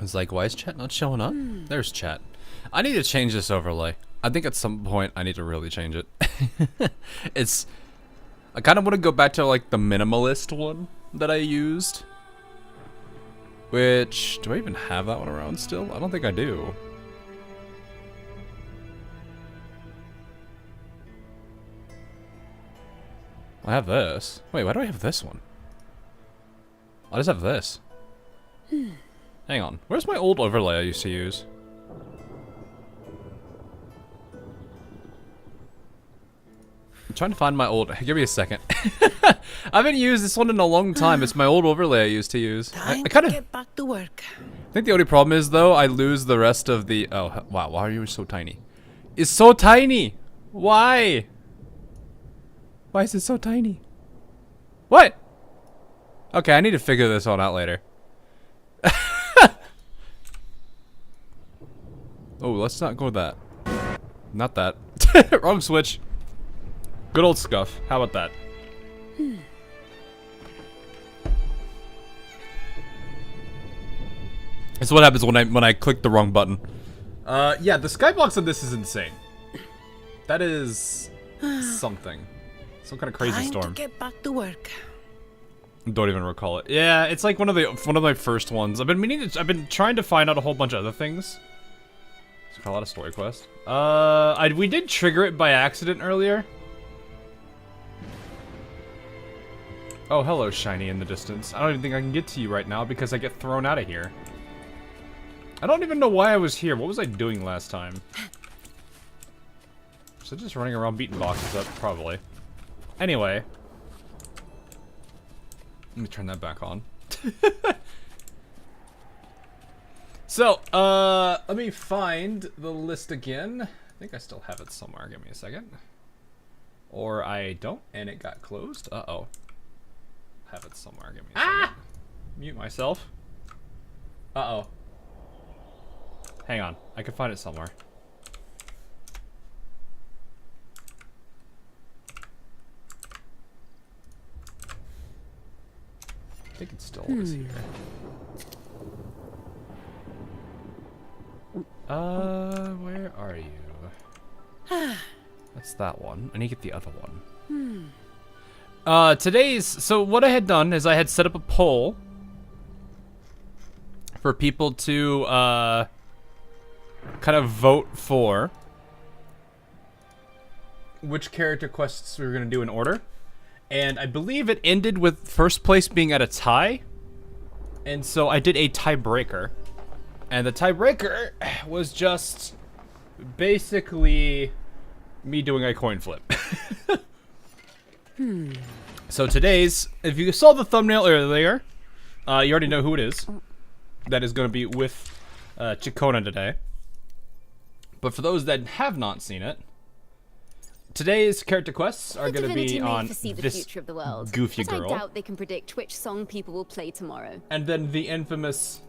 It's like, why is chat not showing up? There's chat. I need to change this overlay. I think at some point I need to really change it. I kind of want to go back to like the minimalist one that I used. Which, do I even have that one around still? I don't think I do. I have this. Wait, why do I have this one? I just have this. Hang on. Where's my old overlay I used to use? I'm trying to find my old... Give me a second. I haven't used this one in a long time. It's my old overlay I used to use. I kind of get back to work. I think the only problem is, though, I lose the rest of the... Oh, wow. Why are you so tiny? It's so tiny! Why? Why is it so tiny? What? Okay, I need to figure this one out later. Oh, let's not go with that. Not that. Wrong switch. Good old scuff. How about that? That's what happens when I click the wrong button. Yeah, the skybox on this is insane. That is something. Some kind of crazy storm. Time to get back to work. Don't even recall it. Yeah, it's like one of my first ones. I've been trying to find out a whole bunch of other things. It's got a lot of story quests. We did trigger it by accident earlier. Oh, hello, shiny in the distance. I don't even think I can get to you right now because I get thrown out of here. I don't even know why I was here. What was I doing last time? Was I just running around beating boxes up? Probably. Anyway. Let me turn that back on. So, let me find the list again. I think I still have it somewhere. Give me a second. Or I don't, and it got closed. Uh-oh. Have it somewhere. Give me a second. Mute myself. Uh-oh. Hang on. I can find it somewhere. I think it still is here. Where are you? That's that one. I need to get the other one. So what I had done is I had set up a poll for people to, kind of vote for which character quests we were going to do in order. And I believe it ended with first place being at a tie. And so I did a tiebreaker. And the tiebreaker was just basically me doing a coin flip. So today's, if you saw the thumbnail earlier, you already know who it is. That is going to be with Ciaccona today. But for those that have not seen it, today's character quests are going to be on this future of the world, goofy but girl. I doubt they can predict which song people will play tomorrow. And then the infamous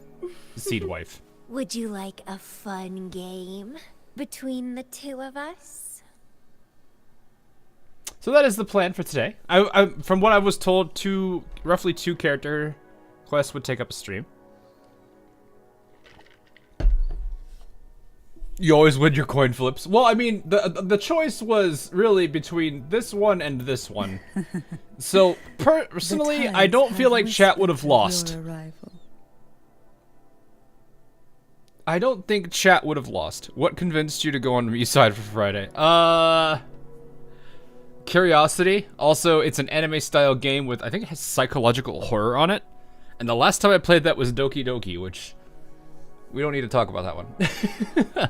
Seed Wife. Would you like a fun game between the two of us? So that is the plan for today. From what I was told, roughly two character quests would take up a stream. You always win your coin flips. Well, I mean, the choice was really between this one and this one. So, personally, I don't feel like chat would have lost. I don't think chat would have lost. What convinced you to go on the east side for Friday? Curiosity. Also, it's an anime-style game with, I think it has psychological horror on it. And the last time I played that was Doki Doki, which we don't need to talk about that one.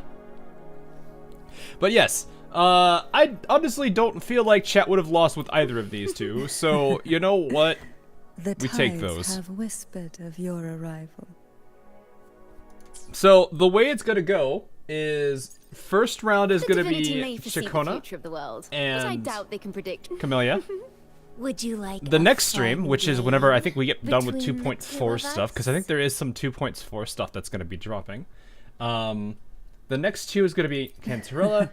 But yes, I honestly don't feel like chat would have lost with either of these two. So, you know what? We take those. Have whispered of your arrival. So, the way it's going to go is first round is going to be Ciaccona and I doubt they can predict. Camellya. Would you like the next stream, which is whenever I think we get done with 2.4 stuff, because I think there is some 2.4 stuff that's going to be dropping. The next two is going to be Cantarella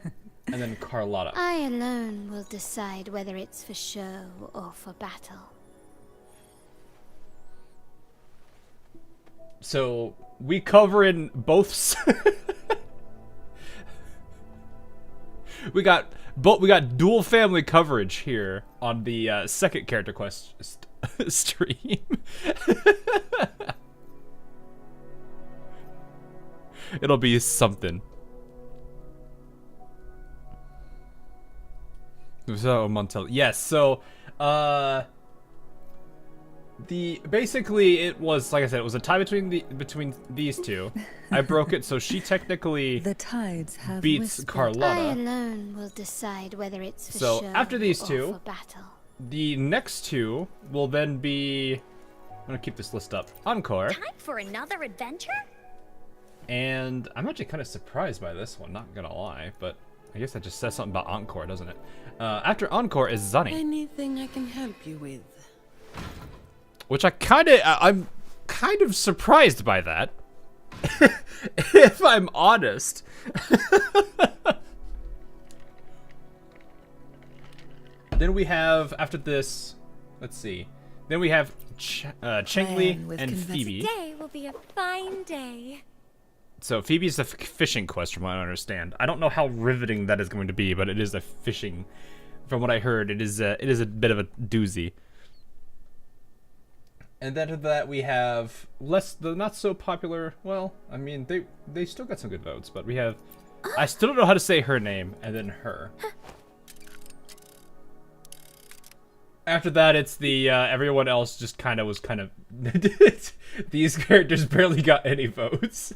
and then Carlotta. I alone will decide whether it's for show or for battle. So we cover in both. we got dual family coverage here on the second character quest stream. It'll be something. So Montel, yes. So, basically it was, like I said, it was a tie between these two. I broke it, so she technically The tides have beats whispered. Carlotta. I alone will decide whether it's for So, show after these or two, for battle. The next two will then be. I'm gonna keep this list up. Encore. Time for another adventure? And I'm actually kind of surprised by this one, not gonna lie, but I guess that just says something about Encore, doesn't it? After Encore is Zunny, Anything I can help you with? which I'm kind of surprised by that, if I'm honest. Then we have, after this, let's see, then we have Chengli and Phoebe. Today will be a fine day. So Phoebe's the fishing quest, from what I understand. I don't know how riveting that is going to be, but it is a fishing. From what I heard, it is a bit of a doozy. And then to that we have the not so popular. Well, I mean they still got some good votes, but we have. I still don't know how to say her name, and then her. After that, it's the everyone else just kind of these characters barely got any votes.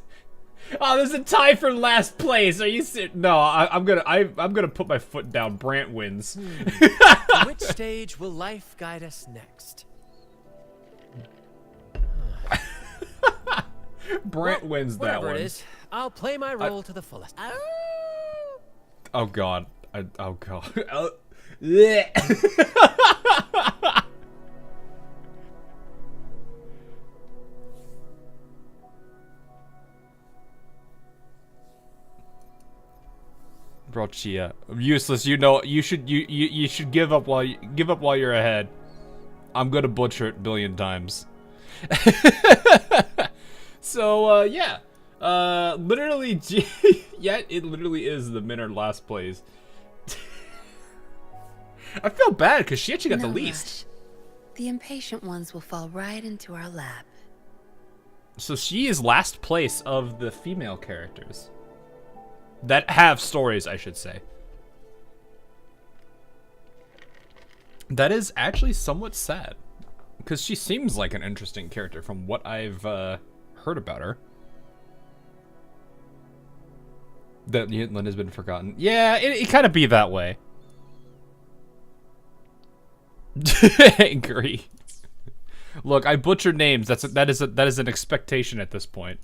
Oh, there's a tie for last place. Are you serious? No, I'm gonna put my foot down. Brant wins. Which stage will life guide us next? Brant wins that Whatever one. it is, I'll play my role to the fullest. Oh god. Oh god. Bleh. Bro, Chia, useless. You know, you should give up while you're ahead. I'm gonna butcher it a billion times. So yeah, literally, yeah, it literally is the men are last place. I feel bad because she actually got the least. Rush. The impatient ones will fall right into our lap. So she is last place of the female characters that have stories, I should say. That is actually somewhat sad, because she seems like an interesting character from what I've heard about her. That Yintlin has been forgotten. Yeah, it kind of be that way. Angry. Look, I butcher names. That is an expectation at this point.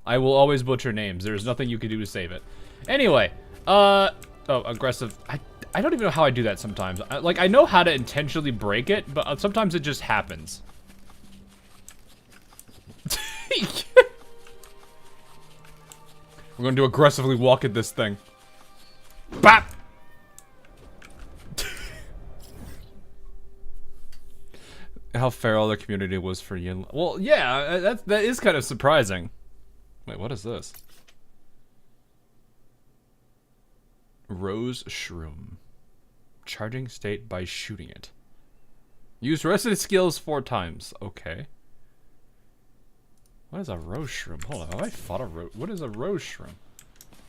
I will always butcher names. There's nothing you can do to save it. Anyway, oh, aggressive. I don't even know how I do that sometimes. I know how to intentionally break it, but sometimes it just happens. We're going to aggressively walk at this thing. Bap! How feral the community was for Yin. Well, yeah, that is kind of surprising. Wait, what is this? Rose Shroom. Charging state by shooting it. Use rested skills 4 times. Okay. What is a rose shroom? Hold on, have I fought a rose? What is a rose shroom?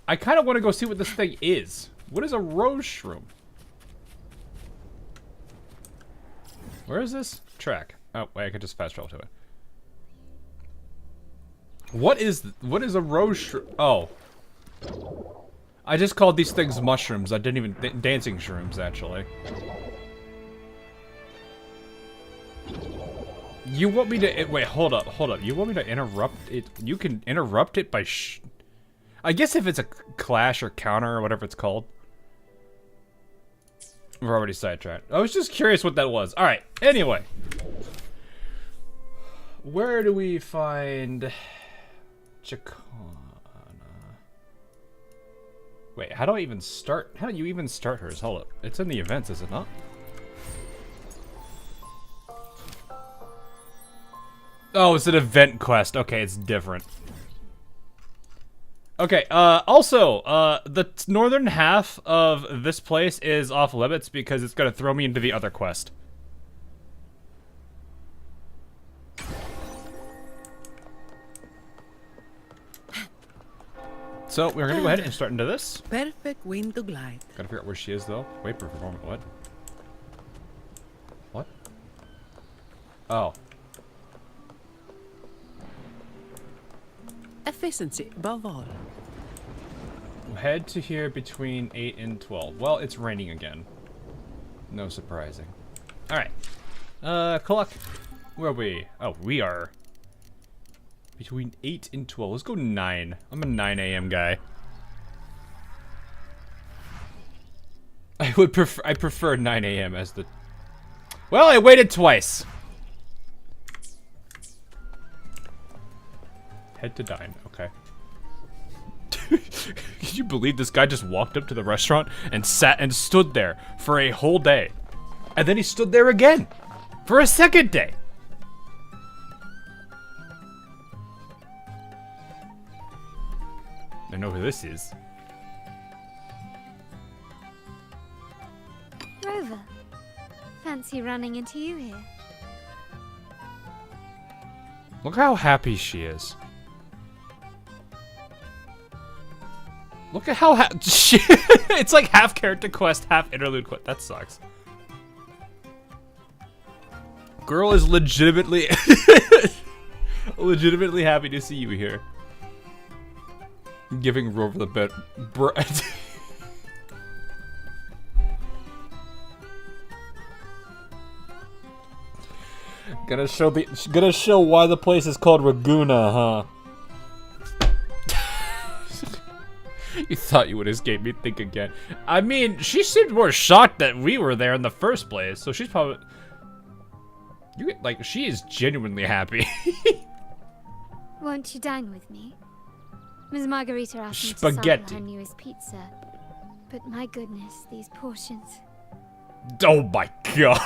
I kind of want to go see what this thing is. What is a rose shroom? Where is this? Track. Oh, wait, I can just fast travel to it. What is a rose shroom? Oh. I just called these things mushrooms. I didn't even... dancing shrooms, actually. You want me to... Wait, hold up. You want me to interrupt it? You can interrupt it by I guess if it's a clash or counter or whatever it's called. We're already sidetracked. I was just curious what that was. Alright, anyway. Where do we find... Ciaccona? Wait, how do I even start? How do you even start hers? Hold up. It's in the events, is it not? Oh, it's an event quest. Okay, it's different. Okay, also, the northern half of this place is off limits because it's gonna throw me into the other quest. So, we're gonna go ahead and start into this. Perfect wind to glide. Gotta figure out where she is, though. Wait for a moment, what? What? Oh. Efficiency above all. Head to here between 8 and 12. Well, it's raining again. No surprising. Alright. Clock. Where are we? Oh, we are between 8 and 12. Let's go 9. I'm a 9 a.m. guy. I prefer 9 a.m. as the... Well, I waited twice. Head to dine. Okay. Can you believe this guy just walked up to the restaurant and sat and stood there for a whole day? And then he stood there again for a second day. I know who this is. Rover, fancy running into you here. Look how happy she is. Look at how it's like half character quest, half interlude quest. That sucks. Girl is legitimately legitimately happy to see you here. Giving Rover the bit bread. Gonna show why the place is called Raguna, huh? You thought you would escape me, think again. I mean, she seemed more shocked that we were there in the first place, so she's probably... she is genuinely happy. Won't you dine with me? Ms. Margarita asked me to Spaghetti. sample her newest pizza. But my goodness, these portions. Oh my god.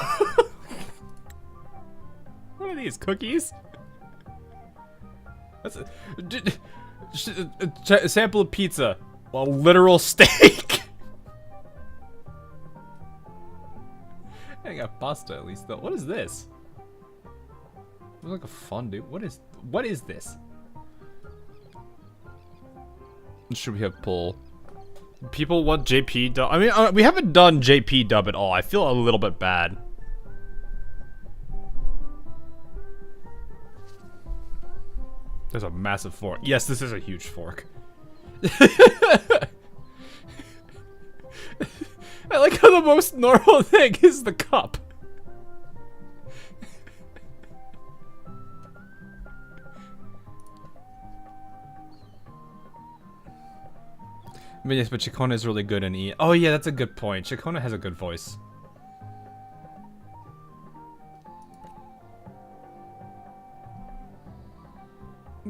What are these, cookies? That's a sample of pizza. A literal steak. I got pasta at least though. What is this? It looks like a fondue. What is this? Should we have pull? People want JP dub. I mean, we haven't done JP dub at all. I feel a little bit bad. There's a massive fork. Yes, this is a huge fork. I like how the most normal thing is the cup. I mean, yes, but Ciaccona is really good in E. Oh yeah, that's a good point. Ciaccona has a good voice.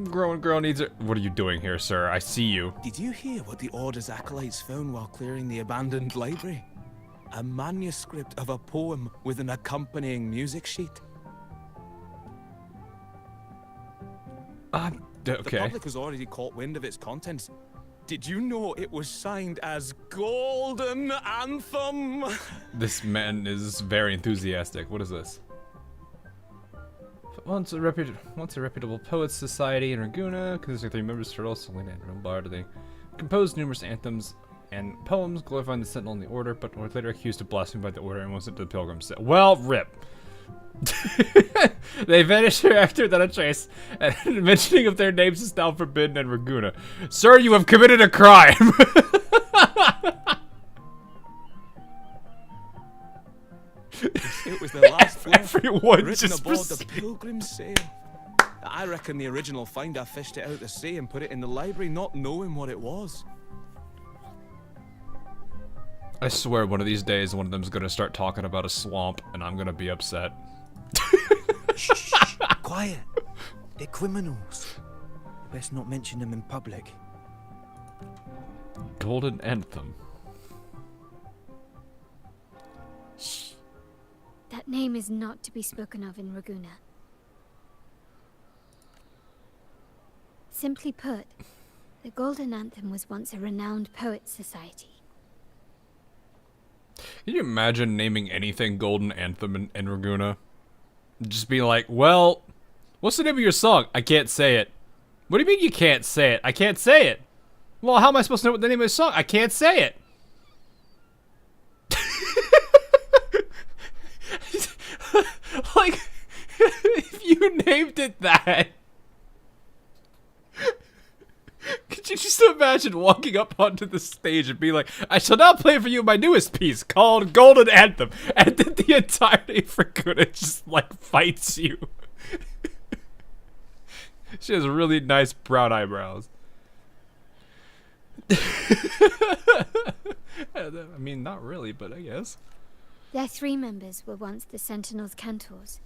Grown girl needs it. What are you doing here, sir? I see you. Did you hear what the Order's acolytes found while clearing the abandoned library? A manuscript of a poem with an accompanying music sheet. Okay. The public has already caught wind of its contents. Did you know it was signed as Golden Anthem? This man is very enthusiastic. What is this? Once a reputable poets society in Raguna, consisting of 3 members, Turtle, Selena, and Lombard, they composed numerous anthems and poems glorifying the Sentinel and the Order, but were later accused of blasphemy by the Order and was sent to the Pilgrims. Well, rip. They vanished after without a trace, and mentioning of their names is now forbidden in Raguna. Sir, you have committed a crime! It was the last floor, Everyone written just aboard the Pilgrim's sail. I reckon the original finder fished it out the sea and put it in the library, not knowing what it was. I swear one of these days one of them's gonna start talking about a swamp and I'm gonna be upset. Shh, quiet. They're criminals. Best not mention them in public. Golden Anthem. Shh. That name is not to be spoken of in Raguna. Simply put, the Golden Anthem was once a renowned poets' society. Can you imagine naming anything Golden Anthem in Raguna? Just being like, well, what's the name of your song? I can't say it. What do you mean you can't say it? I can't say it. Well, how am I supposed to know what the name of the song? I can't say it. Like, if you named it that, could you just imagine walking up onto the stage and being like, I shall now play for you my newest piece called Golden Anthem, and then the entirety of Raguna just, like, fights you. She has really nice brown eyebrows. I mean, not really, but I guess. Their 3 members were once the Sentinel's cantors,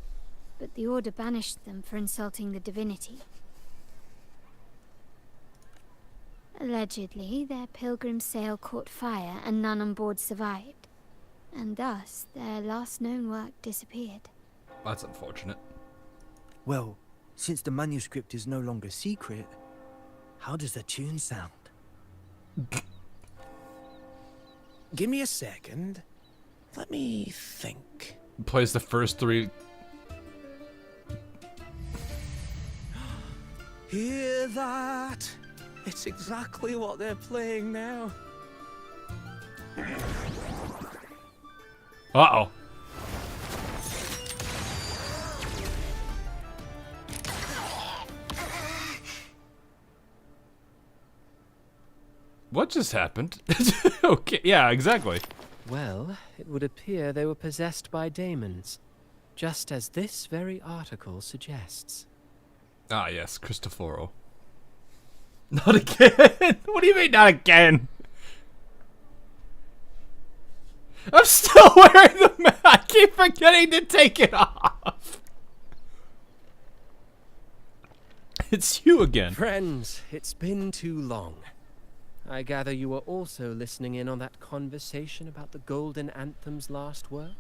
but the Order banished them for insulting the divinity. Allegedly, their pilgrim sail caught fire and none on board survived, and thus their last known work disappeared. That's unfortunate. Well, since the manuscript is no longer secret, how does the tune sound? Give me a second. Let me think. Plays the first 3. Hear that? It's exactly what they're playing now. Uh-oh. What just happened? Okay, yeah, exactly. Well, it would appear they were possessed by daemons, just as this very article suggests. Ah, yes, Cristoforo. Not again! What do you mean, not again? I'm still wearing the mask! I keep forgetting to take it off! It's you again. Friends, it's been too long. I gather you were also listening in on that conversation about the Golden Anthem's last work?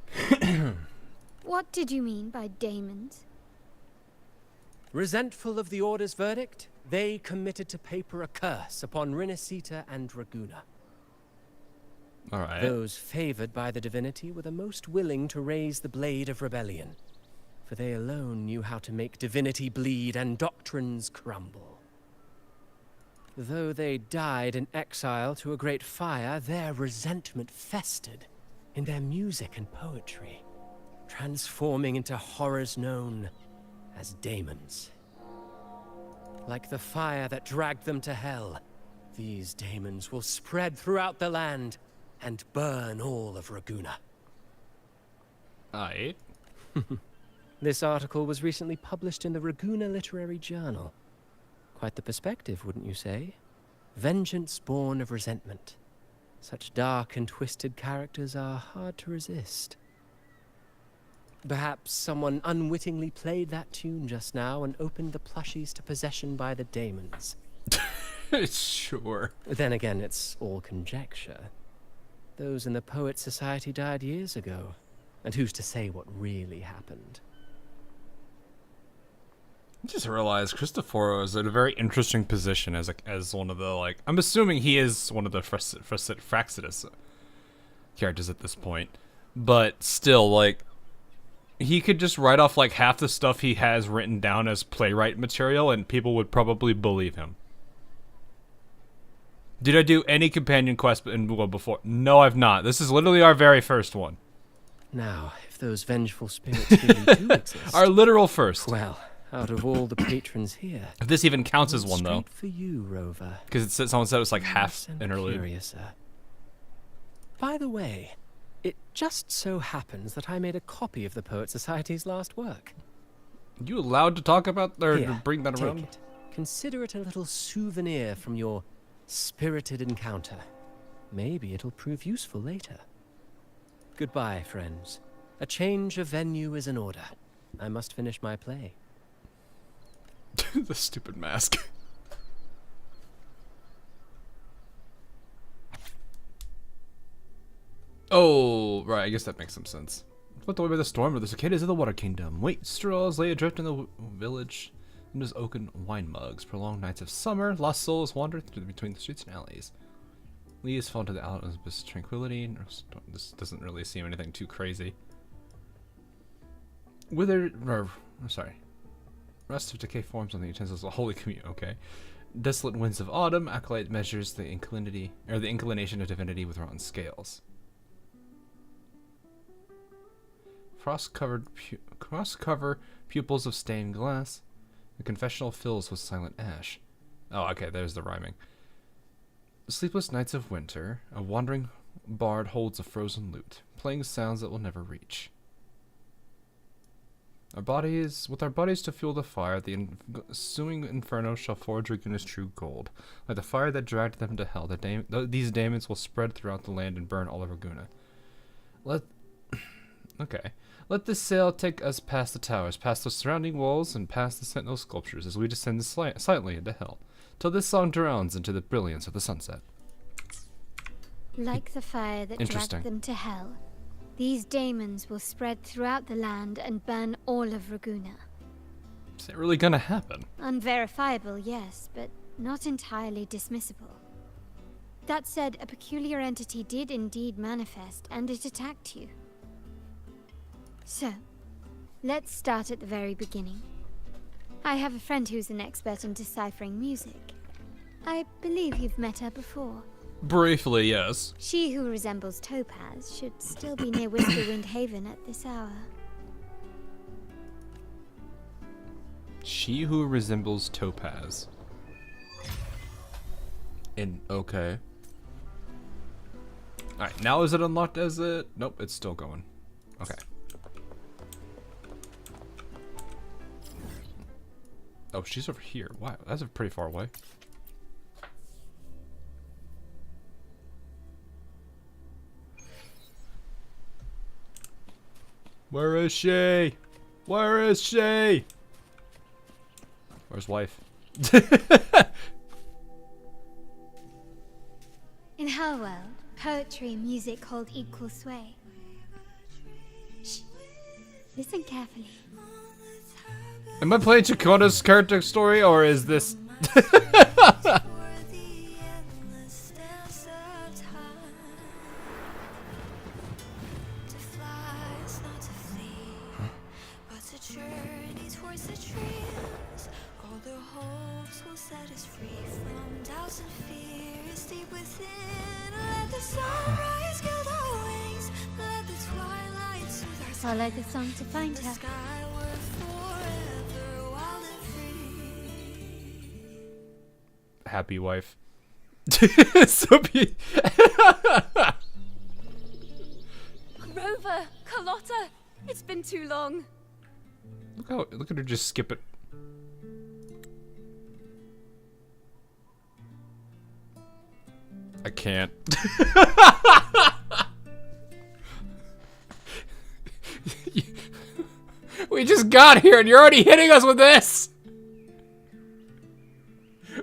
What did you mean by daemons? Resentful of the Order's verdict, they committed to paper a curse upon Rinascita and Raguna. Alright. Those favored by the divinity were the most willing to raise the blade of rebellion, for they alone knew how to make divinity bleed and doctrines crumble. Though they died in exile to a great fire, their resentment festered in their music and poetry, transforming into horrors known as daemons. Like the fire that dragged them to hell, these daemons will spread throughout the land and burn all of Raguna. Aight. This article was recently published in the Raguna Literary Journal. Quite the perspective, wouldn't you say? Vengeance born of resentment. Such dark and twisted characters are hard to resist. Perhaps someone unwittingly played that tune just now and opened the plushies to possession by the daemons. Sure. Then again, it's all conjecture. Those in the Poet Society died years ago, and who's to say what really happened? I just realized Cristoforo is in a very interesting position as one of the, like, I'm assuming he is one of the Fraxidus characters at this point, but still, like, he could just write off like half the stuff he has written down as playwright material and people would probably believe him. Did I do any companion quest in Wuwa before? No, I've not. This is literally our very first one. Now, if those vengeful spirits really do exist... Our literal first. Well, out of all the patrons here... If this even counts as one, though. Straight for you, Rover. Because someone said it was like half interlude. Curiouser. By the way, it just so happens that I made a copy of the Poet Society's last work. You allowed to talk about, or Here, to bring that take around? it. Consider it a little souvenir from your spirited encounter. Maybe it'll prove useful later. Goodbye, friends. A change of venue is in order. I must finish my play. The stupid mask. Oh, right, I guess that makes some sense. Swept away by the storm of the cicadas of the Water Kingdom. White straws lay adrift in the village. And his oaken wine mugs. Prolonged nights of summer, lost souls wandered between the streets and alleys. Leaves fall to the Elizabeth's tranquility. This doesn't really seem anything too crazy. Rust of decay forms on the utensils of the Holy Communion. Okay. Desolate winds of autumn. Acolyte measures the inclination of divinity with rotten scales. Frost-cover pupils of stained glass. The confessional fills with silent ash. Oh, okay, there's the rhyming. Sleepless nights of winter. A wandering bard holds a frozen lute, playing sounds that will never reach. With our bodies to fuel the fire, the ensuing inferno shall forge Raguna's true gold. Like the fire that dragged them to hell, these daemons will spread throughout the land and burn all of Raguna. Let this sail take us past the towers, past the surrounding walls, and past the sentinel sculptures as we descend silently into hell, till this song drowns into the brilliance of the sunset. Like the fire that dragged them to hell, these daemons will spread throughout the land and burn all of Raguna. Is it really gonna happen? Unverifiable, yes, but not entirely dismissible. That said, a peculiar entity did indeed manifest, and it attacked you. So, let's start at the very beginning. I have a friend who's an expert in deciphering music. I believe you've met her before. Briefly, yes. She who resembles Topaz should still be near Whisperwind Haven at this hour. She who resembles Topaz. Okay. Alright, now is it unlocked as it? Nope, it's still going. Okay. Oh, she's over here. Wow, that's pretty far away. Where is she? Where is she? Where's wife? In her world, poetry and music hold equal sway. Shh. Listen carefully. Am I playing Ciaccona's character story, or is this... Follow the song to find her. Happy wife. So Rover, Carlotta, it's been too long. Look at her just skip it. I can't. We just got here and you're already hitting us with this.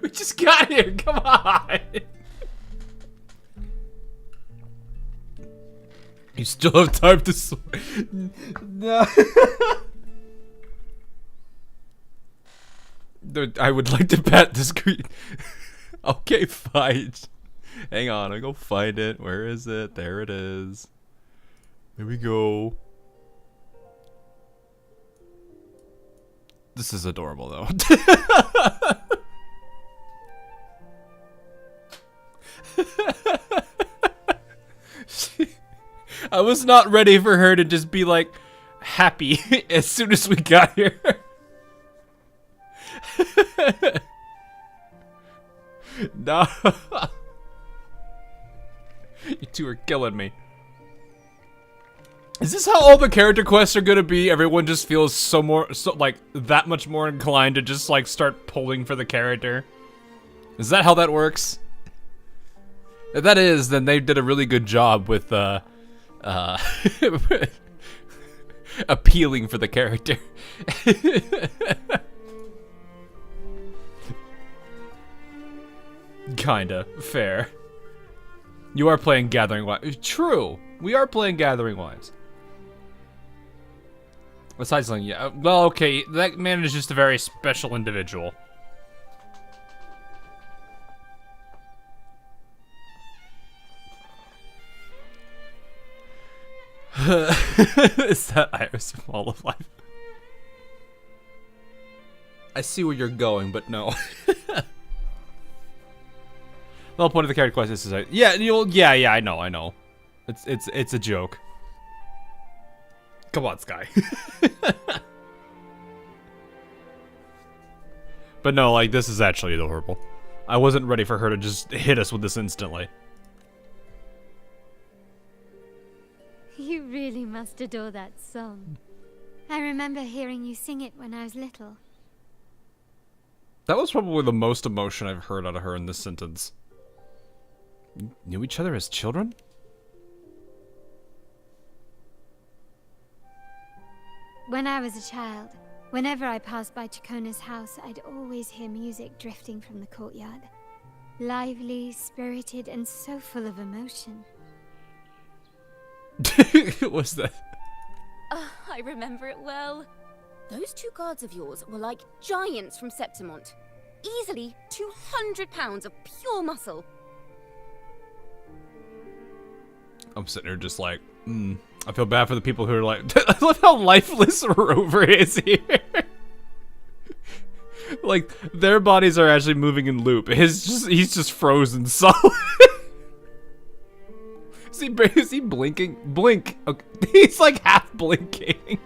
We just got here, come on. You still have time to no. I would like to pat the screen. Okay, fine. Hang on, I'll go find it. Where is it? There it is. There we go. This is adorable, though. I was not ready for her to just be like happy as soon as we got here. No. You two are killing me. Is this how all the character quests are gonna be? Everyone just feels so like that much more inclined to just like start pulling for the character. Is that how that works? If that is, then they did a really good job with appealing for the character. Kinda fair. You are playing Gathering Wives. True. We are playing Gathering Wives. Besides something, yeah. Well, okay. That man is just a very special individual. Is that Iris from All of Life? I see where you're going, but no. The whole point of the character quest is to say, yeah, yeah, I know. It's a joke. Come on, Sky. But no, like, this is actually adorable. I wasn't ready for her to just hit us with this instantly. You really must adore that song. I remember hearing you sing it when I was little. That was probably the most emotion I've heard out of her in this sentence. Knew each other as children? When I was a child, whenever I passed by Ciaccona's house, I'd always hear music drifting from the courtyard. Lively, spirited, and so full of emotion. What's that? I remember it well. Those two guards of yours were like giants from Septimont. Easily 200 pounds of pure muscle. I'm sitting here just like, I feel bad for the people who are like, I love how lifeless Rover is here. Like, their bodies are actually moving in loop. He's just frozen solid. Is he blinking? Blink. Okay. He's like half blinking.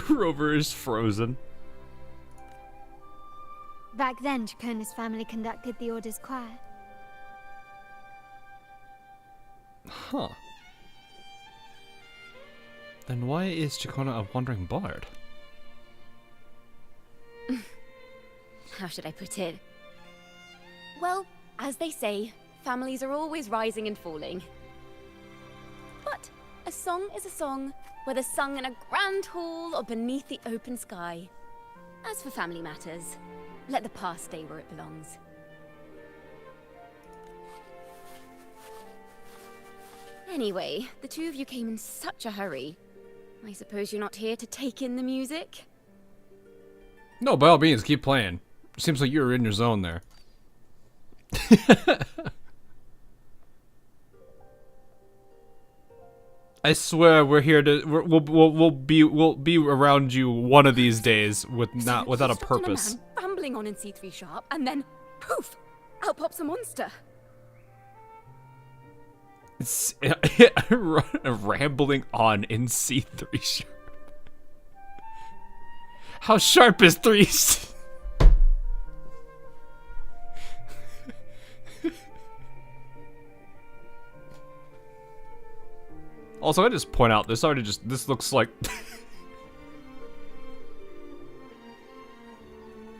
Rover is frozen. Back then, Ciaccona's family conducted the Order's choir. Huh. Then why is Ciaccona a wandering bard? How should I put it? Well, as they say, families are always rising and falling. But a song is a song, whether sung in a grand hall or beneath the open sky. As for family matters, let the past stay where it belongs. Anyway, the two of you came in such a hurry. I suppose you're not here to take in the music? No, by all means, keep playing. Seems like you were in your zone there. I swear we're here to we'll be around you one of these days without a purpose. A man rambling on in C3 sharp, and then poof, out pops a monster. It's rambling on in C3 sharp. How sharp is 3? Also, I just point out this looks like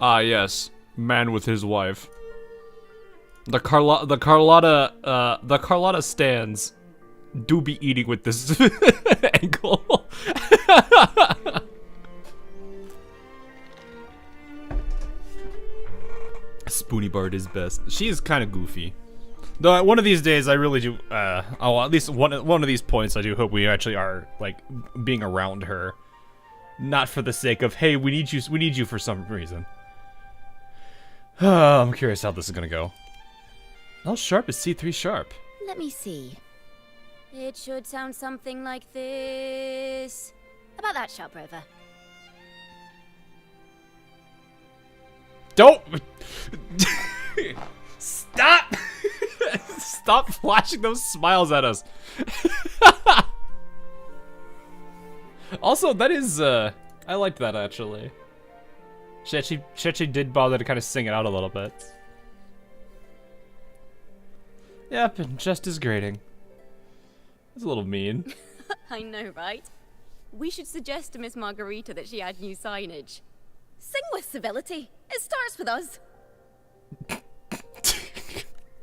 ah yes, man with his wife. The Carlotta stands do be eating with this angle. Spoony Bard is best. She is kind of goofy. Though one of these days, I really do. At least one of these points, I do hope we actually are like being around her, not for the sake of hey, we need you for some reason. I'm curious how this is gonna go. How sharp is C3 sharp? Let me see. It should sound something like this. About that, sharp Rover. Don't stop. Stop flashing those smiles at us. Also, that is I liked that actually. She actually did bother to kind of sing it out a little bit. Yep, and just as grating. That's a little mean. I know, right? We should suggest to Miss Margarita that she add new signage. Sing with civility. It starts with us.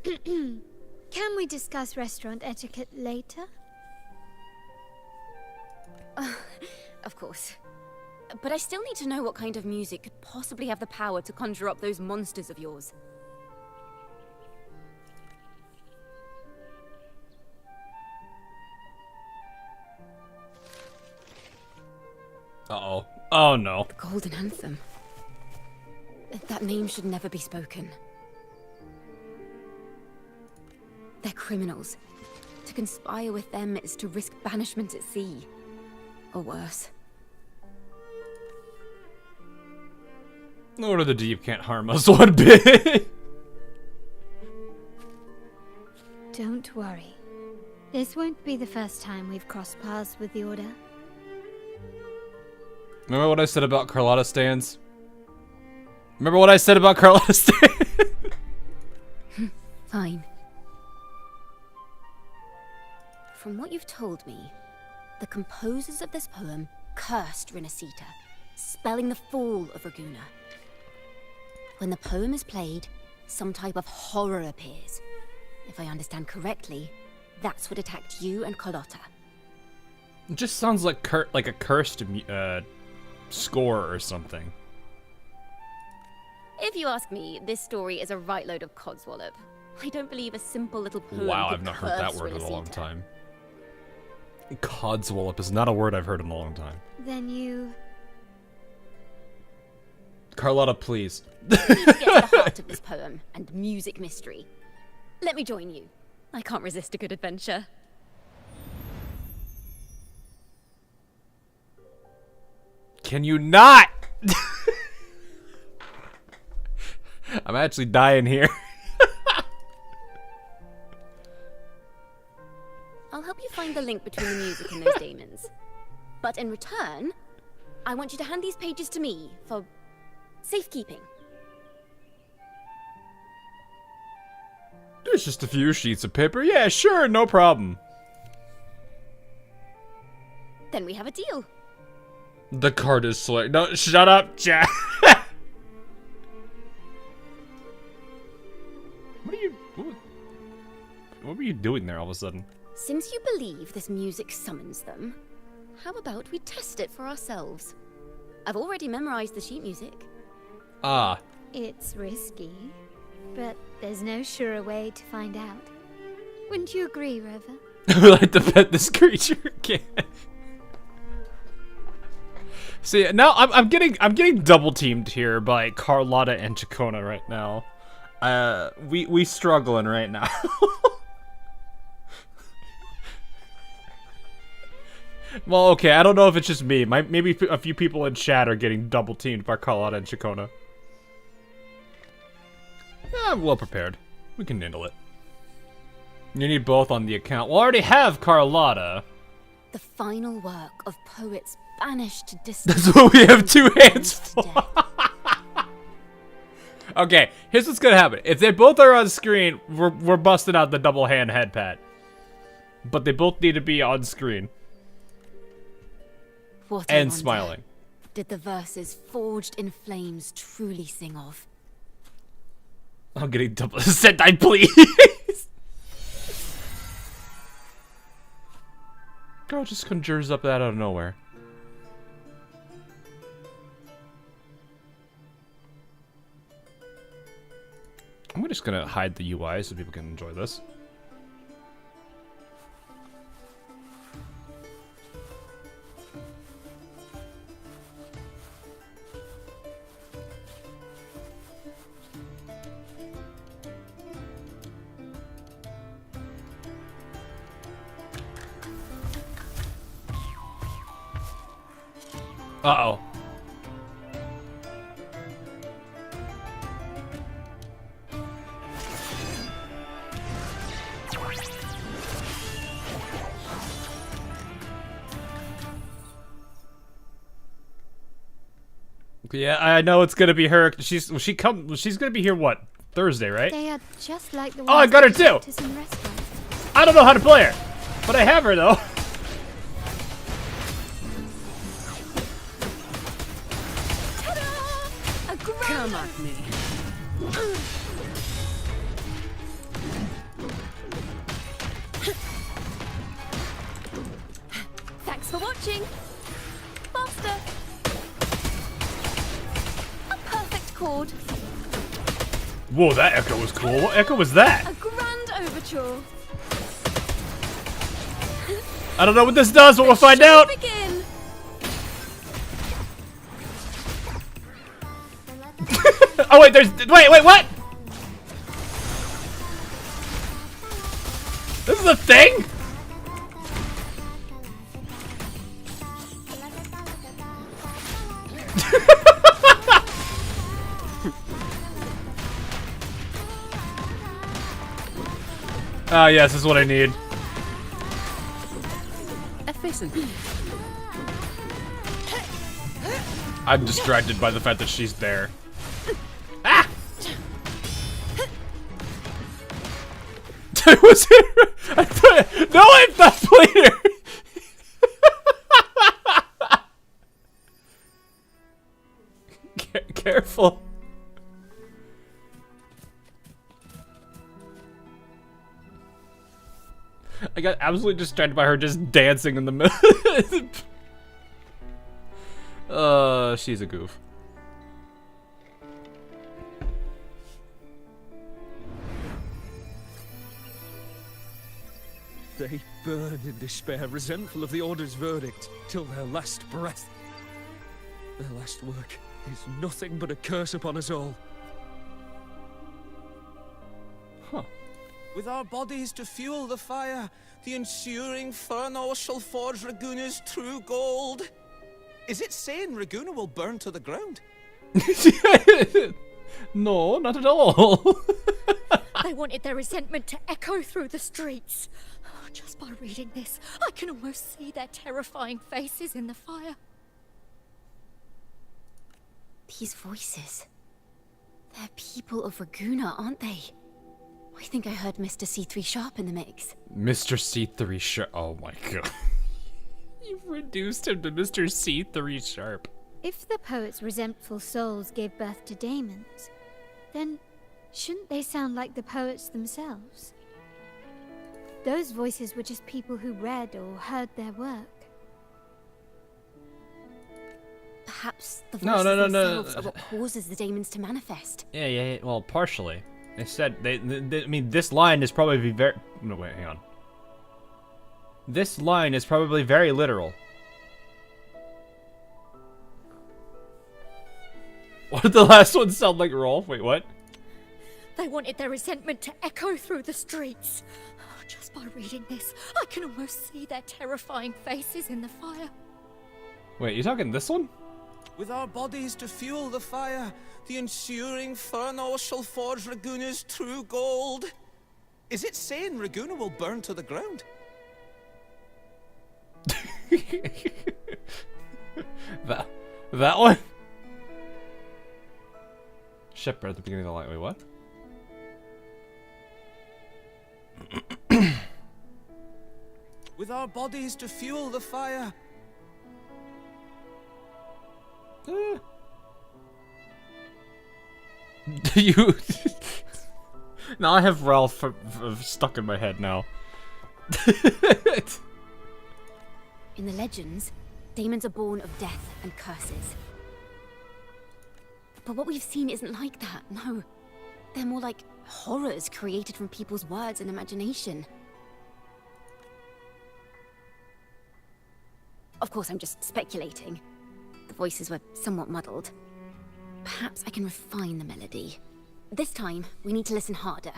Can we discuss restaurant etiquette later? Of course. But I still need to know what kind of music could possibly have the power to conjure up those monsters of yours. Uh-oh. Oh, no. The Golden Anthem. That name should never be spoken. They're criminals. To conspire with them is to risk banishment at sea. Or worse. Lord of the Deep can't harm us one bit. Don't worry. This won't be the first time we've crossed paths with the Order. Remember what I said about Carlotta stands? Remember what I said about Carlotta stands? Fine. From what you've told me, the composers of this poem cursed Rinascita, spelling the fall of Raguna. When the poem is played, some type of horror appears. If I understand correctly, that's what attacked you and Carlotta. It just sounds like a cursed score or something. If you ask me, this story is a right load of codswallop. I don't believe a simple little poem Wow, could I've not heard that curse word in a long Rinascita. time. Codswallop is not a word I've heard in a long time. Then you... Carlotta, please. We need to get to the heart of this poem and music mystery. Let me join you. I can't resist a good adventure. Can you not? I'm actually dying here. I'll help you find the link between the music and those daemons. But in return, I want you to hand these pages to me for safekeeping. There's just a few sheets of paper. Yeah, sure, no problem. Then we have a deal. The card is select. No, shut up, Jack. What were you doing there all of a sudden? Since you believe this music summons them, how about we test it for ourselves? I've already memorized the sheet music. Ah. It's risky, but there's no surer way to find out. Wouldn't you agree, Rover? I would like to pet this creature again. See, now I'm getting double teamed here by Carlotta and Ciaccona right now. We struggling right now. Well, okay, I don't know if it's just me. Maybe a few people in chat are getting double teamed by Carlotta and Ciaccona. I'm well prepared. We can handle it. You need both on the account. We'll already have Carlotta. The final work of poets banished to distance. That's what we have two hands for. Okay, here's what's gonna happen. If they both are on screen, we're busting out the double hand head pat. But they both need to be on screen. What and smiling. Did the verses forged in flames truly sing of? I'm getting double. Sentai, please. Girl just conjures up that out of nowhere. I'm just gonna hide the UI so people can enjoy this. Uh-oh. Yeah, I know it's gonna be her. She's gonna be here what? Thursday, right? They are just like the Oh, I got her too! characters in restaurants. I don't know how to play her, but I have her though. Come at me. Thanks for watching. Faster. chord. Whoa, that echo was cool. What echo was that? A grand overture. I don't know what this does, but we'll find out. Begin. Oh wait, wait, what? This is a thing? Ah, yes, this is what I need. I'm distracted by the fact that she's there. Ah! Was it? I thought, no, I'm not playing her. Careful. I got absolutely distracted by her just dancing in the middle. She's a goof. They burn in despair, resentful of the Order's verdict, till their last breath. Their last work is nothing but a curse upon us all. Huh. With our bodies to fuel the fire, the ensuing furnace shall forge Raguna's true gold. Is it saying Raguna will burn to the ground? No, not at all. They wanted their resentment to echo through the streets. Just by reading this, I can almost see their terrifying faces in the fire. These voices. They're people of Raguna, aren't they? I think I heard Mr. C3 Sharp in the mix. Mr. C3 Sharp. Oh my god. You've reduced him to Mr. C3 Sharp. If the poet's resentful souls gave birth to daemons, then shouldn't they sound like the poets themselves? Those voices were just people who read or heard their work. Perhaps the voices themselves are what causes the daemons to manifest. Yeah. Well, partially. They said I mean, this line is probably very. No, wait, hang on. This line is probably very literal. What did the last one sound like, Rolf? Wait, what? They wanted their resentment to echo through the streets. Just by reading this, I can almost see their terrifying faces in the fire. Wait, you talking this one? With our bodies to fuel the fire, the ensuing furnace shall forge Raguna's true gold. Is it saying Raguna will burn to the ground? that one? Shepherd at the beginning of the light. Wait, what? With our bodies to fuel the fire. You. Now I have Ralph stuck in my head now. In the legends, daemons are born of death and curses. But what we've seen isn't like that, no. They're more like horrors created from people's words and imagination. Of course, I'm just speculating. The voices were somewhat muddled. Perhaps I can refine the melody. This time, we need to listen harder.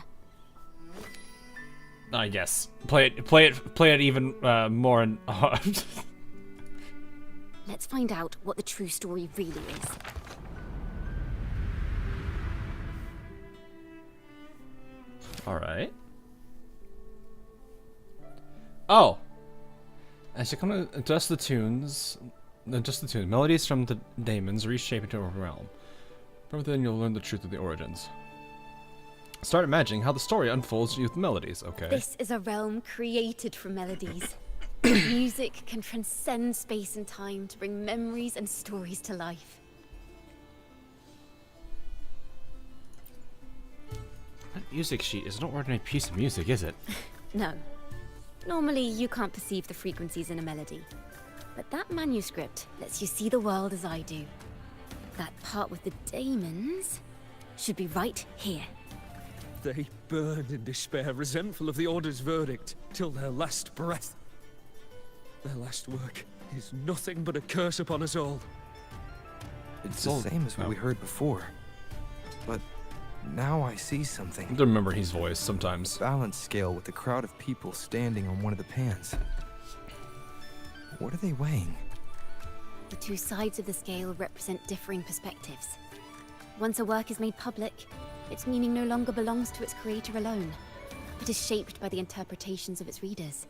I guess. Play it even more and hard. Let's find out what the true story really is. Alright. Oh! I should come to adjust the tunes. Melodies from the daemons reshape into a realm. From then you'll learn the truth of the origins. Start imagining how the story unfolds with melodies, okay? This is a realm created from melodies. Music can transcend space and time to bring memories and stories to life. That music sheet is no ordinary piece of music, is it? No. Normally, you can't perceive the frequencies in a melody. But that manuscript lets you see the world as I do. That part with the daemons should be right here. They burned in despair, resentful of the Order's verdict, till their last breath. Their last work is nothing but a curse upon us all. It's the same as what we heard before. But now I see something. I don't remember his voice sometimes. A balance scale with a crowd of people standing on one of the pans. What are they weighing? The two sides of the scale represent differing perspectives. Once a work is made public, its meaning no longer belongs to its creator alone. It is shaped by the interpretations of its readers.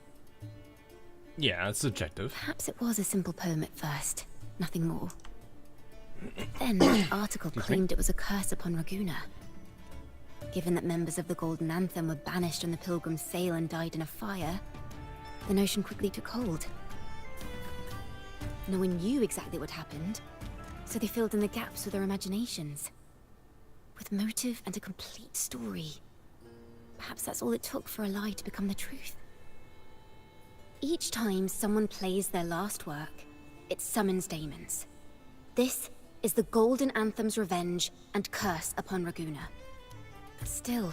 Yeah, it's subjective. Perhaps it was a simple poem at first, nothing more. Then that article claimed it was a curse upon Raguna. Given that members of the Golden Anthem were banished on the Pilgrim's sail and died in a fire, the notion quickly took hold. No one knew exactly what happened, so they filled in the gaps with their imaginations. With motive and a complete story. Perhaps that's all it took for a lie to become the truth. Each time someone plays their last work, it summons daemons. This is the Golden Anthem's revenge and curse upon Raguna. Still,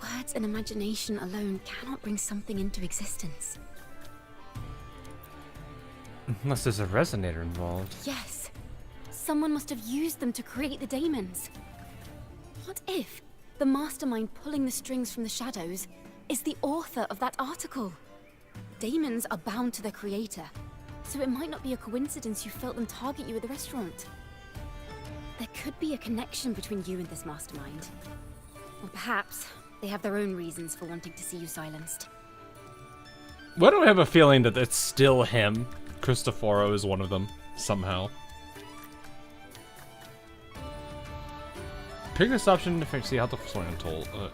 words and imagination alone cannot bring something into existence. Unless there's a resonator involved. Yes. Someone must have used them to create the daemons. What if the mastermind pulling the strings from the shadows is the author of that article? Daemons are bound to their creator, so it might not be a coincidence you felt them target you at the restaurant. There could be a connection between you and this mastermind. Or perhaps they have their own reasons for wanting to see you silenced. Why do I have a feeling that it's still him? Cristoforo is one of them, somehow. Pick this option if I see how the story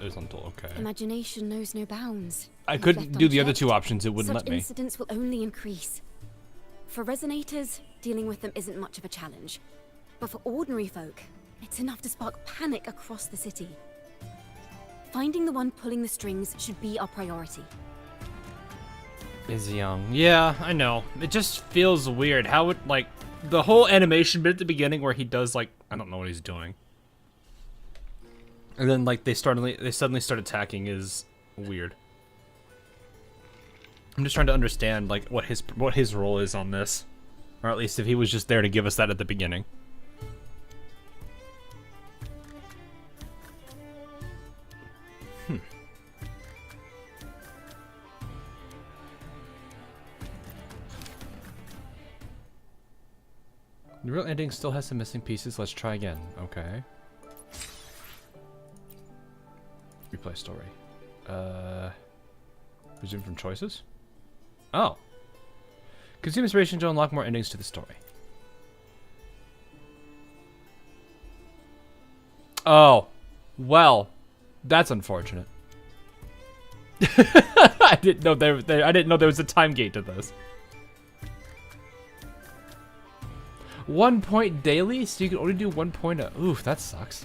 is untold. Okay. Imagination knows no bounds. I If couldn't left do the other unchecked, two options, it wouldn't such let me. incidents will only increase. For resonators, dealing with them isn't much of a challenge. But for ordinary folk, it's enough to spark panic across the city. Finding the one pulling the strings should be our priority. Is young. Yeah, I know. It just feels weird. How would, like, the whole animation bit at the beginning where he does, like, I don't know what he's doing. And then, like, they suddenly start attacking is weird. I'm just trying to understand, like, what his role is on this. Or at least if he was just there to give us that at the beginning. The real ending still has some missing pieces. Let's try again. Okay. Replay story. Resume from choices? Oh. Consume inspiration to unlock more endings to the story. Oh. Well. That's unfortunate. I didn't know I didn't know there was a time gate to this. 1 point daily, so you can only do 1 point. Oof, that sucks.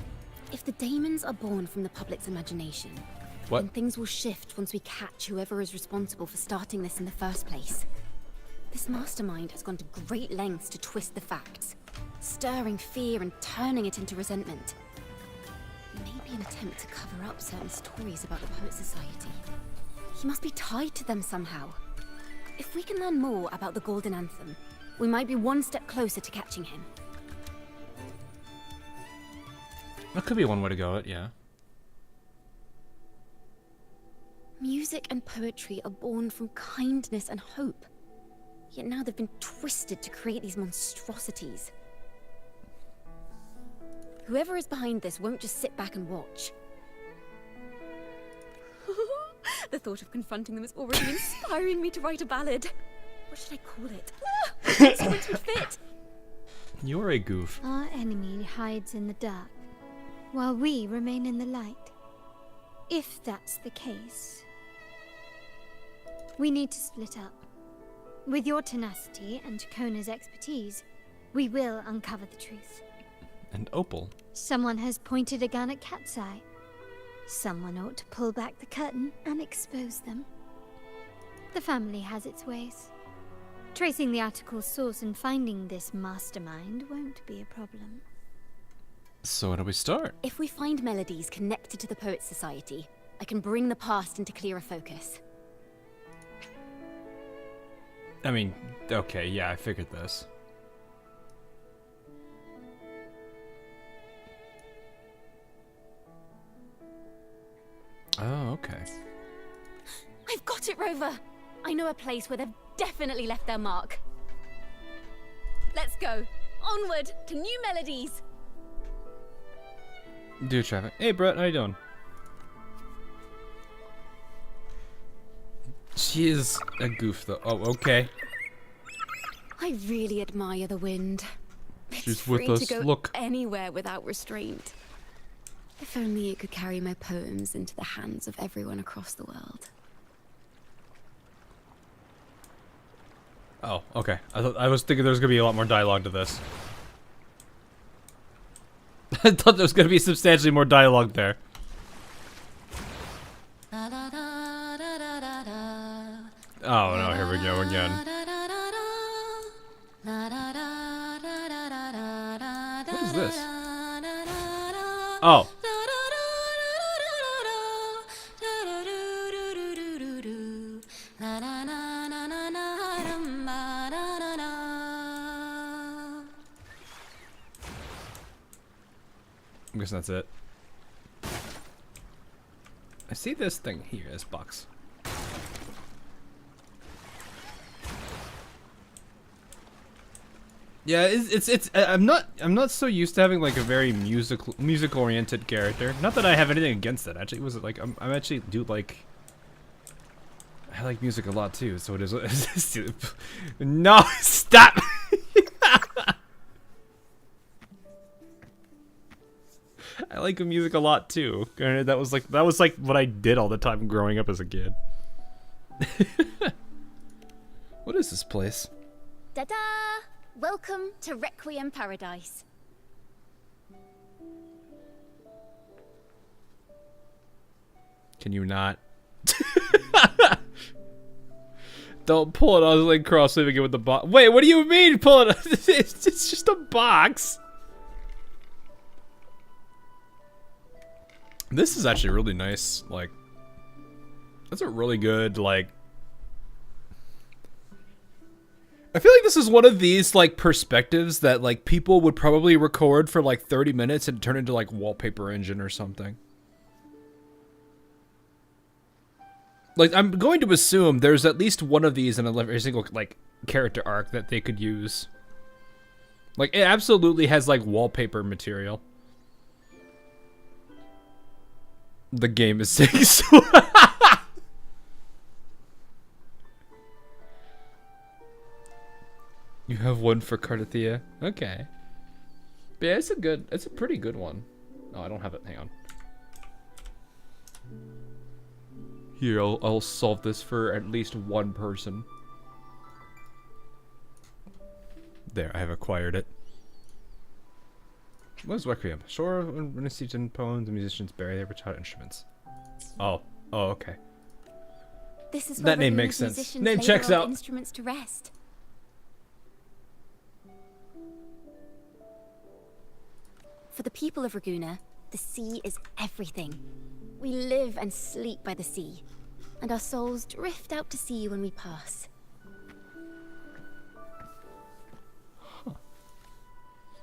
If the daemons are born from the public's imagination, then things will shift once we catch whoever is responsible for starting this in the first place. This mastermind has gone to great lengths to twist the facts, stirring fear and turning it into resentment. Maybe an attempt to cover up certain stories about the Poet Society. He must be tied to them somehow. If we can learn more about the Golden Anthem, we might be one step closer to catching him. That could be one way to go, yeah. Music and poetry are born from kindness and hope. Yet now they've been twisted to create these monstrosities. Whoever is behind this won't just sit back and watch. The thought of confronting them is already inspiring me to write a ballad. What should I call it? What would fit? You're a goof. Our enemy hides in the dark, while we remain in the light. If that's the case, we need to split up. With your tenacity and Ciaccona's expertise, we will uncover the truth. And Opal. Someone has pointed a gun at Cat's Eye. Someone ought to pull back the curtain and expose them. The family has its ways. Tracing the article's source and finding this mastermind won't be a problem. So how do we start? If we find melodies connected to the Poets' Society, I can bring the past into clearer focus. I mean, okay, yeah, I figured this. Oh, okay. I've got it, Rover! I know a place where they've definitely left their mark. Let's go. Onward to new melodies. Do traffic. Hey, Brett, how you doing? She is a goof, though. Oh, okay. I really admire the wind. She's It's with free us. to go Look. anywhere without restraint. If only it could carry my poems into the hands of everyone across the world. Oh, okay. I was thinking there was gonna be a lot more dialogue to this. I thought there was gonna be substantially more dialogue there. Oh no, here we go again. What is this? Oh. I'm guessing that's it. I see this thing here, this box. Yeah, it's I'm not so used to having like a very music oriented character. Not that I have anything against it. Actually, was it like I'm actually do like I like music a lot too. So it is. No, stop. I like music a lot too. That was like what I did all the time growing up as a kid. What is this place? Ta-da! Welcome to Requiem Paradise. Can you not? Don't pull it. I was like cross-leaving it with the box. Wait, what do you mean pull it? It's just a box. This is actually really nice. Like, that's a really good, like... I feel like this is one of these, like, perspectives that, like, people would probably record for, like, 30 minutes and turn into, like, wallpaper engine or something. Like, I'm going to assume there's at least one of these in every single, like, character arc that they could use. Like, it absolutely has, like, wallpaper material. The game is saying so. You have one for Cardathia? Okay. But yeah, it's a pretty good one. Oh, I don't have it. Hang on. Here, I'll solve this for at least one person. There, I have acquired it. What is Requiem? Shore Renaissance poems and musicians bury their taught instruments. Oh, okay. This is that name makes sense. Name checks out. Instruments to rest. For the people of Raguna, the sea is everything. We live and sleep by the sea, and our souls drift out to sea when we pass.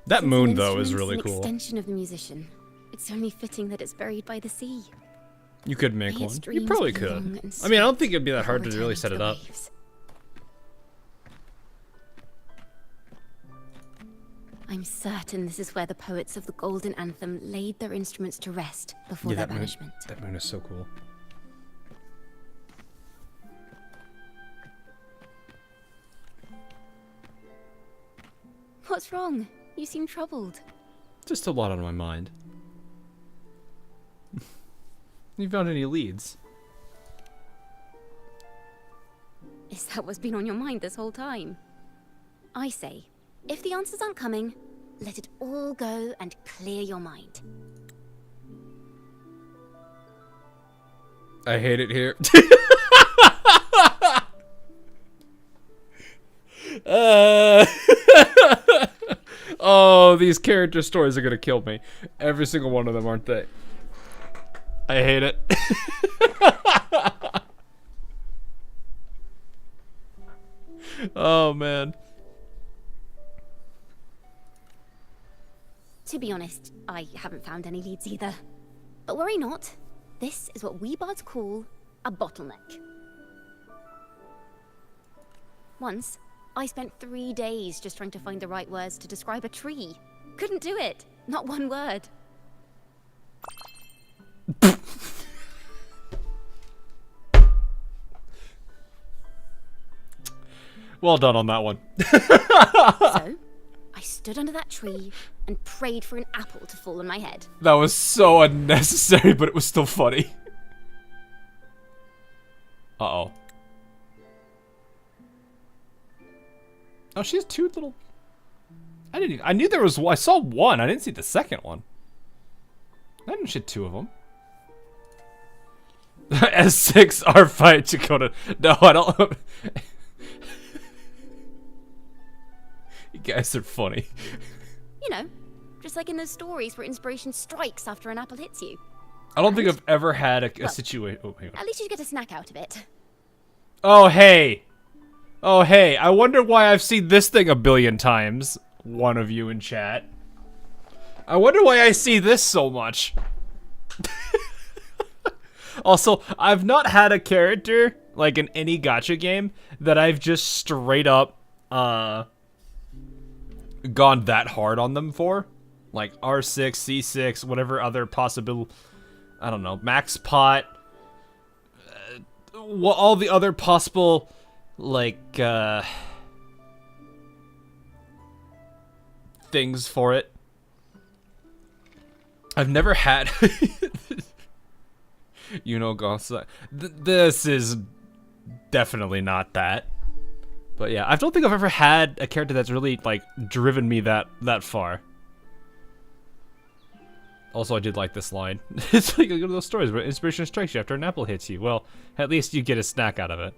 That Since moon, an though, is instrument's really an cool. Extension of the musician. It's only fitting that it's buried by the sea. You could make May one. its You dreams probably be long could. and I mean, I don't sweet think it'd be that hard to before really returning set to it the up. waves. I'm certain this is where the poets of the Golden Anthem laid their instruments to rest before their banishment. That moon is so cool. What's wrong? You seem troubled. Just a lot on my mind. You found any leads? Is that what's been on your mind this whole time? I say, if the answers aren't coming, let it all go and clear your mind. I hate it here. Oh, these character stories are gonna kill me. Every single one of them, aren't they? I hate it. Oh, man. To be honest, I haven't found any leads either. But worry not. This is what we bards call a bottleneck. Once, I spent 3 days just trying to find the right words to describe a tree. Couldn't do it. Not one word. Well done on that one. So, I stood under that tree and prayed for an apple to fall on my head. That was so unnecessary, but it was still funny. Uh-oh. Oh, she has 2 little... I knew there was one. I saw one. I didn't see the second one. I didn't shit 2 of them. S6 R5 Ciaccona. No, I don't... You guys are funny. You know, just like in those stories where inspiration strikes after an apple hits you. I don't think I've ever had a situation... Oh, hang on. At least you get a snack out of it. Oh, hey. Oh, hey. I wonder why I've seen this thing a billion times. One of you in chat. I wonder why I see this so much. Also, I've not had a character, like in any gacha game, that I've just straight up, gone that hard on them for. Like R6, C6, whatever other possible, I don't know, max pot, all the other possible, like, things for it. I've never had, you know, Gossa. This is definitely not that. But yeah, I don't think I've ever had a character that's really, like, driven me that far. Also, I did like this line. It's like one of those stories where inspiration strikes you after an apple hits you. Well, at least you get a snack out of it.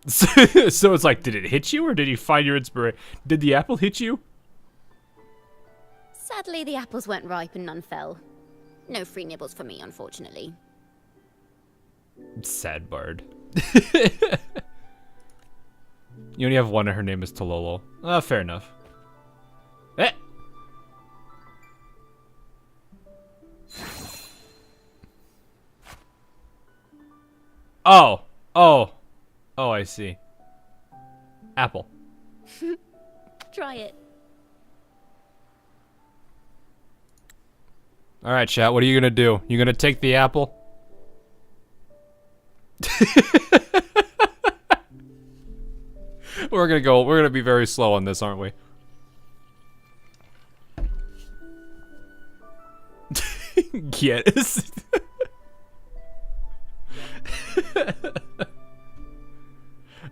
So it's like, did it hit you or did you find your inspiration? Did the apple hit you? Sadly, the apples weren't ripe and none fell. No free nibbles for me, unfortunately. Sad bard. You only have one and her name is Tololo. Fair enough. Eh! Oh! Oh! Oh, I see. Apple. Try it. Alright, chat, what are you gonna do? You gonna take the apple? We're gonna be very slow on this, aren't we? Yes.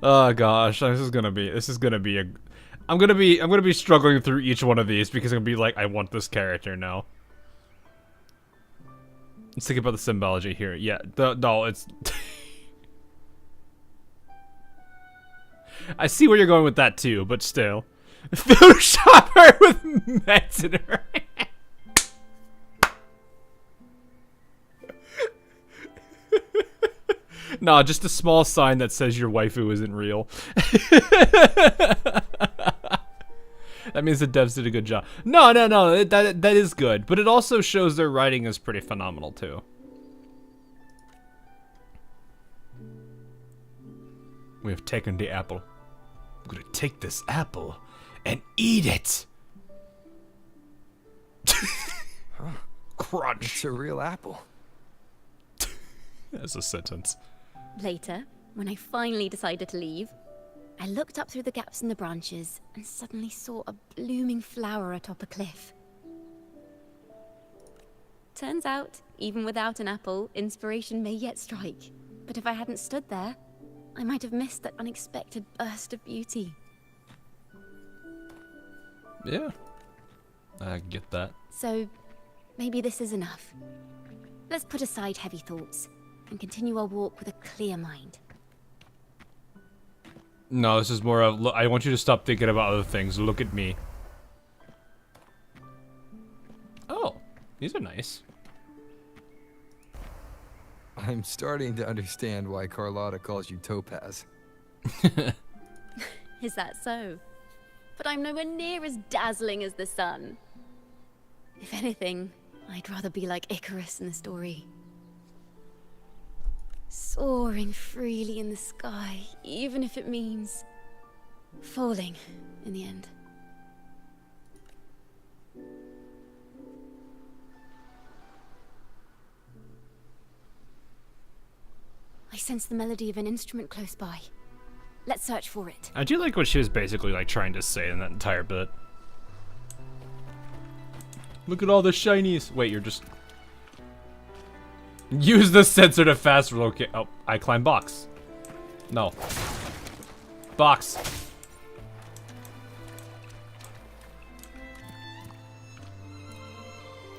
Oh gosh, this is gonna be a I'm gonna be struggling through each one of these because I'm gonna be like, I want this character now. Let's think about the symbology here. Yeah, no, it's I see where you're going with that too, but still. Photoshop her with meds in her hand. No, just a small sign that says your waifu isn't real. That means the devs did a good job. No, that is good, but it also shows their writing is pretty phenomenal too. We have taken the apple. I'm gonna take this apple and eat it. Huh. Crunch. It's a real apple. That's a sentence. Later, when I finally decided to leave, I looked up through the gaps in the branches and suddenly saw a blooming flower atop a cliff. Turns out, even without an apple, inspiration may yet strike. But if I hadn't stood there, I might have missed that unexpected burst of beauty. Yeah, I get that. So, maybe this is enough. Let's put aside heavy thoughts and continue our walk with a clear mind. No, this is more of, I want you to stop thinking about other things. Look at me. These are nice. I'm starting to understand why Carlotta calls you Topaz. Is that so? But I'm nowhere near as dazzling as the sun. If anything, I'd rather be like Icarus in the story. Soaring freely in the sky, even if it means falling in the end. I sense the melody of an instrument close by. Let's search for it. I do like what she was basically like trying to say in that entire bit. Look at all the shinies. Wait, you're just... Use the sensor to fast relocate. Oh, I climb box. No. Box.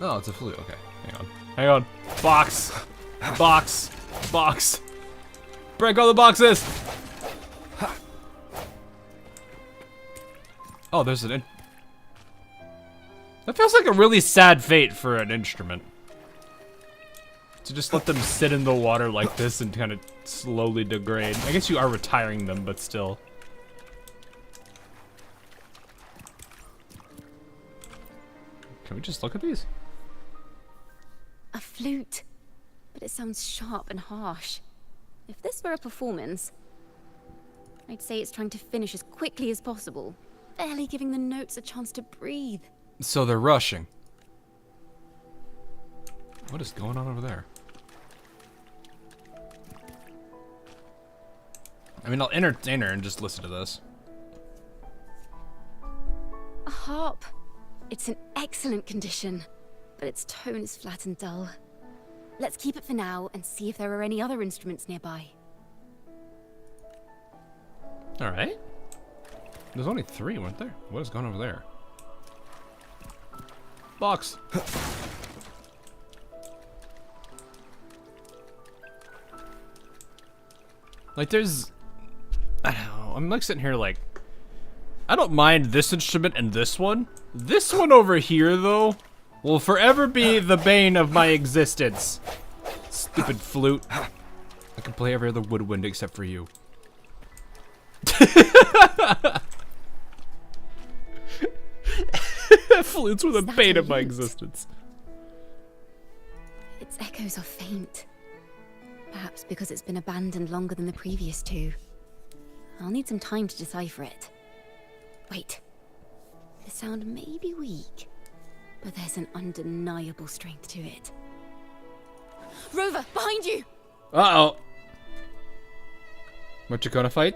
Oh, it's a flute. Okay, hang on. Hang on. Box. Box. Box. Break all the boxes. Oh, there's an... That feels like a really sad fate for an instrument. To just let them sit in the water like this and kind of slowly degrade. I guess you are retiring them, but still. Can we just look at these? A flute. But it sounds sharp and harsh. If this were a performance, I'd say it's trying to finish as quickly as possible, barely giving the notes a chance to breathe. So they're rushing. What is going on over there? I mean, I'll entertain her and just listen to this. A harp. It's in excellent condition, but its tone is flat and dull. Let's keep it for now and see if there are any other instruments nearby. Alright. There's only 3, weren't there? What is going on over there? Box. Like, there's... I don't know. I'm like sitting here like... I don't mind this instrument and this one. This one over here, though, will forever be the bane of my existence. Stupid flute. I can play every other woodwind except for you. Flutes were the bane of my existence. Its echoes are faint. Perhaps because it's been abandoned longer than the previous 2. I'll need some time to decipher it. Wait. The sound may be weak, but there's an undeniable strength to it. Rover, behind you! Uh-oh. What, Ciaccona fight?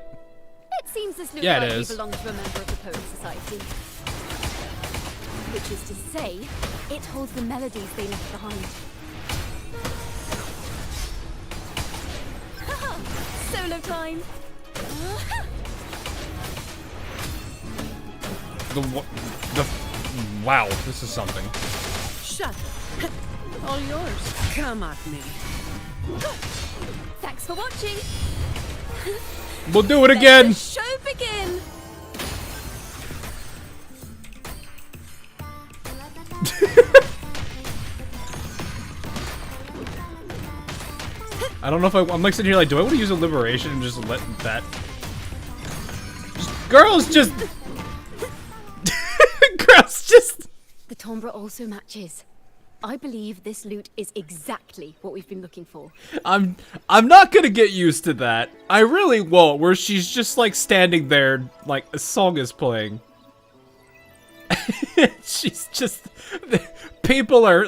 It seems this lute Yeah, it likely is. belongs to a member of the Poet Society. Which is to say, it holds the melodies they left behind. Solo time! Wow, this is something. Shut up. All yours. Come at me. Thanks for watching! We'll do it again! Let the show begin! I don't know if I'm like sitting here like, do I want to use a liberation and just let that... Girls just... Girls just... The timbre also matches. I believe this lute is exactly what we've been looking for. I'm not gonna get used to that. I really won't, where she's just like standing there, like a song is playing. She's just... People are...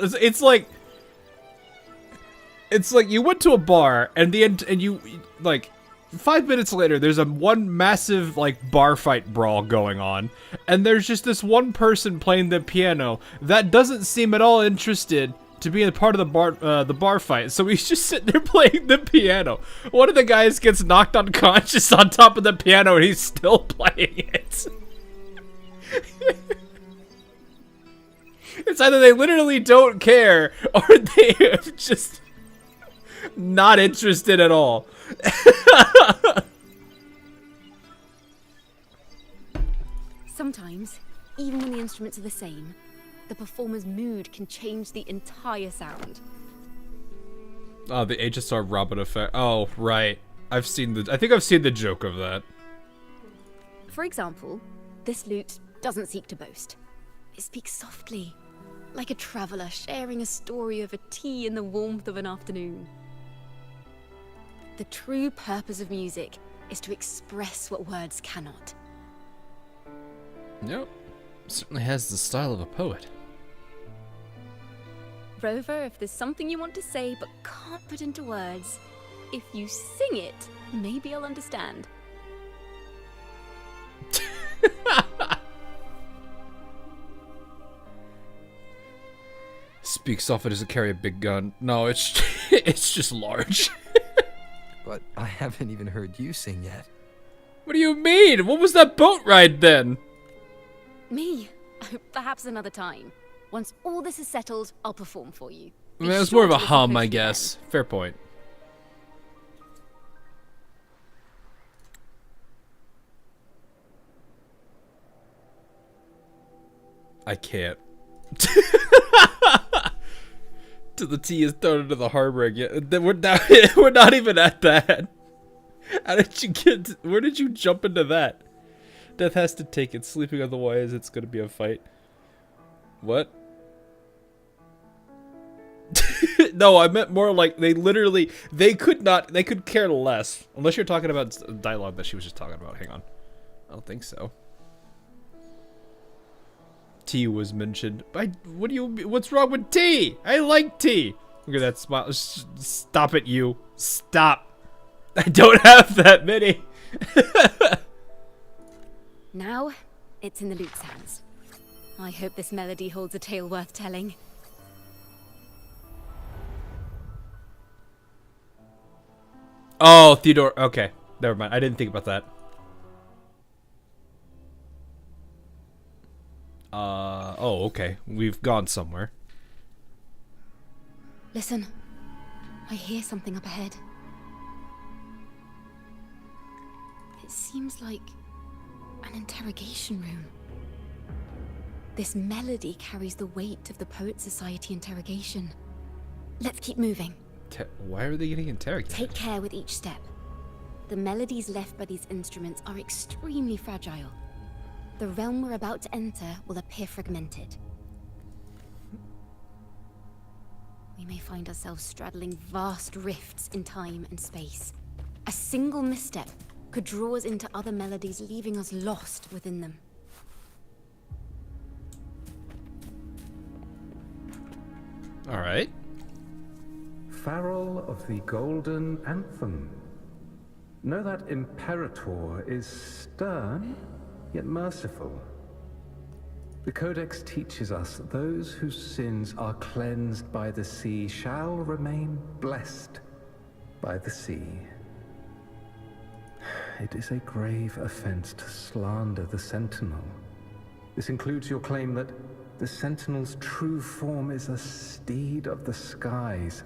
It's like you went to a bar and you like 5 minutes later there's one massive like bar fight brawl going on, and there's just this one person playing the piano that doesn't seem at all interested to be a part of the bar fight. So he's just sitting there playing the piano. One of the guys gets knocked unconscious on top of the piano and he's still playing it. It's either they literally don't care or they have just not interested at all. Sometimes, even when the instruments are the same, the performer's mood can change the entire sound. Oh, the HSR Robin effect. Oh, right. I think I've seen the joke of that. For example, this lute doesn't seek to boast. It speaks softly, like a traveler sharing a story over tea in the warmth of an afternoon. The true purpose of music is to express what words cannot. Yep. Certainly has the style of a poet. Rover, if there's something you want to say but can't put into words, if you sing it, maybe I'll understand. Speaks often doesn't carry a big gun. No, it's it's just large. But I haven't even heard you sing yet. What do you mean? What was that boat ride then? Me? Perhaps another time. Once all this is settled, I'll perform for you. I mean, it was more of a hum, I guess. Fair point. I can't. Till the tea is thrown into the harbor again. We're not even at that. How did you get? Where did you jump into that? Death has to take it. Sleeping otherwise, it's gonna be a fight. What? No, I meant more like they could care less. Unless you're talking about dialogue that she was just talking about. Hang on. I don't think so. Tea was mentioned. What's wrong with tea? I like tea. Look at that smile. Stop it, you. Stop. I don't have that many. Now, it's in the lute's hands. I hope this melody holds a tale worth telling. Oh, Theodore. Okay. Never mind. I didn't think about that. Oh, okay. We've gone somewhere. Listen. I hear something up ahead. It seems like an interrogation room. This melody carries the weight of the Poet Society interrogation. Let's keep moving. Why are they getting interrogated? Take care with each step. The melodies left by these instruments are extremely fragile. The realm we're about to enter will appear fragmented. We may find ourselves straddling vast rifts in time and space. A single misstep could draw us into other melodies, leaving us lost within them. All right. Farrell of the Golden Anthem. Know that Imperator is stern, yet merciful. The Codex teaches us that those whose sins are cleansed by the sea shall remain blessed by the sea. It is a grave offense to slander the Sentinel. This includes your claim that the Sentinel's true form is a steed of the skies.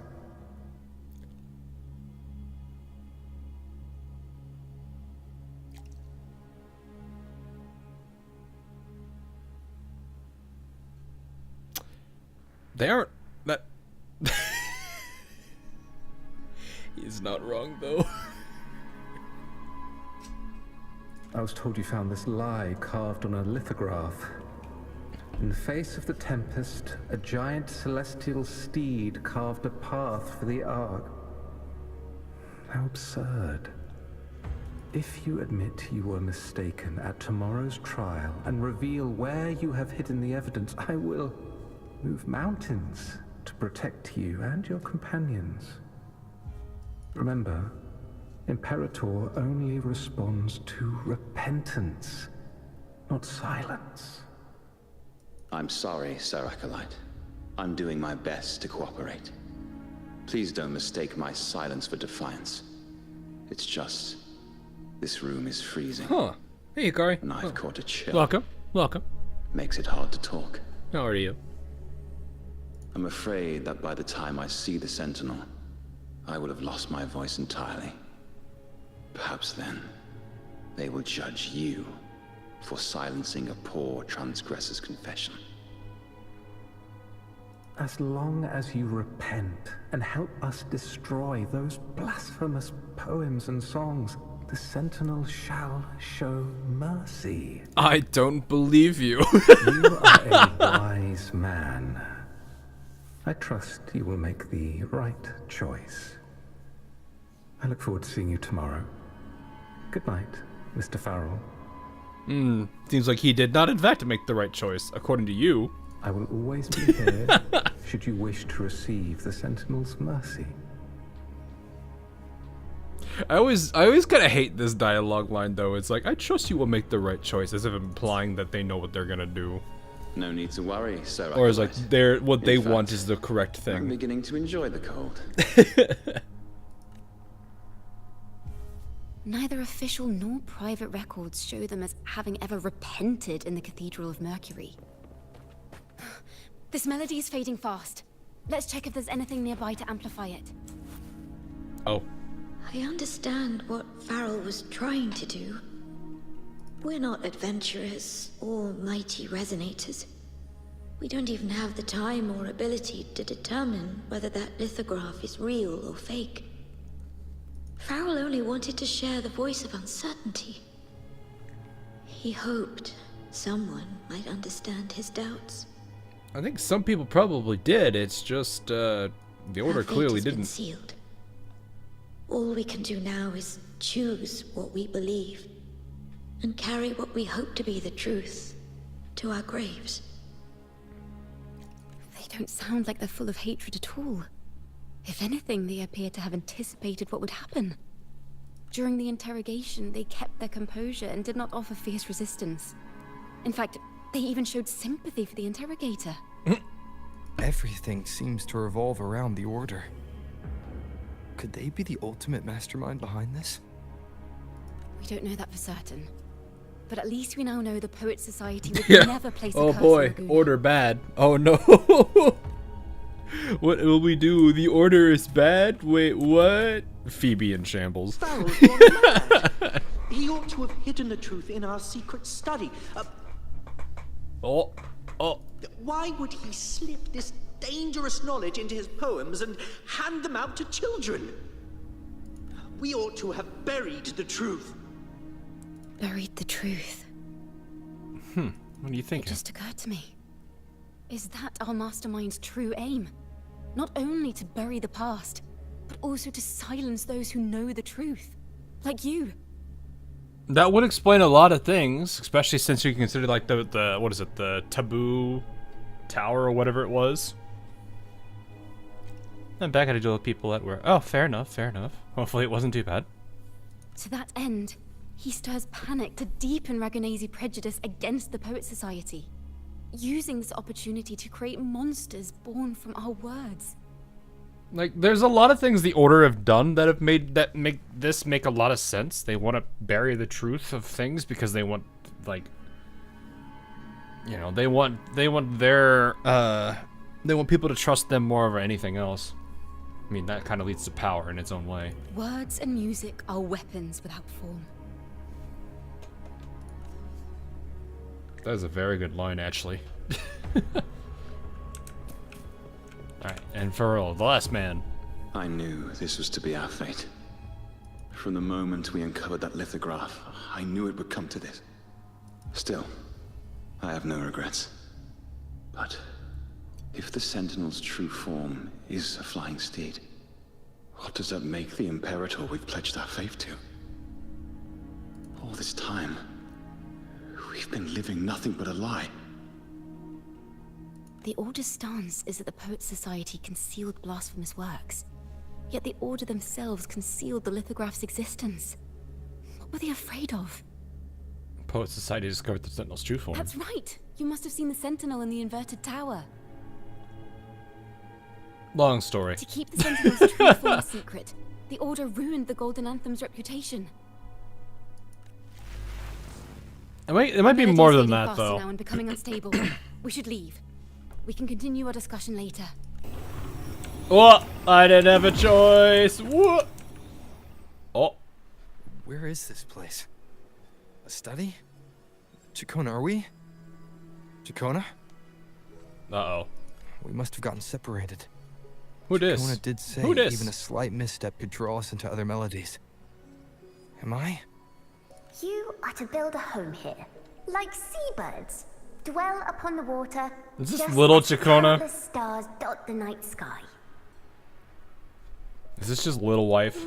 They aren't that. He's not wrong though. I was told you found this lie carved on a lithograph. In the face of the tempest, a giant celestial steed carved a path for the Ark. How absurd. If you admit you were mistaken at tomorrow's trial and reveal where you have hidden the evidence, I will move mountains to protect you and your companions. Remember, Imperator only responds to repentance, not silence. I'm sorry, Sir Acolyte. I'm doing my best to cooperate. Please don't mistake my silence for defiance. It's just, this room is freezing. Huh. Hey, Yukari. And I've caught a chill. Welcome. Welcome. Makes it hard to talk. How are you? I'm afraid that by the time I see the Sentinel, I will have lost my voice entirely. Perhaps then, they will judge you for silencing a poor transgressor's confession. As long as you repent and help us destroy those blasphemous poems and songs, the Sentinel shall show mercy. I don't believe you. You are a wise man. I trust you will make the right choice. I look forward to seeing you tomorrow. Good night, Mr. Farrell. Seems like he did not in fact make the right choice, according to you. I will always be here, should you wish to receive the Sentinel's mercy. I always kind of hate this dialogue line, though. It's like, I trust you will make the right choice, as if implying that they know what they're gonna do. No need to worry, sir. Or is like, what they want is the correct thing. I'm beginning to enjoy the cold. Neither official nor private records show them as having ever repented in the Cathedral of Mercury. This melody is fading fast. Let's check if there's anything nearby to amplify it. Oh. I understand what Farrell was trying to do. We're not adventurers or mighty resonators. We don't even have the time or ability to determine whether that lithograph is real or fake. Farrell only wanted to share the voice of uncertainty. He hoped someone might understand his doubts. I think some people probably did. It's just, the Order clearly didn't. Sealed. All we can do now is choose what we believe and carry what we hope to be the truth to our graves. They don't sound like they're full of hatred at all. If anything, they appear to have anticipated what would happen. During the interrogation, they kept their composure and did not offer fierce resistance. In fact, they even showed sympathy for the interrogator. Everything seems to revolve around the Order. Could they be the ultimate mastermind behind this? We don't know that for certain. But at least we now know the Poet Society would never place a curse on Laguna. Order bad. Oh no. What will we do? The Order is bad? Wait, what? Phoebe in shambles. Farrell's gone mad. He ought to have hidden the truth in our secret study. Why would he slip this dangerous knowledge into his poems and hand them out to children? We ought to have buried the truth. Buried the truth? What do you think? It just occurred to me. Is that our mastermind's true aim? Not only to bury the past, but also to silence those who know the truth. Like you. That would explain a lot of things, especially since you consider like the what is it, the taboo tower or whatever it was. And back had to deal with people that were, oh, fair enough. Hopefully it wasn't too bad. To that end, he stirs panic to deepen Ragonese prejudice against the Poet Society, using this opportunity to create monsters born from our words. Like, there's a lot of things the Order have done that make this make a lot of sense. They want to bury the truth of things because they want, like, you know, they want people to trust them more over anything else. I mean, that kind of leads to power in its own way. Words and music are weapons without form. That is a very good line, actually. Alright, and Farrell, the last man. I knew this was to be our fate. From the moment we uncovered that lithograph, I knew it would come to this. Still, I have no regrets. But if the Sentinel's true form is a flying steed, what does that make the Imperator we've pledged our faith to? All this time, we've been living nothing but a lie. The Order's stance is that the Poet Society concealed blasphemous works, yet the Order themselves concealed the lithograph's existence. What were they afraid of? Poet Society discovered the Sentinel's true form. That's right! You must have seen the Sentinel in the inverted tower. Long story. To keep the Sentinel's true form a secret, the Order ruined the Golden Anthem's reputation. It might be more than that, though. Now and becoming unstable. We should leave. We can continue our discussion later. Oh, I didn't have a choice. What? Oh. Where is this place? A study? Ciaccona, are we? Ciaccona? Uh-oh. We must have gotten separated. Who dis? Ciaccona did say Who dis? even a slight misstep could draw us into other melodies. Am I? You are to build a home here, like seabirds. Dwell upon the water. Is this just little as Ciaccona? countless stars dot the night sky. Is this just little wife?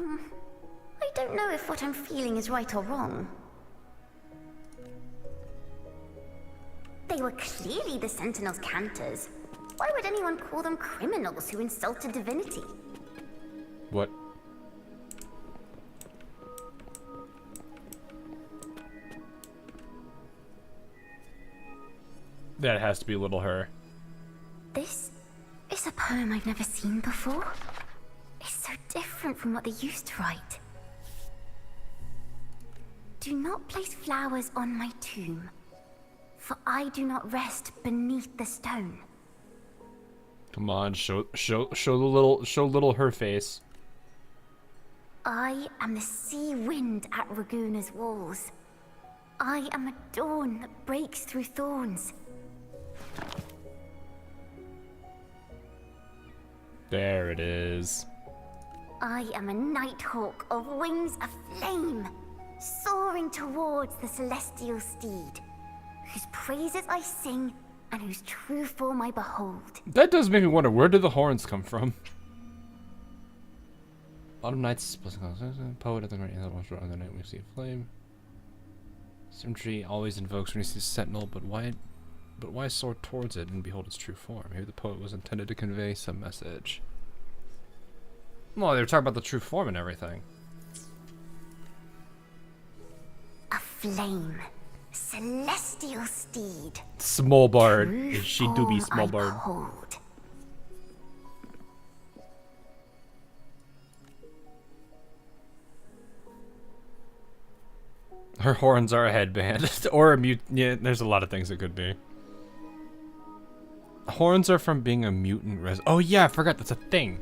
I don't know if what I'm feeling is right or wrong. They were clearly the Sentinel's cantors. Why would anyone call them criminals who insulted divinity? What? That has to be little her. This is a poem I've never seen before. It's so different from what they used to write. Do not place flowers on my tomb, for I do not rest beneath the stone. Come on, show little her face. I am the sea wind at Raguna's walls. I am a dawn that breaks through thorns. There it is. I am a nighthawk of wings of flame, soaring towards the celestial steed, whose praises I sing and whose true form I behold. That does make me wonder, where did the horns come from? Autumn nights, poet at the night, on the night we see a flame. Symmetry always invokes when he sees a sentinel, but why soar towards it and behold its true form? Maybe the poet was intended to convey some message. Well, they were talking about the true form and everything. A flame, celestial steed. Small bard. True She do be form small I bard. behold. Her horns are a headband. Or a mute. Yeah, there's a lot of things it could be. Horns are from being a mutant oh yeah, I forgot that's a thing.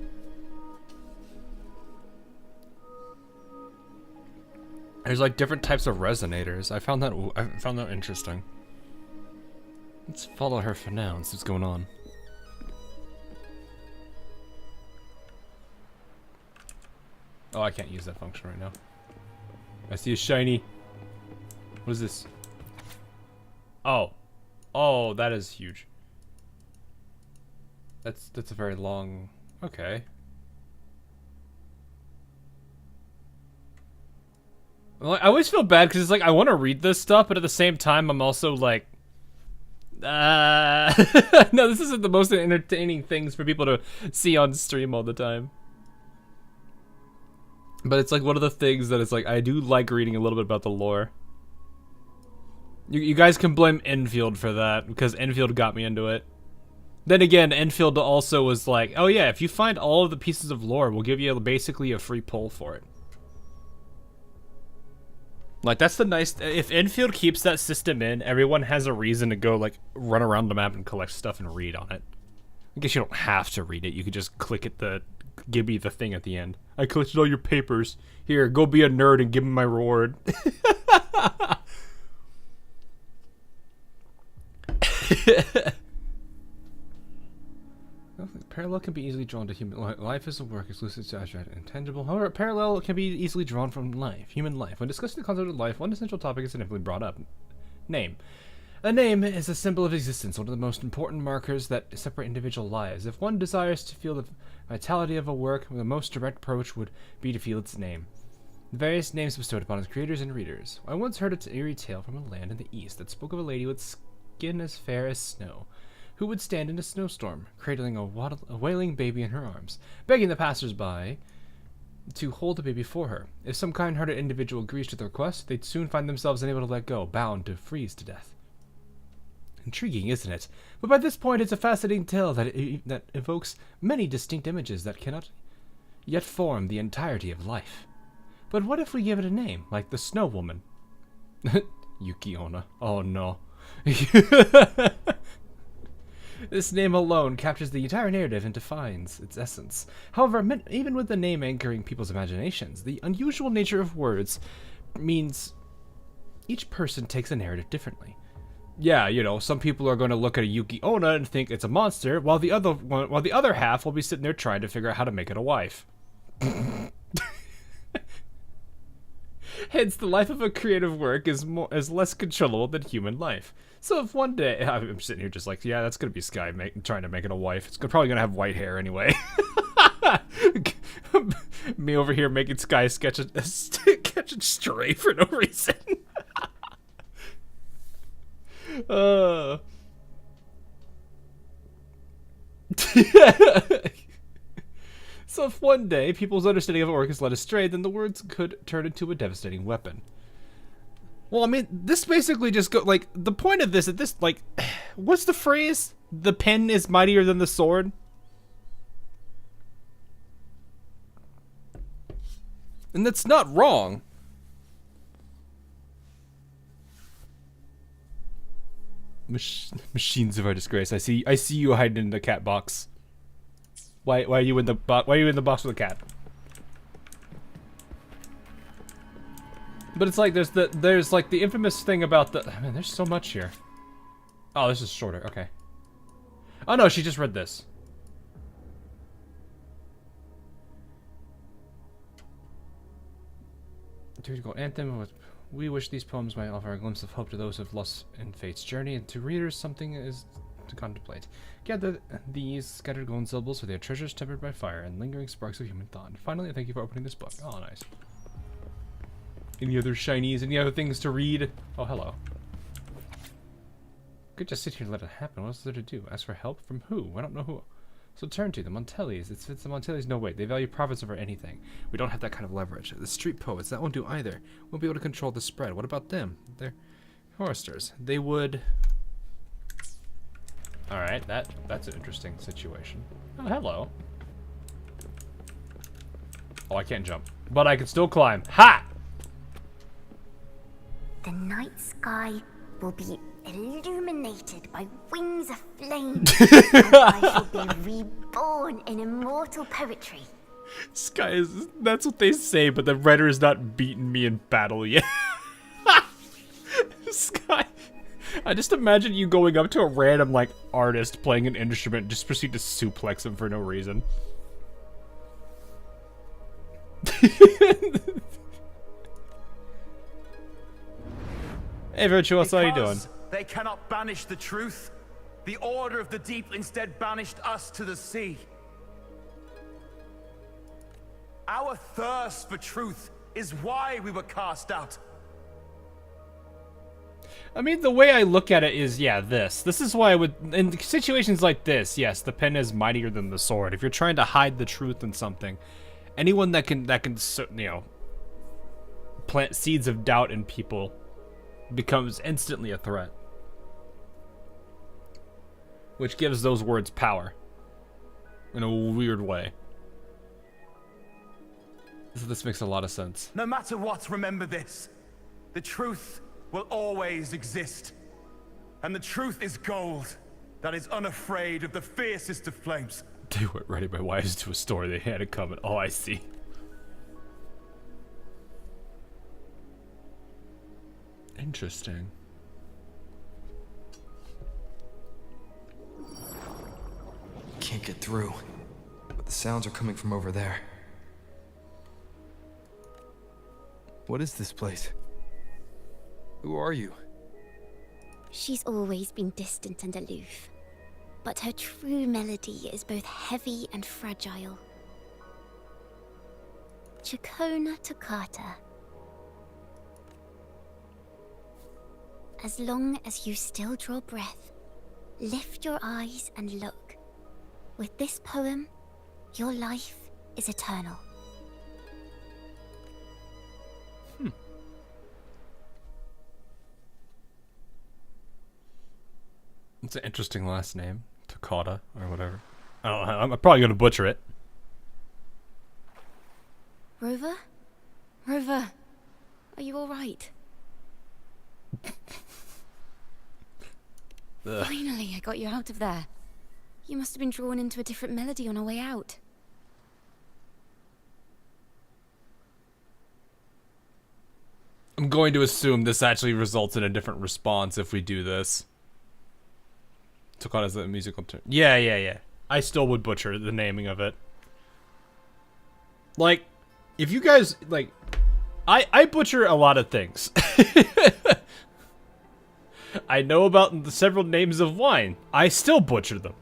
There's like different types of resonators. I found that interesting. Let's follow her for now and see what's going on. Oh, I can't use that function right now. I see a shiny. What is this? Oh. Oh, that is huge. That's a very long... Okay. Well, I always feel bad because it's like I want to read this stuff, but at the same time I'm also like... no, this isn't the most entertaining things for people to see on stream all the time. But it's like one of the things that it's like, I do like reading a little bit about the lore. You guys can blame Enfield for that, because Enfield got me into it. Then again, Enfield also was like, oh yeah, if you find all of the pieces of lore, we'll give you basically a free pull for it. Like, that's the nice... If Enfield keeps that system in, everyone has a reason to go, like, run around the map and collect stuff and read on it. I guess you don't have to read it. You could just click at the... Give me the thing at the end. I collected all your papers. Here, go be a nerd and give me my reward. Parallel can be easily drawn to human life. Life is a work exclusive to abstract and intangible. However, parallel can be easily drawn from life, human life. When discussing the concept of life, one essential topic is significantly brought up. Name. A name is a symbol of existence, one of the most important markers that separate individual lives. If one desires to feel the vitality of a work, the most direct approach would be to feel its name. The various names bestowed upon its creators and readers. I once heard an eerie tale from a land in the east that spoke of a lady with skin as fair as snow, who would stand in a snowstorm, cradling a wailing baby in her arms, begging the passers-by to hold the baby for her. If some kind-hearted individual agrees to the request, they'd soon find themselves unable to let go, bound to freeze to death. Intriguing, isn't it? But by this point, it's a fascinating tale that evokes many distinct images that cannot yet form the entirety of life. But what if we give it a name, like the Snow Woman? Yukiona. Oh no. This name alone captures the entire narrative and defines its essence. However, even with the name anchoring people's imaginations, the unusual nature of words means each person takes a narrative differently. yeah, you know, some people are going to look at a Yuki Onna and think it's a monster, while the other half will be sitting there trying to figure out how to make it a wife. Hence, the life of a creative work is less controllable than human life. So if one day I'm sitting here just like, yeah, that's gonna be Sky trying to make it a wife. It's probably gonna have white hair anyway. Me over here making Sky catch a stray for no reason. So if one day people's understanding of orc is led astray, then the words could turn into a devastating weapon. Well, I mean, this basically just like, the point of this, like, what's the phrase? The pen is mightier than the sword? And that's not wrong. Machines of our disgrace. I see you hiding in the cat box. Why are you in the box? Why are you in the box with a cat? But it's like there's like the infamous thing about the. I mean, there's so much here. Oh, this is shorter. Okay. Oh no, she just read this. Anthem. We wish these poems might offer a glimpse of hope to those who have lost in fate's journey, and to readers something is to contemplate. Gather these scattered golden syllables for their treasures tempered by fire and lingering sparks of human thought. And finally, thank you for opening this book. Oh, nice. Any other shinies? Any other things to read? Oh, hello. Could just sit here and let it happen. What else is there to do? Ask for help? From who? I don't know who. So turn to the Montellis. It's the Montellis. No, wait. They value profits over anything. We don't have that kind of leverage. The street poets, that won't do either. Won't be able to control the spread. What about them? They're choristers. They would... Alright, that's an interesting situation. Oh, hello. Oh, I can't jump. But I can still climb. Ha! The night sky will be illuminated by wings of flame, and I shall be reborn in immortal poetry. Sky is... That's what they say, but the writer has not beaten me in battle yet. Sky... I just imagine you going up to a random, like, artist playing an instrument and just proceed to suplex him for no reason. Hey, Virtuous, how you doing? They cannot banish the truth. The order of the deep instead banished us to the sea. Our thirst for truth is why we were cast out. I mean, the way I look at it is, yeah, this is why I would, in situations like this, yes, the pen is mightier than the sword. If you're trying to hide the truth in something, anyone that can, you know, plant seeds of doubt in people becomes instantly a threat. Which gives those words power. In a weird way. So this makes a lot of sense. No matter what, remember this. The truth will always exist. And the truth is gold that is unafraid of the fiercest of flames. They weren't ready by wives to a story. They had it coming. Oh, I see. Interesting. Can't get through, but the sounds are coming from over there. What is this place? Who are you? She's always been distant and aloof, but her true melody is both heavy and fragile. Ciaccona toccata. As long as you still draw breath, lift your eyes and look. With this poem, your life is eternal. It's an interesting last name. Toccata, or whatever. I don't know, I'm probably going to butcher it. Rover? Rover, are you alright? Finally, I got you out of there. You must have been drawn into a different melody on our way out. I'm going to assume this actually results in a different response if we do this. Ciaccona is the musical term. Yeah. I still would butcher the naming of it. Like, if you guys, like, I butcher a lot of things. I know about the several names of wine. I still butcher them.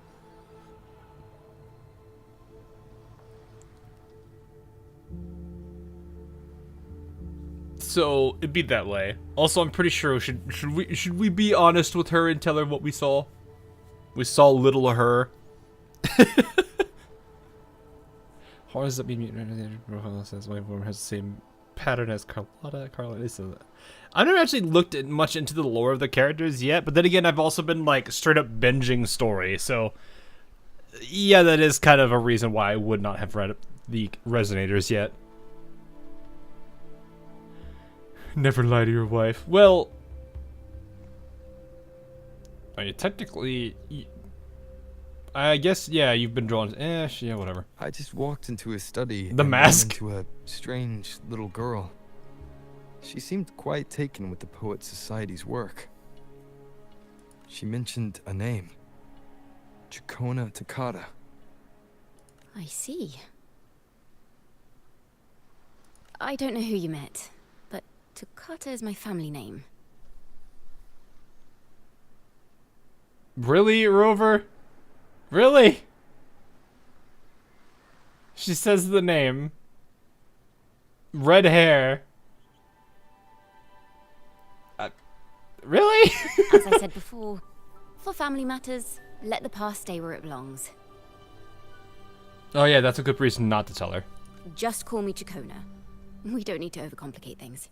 So it'd be that way. Also, I'm pretty sure should we be honest with her and tell her what we saw? We saw little of her. How does that mean? Says my form has the same pattern as Carlotta. I've never actually looked at much into the lore of the characters yet, but then again, I've also been like straight up binging story, so yeah, that is kind of a reason why I would not have read the Resonators yet. Never lie to your wife. Well, I mean, technically, I guess, yeah, you've been drawn. Yeah, whatever. I just walked into his study. The and mask. ran into a strange little girl. She seemed quite taken with the Poet Society's work. She mentioned a name. Ciaccona Toccata. I see. I don't know who you met, but Toccata is my family name. Really, Rover? Really? She says the name. Red hair. Really? As I said before, for family matters, let the past stay where it belongs. Oh yeah, that's a good reason not to tell her. Just call me Ciaccona. We don't need to overcomplicate things.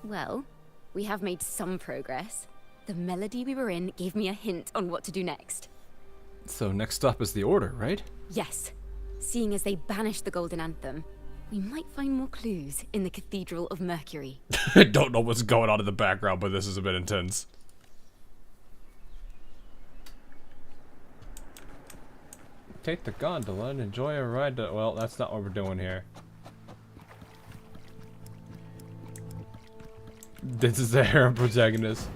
Well, we have made some progress. The melody we were in gave me a hint on what to do next. So next stop is the Order, right? Yes. Seeing as they banished the Golden Anthem, we might find more clues in the Cathedral of Mercury. I don't know what's going on in the background, but this is a bit intense. Take the gondola and enjoy a ride to... Well, that's not what we're doing here. This is the harem protagonist.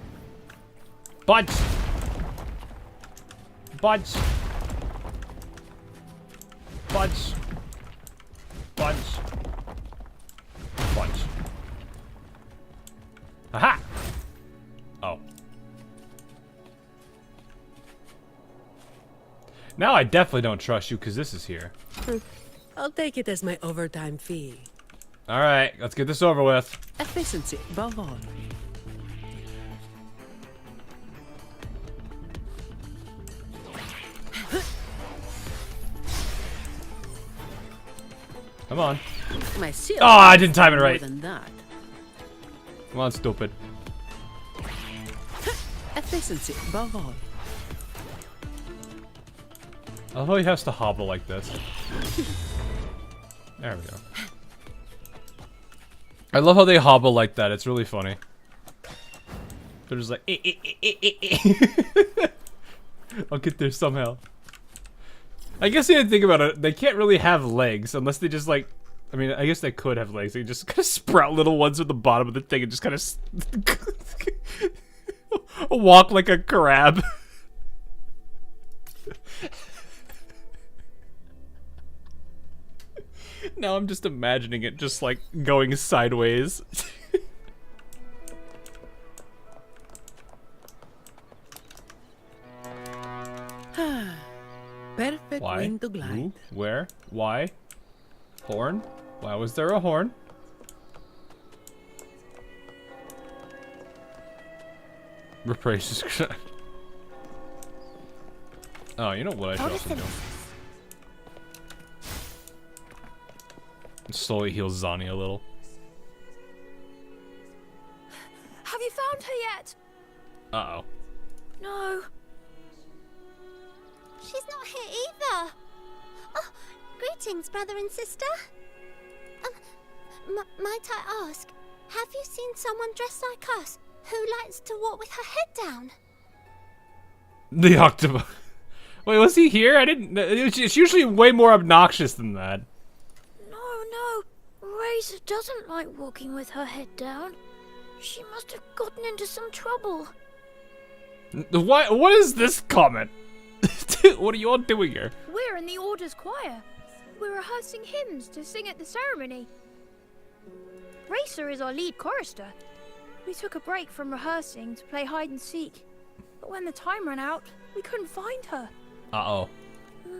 Bunch! Bunch! Bunch! Bunch! Bunch. Aha! Oh. Now I definitely don't trust you because this is here. I'll take it as my overtime fee. Alright, let's get this over with. Efficiency, above all. Come on. My Oh, I didn't time it right. More than that. Come on, stupid. Efficiency, above all. I love how he has to hobble like this. There we go. I love how they hobble like that. It's really funny. They're just like, I'll get there somehow. I guess the other thing about it, they can't really have legs unless they just like, I mean, I guess they could have legs. They just kind of sprout little ones at the bottom of the thing and just kind of walk like a crab. Now I'm just imagining it just like going sideways. Perfect Why? wing to glide. Ooh, where? Why? Horn? Why was there a horn? Repraise. Oh, you know what I should also do? Slowly heal Zani a little. Have you found her yet? Uh-oh. No. She's not here either. Oh, greetings, brother and sister. Might I ask, have you seen someone dressed like us who likes to walk with her head down? The octopus. Wait, was he here? I didn't... It's usually way more obnoxious than that. No, Razor doesn't like walking with her head down. She must have gotten into some trouble. What is this comment? What are you all doing here? We're in the Order's choir. We're rehearsing hymns to sing at the ceremony. Racer is our lead chorister. We took a break from rehearsing to play hide and seek. But when the time ran out, we couldn't find her. Uh-oh.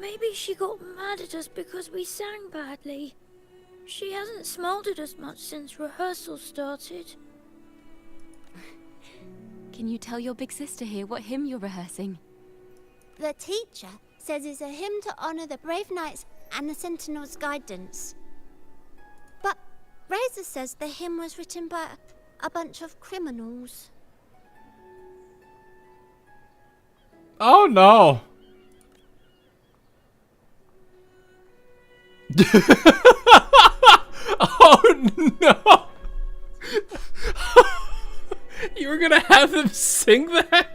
Maybe she got mad at us because we sang badly. She hasn't smiled at us much since rehearsal started. Can you tell your big sister here what hymn you're rehearsing? The teacher says it's a hymn to honor the brave knights and the Sentinel's guidance. But Razor says the hymn was written by a bunch of criminals. Oh no! Oh no! You were gonna have them sing that?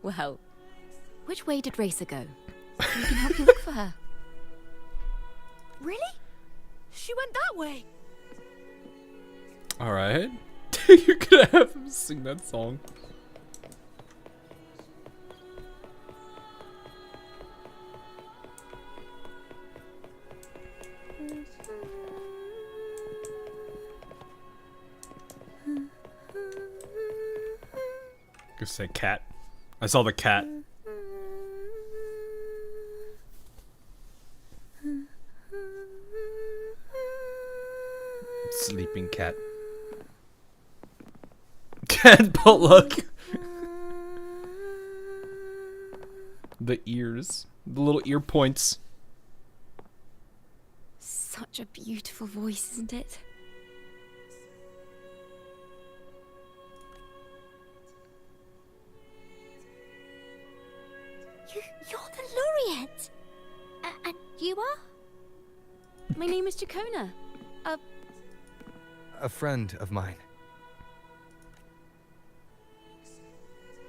Well, which way did Racer go? We can help you look for her. Really? She went that way. Alright. You're gonna have them sing that song. Gonna say cat. I saw the cat. Sleeping cat. Cat potluck. The ears. The little ear points. Such a beautiful voice, isn't it? You're the laureate! And you are? My name is Ciaccona. A friend of mine.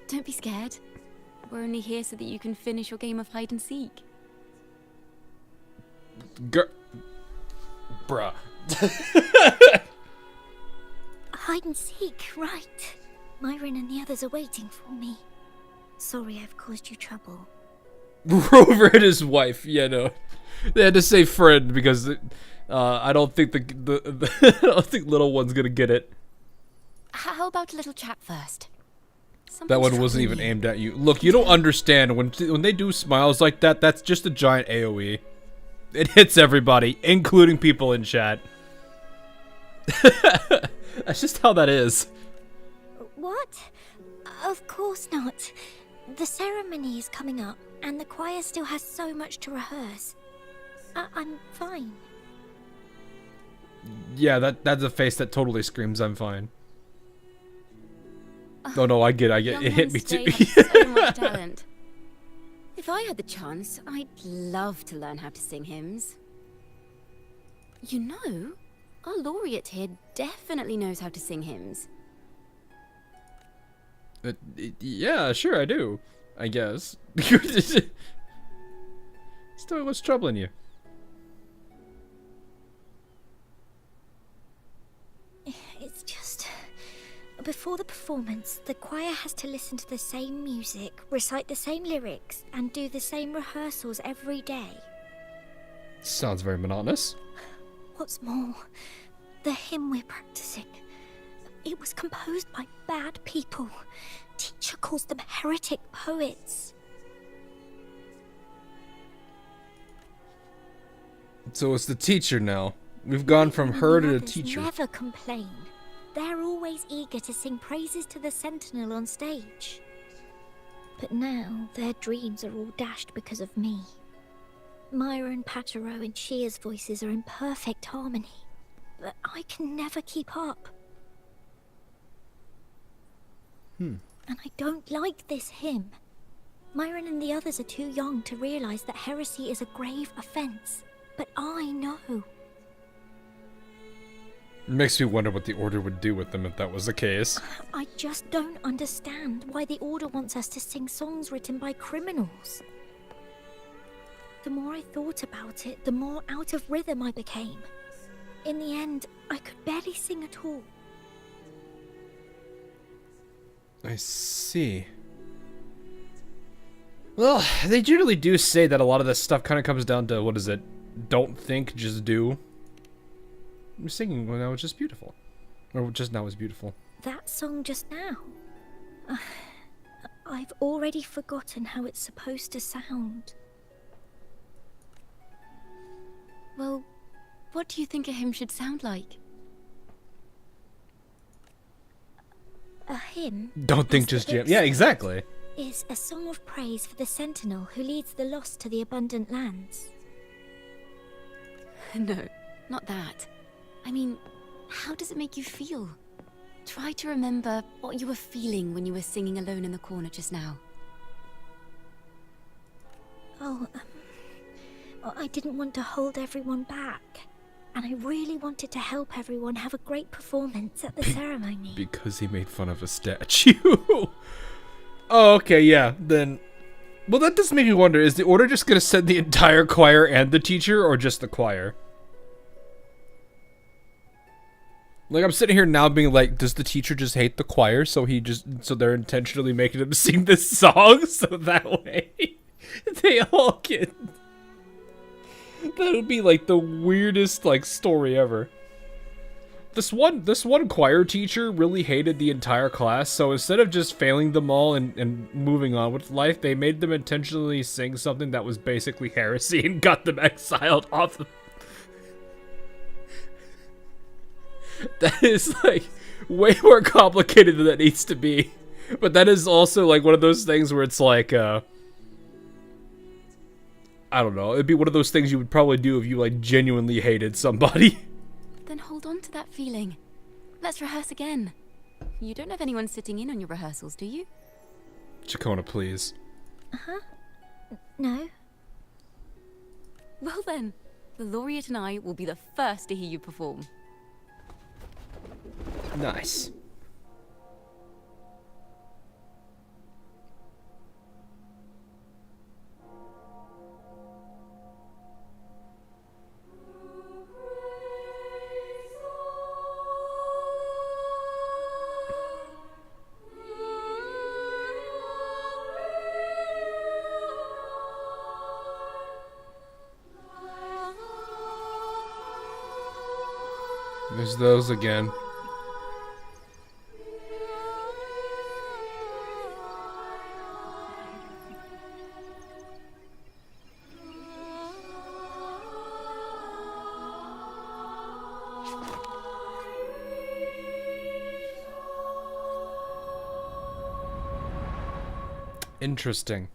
Don't be scared. We're only here so that you can finish your game of hide and seek. Bruh. Hide and seek, right. Myron and the others are waiting for me. Sorry I've caused you trouble. Rover and his wife. Yeah, no. They had to say friend because I don't think I don't think little one's gonna get it. How about a little chat first? That one wasn't even aimed at you. Look, you don't understand when they do smiles like that. That's just a giant AOE. It hits everybody, including people in chat. That's just how that is. What? Of course not. The ceremony is coming up, and the choir still has so much to rehearse. I'm fine. Yeah, that's a face that totally screams I'm fine. No, I get it. It hit me too. So much talent. If I had the chance, I'd love to learn how to sing hymns. You know, our laureate here definitely knows how to sing hymns. Yeah, sure I do. I guess. Still, what's troubling you? It's just... Before the performance, the choir has to listen to the same music, recite the same lyrics, and do the same rehearsals every day. Sounds very monotonous. What's more, the hymn we're practicing, it was composed by bad people. Teacher calls them heretic poets. So it's the teacher now. We've gone from her to the teacher. Never complain. They're always eager to sing praises to the Sentinel on stage. But now their dreams are all dashed because of me. Myra and Patero and Shia's voices are in perfect harmony, but I can never keep up. And I don't like this hymn. Myron and the others are too young to realize that heresy is a grave offense, but I know. It makes me wonder what the Order would do with them if that was the case. I just don't understand why the Order wants us to sing songs written by criminals. The more I thought about it, the more out of rhythm I became. In the end, I could barely sing at all. I see. Well, they generally do say that a lot of this stuff kind of comes down to, what is it? Don't think, just do. Singing now was just beautiful. Or just now was beautiful. That song just now. I've already forgotten how it's supposed to sound. Well, what do you think a hymn should sound like? A hymn? Don't think, just jam. Yeah, exactly. Is a song of praise for the sentinel who leads the lost to the abundant lands. No, not that. I mean, how does it make you feel? Try to remember what you were feeling when you were singing alone in the corner just now. Oh, I didn't want to hold everyone back. And I really wanted to help everyone have a great performance at the ceremony. Because he made fun of a statue. Oh, okay, yeah, then... Well, that does make me wonder, is the order just gonna send the entire choir and the teacher, or just the choir? Like, I'm sitting here now being like, does the teacher just hate the choir, so they're intentionally making him sing this song, so that way they all get... That would be like the weirdest like story ever. This one choir teacher really hated the entire class, so instead of just failing them all and moving on with life, they made them intentionally sing something that was basically heresy and got them exiled off the... That is like way more complicated than that needs to be. But that is also like one of those things where it's like I don't know, it'd be one of those things you would probably do if you like genuinely hated somebody. Then hold on to that feeling. Let's rehearse again. You don't have anyone sitting in on your rehearsals, do you? Ciaccona, please. Uh-huh. No. Well then, the laureate and I will be the first to hear you perform. Nice. There's those again. Interesting.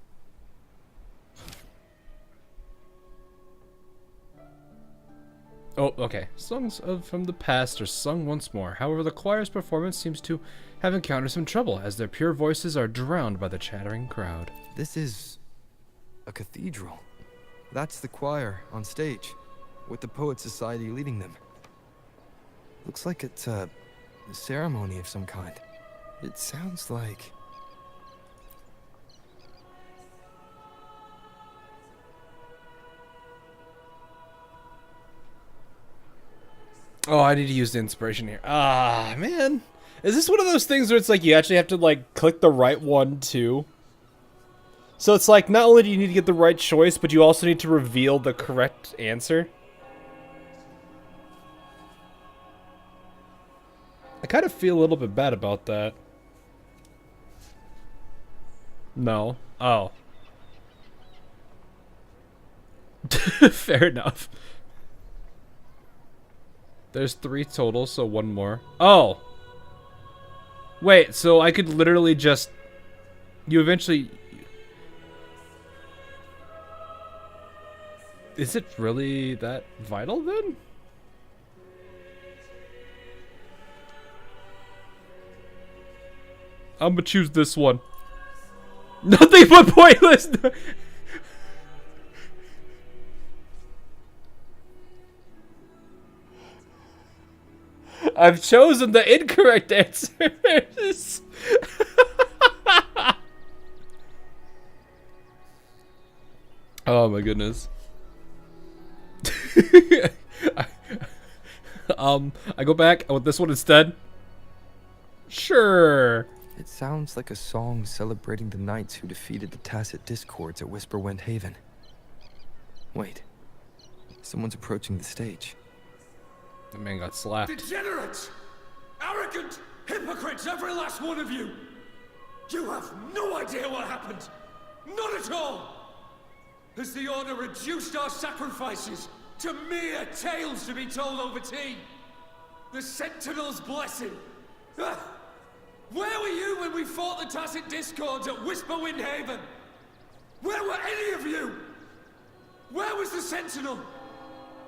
Oh, okay. Songs from the past are sung once more. However, the choir's performance seems to have encountered some trouble, as their pure voices are drowned by the chattering crowd. This is a cathedral. That's the choir on stage, with the Poet Society leading them. Looks like it's a ceremony of some kind. It sounds like... Oh, I need to use the inspiration here. Ah, man. Is this one of those things where it's like you actually have to like click the right one too? So it's like not only do you need to get the right choice, but you also need to reveal the correct answer. I kind of feel a little bit bad about that. No. Oh. Fair enough. There's 3 total, so 1 more. Oh! Wait, so I could literally just... You eventually... Is it really that vital, then? I'm gonna choose this one. Nothing but pointless! I've chosen the incorrect answers. Oh my goodness. I go back. I want this one instead. Sure. It sounds like a song celebrating the knights who defeated the Tacit Discords at Whisperwind Haven. Wait. Someone's approaching the stage. The man got slapped. Degenerates! Arrogant hypocrites, every last one of you! You have no idea what happened! Not at all! Has the Order reduced our sacrifices to mere tales to be told over tea? The Sentinel's blessing! Ah! Where were you when we fought the Tacit Discords at Whisperwind Haven? Where were any of you? Where was the Sentinel?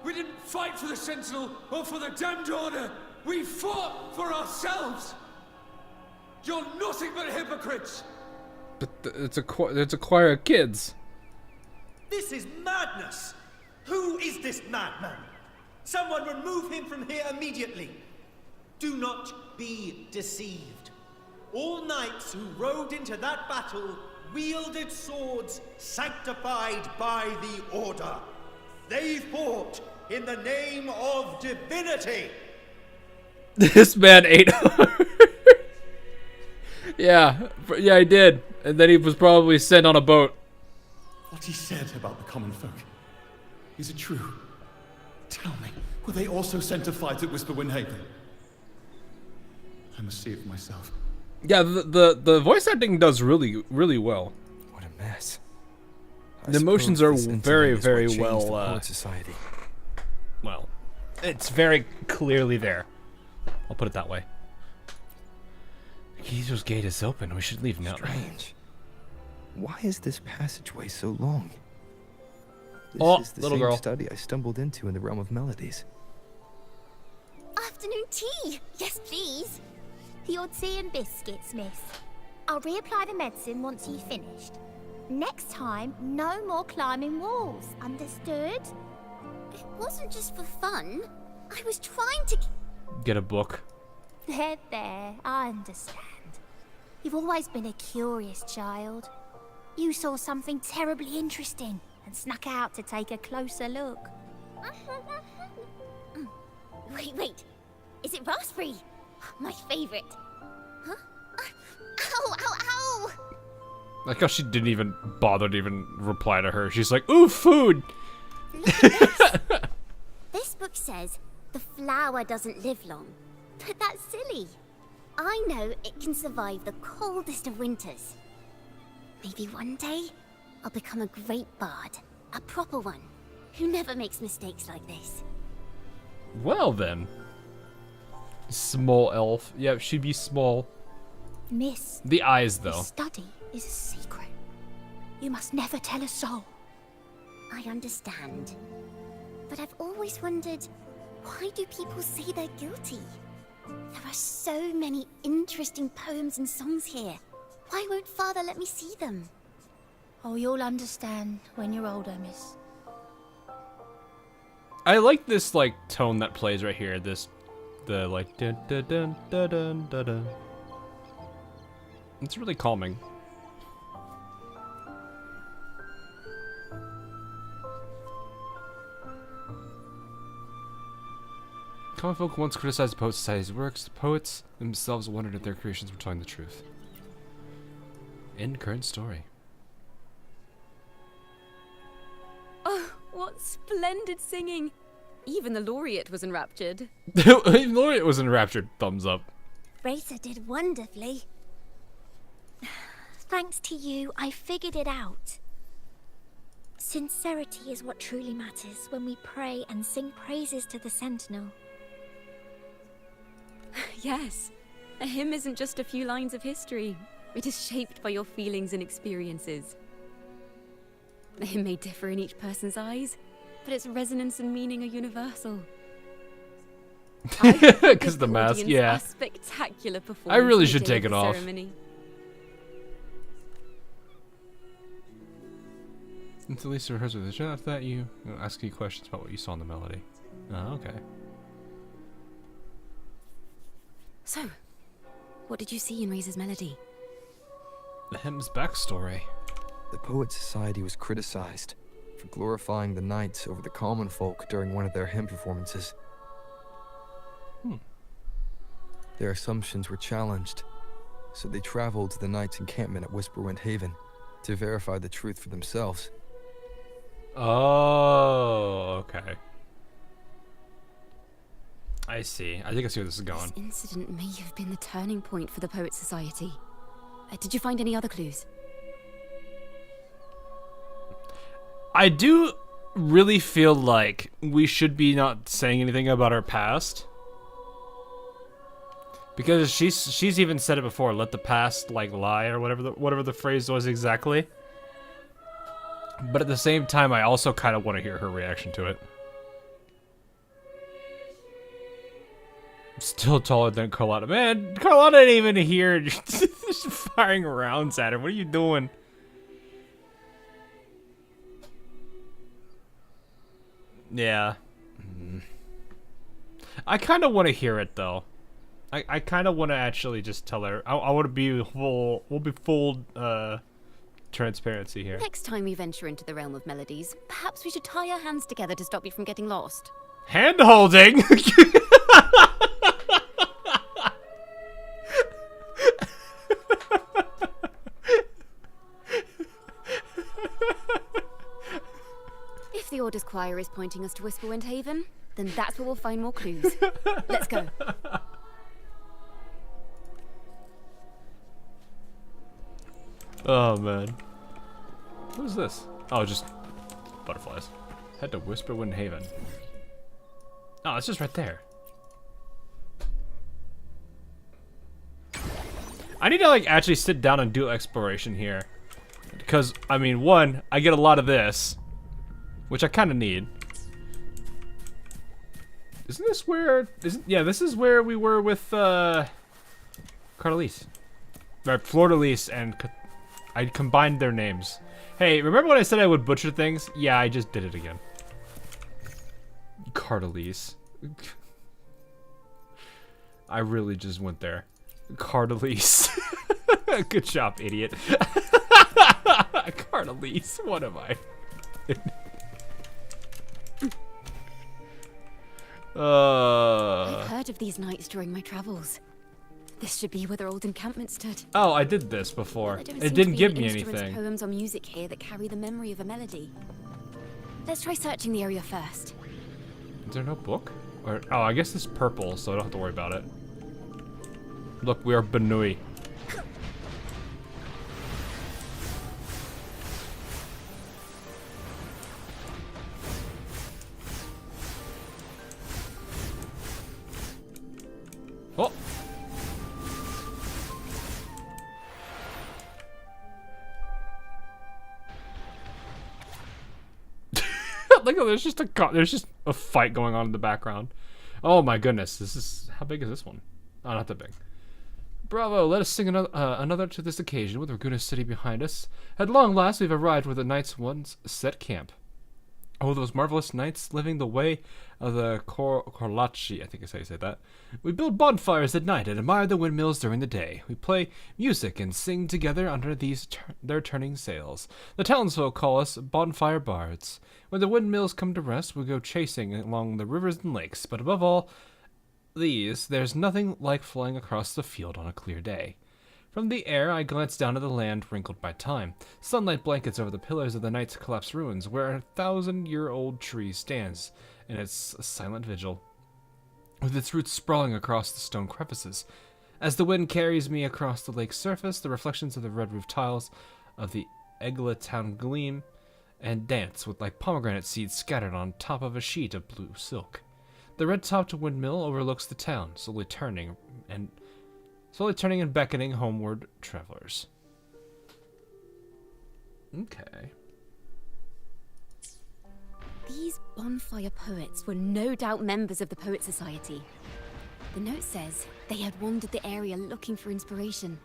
We didn't fight for the Sentinel or for the damned Order. We fought for ourselves. You're nothing but hypocrites. But it's a choir of kids. This is madness. Who is this madman? Someone remove him from here immediately. Do not be deceived. All knights who rode into that battle wielded swords sanctified by the Order. They fought in the name of divinity. This man ate Yeah, he did. And then he was probably sent on a boat. What he said about the common folk, is it true? Tell me, were they also sent to fight at Whisperwind Haven? I must see it for myself. Yeah, the voice acting does really well. What a mess. The emotions are very well. Poet Society. Well, it's very clearly there. I'll put it that way. Kizo's gate is open. We should leave now. Strange. Why is this passageway so long? This is the little same girl. study I stumbled into in the realm of melodies. Afternoon tea! Yes, please. Your tea and biscuits, miss. I'll reapply the medicine once you've finished. Next time, no more climbing walls. Understood? It wasn't just for fun. I was trying to... Get a book. There, I understand. You've always been a curious child. You saw something terribly interesting and snuck out to take a closer look. Wait. Is it raspberry? My favorite. Huh? Ow! Like how she didn't even bother to even reply to her. She's like, ooh, food! Look at this. This book says the flower doesn't live long. But that's silly. I know it can survive the coldest of winters. Maybe one day, I'll become a great bard. A proper one. Who never makes mistakes like this. Well then. Small elf. Yeah, she'd be small. Miss. The eyes, though. This study is a secret. You must never tell a soul. I understand. But I've always wondered, why do people say they're guilty? There are so many interesting poems and songs here. Why won't Father let me see them? Oh, you'll understand when you're older, miss. I like this, like, tone that plays right here. The, like, dun dun dun dun dun dun dun. It's really calming. Common folk once criticized the Poet Society's works. The poets themselves wondered if their creations were telling the truth. End current story. Oh, what splendid singing! Even the laureate was enraptured. Even the laureate was enraptured. Thumbs up. Racer did wonderfully. Thanks to you, I figured it out. Sincerity is what truly matters when we pray and sing praises to the Sentinel. Yes, a hymn isn't just a few lines of history. It is shaped by your feelings and experiences. A hymn may differ in each person's eyes, but its resonance and meaning are universal. Because the mask, yeah. A spectacular performance. I really on the should day take of it the off. ceremony. Until Lisa rehearsed with the after that, you ask you questions about what you saw in the melody. Oh, okay. So, what did you see in Razor's melody? The hymn's backstory. The Poet Society was criticized for glorifying the knights over the common folk during one of their hymn performances. Their assumptions were challenged, so they traveled to the knights' encampment at Whisperwind Haven to verify the truth for themselves. Oh, okay. I see. I think I see where this is going. This incident may have been the turning point for the Poet Society. Did you find any other clues? I do really feel like we should be not saying anything about our past. Because she's even said it before, let the past like lie or whatever the phrase was exactly. But at the same time, I also kind of want to hear her reaction to it. I'm still taller than Carlotta. Man, Carlotta ain't even here. Just firing rounds at her. What are you doing? Yeah. I kind of want to hear it though. I kind of want to actually just tell her. I want to be full. We'll be full transparency here. Next time we venture into the realm of melodies, perhaps we should tie our hands together to stop you from getting lost. Hand holding. If the Order's choir is pointing us to Whisperwind Haven, then that's where we'll find more clues. Let's go. Oh man. What is this? Oh, just butterflies. Head to Whisperwind Haven. Oh, it's just right there. I need to like actually sit down and do exploration here. Because, I mean, one, I get a lot of this. Which I kind of need. Isn't this where... yeah, this is where we were with, Cardelise. Or Flordelise and... I combined their names. Hey, remember when I said I would butcher things? Yeah, I just did it again. Cardelise. I really just went there. Cardelise. Good job, idiot. Cardelise, what am I? I've heard of these nights during my travels. This should be where their old encampment stood. Oh, I did this before. There don't It seem didn't to be give any me instruments, anything. Poems or music here that carry the memory of a melody. Let's try searching the area first. Is there no book? Or oh, I guess it's purple, so I don't have to worry about it. Look, we are Benui. Oh. Look, there's just a fight going on in the background. Oh my goodness, this is how big is this one? Oh, not that big. Bravo! Let us sing another to this occasion with Raguna City behind us. At long last, we've arrived where the knights once set camp. Oh, those marvelous knights living the way of the Korlachi, I think is how you say that. We build bonfires at night and admire the windmills during the day. We play music and sing together under their turning sails. The townsfolk call us bonfire bards. When the windmills come to rest, we go chasing along the rivers and lakes. But above all these, there's nothing like flying across the field on a clear day. From the air, I glance down at the land wrinkled by time. Sunlight blankets over the pillars of the night's collapsed ruins, where a 1,000-year-old tree stands in its silent vigil, with its roots sprawling across the stone crevices. As the wind carries me across the lake's surface, the reflections of the red roof tiles of the Egla town gleam and dance with like pomegranate seeds scattered on top of a sheet of blue silk. The red-topped windmill overlooks the town, slowly turning and beckoning homeward travelers. Okay. These bonfire poets were no doubt members of the Poet Society. The note says they had wandered the area looking for inspiration.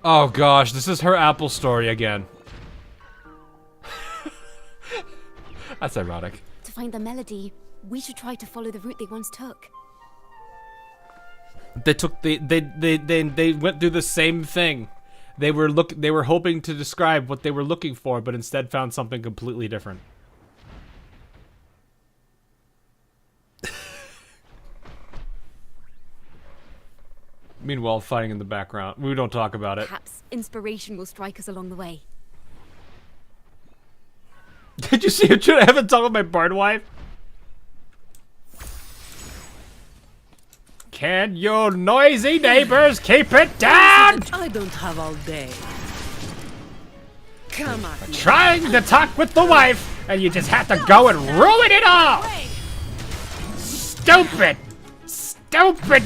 Oh gosh, this is her Apple story again. That's ironic. To find the melody, we should try to follow the route they once took. They went through the same thing. They were hoping to describe what they were looking for, but instead found something completely different. Meanwhile, fighting in the background. We don't talk about it. Perhaps inspiration will strike us along the way. Did you see him trying to have a talk with my bird wife? Can you noisy neighbors keep it down? I don't have all day. Come on. Trying to talk with the wife, and you just have to go and ruin it all. Stupid! Stupid!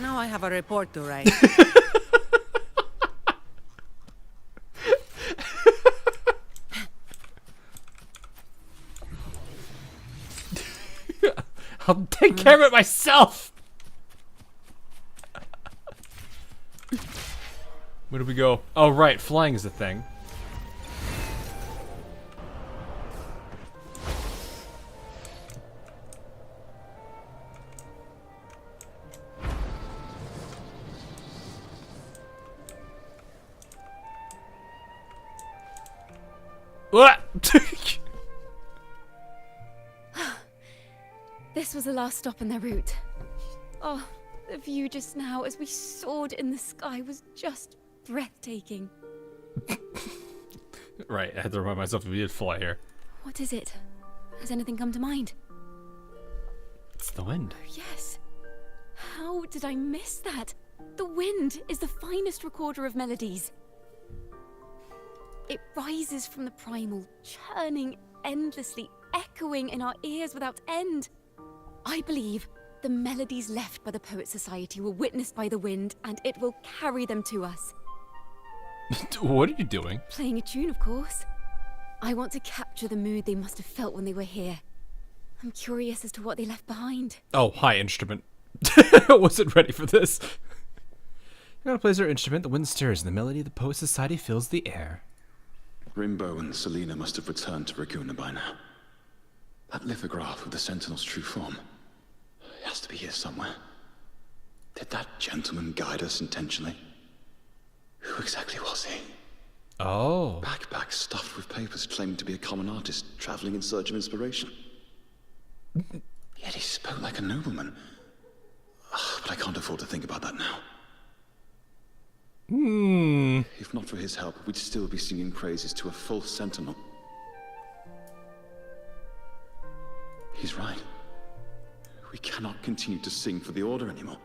Now I have a report to write. I'll take care of it myself. Where do we go? Oh, right. Flying is the thing. What? This was the last stop in their route. Oh, the view just now as we soared in the sky was just breathtaking. Right, I had to remind myself we did fly here. What is it? Has anything come to mind? It's the wind. Yes. How did I miss that? The wind is the finest recorder of melodies. It rises from the primal, churning endlessly, echoing in our ears without end. I believe the melodies left by the Poet Society were witnessed by the wind, and it will carry them to us. What are you doing? Playing a tune, of course. I want to capture the mood they must have felt when they were here. I'm curious as to what they left behind. Oh, hi, instrument. I wasn't ready for this. Yona plays her instrument, the wind stirs, and the melody of the Poet Society fills the air. Rimbo and Selena must have returned to Raguna by now. That lithograph of the Sentinel's true form. It has to be here somewhere. Did that gentleman guide us intentionally? Who exactly was he? Oh. Backpack stuffed with papers claiming to be a common artist traveling in search of inspiration. Yet he spoke like a nobleman. But I can't afford to think about that now. If not for his help, we'd still be singing praises to a false sentinel. He's right. We cannot continue to sing for the Order anymore.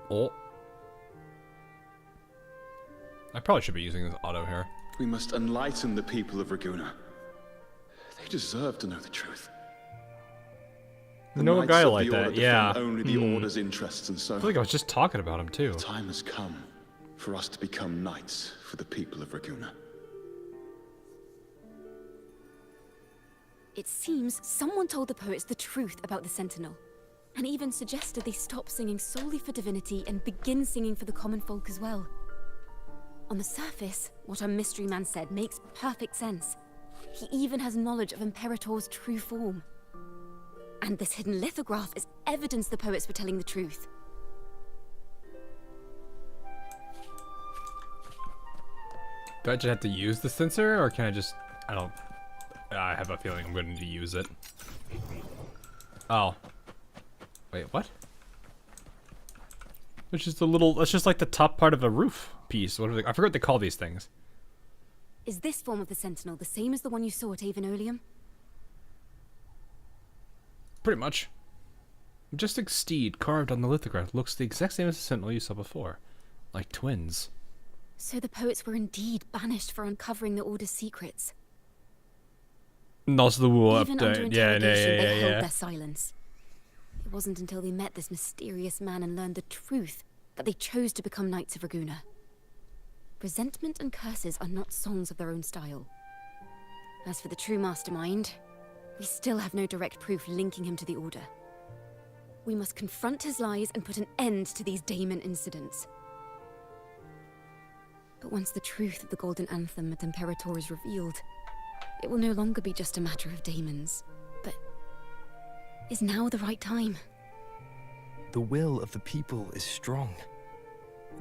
Oh. I probably should be using this auto here. We must enlighten the people of Raguna. They deserve to know the truth. You know a guy like that, yeah. Only the Order's interests, and so I feel like I was just talking about him too. The time has come for us to become knights for the people of Raguna. It seems someone told the poets the truth about the Sentinel, and even suggested they stop singing solely for divinity and begin singing for the common folk as well. On the surface, what our mystery man said makes perfect sense. He even has knowledge of Imperator's true form. And this hidden lithograph is evidence the poets were telling the truth. Do I just have to use the sensor, or can I just... I have a feeling I'm going to need to use it. Oh. Wait, what? It's just a little... That's just like the top part of a roof piece. What are they... I forget what they call these things. Is this form of the Sentinel the same as the one you saw at Avenolium? Pretty much. Majestic steed carved on the lithograph looks the exact same as the Sentinel you saw before. Like twins. So the poets were indeed banished for uncovering the Order's secrets. And also the Wuwa Even under update. interrogation, they held Yeah. their silence. It wasn't until they met this mysterious man and learned the truth that they chose to become Knights of Raguna. Resentment and curses are not songs of their own style. As for the true mastermind, we still have no direct proof linking him to the Order. We must confront his lies and put an end to these Daemon incidents. But once the truth of the Golden Anthem at Imperator is revealed, it will no longer be just a matter of daemons. But is now the right time? The will of the people is strong.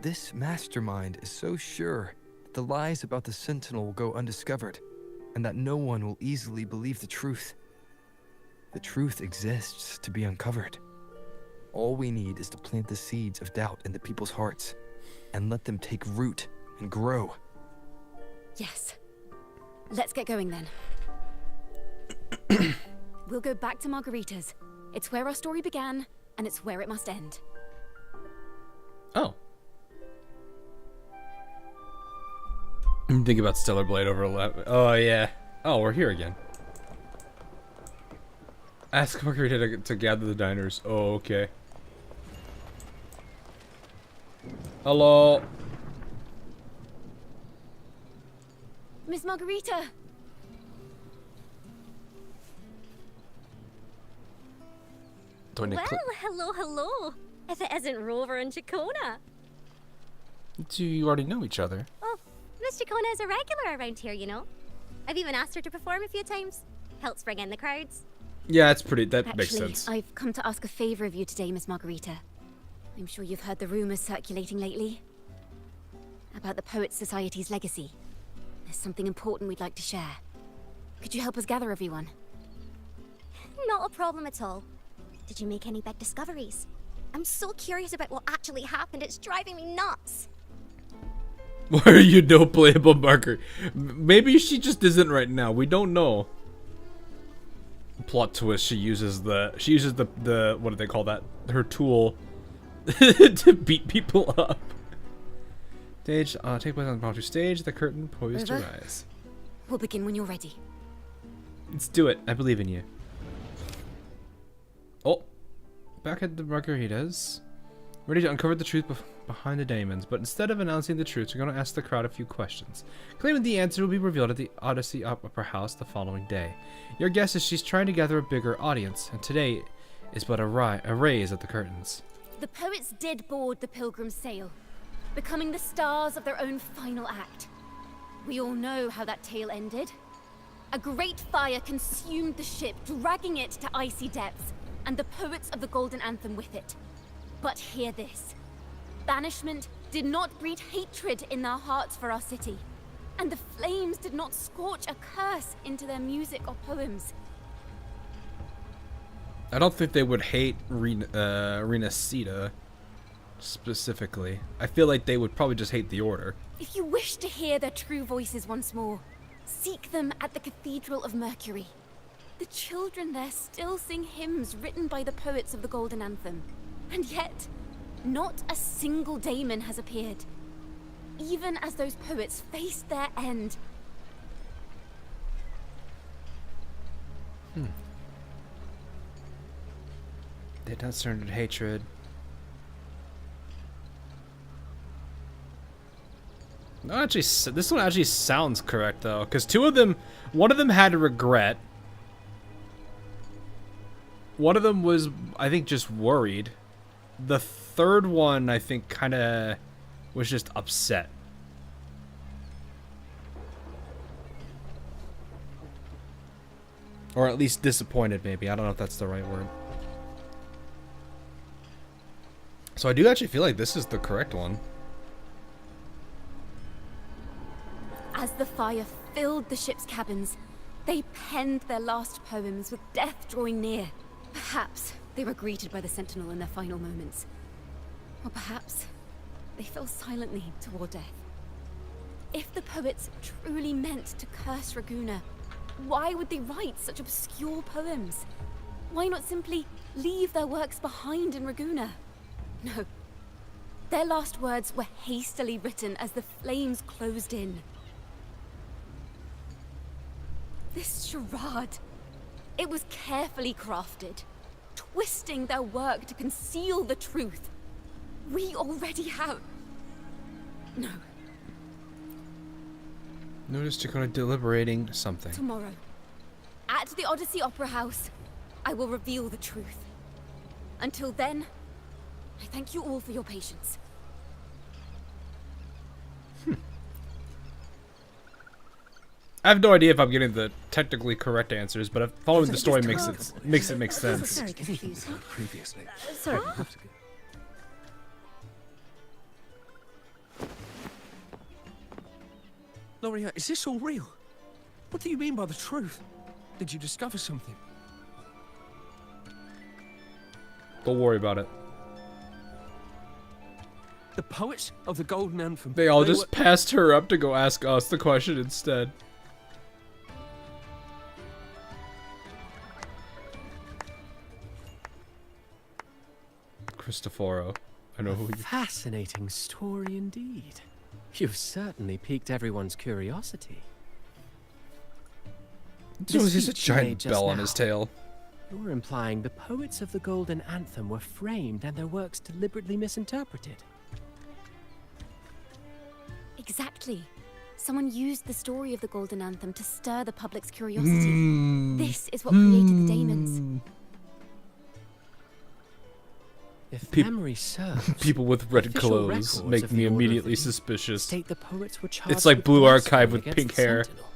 This mastermind is so sure that the lies about the Sentinel will go undiscovered, and that no one will easily believe the truth. The truth exists to be uncovered. All we need is to plant the seeds of doubt in the people's hearts, and let them take root and grow. Yes. Let's get going then. We'll go back to Margarita's. It's where our story began, and it's where it must end. Oh. Think about Stellar Blade overlap. Oh, yeah. Oh, we're here again. Ask Margarita to gather the diners. Oh, okay. Hello. Miss Margarita! Well, hello. If it isn't Rover and Ciaccona. Do you already know each other? Oh, Miss Ciaccona is a regular around here, you know. I've even asked her to perform a few times. Helps bring in the crowds. Yeah, that's pretty. That makes sense. I've come to ask a favor of you today, Miss Margarita. I'm sure you've heard the rumors circulating lately about the Poets Society's legacy. There's something important we'd like to share. Could you help us gather everyone? Not a problem at all. Did you make any big discoveries? I'm so curious about what actually happened. It's driving me nuts. Why are you no playable marker? Maybe she just isn't right now. We don't know. Plot twist. She uses the what do they call that? Her tool to beat people up. Stage. Take place on the prompter stage. The curtain poised to rise. We'll begin when you're ready. Let's do it. I believe in you. Oh, back at the Margaritas. Ready to uncover the truth behind the daemons, but instead of announcing the truth, we're going to ask the crowd a few questions. Claiming the answer will be revealed at the Odyssey Opera House the following day. Your guess is she's trying to gather a bigger audience, and today is but a raise at the curtains. The poets did board the Pilgrim's sail, becoming the stars of their own final act. We all know how that tale ended. A great fire consumed the ship, dragging it to icy depths, and the poets of the Golden Anthem with it. But hear this. Banishment did not breed hatred in their hearts for our city, and the flames did not scorch a curse into their music or poems. I don't think they would hate Renacida specifically. I feel like they would probably just hate the Order. If you wish to hear their true voices once more, seek them at the Cathedral of Mercury. The children there still sing hymns written by the poets of the Golden Anthem. And yet, not a single daemon has appeared. Even as those poets faced their end. They don't turn to hatred. No, actually, this one actually sounds correct though, because one of them had regret. One of them was, I think, just worried. The third one, I think, kind of was just upset. Or at least disappointed, maybe. I don't know if that's the right word. So I do actually feel like this is the correct one. As the fire filled the ship's cabins, they penned their last poems with death drawing near. Perhaps they were greeted by the Sentinel in their final moments. Or perhaps they fell silently toward death. If the poets truly meant to curse Raguna, why would they write such obscure poems? Why not simply leave their works behind in Raguna? No. Their last words were hastily written as the flames closed in. This charade, it was carefully crafted, twisting their work to conceal the truth. We already have... No. Notice Ciaccona deliberating something. Tomorrow, at the Odyssey Opera House, I will reveal the truth. Until then, I thank you all for your patience. I have no idea if I'm getting the technically correct answers, but following the story makes it make sense. Very confusing. Previously. Sorry. Loria, is this all real? What do you mean by the truth? Did you discover something? Don't worry about it. The poets of the Golden Anthem. They all just passed her up to go ask us the question instead. Cristoforo. I know who you... Fascinating story indeed. You've certainly piqued everyone's curiosity. So he's a giant bell on his tail. You're implying the poets of the Golden Anthem were framed and their works deliberately misinterpreted. Exactly. Someone used the story of the Golden Anthem to stir the public's curiosity. This is what created the daemons. If memory serves, people with red official clothes records make of me the Order of immediately the Deep suspicious. state the poets were charged It's like with Blue blasphemy Archive with against pink the hair. Sentinel.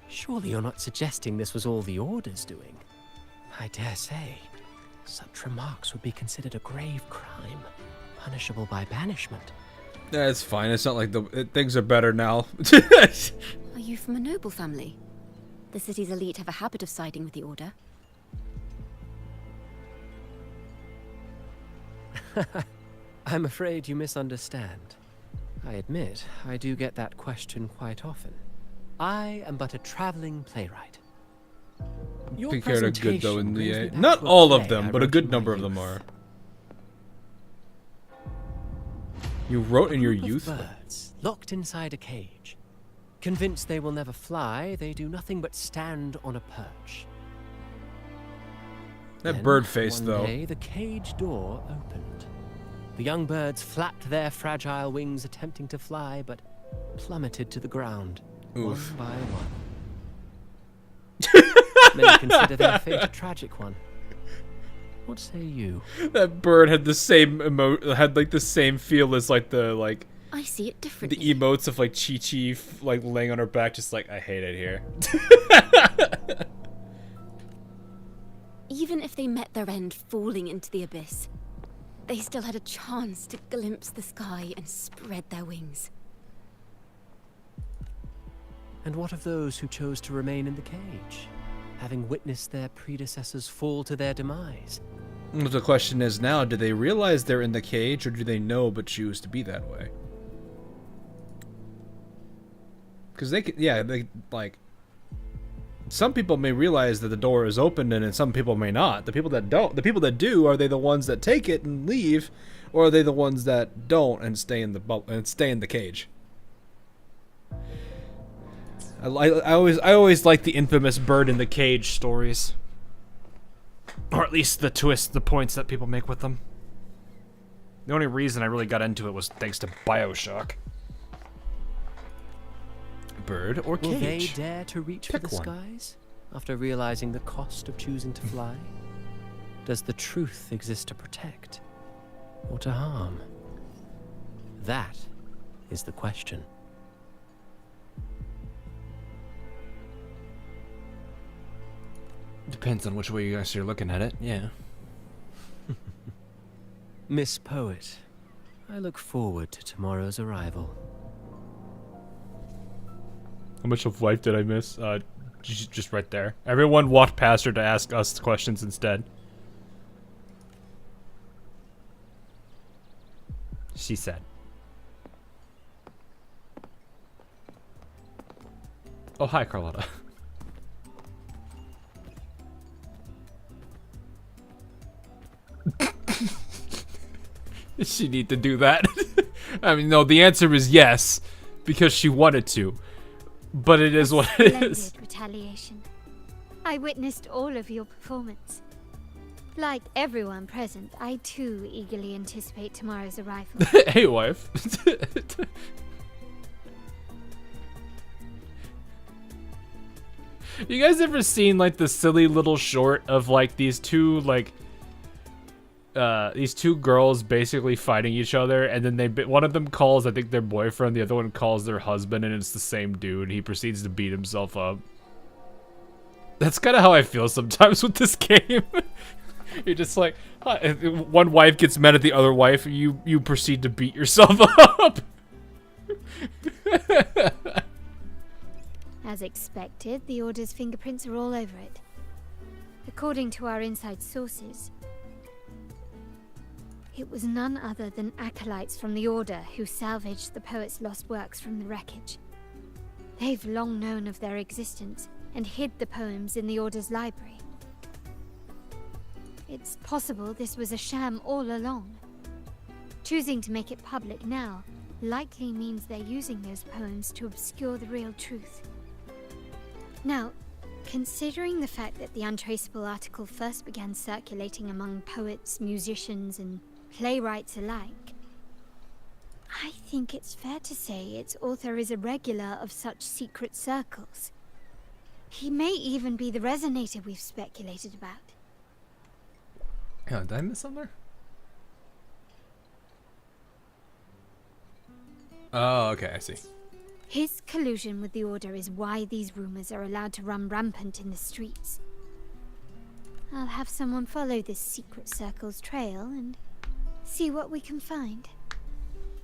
Surely you're not suggesting this was all the Order's doing. I dare say, such remarks would be considered a grave crime, punishable by banishment. Yeah, it's fine. It's not like things are better now. Are you from a noble family? The city's elite have a habit of siding with the Order. I'm afraid you misunderstand. I admit, I do get that question quite often. I am but a traveling playwright. I think they're good though in the presentation not brings me all back of to a them, play but I a wrote good in my number of them youth. are. You wrote in your Group of youth? birds locked inside a cage. Convinced they will never fly, they do nothing but stand on a perch. That Then, bird face one though. day, the cage door opened. The young birds flapped their fragile wings, attempting to fly, but plummeted to the ground, Oof. one by one. Many consider their fate a tragic one. What say you? That bird had the same had like the same feel as like the I see it differently. the emotes of like Chi-Chi like laying on her back, just like I hate it here. Even if they met their end falling into the abyss, they still had a chance to glimpse the sky and spread their wings. And what of those who chose to remain in the cage, having witnessed their predecessors fall to their demise? The question is now, do they realize they're in the cage, or do they know but choose to be that way? Because they could, yeah, they like. Some people may realize that the door is open, and some people may not. The people that don't, the people that do, are they the ones that take it and leave, or are they the ones that don't and stay in the cage? I always like the infamous bird in the cage stories, or at least the twists, the points that people make with them. The only reason I really got into it was thanks to BioShock. Bird or cage? Will they dare to reach Pick for the one. skies after realizing the cost of choosing to fly? Does the truth exist to protect or to harm? That is the question. Depends on which way you guys are looking at it, yeah. Miss Poet, I look forward to tomorrow's arrival. How much of life did I miss? Just right there. Everyone walked past her to ask us questions instead. She said. Oh, hi, Carlotta. Does she need to do that? I mean, no, the answer is yes, because she wanted to. But it is what it is. Splendid retaliation. I witnessed all of your performance. Like everyone present, I too eagerly anticipate tomorrow's arrival. Hey, wife. You guys ever seen like the silly little short of like these two girls basically fighting each other, and then one of them calls, I think, their boyfriend, the other one calls their husband, and it's the same dude. He proceeds to beat himself up. That's kind of how I feel sometimes with this game. You're just like, one wife gets mad at the other wife, you proceed to beat yourself up. As expected, the Order's fingerprints are all over it. According to our inside sources, it was none other than acolytes from the Order who salvaged the poet's lost works from the wreckage. They've long known of their existence and hid the poems in the Order's library. It's possible this was a sham all along. Choosing to make it public now likely means they're using those poems to obscure the real truth. Now, considering the fact that the untraceable article first began circulating among poets, musicians, and playwrights alike, I think it's fair to say its author is a regular of such secret circles. He may even be the resonator we've speculated about. Yeah, did I miss something there? Oh, okay, I see. His collusion with the Order is why these rumors are allowed to run rampant in the streets. I'll have someone follow this secret circle's trail and see what we can find.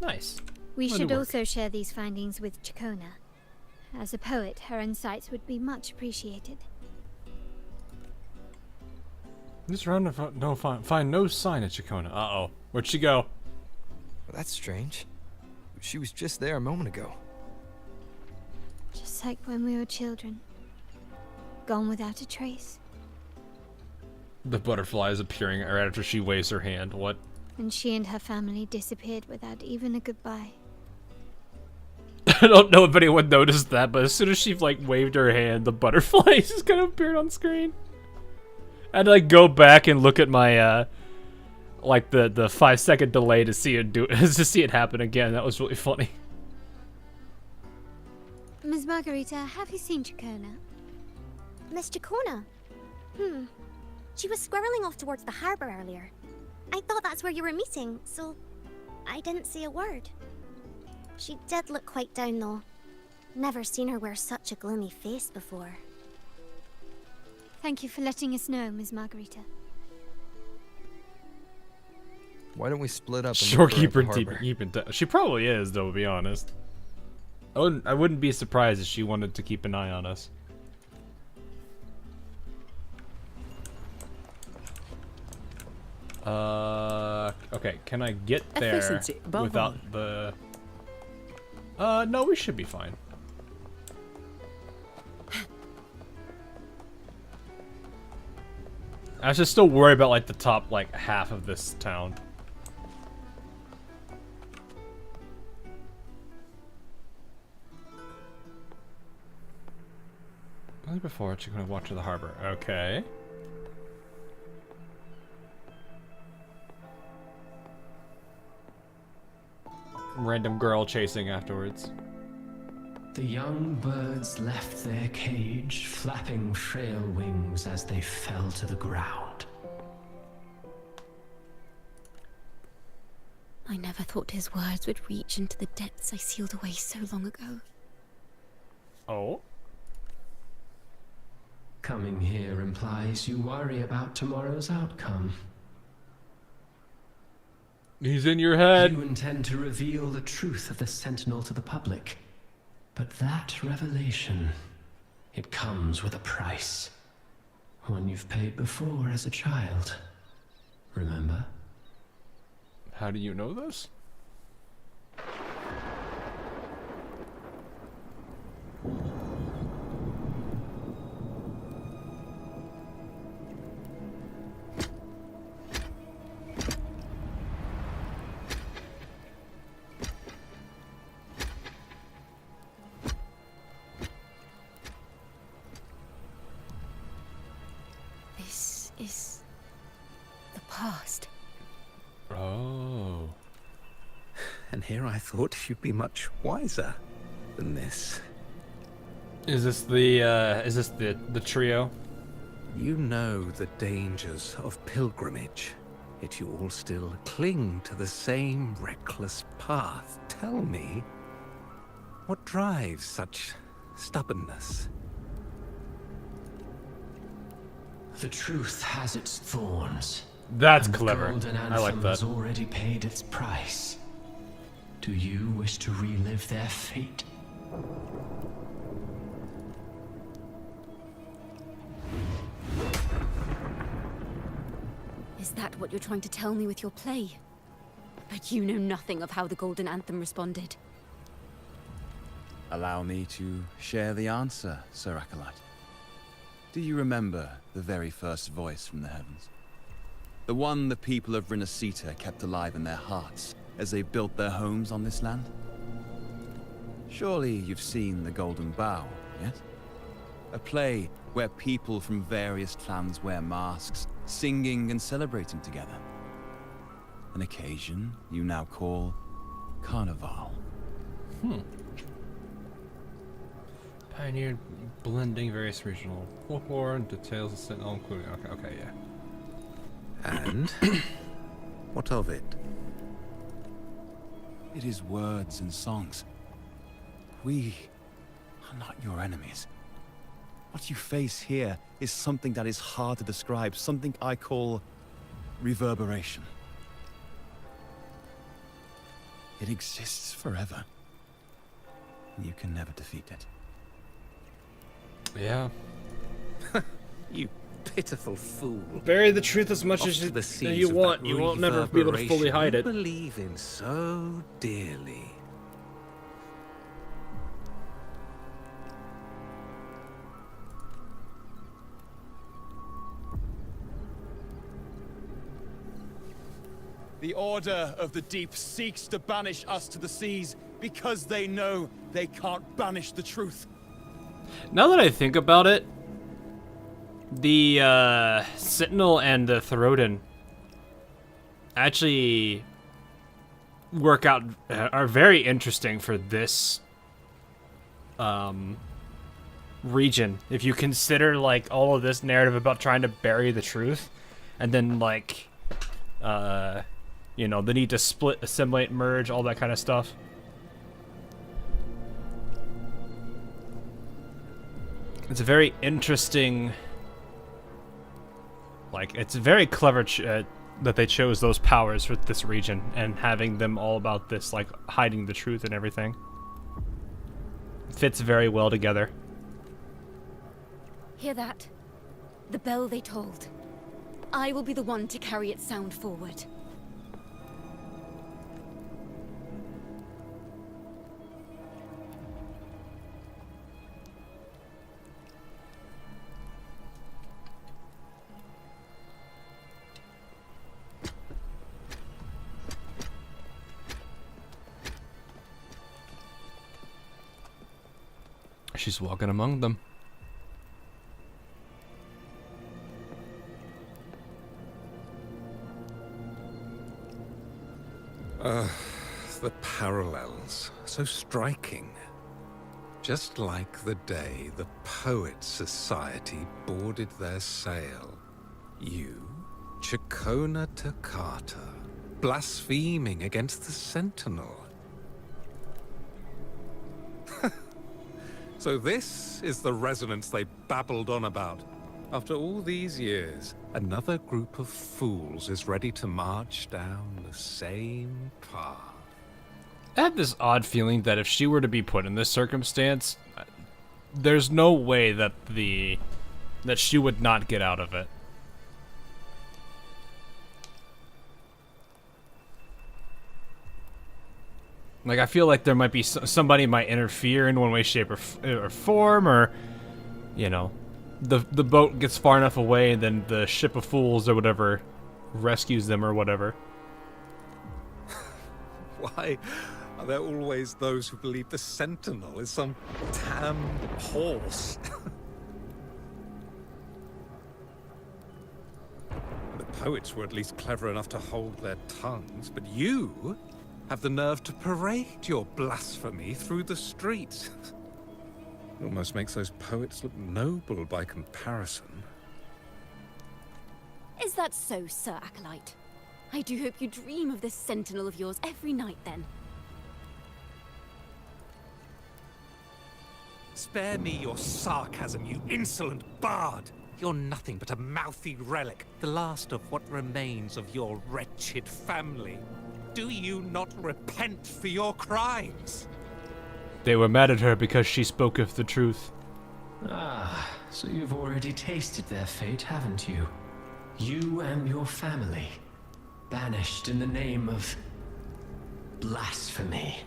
Nice. We should also share these findings with Ciaccona. As a poet, her insights would be much appreciated. This round find no sign of Ciaccona. Uh-oh. Where'd she go? Well, that's strange. She was just there a moment ago. Just like when we were children. Gone without a trace. The butterfly is appearing right after she waves her hand. What? And she and her family disappeared without even a goodbye. I don't know if anyone noticed that, but as soon as she like waved her hand, the butterfly just kind of appeared on screen. I had to like go back and look at my like the 5-second delay to see it to see it happen again. That was really funny. Miss Margarita, have you seen Ciaccona? Miss Ciaccona? She was squirreling off towards the harbour earlier. I thought that's where you were meeting, so I didn't say a word. She did look quite down though. Never seen her wear such a gloomy face before. Thank you for letting us know, Miss Margarita. Why don't we split up? Shorekeeper, she probably is, though. To be honest, I wouldn't be surprised if she wanted to keep an eye on us. Okay, can I get there without the... no, we should be fine. I should still worry about, like, the top, like, half of this town. Only before she's gonna walk to the harbor. Okay. Random girl chasing afterwards. The young birds left their cage, flapping frail wings as they fell to the ground. I never thought his words would reach into the depths I sealed away so long ago. Oh? Coming here implies you worry about tomorrow's outcome. He's in your head. You intend to reveal the truth of the Sentinel to the public. But that revelation, it comes with a price. One you've paid before as a child. Remember? How do you know this? Is the past. Oh. And here I thought you'd be much wiser than this. Is this the trio? You know the dangers of pilgrimage, yet you all still cling to the same reckless path. Tell me, what drives such stubbornness? The truth has its thorns. That's and clever. The golden anthem I like that. Has already paid its price. Do you wish to relive their fate? Is that what you're trying to tell me with your play? But you know nothing of how the Golden Anthem responded. Allow me to share the answer, Sir Acolyte. Do you remember the very first voice from the heavens? The one the people of Rinascita kept alive in their hearts as they built their homes on this land? Surely you've seen The Golden Bough, yes? A play where people from various clans wear masks, singing and celebrating together. An occasion you now call Carnival. Pioneered blending various regional folklore and details of Sentinel, including... Okay, yeah. And? What of it? It is words and songs. We are not your enemies. What you face here is something that is hard to describe, something I call reverberation. It exists forever, and you can never defeat it. Yeah. You pitiful fool. Bury the truth as much Off as to the seas you of want. that You won't never be able to fully reverberation hide you it. believe in so dearly. The Order of the Deep seeks to banish us to the seas because they know they can't banish the truth. Now that I think about it, the Sentinel and the Thorodin actually are very interesting for this region. If you consider like all of this narrative about trying to bury the truth, and then like you know, the need to split, assimilate, merge, all that kind of stuff. It's a very interesting, like, it's very clever that they chose those powers for this region and having them all about this, like, hiding the truth and everything. Fits very well together. Hear that? The bell they tolled. I will be the one to carry its sound forward. She's walking among them. The parallels, so striking. Just like the day the Poets Society boarded their sail. You, Ciaccona Toccata, blaspheming against the Sentinel. So this is the resonance they babbled on about. After all these years, another group of fools is ready to march down the same path. I have this odd feeling that if she were to be put in this circumstance, there's no way that she would not get out of it. Like, I feel like there might be somebody might interfere in one way, shape, or form, or, you know, the boat gets far enough away, and then the ship of fools or whatever rescues them or whatever. Why are there always those who believe the Sentinel is some damned horse? The poets were at least clever enough to hold their tongues, but you have the nerve to parade your blasphemy through the streets. It almost makes those poets look noble by comparison. Is that so, Sir Acolyte? I do hope you dream of this Sentinel of yours every night, then. Spare me your sarcasm, you insolent bard! You're nothing but a mouthy relic, the last of what remains of your wretched family. Do you not repent for your crimes? They were mad at her because she spoke of the truth. Ah, so you've already tasted their fate, haven't you? You and your family, banished in the name of blasphemy.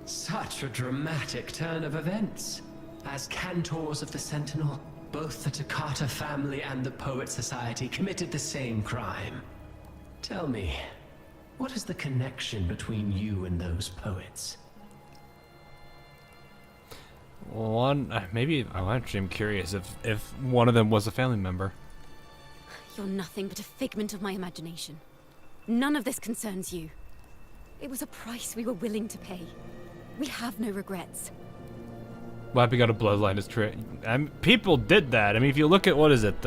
Such a dramatic turn of events. As cantors of the Sentinel, both the Toccata family and the Poet Society committed the same crime. Tell me, what is the connection between you and those poets? Maybe I actually am curious if one of them was a family member. You're nothing but a figment of my imagination. None of this concerns you. It was a price we were willing to pay. We have no regrets. Wiping out a bloodline is true. People did that. I mean, if you look at what is it,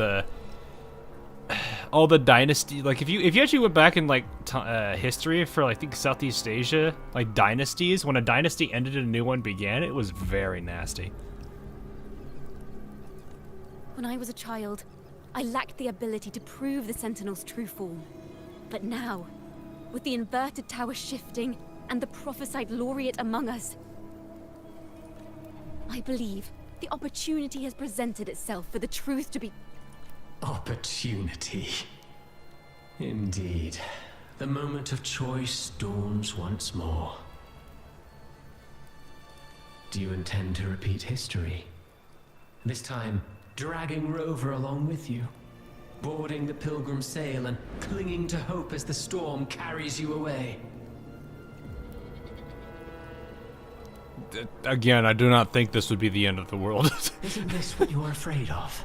all the dynasty. Like, if you actually went back in like history for like, I think Southeast Asia, like dynasties, when a dynasty ended and a new one began, it was very nasty. When I was a child, I lacked the ability to prove the Sentinel's true form. But now, with the inverted tower shifting and the prophesied laureate among us, I believe the opportunity has presented itself for the truth to be... Opportunity. Indeed. The moment of choice dawns once more. Do you intend to repeat history? This time, dragging Rover along with you? Boarding the pilgrim sail and clinging to hope as the storm carries you away? Again, I do not think this would be the end of the world. Isn't this what you're afraid of?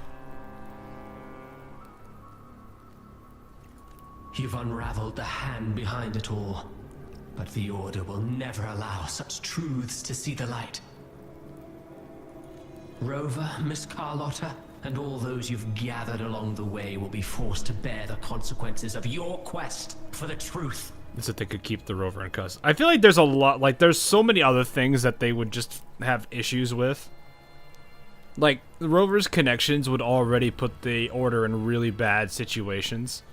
You've unraveled the hand behind it all, but the Order will never allow such truths to see the light. Rover, Miss Carlotta, and all those you've gathered along the way will be forced to bear the consequences of your quest for the truth. Is that they could keep the Rover in custody. I feel like there's a lot, like there's so many other things that they would just have issues with. Like, the Rover's connections would already put the Order in really bad situations.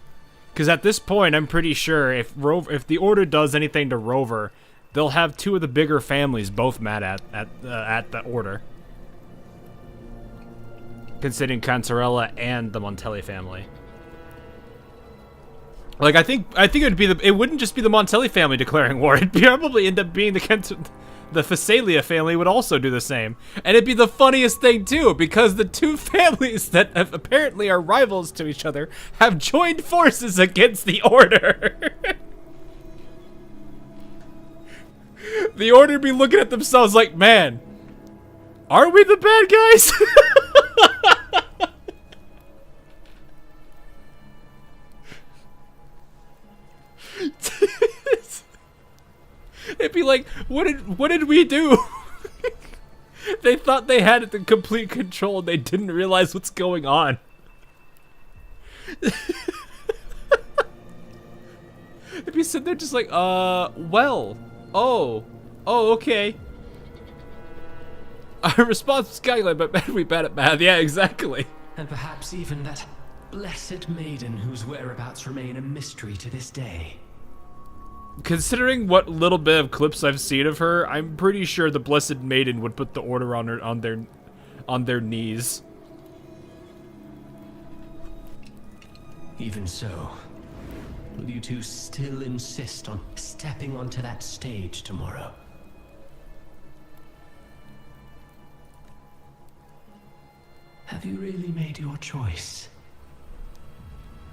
Because at this point, I'm pretty sure if the Order does anything to Rover, they'll have two of the bigger families both mad at the Order. Considering Cantarella and the Montelli family. Like, I think it wouldn't just be the Montelli family declaring war. It'd probably end up being the Phasalia family would also do the same. And it'd be the funniest thing, too, because the two families that apparently are rivals to each other have joined forces against the Order. The Order would be looking at themselves like, man, are we the bad guys? It'd be like, what did we do? They thought they had it in complete control and they didn't realize what's going on. They'd be sitting there just like, well, oh, okay. Our response was calculated, but man, we bad at math. Yeah, exactly. And perhaps even that blessed maiden whose whereabouts remain a mystery to this day. Considering what little bit of clips I've seen of her, I'm pretty sure the Blessed Maiden would put the Order on their knees. Even so, will you two still insist on stepping onto that stage tomorrow? Have you really made your choice?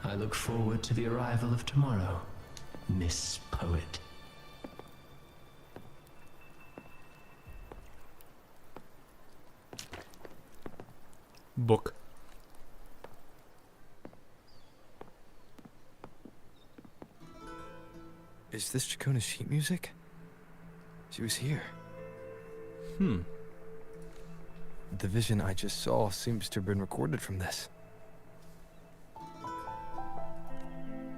I look forward to the arrival of tomorrow, Miss Poet. Book. Is this Ciaccona's sheet music? She was here. The vision I just saw seems to have been recorded from this.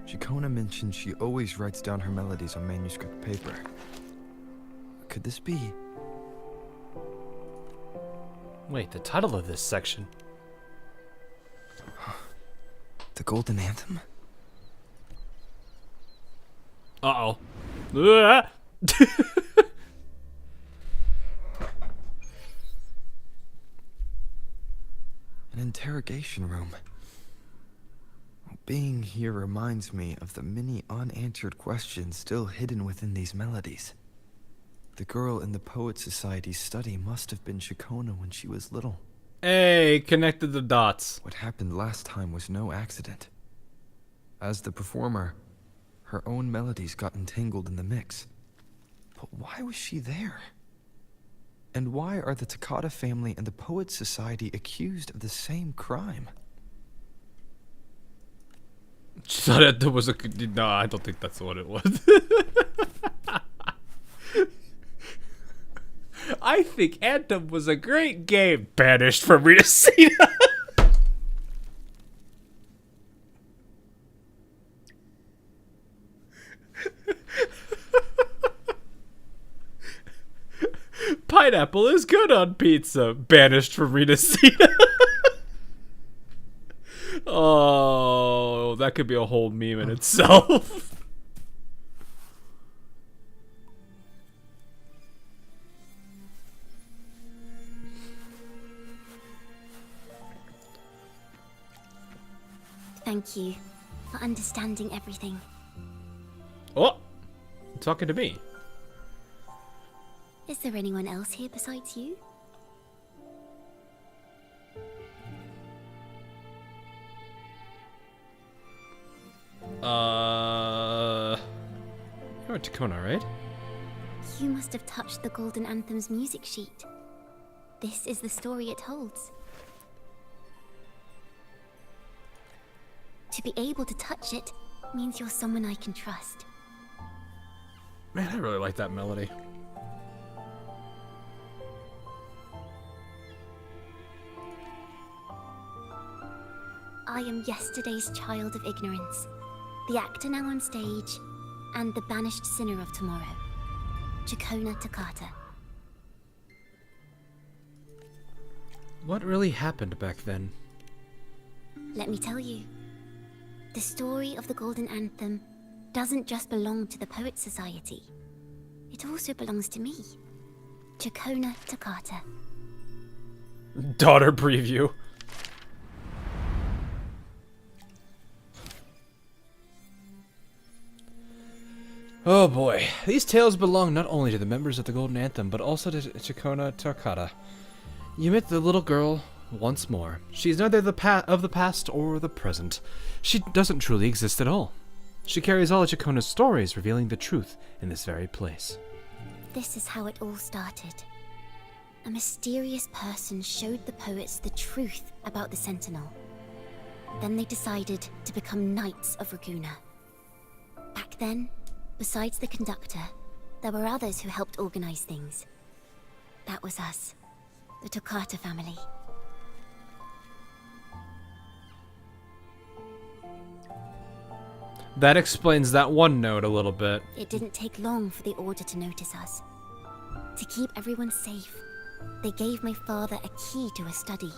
Ciaccona mentioned she always writes down her melodies on manuscript paper. Could this be? Wait, the title of this section. The Golden Anthem? Uh-oh. An interrogation room. Being here reminds me of the many unanswered questions still hidden within these melodies. The girl in the Poet Society's study must have been Ciaccona when she was little. Hey, connected the dots. What happened last time was no accident. As the performer, her own melodies got entangled in the mix. But why was she there? And why are the Toccata family and the Poet Society accused of the same crime? She thought Anthem was a... No, I don't think that's what it was. I think Anthem was a great game. Banished from Redecina. Pineapple is good on pizza. Banished from Redecina. Oh, that could be a whole meme in itself. Thank you for understanding everything. Oh, you're talking to me. Is there anyone else here besides you? You're at Ciaccona, right? You must have touched the Golden Anthem's music sheet. This is the story it holds. To be able to touch it means you're someone I can trust. Man, I really like that melody. I am yesterday's child of ignorance, the actor now on stage, and the banished sinner of tomorrow, Ciaccona Toccata. What really happened back then? Let me tell you. The story of the Golden Anthem doesn't just belong to the Poet Society. It also belongs to me, Ciaccona Toccata. Daughter preview. Oh boy, these tales belong not only to the members of the Golden Anthem, but also to Ciaccona Toccata. You meet the little girl once more. She's neither of the past or the present. She doesn't truly exist at all. She carries all of Ciaccona's stories, revealing the truth in this very place. This is how it all started. A mysterious person showed the poets the truth about the Sentinel. Then they decided to become Knights of Raguena. Back then, besides the conductor, there were others who helped organize things. That was us, the Toccata family. That explains that one note a little bit. It didn't take long for the Order to notice us. To keep everyone safe, they gave my father a key to a study.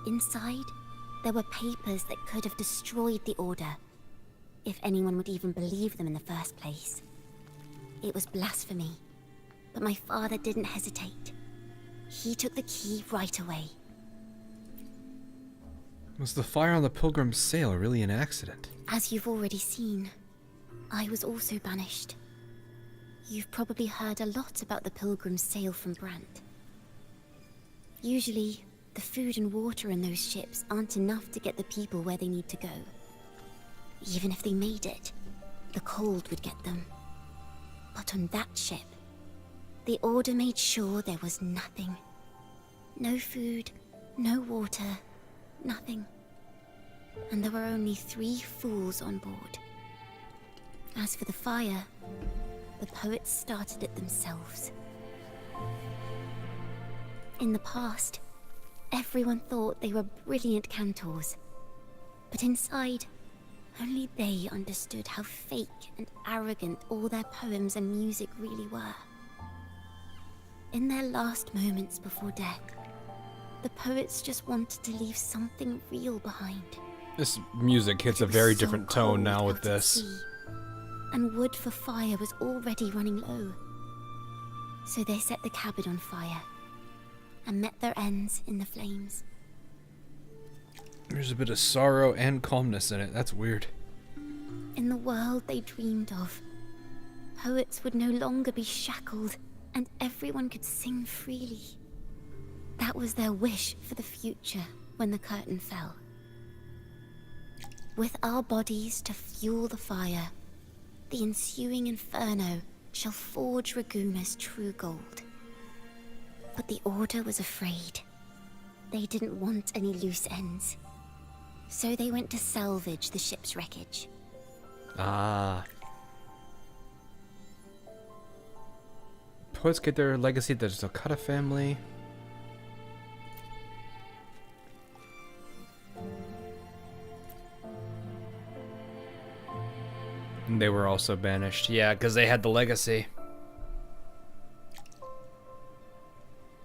Inside, there were papers that could have destroyed the Order, if anyone would even believe them in the first place. It was blasphemy, but my father didn't hesitate. He took the key right away. Was the fire on the Pilgrim's sail really an accident? As you've already seen, I was also banished. You've probably heard a lot about the Pilgrim's sail from Brant. Usually, the food and water in those ships aren't enough to get the people where they need to go. Even if they made it, the cold would get them. But on that ship, the Order made sure there was nothing. No food, no water, nothing. And there were only 3 fools on board. As for the fire, the poets started it themselves. In the past, everyone thought they were brilliant cantors. But inside, only they understood how fake and arrogant all their poems and music really were. In their last moments before death, the poets just wanted to leave something real behind. This music hits a very different tone now with this. and wood for fire was already running low. So they set the cabin on fire and met their ends in the flames. There's a bit of sorrow and calmness in it. That's weird. In the world they dreamed of, poets would no longer be shackled and everyone could sing freely. That was their wish for the future when the curtain fell. With our bodies to fuel the fire, the ensuing inferno shall forge Raguna's true gold. But the Order was afraid. They didn't want any loose ends. So they went to salvage the ship's wreckage. Ah. Poets get their legacy to the Ciaccona family. And they were also banished. Yeah, because they had the legacy.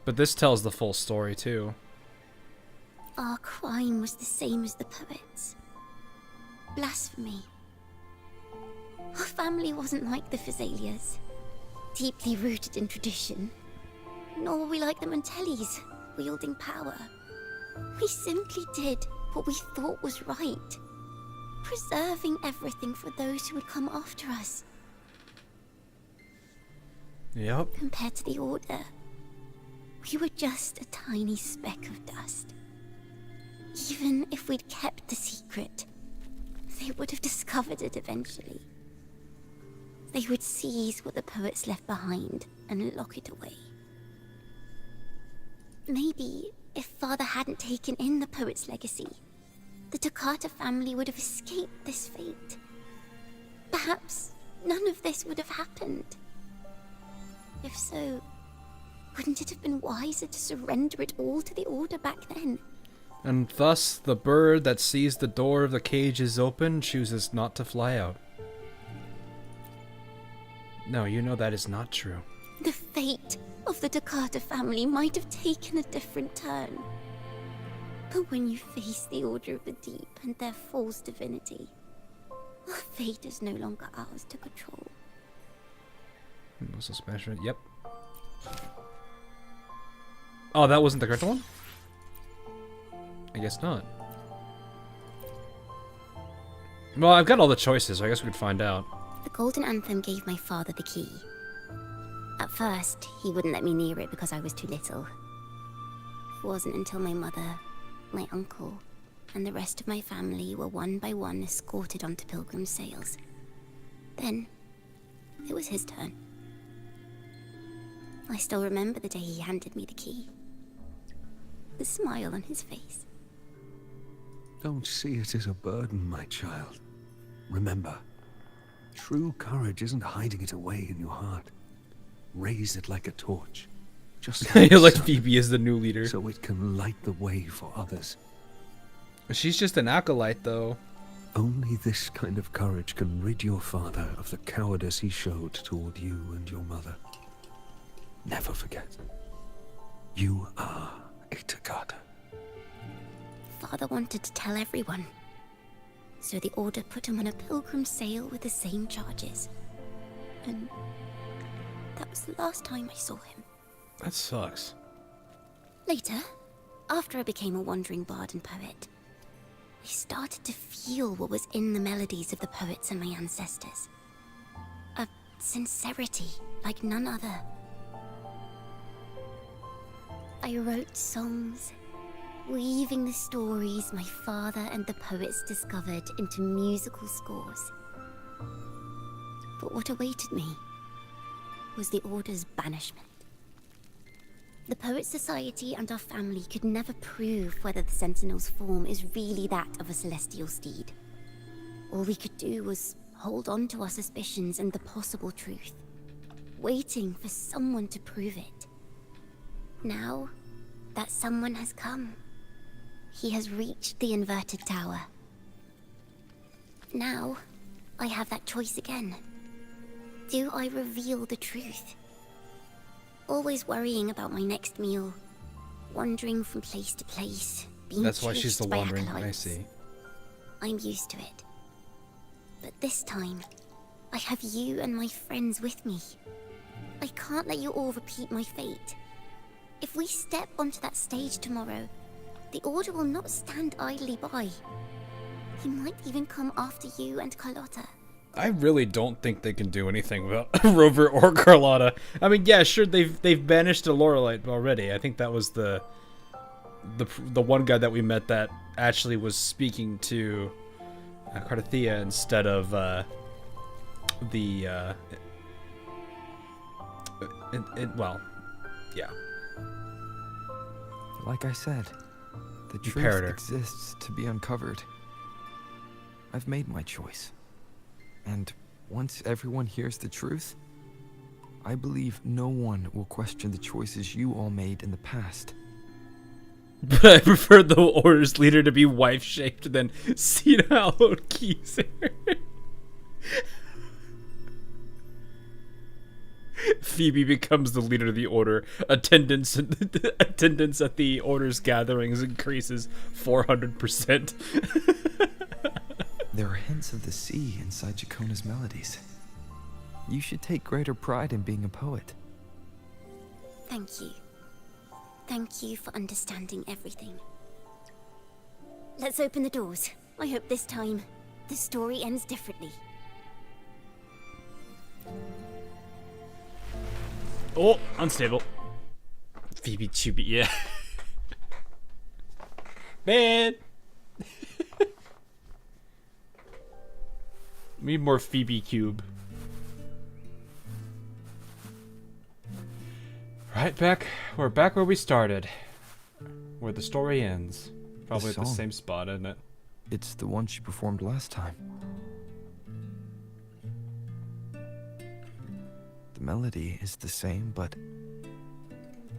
But this tells the full story, too. Our crime was the same as the poets. Blasphemy. Our family wasn't like the Physalias, deeply rooted in tradition. Nor were we like the Mantellis, wielding power. We simply did what we thought was right, preserving everything for those who would come after us. Yep. Compared to the Order, we were just a tiny speck of dust. Even if we'd kept the secret, they would have discovered it eventually. They would seize what the poets left behind and lock it away. Maybe if Father hadn't taken in the poet's legacy, the Toccata family would have escaped this fate. Perhaps none of this would have happened. If so, wouldn't it have been wiser to surrender it all to the Order back then? And thus, the bird that sees the door of the cage is open chooses not to fly out. No, you know that is not true. The fate of the Toccata family might have taken a different turn. But when you face the Order of the Deep and their false divinity, our fate is no longer ours to control. No suspension. Yep. Oh, that wasn't the correct one? I guess not. Well, I've got all the choices, so I guess we could find out. The golden anthem gave my father the key. At first, he wouldn't let me near it because I was too little. It wasn't until my mother, my uncle, and the rest of my family were one by one escorted onto pilgrim sails. Then, it was his turn. I still remember the day he handed me the key. The smile on his face. Don't see it as a burden, my child. Remember, true courage isn't hiding it away in your heart. Raise it like a torch. Just You're like Phoebe is the new leader. So it can light the way for others. She's just an acolyte, though. Only this kind of courage can rid your father of the cowardice he showed toward you and your mother. Never forget. You are a Toccata. Father wanted to tell everyone. So the Order put him on a pilgrim sail with the same charges. And that was the last time I saw him. That sucks. Later, after I became a wandering bard and poet, I started to feel what was in the melodies of the poets and my ancestors. A sincerity like none other. I wrote songs, weaving the stories my father and the poets discovered into musical scores. But what awaited me was the Order's banishment. The Poet Society and our family could never prove whether the Sentinel's form is really that of a celestial steed. All we could do was hold on to our suspicions and the possible truth, waiting for someone to prove it. Now, that someone has come. He has reached the inverted tower. Now, I have that choice again. Do I reveal the truth? Always worrying about my next meal, wandering from place to place, being That's why she's the chased by wandering. I acolytes. see. I'm used to it. But this time, I have you and my friends with me. I can't let you all repeat my fate. If we step onto that stage tomorrow, the Order will not stand idly by. He might even come after you and Carlotta. I really don't think they can do anything without Rover or Carlotta. I mean, yeah, sure, they've banished a Lorelite already. I think that was the one guy that we met that actually was speaking to Cardothea instead of well, yeah. Like I said, the truth Imperator exists to be uncovered. I've made my choice. And once everyone hears the truth, I believe no one will question the choices you all made in the past. But I prefer the Order's leader to be wife-shaped than senile Keezer. Phoebe becomes the leader of the Order. Attendance at the Order's gatherings increases 400%. There are hints of the sea inside Ciaccona's melodies. You should take greater pride in being a poet. Thank you. Thank you for understanding everything. Let's open the doors. I hope this time, the story ends differently. Oh, unstable. Phoebe Chubby, yeah. Man! Need more Phoebe Cube. Right back. We're back where we started. Where the story ends. Probably at the same spot, isn't it? It's the one she performed last time. The melody is the same, but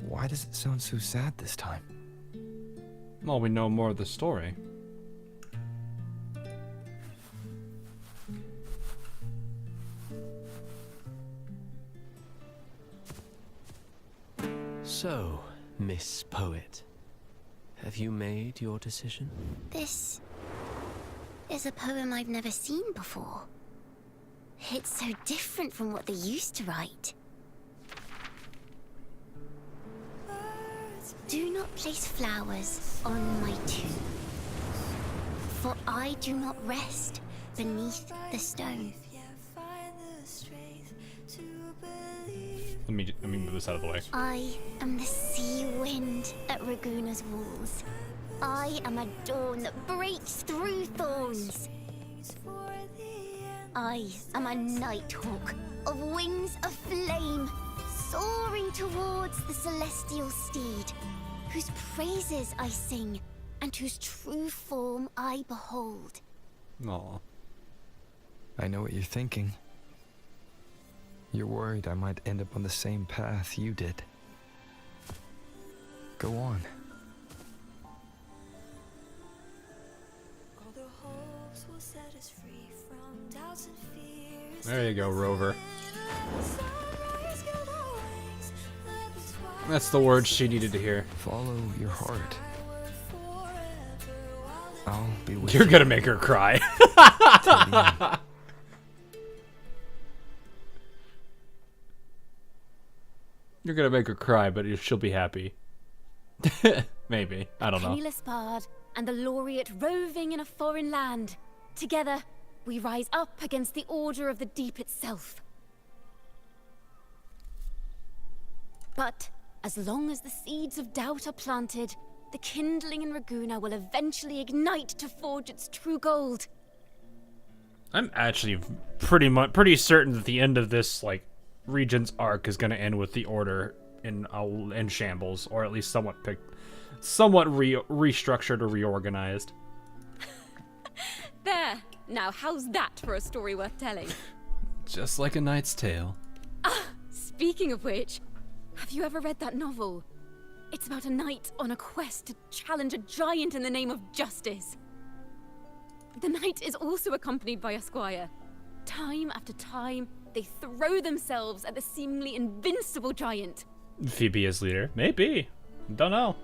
why does it sound so sad this time? Well, we know more of the story. So, Miss Poet, have you made your decision? This is a poem I've never seen before. It's so different from what they used to write. Do not place flowers on my tomb, for I do not rest beneath the stone. Let me move this out of the way. I am the sea wind at Raguna's walls. I am a dawn that breaks through thorns. I am a nighthawk of wings of flame, soaring towards the celestial steed, whose praises I sing and whose true form I behold. Aw. I know what you're thinking. You're worried I might end up on the same path you did. Go on. There you go, Rover. That's the words she needed to hear. Follow your heart. I'll be with you. You're gonna make her cry. You're gonna make her cry, but she'll be happy. Maybe. I don't know. Penniless bard and the laureate roving in a foreign land. Together, we rise up against the Order of the Deep itself. But as long as the seeds of doubt are planted, the kindling in Raguna will eventually ignite to forge its true gold. I'm actually pretty certain that the end of this region's arc is going to end with the Order in shambles, or at least somewhat restructured or reorganized. There. Now, how's that for a story worth telling? Just like A Knight's Tale. Ah, speaking of which, have you ever read that novel? It's about a knight on a quest to challenge a giant in the name of justice. The knight is also accompanied by a squire. Time after time, they throw themselves at the seemingly invincible giant. Phoebe as leader? Maybe. Don't know.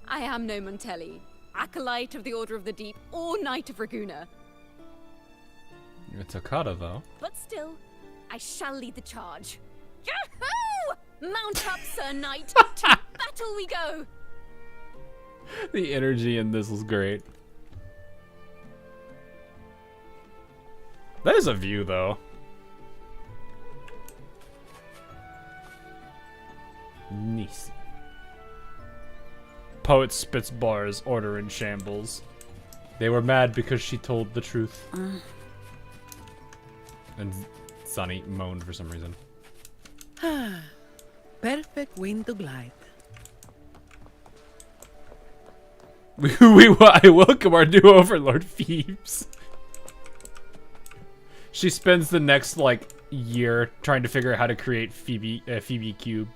I am no Montelli, acolyte of the Order of the Deep or Knight of Raguna. You're Toccata, though. But still, I shall lead the charge. Yahoo! Mount up, Sir Knight. To battle we go. The energy in this was great. That is a view, though. Nice. Poet spits bars, order in shambles. They were mad because she told the truth. And Sunny moaned for some reason. Perfect wind to glide. I welcome our new overlord, Phoebes. She spends the next, like, year trying to figure out how to create Phoebe Cube.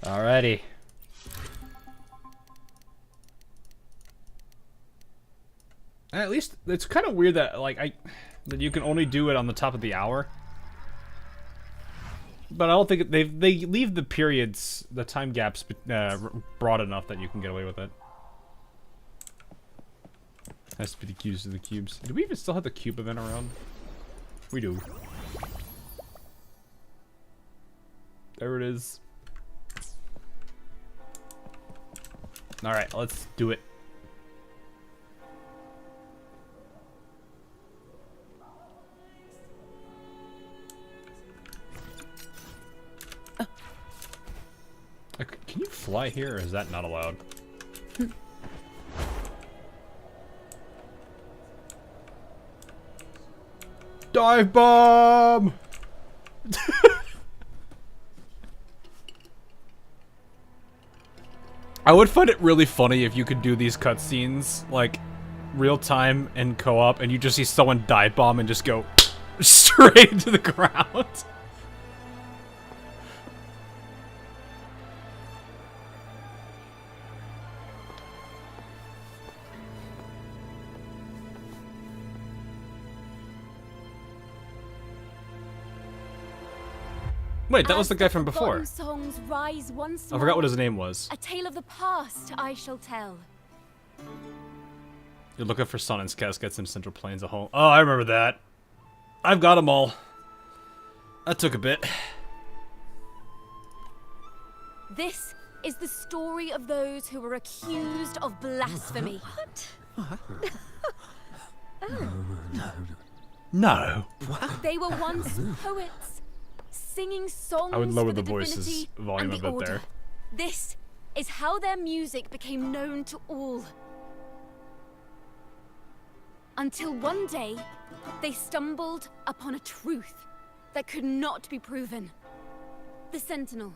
Alrighty. At least it's kind of weird that that you can only do it on the top of the hour. But I don't think they leave the periods, the time gaps broad enough that you can get away with it. Has to be the cubes to the cubes. Do we even still have the cube event around? We do. There it is. Alright, let's do it. Can you fly here, or is that not allowed? Dive bomb! I would find it really funny if you could do these cutscenes, like, real time and co-op, and you just see someone dive bomb and just go straight into the ground. Wait, that was the guy from before. Songs rise once I forgot what his name was. A tale of the past I shall tell. You're looking for Sonen's caskets in Central Plains of home. Oh, I remember that. I've got them all. That took a bit. This is the story of those who were accused of blasphemy. What? No. They were once poets, singing songs I would lower for the divinity voices volume and a the bit order. there. This is how their music became known to all. Until one day, they stumbled upon a truth that could not be proven. The Sentinel,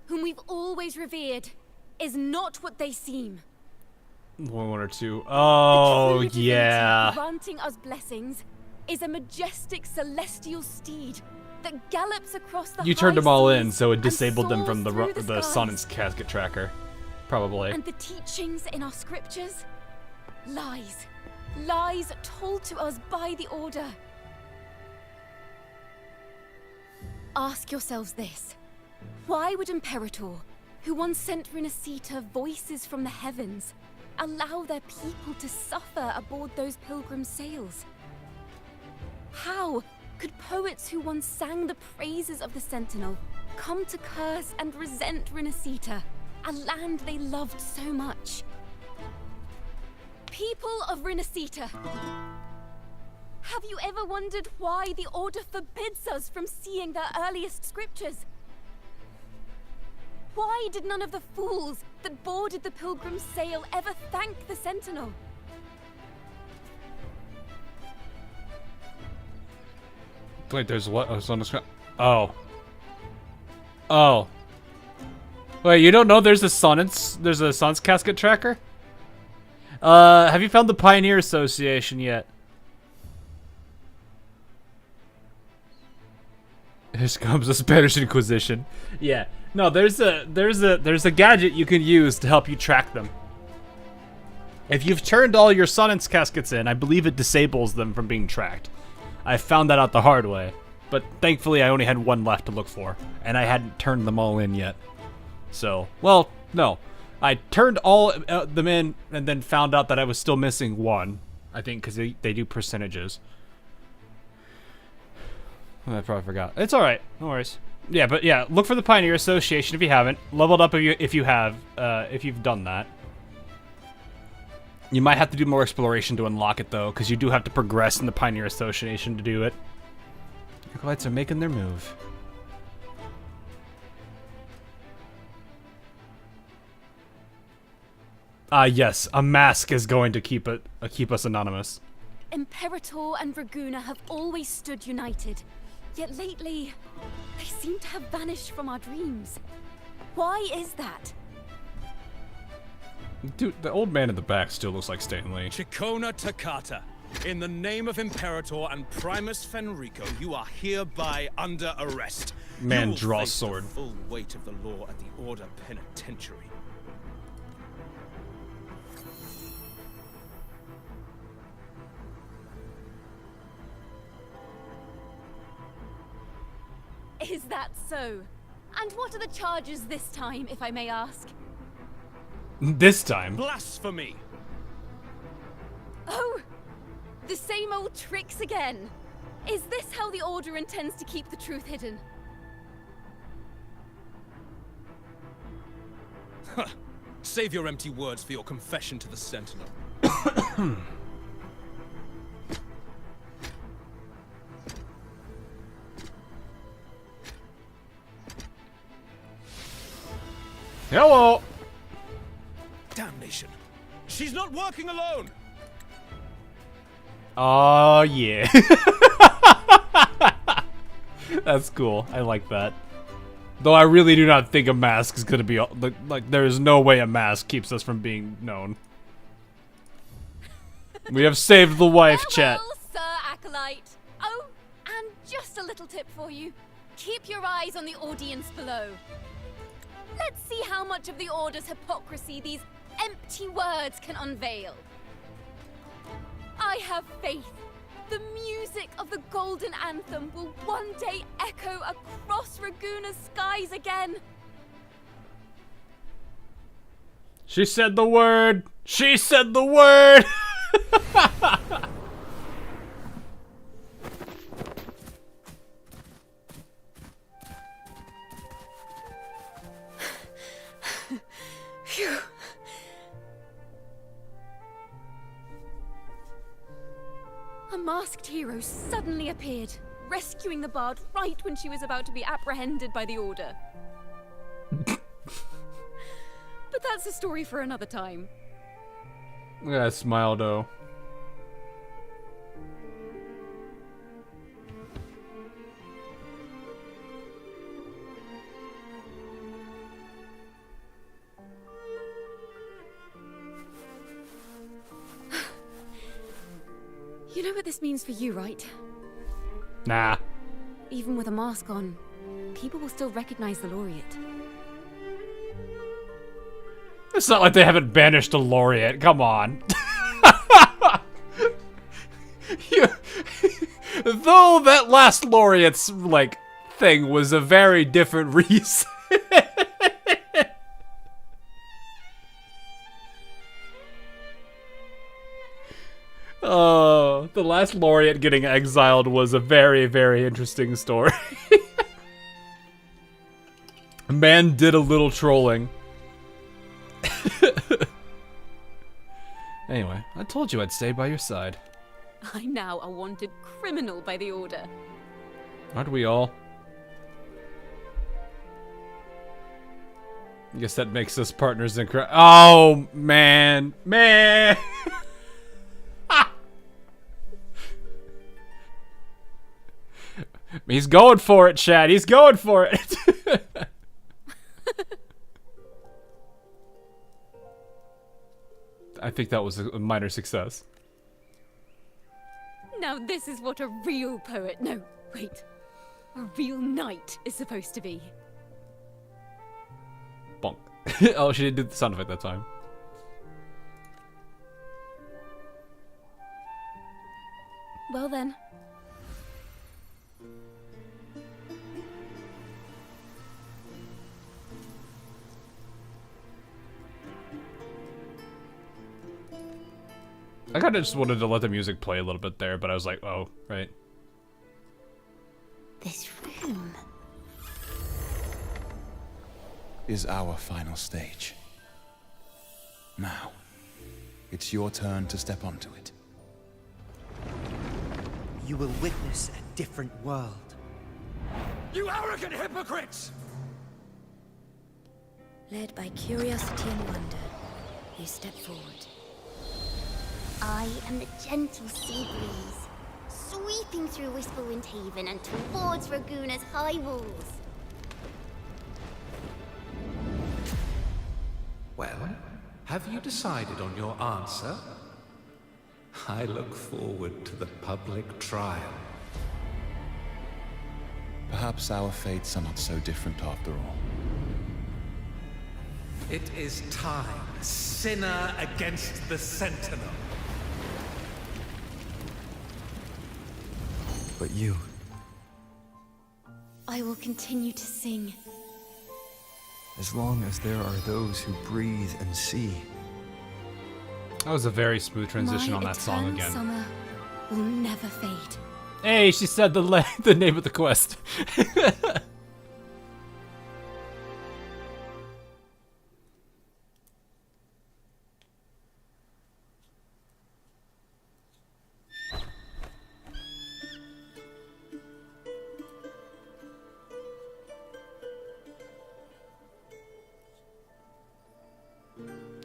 whom we've always revered, is not what they seem. One or two. Oh, The true divinity yeah. granting us blessings is a majestic celestial steed that gallops across the You turned them all in, so it and disabled them soars from through the skies. Sonen's casket tracker. Probably. And the teachings in our scriptures? Lies. Lies told to us by the Order. Ask yourselves this. Why would Imperator, who once sent Renacita voices from the heavens, allow their people to suffer aboard those pilgrim sails? How could poets who once sang the praises of the Sentinel come to curse and resent Renacita, a land they loved so much? People of Renacita, have you ever wondered why the Order forbids us from seeing their earliest scriptures? Why did none of the fools that boarded the pilgrim's sail ever thank the Sentinel? Wait, there's what? Oh, it's on the screen. Oh. Oh. Wait, you don't know there's a Son's casket tracker? Have you found the Pioneer Association yet? Here comes the Spanish Inquisition. Yeah. No, there's a gadget you can use to help you track them. If you've turned all your Sonen's caskets in, I believe it disables them from being tracked. I found that out the hard way, but thankfully I only had one left to look for, and I hadn't turned them all in yet. So, well, no. I turned all them in and then found out that I was still missing one. I think because they do percentages. I probably forgot. It's all right. No worries. Yeah, but yeah, look for the Pioneer Association if you haven't. Leveled up if you have, if you've done that. You might have to do more exploration to unlock it though, because you do have to progress in the Pioneer Association to do it. Acolytes are making their move. Yes, a mask is going to keep us anonymous. Imperator and Raguna have always stood united, yet lately, they seem to have vanished from our dreams. Why is that? Dude, the old man in the back still looks like Stanley. Ciaccona Toccata, in the name of Imperator and Primus Fenrico, you are hereby under arrest. Man You will draws face sword. The full weight of the law at the Order Penitentiary. Is that so? And what are the charges this time, if I may ask? This time? Blasphemy! Oh! The same old tricks again! Is this how the Order intends to keep the truth hidden? Huh. Save your empty words for your confession to the Sentinel. Hello! Damnation! She's not working alone! Oh, yeah. That's cool. I like that. Though I really do not think a mask is gonna be... Like, there is no way a mask keeps us from being known. We have saved the wife, chat. Farewell, Sir Acolyte. Oh, and just a little tip for you. Keep your eyes on the audience below. Let's see how much of the Order's hypocrisy these empty words can unveil. I have faith. The music of the Golden Anthem will one day echo across Raguna's skies again. She said the word! She said the word! Phew. A masked hero suddenly appeared, rescuing the bard right when she was about to be apprehended by the Order. But that's a story for another time. Look at that smile, though. You know what this means for you, right? Nah. Even with a mask on, people will still recognize the laureate. It's not like they haven't banished a laureate. Come on. Though that last laureate's, like, thing was a very different reason. Oh, the last laureate getting exiled was a very, very interesting story. Man did a little trolling. Anyway, I told you I'd stay by your side. I'm now a wanted criminal by the Order. Aren't we all? I guess that makes us partners in crime. Oh, man. Man! He's going for it, Chad. He's going for it. I think that was a minor success. Now this is what a real poet, no, wait, a real knight is supposed to be. Bonk. Oh, she didn't do the sound effect that time. Well then. I kind of just wanted to let the music play a little bit there, but I was like, oh, right. This room is our final stage. Now, it's your turn to step onto it. You will witness a different world. You arrogant hypocrites! Led by curiosity and wonder, you step forward. I am the gentle sea breeze, sweeping through Whisperwind Haven and towards Raguna's high walls. Well, have you decided on your answer? I look forward to the public trial. Perhaps our fates are not so different after all. It is time, sinner against the Sentinel. But you... I will continue to sing. As long as there are those who breathe and see. That was a very smooth transition on that song eternal again. Summer will never fade. Hey, she said the name of the quest.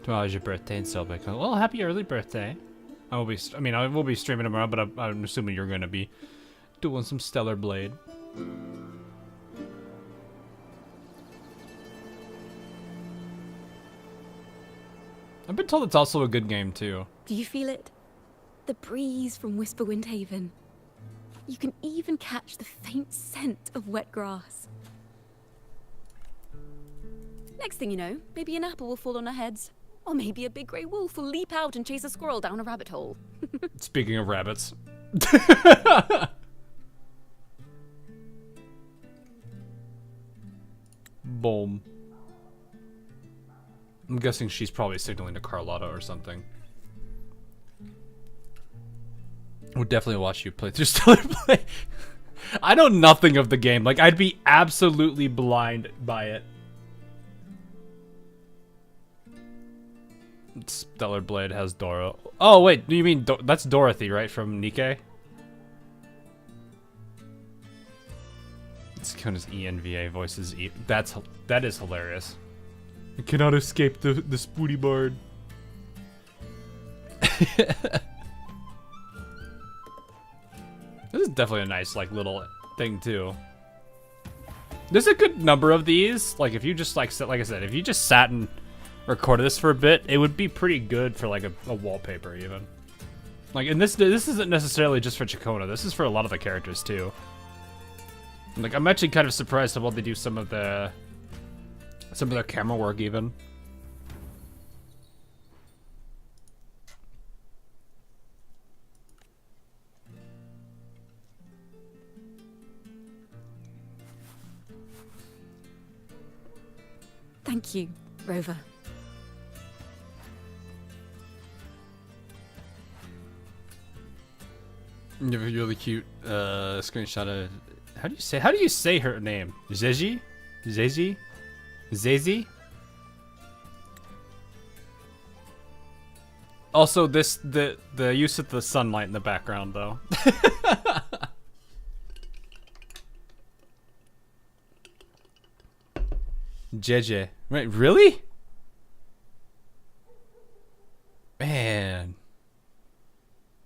Tomorrow's your birthday and celebrate. Well, happy early birthday. I will be streaming tomorrow, but I'm assuming you're gonna be doing some Stellar Blade. I've been told it's also a good game too. Do you feel it? The breeze from Whisperwind Haven. You can even catch the faint scent of wet grass. Next thing you know, maybe an apple will fall on our heads. Or maybe a big grey wolf will leap out and chase a squirrel down a rabbit hole. Speaking of rabbits. Boom. I'm guessing she's probably signaling to Carlotta or something. Would definitely watch you play through Stellar Blade. I know nothing of the game. Like, I'd be absolutely blind by it. Stellar Blade has Dora. Oh wait, you mean that's Dorothy, right, from Nikke? It's Ciaccona's ENVA voices. That is hilarious. I cannot escape the Spooty Bard. This is definitely a nice little thing too. There's a good number of these. Like if you just like I said, if you just sat and recorded this for a bit, it would be pretty good for like a wallpaper even. Like, and this isn't necessarily just for Ciaccona. This is for a lot of the characters too. Like, I'm actually kind of surprised how well they do some of their camera work even. Thank you, Rover. You have a really cute screenshot of how do you say her name? Zeji? Zezi? Zezi? Also the use of the sunlight in the background though. Jeje. Right, really? Man.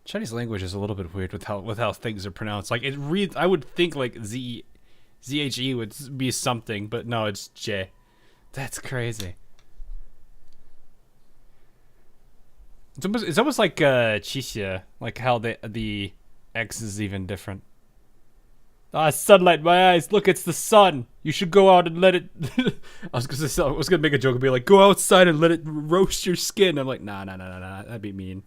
Chinese language is a little bit weird with how things are pronounced. Like it reads, I would think like ZHE would be something, but no, it's J. That's crazy. It's almost like Chixia, like how the X is even different. Ah, sunlight, my eyes. Look, it's the sun. You should go out and let it. I was gonna make a joke and be like, go outside and let it roast your skin. I'm like, nah, that'd be mean.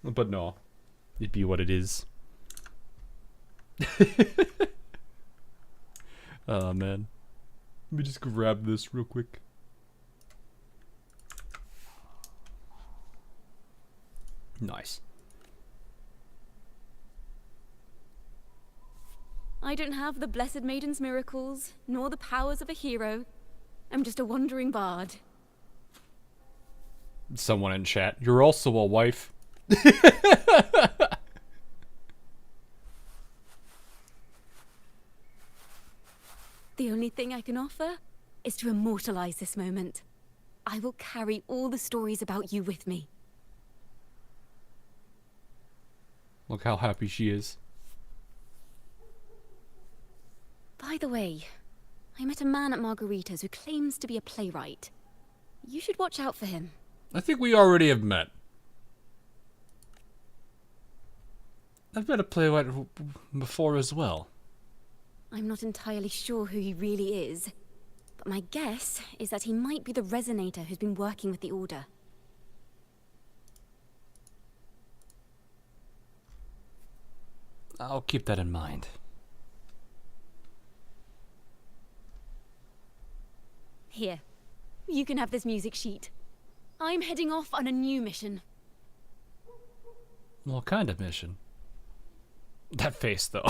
But no, it'd be what it is. Oh man, let me just grab this real quick. Nice. I don't have the Blessed Maiden's miracles, nor the powers of a hero. I'm just a wandering bard. Someone in chat. You're also a wife. The only thing I can offer is to immortalize this moment. I will carry all the stories about you with me. Look how happy she is. By the way, I met a man at Margarita's who claims to be a playwright. You should watch out for him. I think we already have met. I've met a playwright before as well. I'm not entirely sure who he really is, but my guess is that he might be the resonator who's been working with the Order. I'll keep that in mind. Here, you can have this music sheet. I'm heading off on a new mission. What kind of mission? That face, though.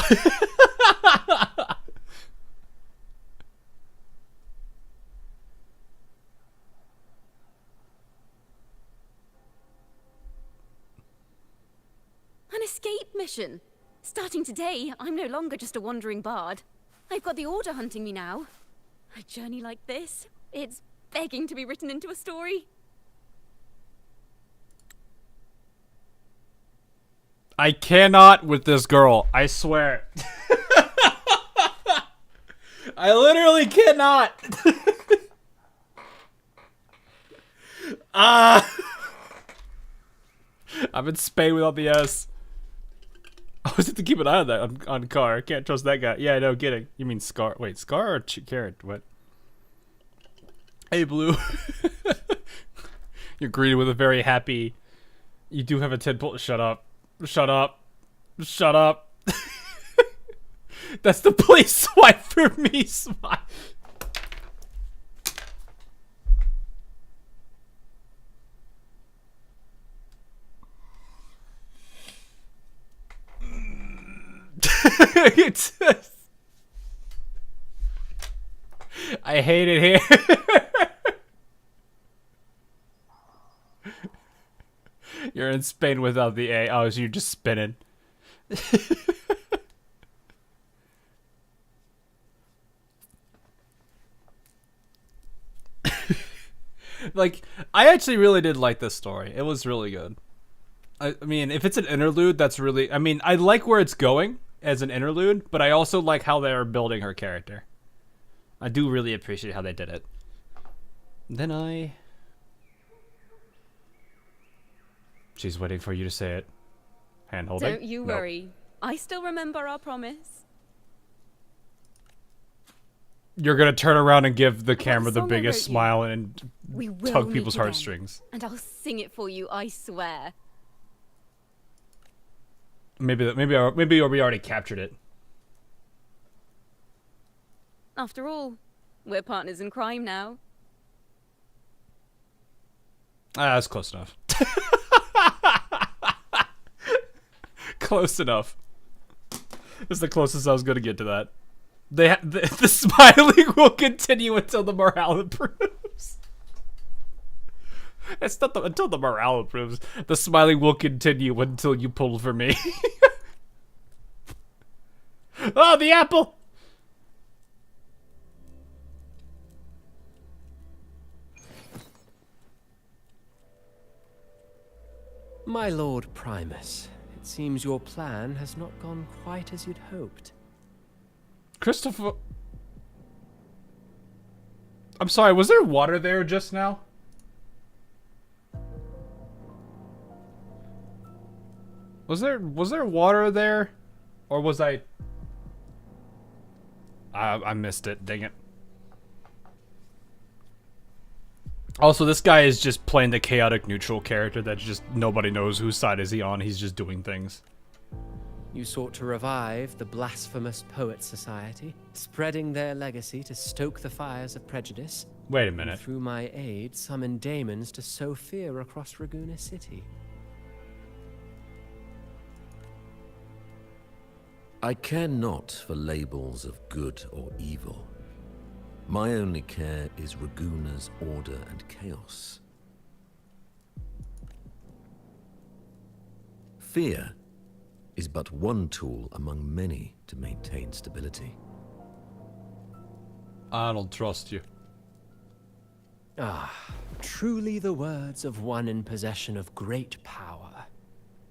An escape mission. Starting today, I'm no longer just a wandering bard. I've got the Order hunting me now. A journey like this, it's begging to be written into a story. I cannot with this girl. I swear. I literally cannot. I'm in Spain without the S. I was have to keep an eye on that on Car. I can't trust that guy. Yeah, no kidding. You mean Scar? Wait, Scar or Carrot? What? Hey, Blue. You're greeted with a very happy. You do have a 10 pull. Shut up. Shut up. Shut up. That's the place swipe for me. Smile. I hate it here. You're in Spain without the A. Oh, so you're just spinning. Like, I actually really did like this story. It was really good. I mean, if it's an interlude, that's really... I mean, I like where it's going as an interlude, but I also like how they're building her character. I do really appreciate how they did it. Then She's waiting for you to say it. Hand holding? Don't you worry. I still remember our promise. You're gonna turn around and give the camera the biggest smile and we will tug people's meet again, heartstrings. And I'll sing it for you, I swear. Maybe we already captured it. After all, we're partners in crime now. That's close enough. Close enough. That's the closest I was going to get to that. The smiling will continue until the morale improves. It's not until the morale improves. The smiling will continue until you pull for me. Oh, the apple! My Lord Primus, it seems your plan has not gone quite as you'd hoped. Christopher... I'm sorry, was there water there just now? Was there water there? Or was I missed it, dang it. Also, this guy is just playing the chaotic neutral character that just nobody knows whose side is he on. He's just doing things. You sought to revive the Blasphemous Poets Society, spreading their legacy to stoke the fires of prejudice. Wait a minute. And through my aid, summon daemons to sow fear across Raguna City. I care not for labels of good or evil. My only care is Raguna's order and chaos. Fear is but one tool among many to maintain stability. I don't trust you. Ah, truly the words of one in possession of great power.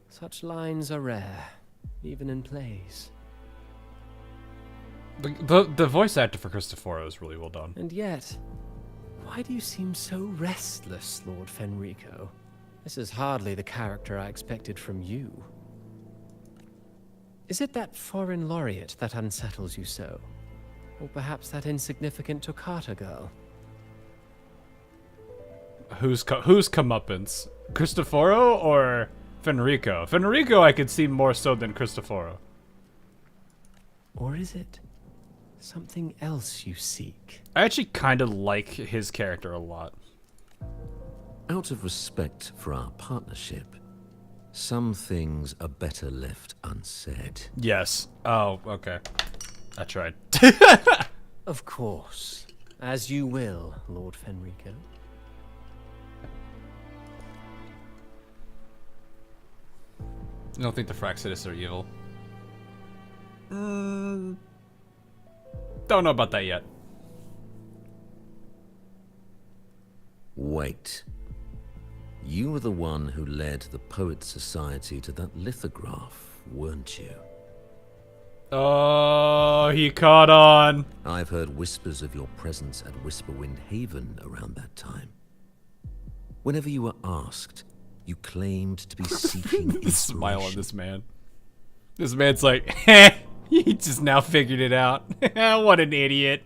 Such lines are rare, even in plays. The voice actor for Cristoforo is really well done. And yet, why do you seem so restless, Lord Fenrico? This is hardly the character I expected from you. Is it that foreign laureate that unsettles you so? Or perhaps that insignificant Toccata girl? Who's comeuppance? Cristoforo or Fenrico? Fenrico I could see more so than Cristoforo. Or is it something else you seek? I actually kind of like his character a lot. Out of respect for our partnership, some things are better left unsaid. Yes. Oh, okay. I tried. Of course. As you will, Lord Fenrico. I don't think the Fraxitus are evil. Don't know about that yet. Wait. You were the one who led the Poet Society to that lithograph, weren't you? Oh, he caught on. I've heard whispers of your presence at Whisperwind Haven around that time. Whenever you were asked, you claimed to be seeking The smile on inspiration. this man. This man's like, heh, he just now figured it out. What an idiot.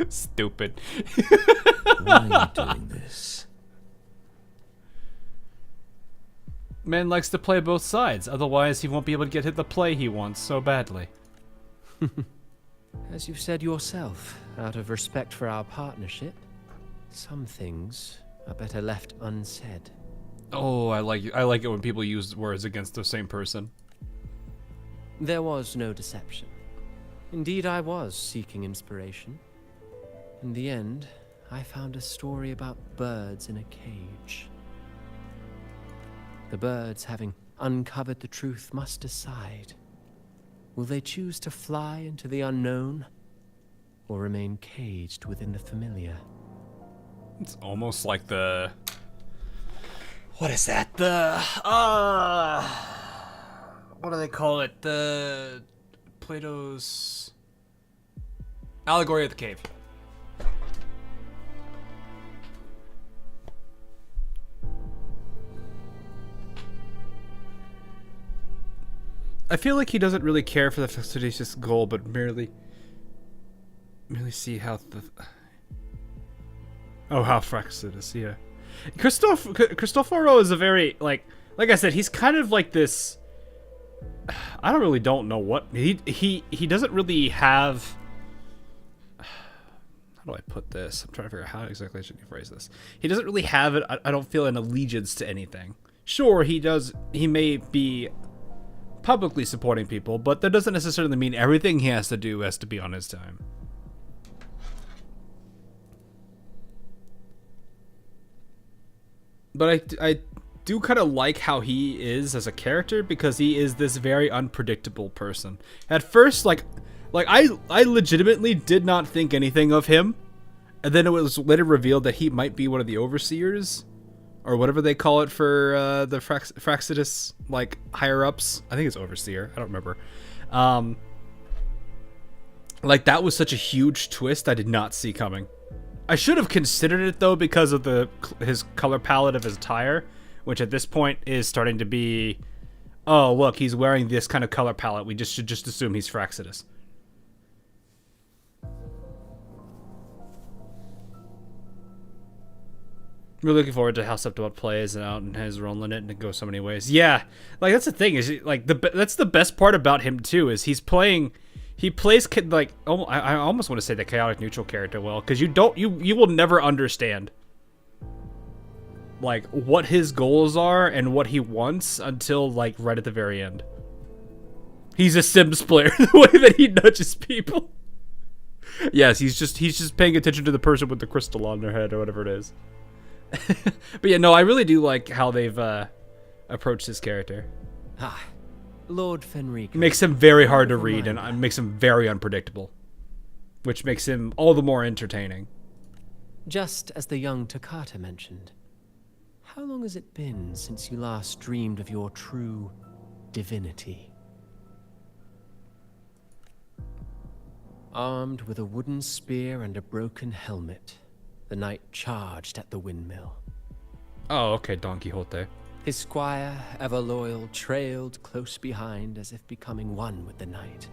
Stupid. Why are you doing this? Man likes to play both sides, otherwise he won't be able to get the play he wants so badly. As you've said yourself, out of respect for our partnership, some things are better left unsaid. Oh, I like it when people use words against the same person. There was no deception. Indeed, I was seeking inspiration. In the end, I found a story about birds in a cage. The birds, having uncovered the truth, must decide. Will they choose to fly into the unknown, or remain caged within the familiar? It's almost like the... What is that? The... what do they call it? The... Plato's... Allegory of the Cave. I feel like he doesn't really care for the fastidious goal, but merely see how the... Oh, how Fraxitus, yeah. Cristoforo is a very, like I said, he's kind of like this... I don't know what... He doesn't really have... How do I put this? I'm trying to figure out how exactly I should phrase this. He doesn't really have it, I don't feel, an allegiance to anything. Sure, he may be publicly supporting people, but that doesn't necessarily mean everything he has to do has to be on his time. But I do kind of like how he is as a character, because he is this very unpredictable person. At first, like I legitimately did not think anything of him, and then it was later revealed that he might be one of the overseers, or whatever they call it for the Fraxitus, like, higher-ups. I think it's overseer. I don't remember. Like, that was such a huge twist I did not see coming. I should have considered it, though, because of his color palette of his attire, which at this point is starting to be, oh, look, he's wearing this kind of color palette. We should just assume he's Fraxitus. Really looking forward to how Septimus plays out and his role in it, and it goes so many ways. Yeah, like, that's the thing, is like that's the best part about him too, is he plays like, I almost want to say the chaotic neutral character well, because you will never understand like what his goals are and what he wants until like right at the very end. He's a Sims player. The way that he nudges people. Yes, he's just paying attention to the person with the crystal on their head or whatever it is. But yeah, no, I really do like how they've approached this character. Ah, Lord Fenrico. Makes him very hard to read and makes him very unpredictable, which makes him all the more entertaining. Just as the young Toccata mentioned, how long has it been since you last dreamed of your true divinity? Armed with a wooden spear and a broken helmet, the knight charged at the windmill. Oh, okay, Don Quixote. His squire, ever loyal, trailed close behind as if becoming one with the knight.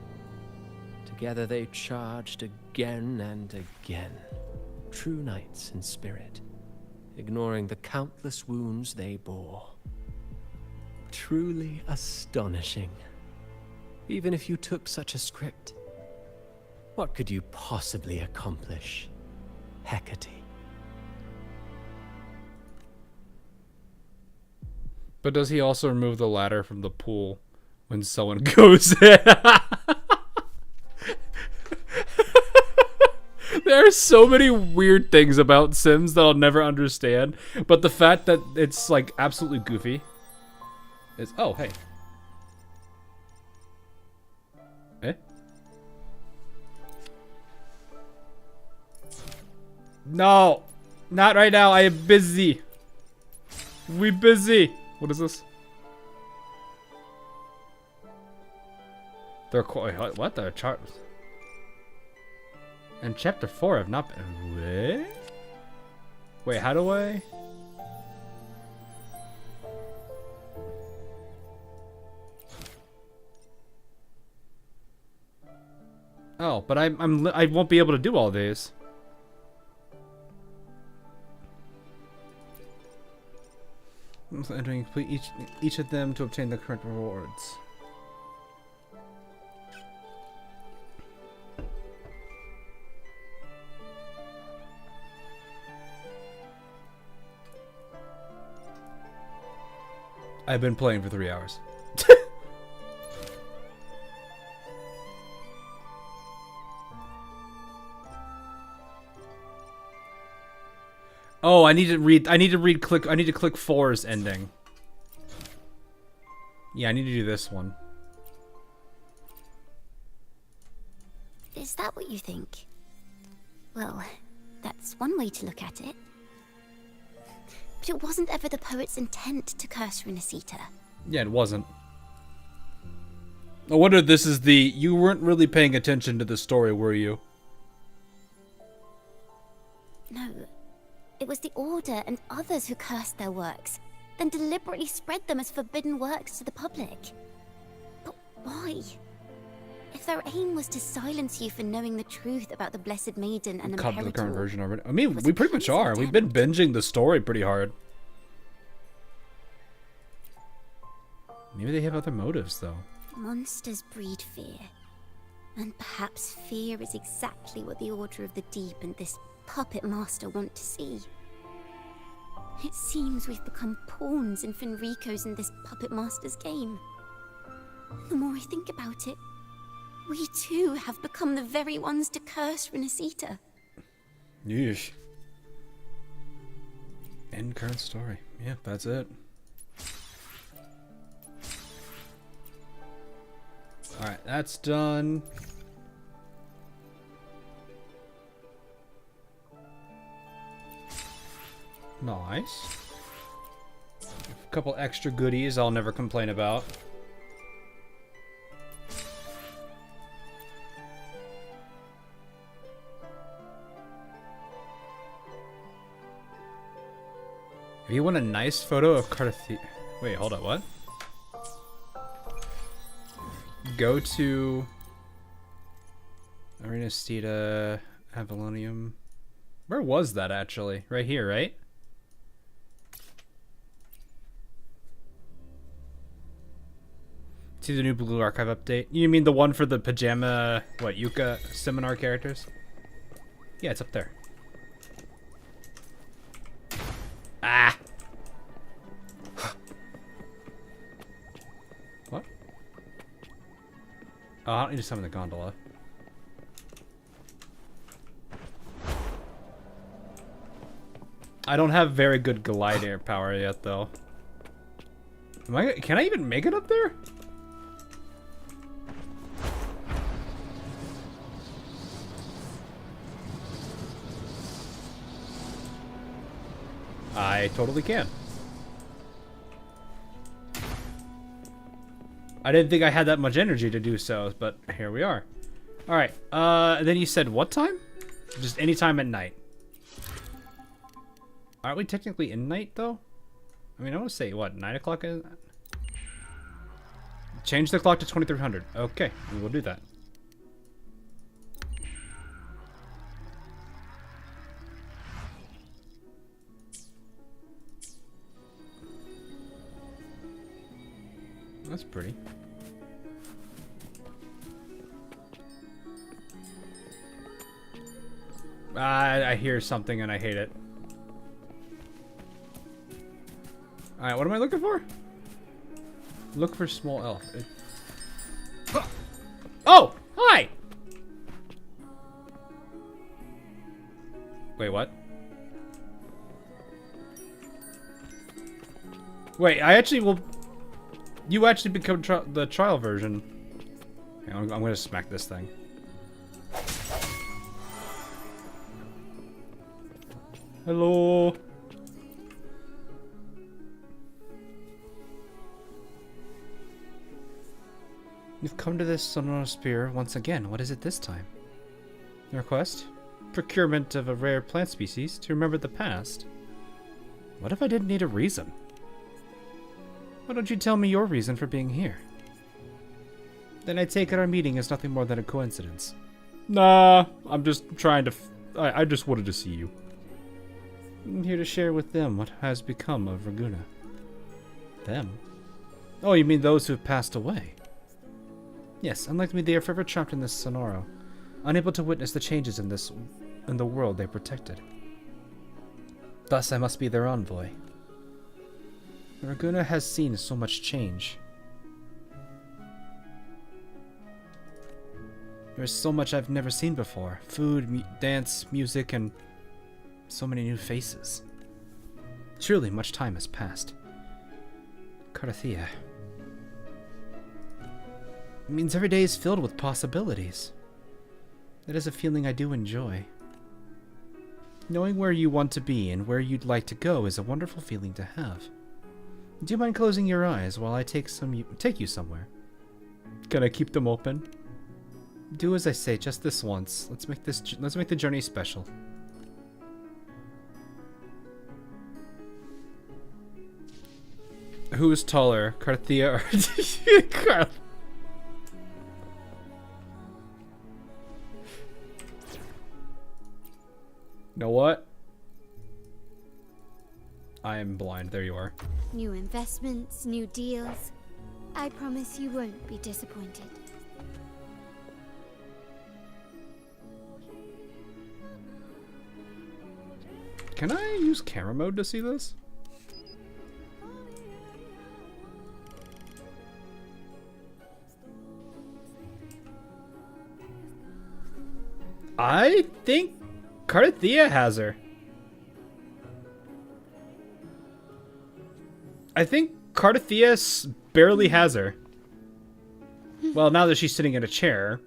Together they charged again and again, true knights in spirit, ignoring the countless wounds they bore. Truly astonishing. Even if you took such a script, what could you possibly accomplish, Hecate? But does he also remove the ladder from the pool when someone goes in? There are so many weird things about Sims that I'll never understand, but the fact that it's like absolutely goofy is... Oh, hey. Eh? No! Not right now, I am busy. We busy. What is this? They're quite... What the chart? And chapter 4 have not been... Wait, how do I... Oh, but I won't be able to do all these. Entering each of them to obtain the correct rewards. I've been playing for 3 hours. Oh, I need to click 4's ending. Yeah, I need to do this one. Is that what you think? Well, that's one way to look at it. But it wasn't ever the poet's intent to curse Renacita. Yeah, it wasn't. I wonder if this is the... You weren't really paying attention to the story, were you? No. It was the Order and others who cursed their works, then deliberately spread them as forbidden works to the public. But why? If their aim was to silence you for knowing the truth about the Blessed Maiden and Cut the Imperator... current version already. I mean, we pretty much are. We've been binging the story pretty hard. Maybe they have other motives, though. Monsters breed fear. And perhaps fear is exactly what the Order of the Deep and this puppet master want to see. It seems we've become pawns in Fenrico's and this puppet master's game. The more I think about it, we too have become the very ones to curse Renacita. Yeesh. End current story. Yeah, that's it. Alright, that's done. Nice. A couple extra goodies I'll never complain about. If you want a nice photo of Carthia... Wait, hold up, what? Go to... Arenastita, Avalonium... Where was that, actually? Right here, right? See the new Blue Archive update? You mean the one for the pajama, what, Yuka seminar characters? Yeah, it's up there. Ah! What? Oh, I don't need to summon the gondola. I don't have very good glider power yet, though. Can I even make it up there? I totally can. I didn't think I had that much energy to do so, but here we are. Alright, then you said what time? Just any time at night. Aren't we technically in night, though? I mean, I want to say, what, 9 o'clock? Change the clock to 2300. Okay, we will do that. That's pretty. I hear something and I hate it. Alright, what am I looking for? Look for small elf. Oh! Hi! Wait, what? Wait, I actually will... You actually become the trial version. I'm gonna smack this thing. Hello. You've come to this Sonora Spear once again. What is it this time? Your request? Procurement of a rare plant species to remember the past. What if I didn't need a reason? Why don't you tell me your reason for being here? Then I take it our meeting is nothing more than a coincidence. Nah, I'm just trying to... I just wanted to see you. I'm here to share with them what has become of Raguna. Them? Oh, you mean those who have passed away? Yes, unlike me, they are forever trapped in this Sonoro, unable to witness the changes in the world they protected. Thus, I must be their envoy. Raguna has seen so much change. There's so much I've never seen before. Food, dance, music, and so many new faces. Surely much time has passed. Carthia. It means every day is filled with possibilities. That is a feeling I do enjoy. Knowing where you want to be and where you'd like to go is a wonderful feeling to have. Do you mind closing your eyes while I take you somewhere? Can I keep them open? Do as I say, just this once. Let's make the journey special. Who is taller, Carthia or Carl? Know what? I am blind. There you are. New investments, new deals. I promise you won't be disappointed. Can I use camera mode to see this? I think Carthia has her. I think Carthia barely has her. Well, now that she's sitting in a chair.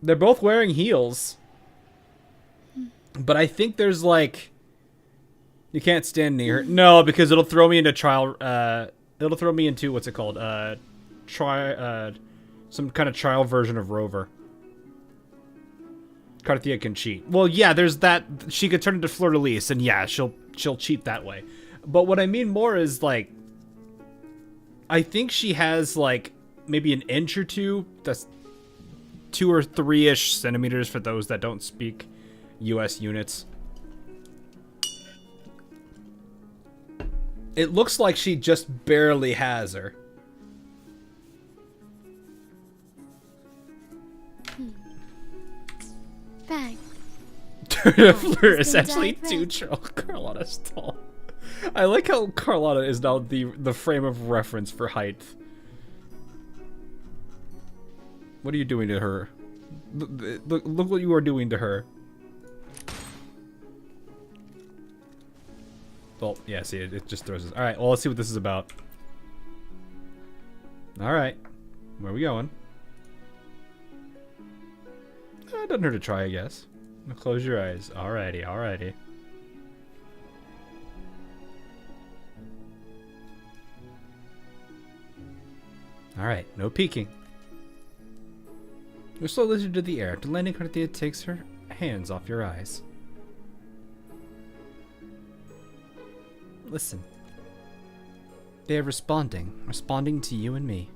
They're both wearing heels. But I think there's like... You can't stand near her. No, because it'll throw me into trial... it'll throw me into, what's it called? Some kind of trial version of Rover. Carthia can cheat. Well, yeah, there's that. She could turn into Fleur-de-Lis, and yeah, she'll cheat that way. But what I mean more is, like... I think she has, like, maybe an inch or two. That's 2 or 3-ish centimeters for those that don't speak US units. It looks like she just barely has her. Bang. Fleur is actually 2 troll girl on a stall. I like how Carlotta is now the frame of reference for height. What are you doing to her? Look what you are doing to her. Oh, yeah, see, it just throws us. Alright, well, let's see what this is about. Alright. Where are we going? It doesn't hurt to try, I guess. Close your eyes. Alrighty, alrighty. Alright, no peeking. Your slow lizard to the air. The landing Carthia takes her hands off your eyes. Listen. They are responding to you and me.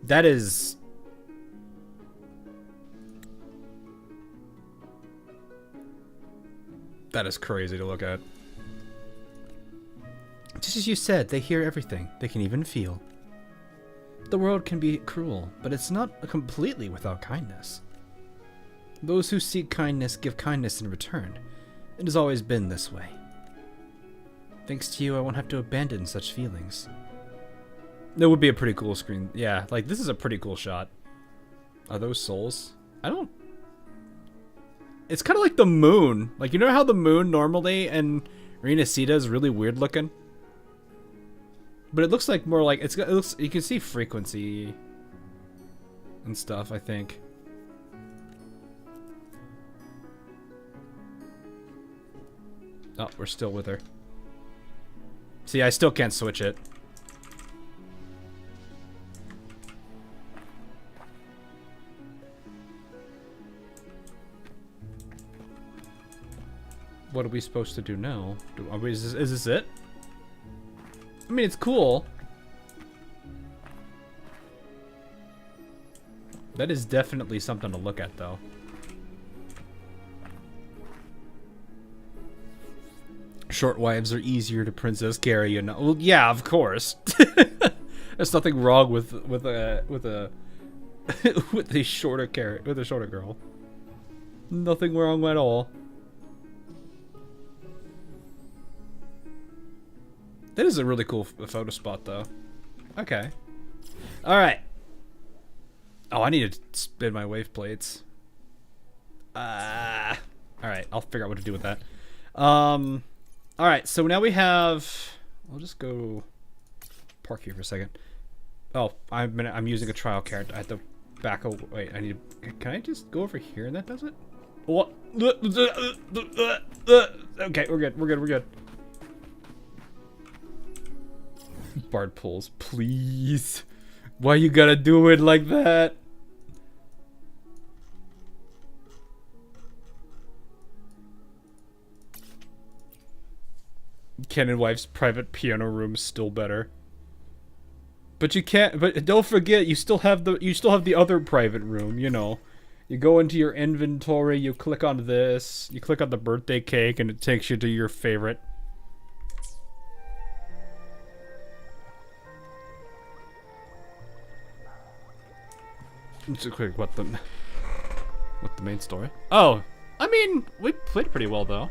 That is... That is crazy to look at. Just as you said, they hear everything. They can even feel. The world can be cruel, but it's not completely without kindness. Those who seek kindness give kindness in return. It has always been this way. Thanks to you, I won't have to abandon such feelings. That would be a pretty cool screen. Yeah, like, this is a pretty cool shot. Are those souls? I don't... It's kind of like the moon. Like, you know how the moon normally and Renacida is really weird looking? But it looks like more like... it looks... You can see frequency and stuff, I think. Oh, we're still with her. See, I still can't switch it. What are we supposed to do now? Is this it? I mean, it's cool. That is definitely something to look at, though. Short wives are easier to Princess carry, you know. Well, yeah, of course. There's nothing wrong with a shorter girl. Nothing wrong at all. That is a really cool photo spot, though. Okay. All right. Oh, I need to spin my wave plates. All right, I'll figure out what to do with that. All right, so now we have. I'll just go park here for a second. Oh, I'm using a trial character. I have to back away. Wait, I need to. Can I just go over here and that does it? What? Okay, we're good. We're good. We're good. Bard pulls, please. Why you gotta do it like that? Ken and wife's private piano room is still better. But you can't. But don't forget, you still have the other private room. You know, you go into your inventory, you click on this, you click on the birthday cake, and it takes you to your favorite. Just quick, what the main story? Oh, I mean, we played pretty well though.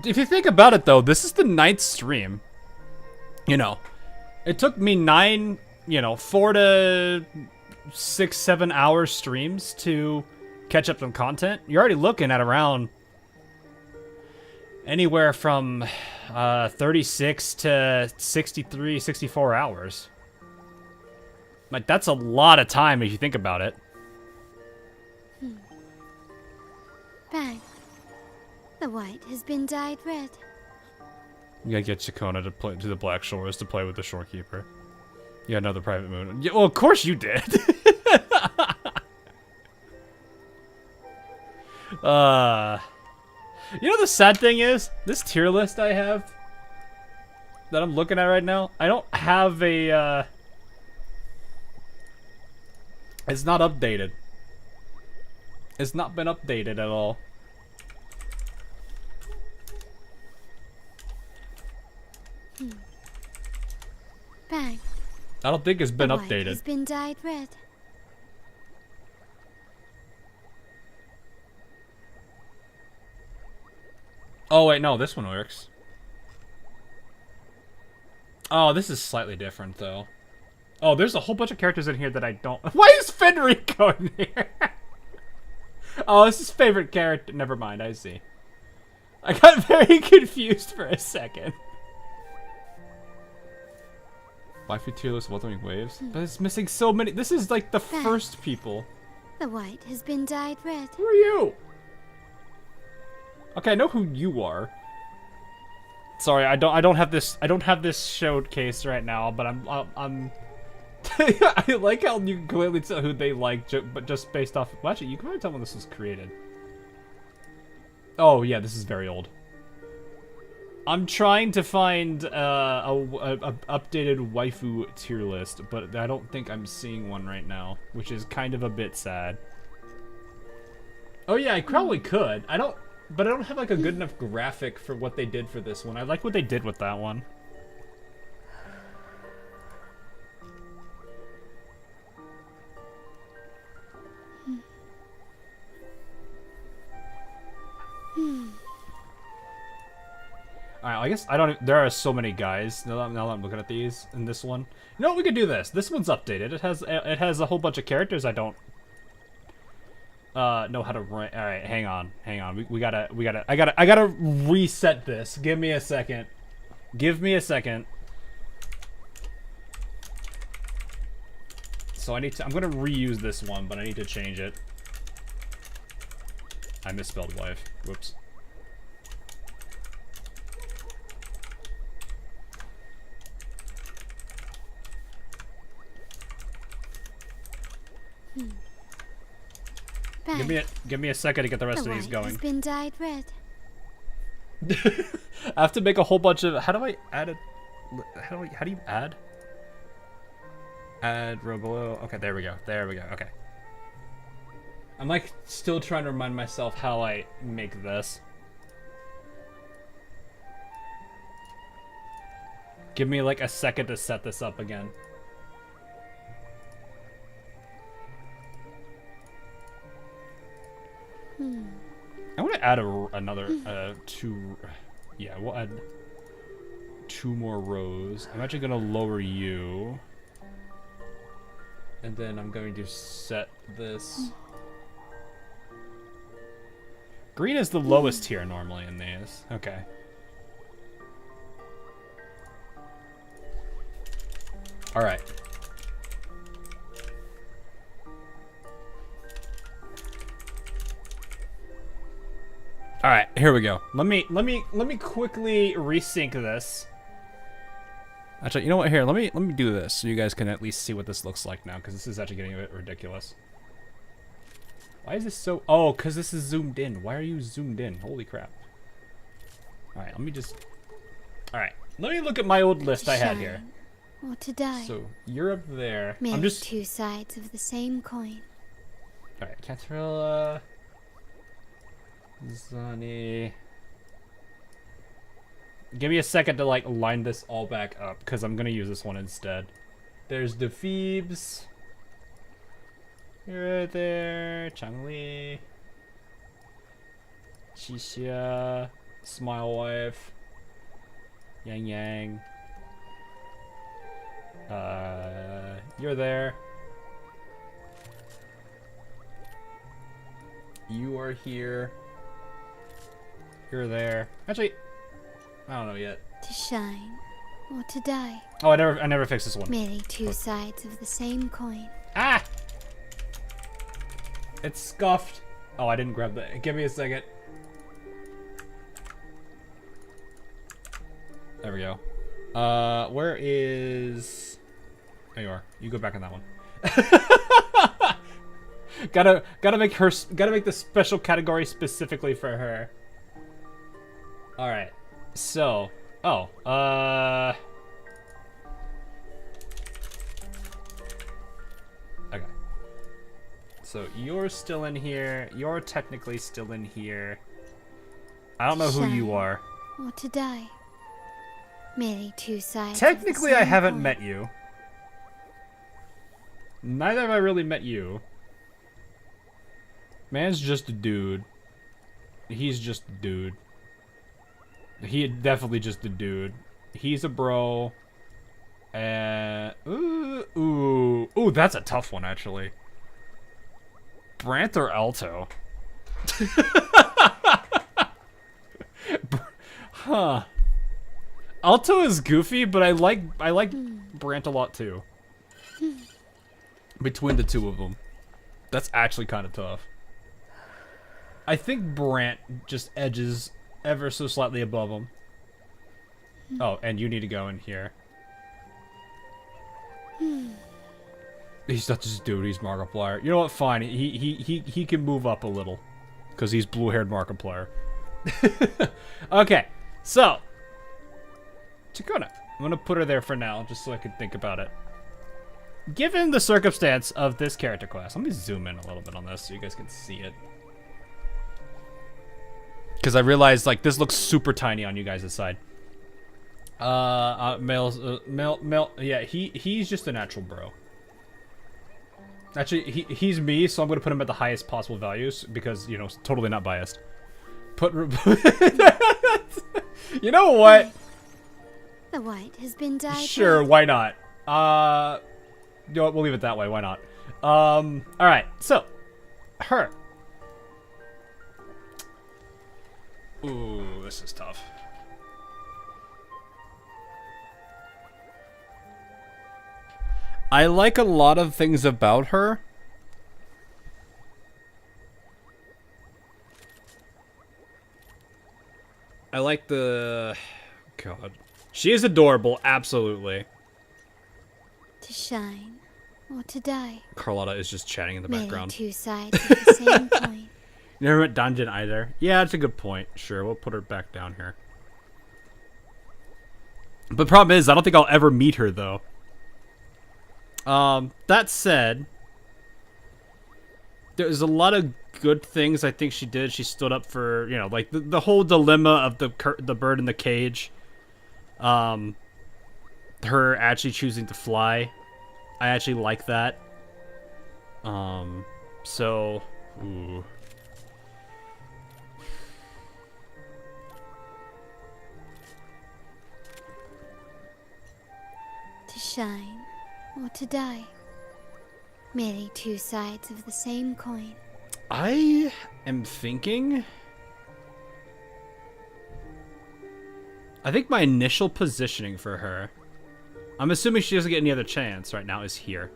If you think about it though, this is the 9th stream. You know, it took me 4 to 6, 7 hour streams to catch up on content. You're already looking at around anywhere from 36 to 63, 64 hours. Like, that's a lot of time if you think about it. Bang. The white has been dyed red. You gotta get Ciaccona to play to the Black Shores to play with the Shorekeeper. You got another private moon. Yeah, well, of course you did. You know the sad thing is, this tier list I have that I'm looking at right now, I don't have a it's not updated. It's not been updated at all. Bang. I don't think it's been The white updated. has been dyed red. Oh wait, no, this one works. Oh, this is slightly different, though. Oh, there's a whole bunch of characters in here that I don't... Why is Federico in here? Oh, this is favorite character. Never mind, I see. I got very confused for a second. Waifu tier list Wuthering Waves? But it's missing so many. This is like the first people. The white has been dyed red. Who are you? Okay, I know who you are. Sorry, I don't have this showcase right now, but I'm I like how you can clearly tell who they like, but just based off. Well, actually, you can probably tell when this was created. Oh yeah, this is very old. I'm trying to find a updated waifu tier list, but I don't think I'm seeing one right now, which is kind of a bit sad. Oh yeah, I probably could. But I don't have like a good enough graphic for what they did for this one. I like what they did with that one. Alright, I guess I don't... There are so many guys, now that I'm looking at these, in this one. You know what, we could do this. This one's updated. It has a whole bunch of characters I don't... know how to run. Alright, hang on. I gotta reset this. Give me a second. So I'm gonna reuse this one, but I need to change it. I misspelled wife. Whoops. Give me a second to get the rest of these going. Has been dyed red. I have to make a whole bunch of... How do I add it? How do you add? Add row below. Okay, there we go. Okay. I'm like still trying to remind myself how I make this. Give me like a second to set this up again. I want to add another two. Yeah, we'll add 2 more rows. I'm actually gonna lower you, and then I'm going to set this. Green is the lowest tier normally in these. Okay. All right. All right, here we go. Let me quickly resync this. Actually, you know what? Here, let me do this so you guys can at least see what this looks like now, because this is actually getting a bit ridiculous. Why is this so? Oh, because this is zoomed in. Why are you zoomed in? Holy crap! All right, let me just. All right, let me look at my old list I had here. Or to die. So you're up there. Merely I'm just 2 sides of the same coin. All right, Catarella. Zani. Give me a second to like line this all back up because I'm gonna use this one instead. There's the Phoebes. You're right there. Changli. Xixia. Smile Wife. Yang Yang. You're there. You are here. You're there. Actually, I don't know yet. To shine or to die. Oh, I never fixed this one. Merely 2 sides of the same coin. Ah! It's scuffed. Oh, I didn't grab that. Give me a second. There we go. Where is... There you are. You go back on that one. gotta make the special category specifically for her. All right. So, okay. So you're still in here. You're technically still in here. I don't know who you are. Or to die. Merely 2 sides. Technically, I haven't met you. Neither have I really met you. Man's just a dude. He's just a dude. He definitely just a dude. He's a bro. Ooh, that's a tough one, actually. Brant or Alto? Huh. Alto is goofy, but I like Brant a lot too. Between the two of them, that's actually kind of tough. I think Brant just edges ever so slightly above him. Oh, and you need to go in here. He's not just dude, he's Markiplier. You know what? Fine. He can move up a little, because he's blue-haired Markiplier. Okay, so Ciaccona. I'm gonna put her there for now, just so I can think about it. Given the circumstance of this character class, let me zoom in a little bit on this so you guys can see it. Because I realized, like, this looks super tiny on you guys' side. Male, yeah, he's just a natural bro. Actually, he's me, so I'm gonna put him at the highest possible values because, you know, totally not biased. You know what? The white has been dyed. Sure, why not? You know what? We'll leave it that way. Why not? All right. So, her. Ooh, this is tough. I like a lot of things about her. I like the... God. She is adorable, absolutely. To shine or to die. Carlotta is just chatting in the background. Two sides of the same coin. Never went dungeon either. Yeah, that's a good point. Sure, we'll put her back down here. But the problem is, I don't think I'll ever meet her, though. That said, there's a lot of good things I think she did. She stood up for, you know, like the whole dilemma of the bird in the cage. Her actually choosing to fly. I actually like that. So, ooh. To shine or to die. Merely two sides of the same coin. I am thinking... I think my initial positioning for her, I'm assuming she doesn't get any other chance right now, is here.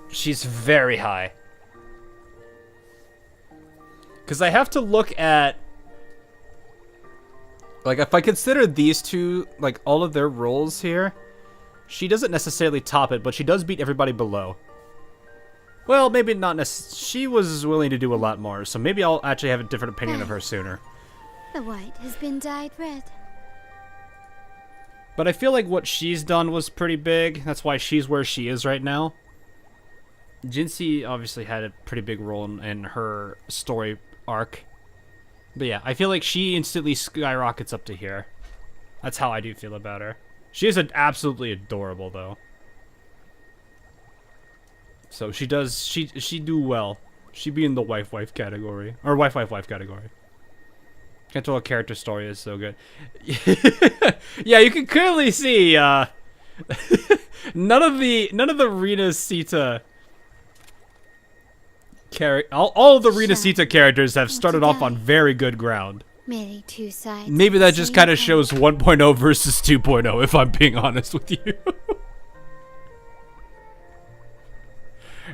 She's very high. Because I have to look at... Like, if I consider these two, like, all of their roles here, she doesn't necessarily top it, but she does beat everybody below. Well, maybe not necessarily. She was willing to do a lot more, so maybe I'll actually have a different opinion of her sooner. The white has been dyed red. But I feel like what she's done was pretty big. That's why she's where she is right now. Jinsei obviously had a pretty big role in her story arc. But yeah, I feel like she instantly skyrockets up to here. That's how I do feel about her. She is absolutely adorable, though. So she does, she do well. She be in the wife category. Or wife category. Can't tell a character story is so good. Yeah, you can clearly see, none of the Rina Sita all of the Rina Sita characters have started off on very good ground. Merely two sides. Maybe that just kind of shows 1.0 versus 2.0, if I'm being honest with you.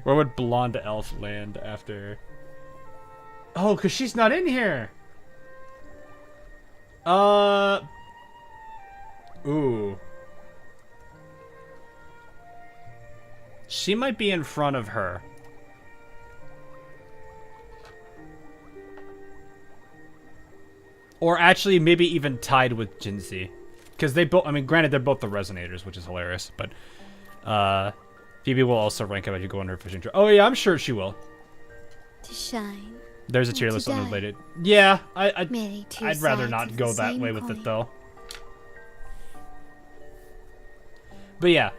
Where would Blonde Elf land after? Oh, because she's not in here. Ooh. She might be in front of her. Or actually, maybe even tied with Jinsei. Because they both, I mean, granted, they're both the Resonators, which is hilarious, but, Phoebe will also rank up as you go on her fishing trip. Oh, yeah, I'm sure she will. To shine. There's a tier list unrelated. Yeah, I'd rather not go that way with it, though. But yeah,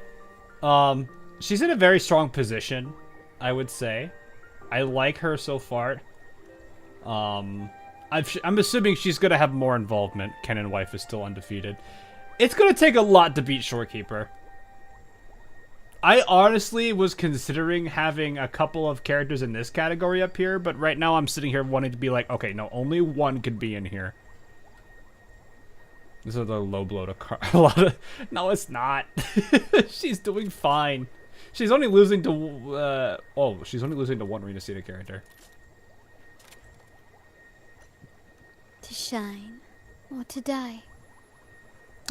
she's in a very strong position, I would say. I like her so far. I'm assuming she's gonna have more involvement. Ken wife is still undefeated. It's gonna take a lot to beat Shorekeeper. I honestly was considering having a couple of characters in this category up here, but right now I'm sitting here wanting to be like, okay, no, only one could be in here. This is a low blow to Carlotta. No, it's not. She's doing fine. She's only losing to, she's only losing to one Rena Cena character. To shine or to die.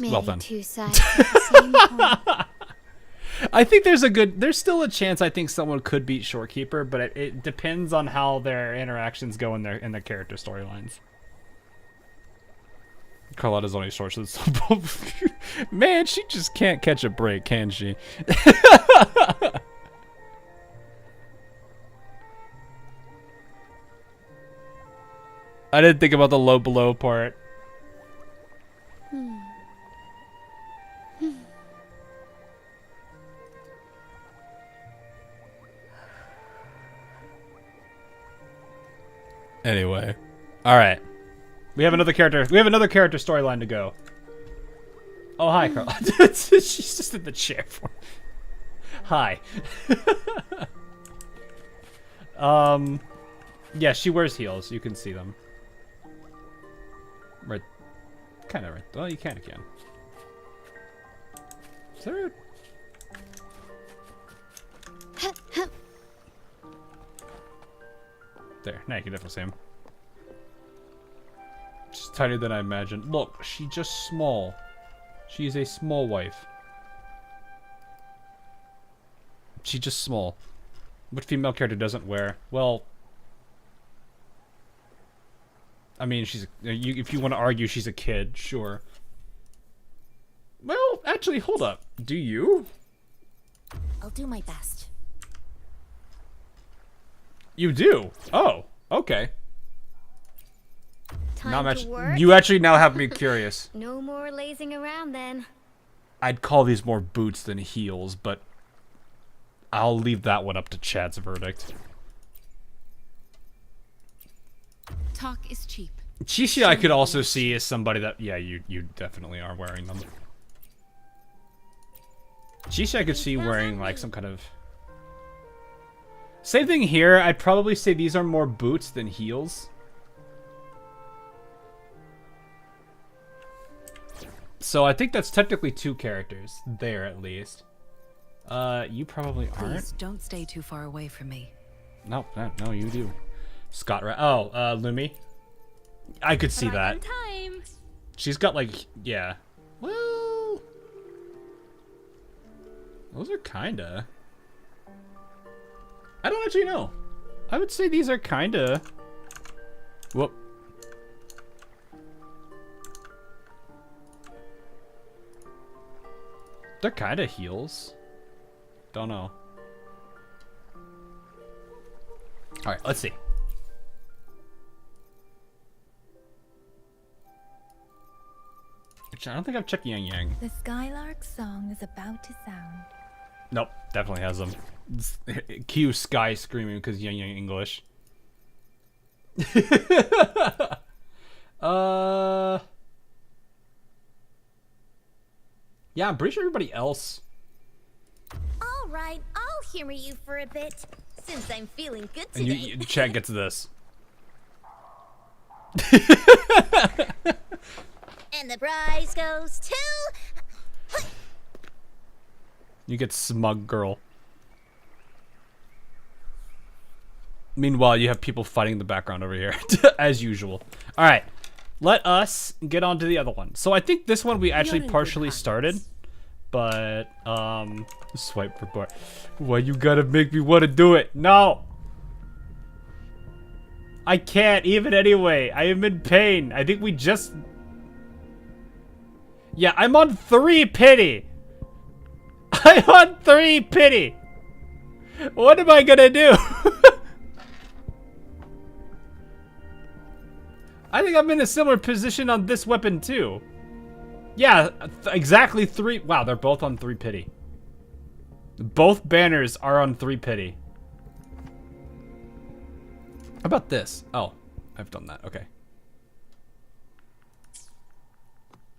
Maybe Well done. two sides of the same coin. I think there's still a chance I think someone could beat Shorekeeper, but it depends on how their interactions go in their character storylines. Carlotta's only source is man, she just can't catch a break, can she? I didn't think about the low below part. Anyway, all right. We have another character. We have another character storyline to go. Oh, hi, Carlotta. She's just in the chair for. Hi. Yeah, she wears heels. You can see them. Right. Kind of right. Well, you can again. Is there a... There. Now you can definitely see him. She's tinier than I imagined. Look, she's just small. She's a small wife. She's just small. What female character doesn't wear? Well, I mean, she's if you want to argue she's a kid, sure. Well, actually, hold up. Do you? I'll do my best. You do? Oh, okay. Time to work. You actually now have me curious. No more lazing around then. I'd call these more boots than heels, but I'll leave that one up to Chad's verdict. Talk is cheap. Chishi I could also see as somebody that, yeah, you definitely are wearing them. Chishi I could see wearing like some kind of... Same thing here, I'd probably say these are more boots than heels. So I think that's technically two characters, there at least. You probably aren't. Please don't stay too far away from me. No, you do. Scott, Lumi. I could see that. Time. She's got like, yeah. Well, those are kinda. I don't actually know. I would say these are kinda. Whoop. They're kinda heels. Don't know. Alright, let's see. I don't think I've checked Yang Yang. The Skylark song is about to sound. Nope, definitely has them. Cue Sky screaming because Yang Yang English. Yeah, I'm pretty sure everybody else. All right, I'll humor you for a bit, since I'm feeling good And today. Chad gets this. And the prize goes to... You get smug girl. Meanwhile, you have people fighting in the background over here, as usual. All right, let us get on to the other one. So I think this one we actually partially started, but swipe for bar. Why you gotta make me want to do it? No, I can't even anyway. I am in pain. I think we just. Yeah, I'm on 3 pity. I'm on 3 pity. What am I gonna do? I think I'm in a similar position on this weapon too. Yeah, exactly 3. Wow, they're both on 3 pity. Both banners are on 3 pity. How about this? Oh, I've done that. Okay.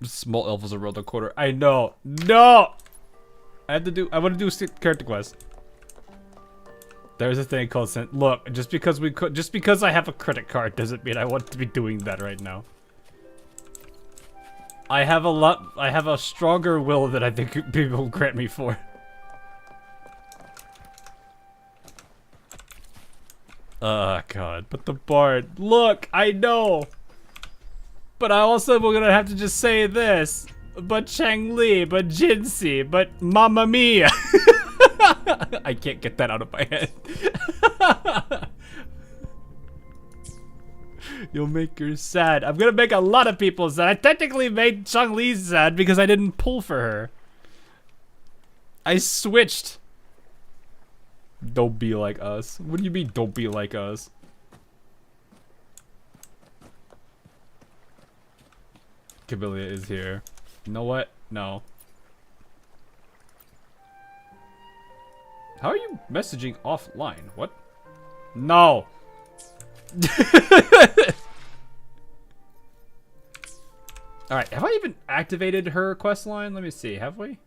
Small elf is around the corner. I know. No! I want to do a character quest. There's a thing called look, just because I have a credit card doesn't mean I want to be doing that right now. I have a stronger will than I think people will grant me for. Oh god, but the bard. Look, I know. But I also we're gonna have to just say this. But Chang Li, but Jinxie, but Mamma Mia. I can't get that out of my head. You'll make her sad. I'm gonna make a lot of people sad. I technically made Chang Li sad because I didn't pull for her. I switched. Don't be like us. What do you mean, don't be like us? Camellya is here. You know what? No. How are you messaging offline? What? No. Alright, have I even activated her quest line? Let me see, have we?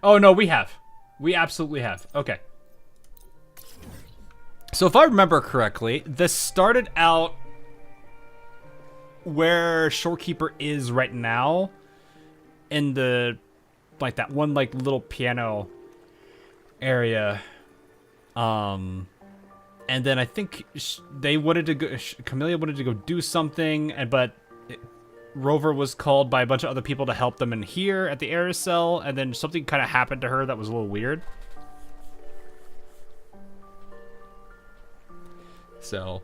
Oh no, we have. We absolutely have. Okay. So if I remember correctly, this started out where Shorekeeper is right now, in the, like that one like little piano area, and then I think they wanted to go, Camellya wanted to go do something, but Rover was called by a bunch of other people to help them in here at the Aerosol, and then something kind of happened to her that was a little weird. So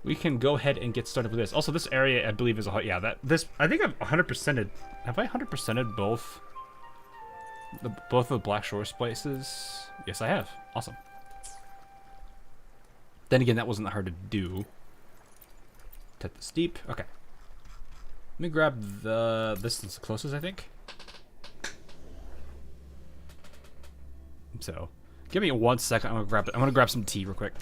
we can go ahead and get started with this. Also, this area I believe is a I think I've 100%ed. Have I 100%ed both of the Black Shores places? Yes, I have. Awesome. Then again, that wasn't that hard to do. Tap the steep. Okay. Let me grab this is the closest, I think. So, give me 1 second. I'm gonna grab some tea real quick.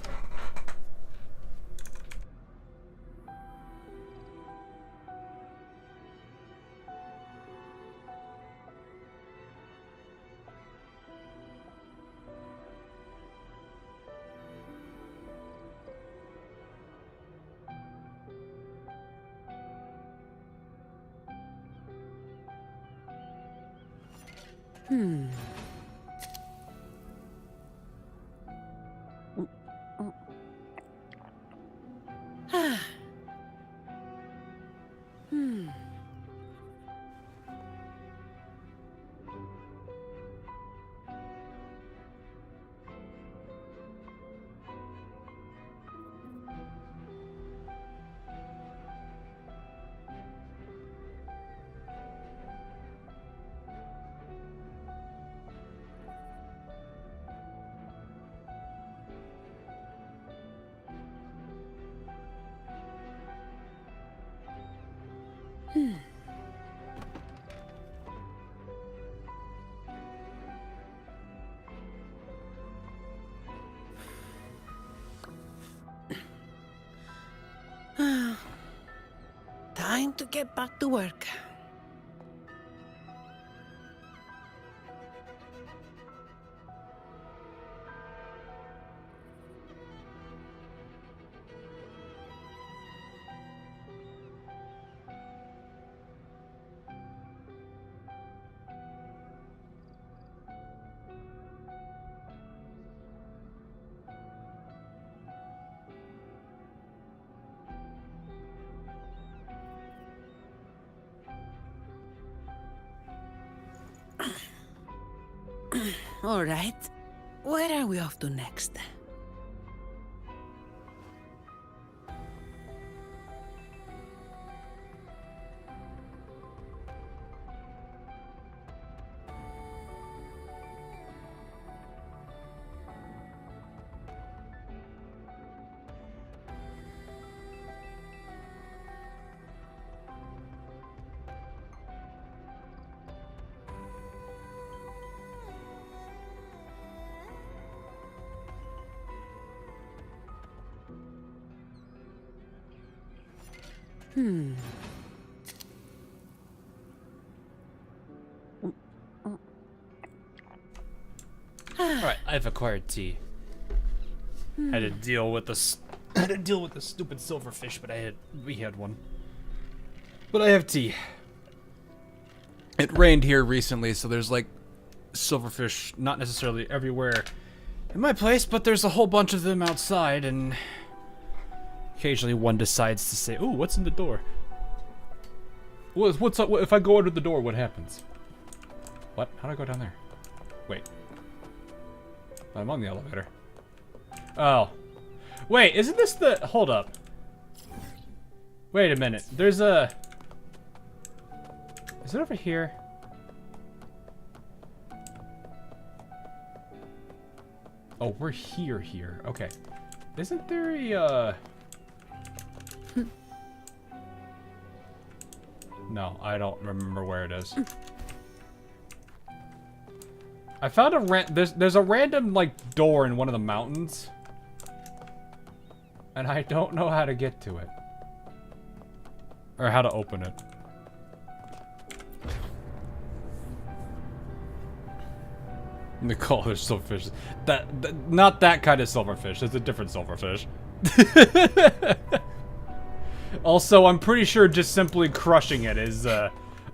Time to get back to work. All right. Where are we off to next? Alright, I've acquired tea. Had to deal with the stupid silverfish, but we had one. But I have tea. It rained here recently, so there's like silverfish not necessarily everywhere in my place, but there's a whole bunch of them outside, and occasionally one decides to say, "Ooh, what's in the door?" What's up? If I go under the door, what happens? What? How do I go down there? Wait. I'm on the elevator. Oh. Wait, isn't this the... Hold up. Wait a minute. There's a... Is it over here? Oh, we're here. Okay. Isn't there a, No, I don't remember where it is. I found there's a random, like, door in one of the mountains. And I don't know how to get to it. Or how to open it. The color silverfish. Not that kind of silverfish. It's a different silverfish. Also, I'm pretty sure just simply crushing it is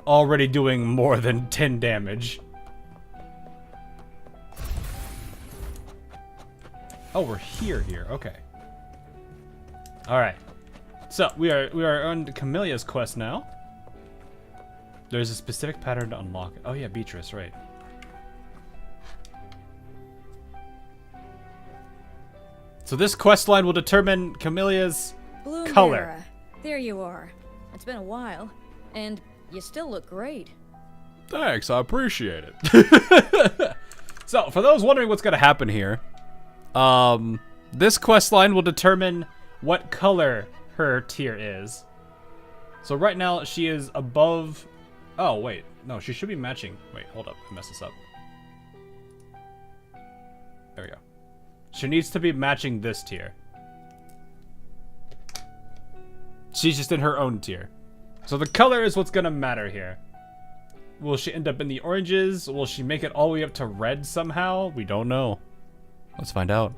already doing more than 10 damage. Oh, we're here. Okay. All right. So we are on Camelia's quest now. There's a specific pattern to unlock it. Oh yeah, Beatrice, right? So this quest line will determine Camelia's color. Era. There you are. It's been a while, and you still look great. Thanks, I appreciate it. So, for those wondering what's gonna happen here, this quest line will determine what color her tier is. So right now she is above. Oh wait, no, she should be matching. Wait, hold up, I messed this up. There we go. She needs to be matching this tier. She's just in her own tier. So the color is what's gonna matter here. Will she end up in the oranges? Will she make it all the way up to red somehow? We don't know. Let's find out.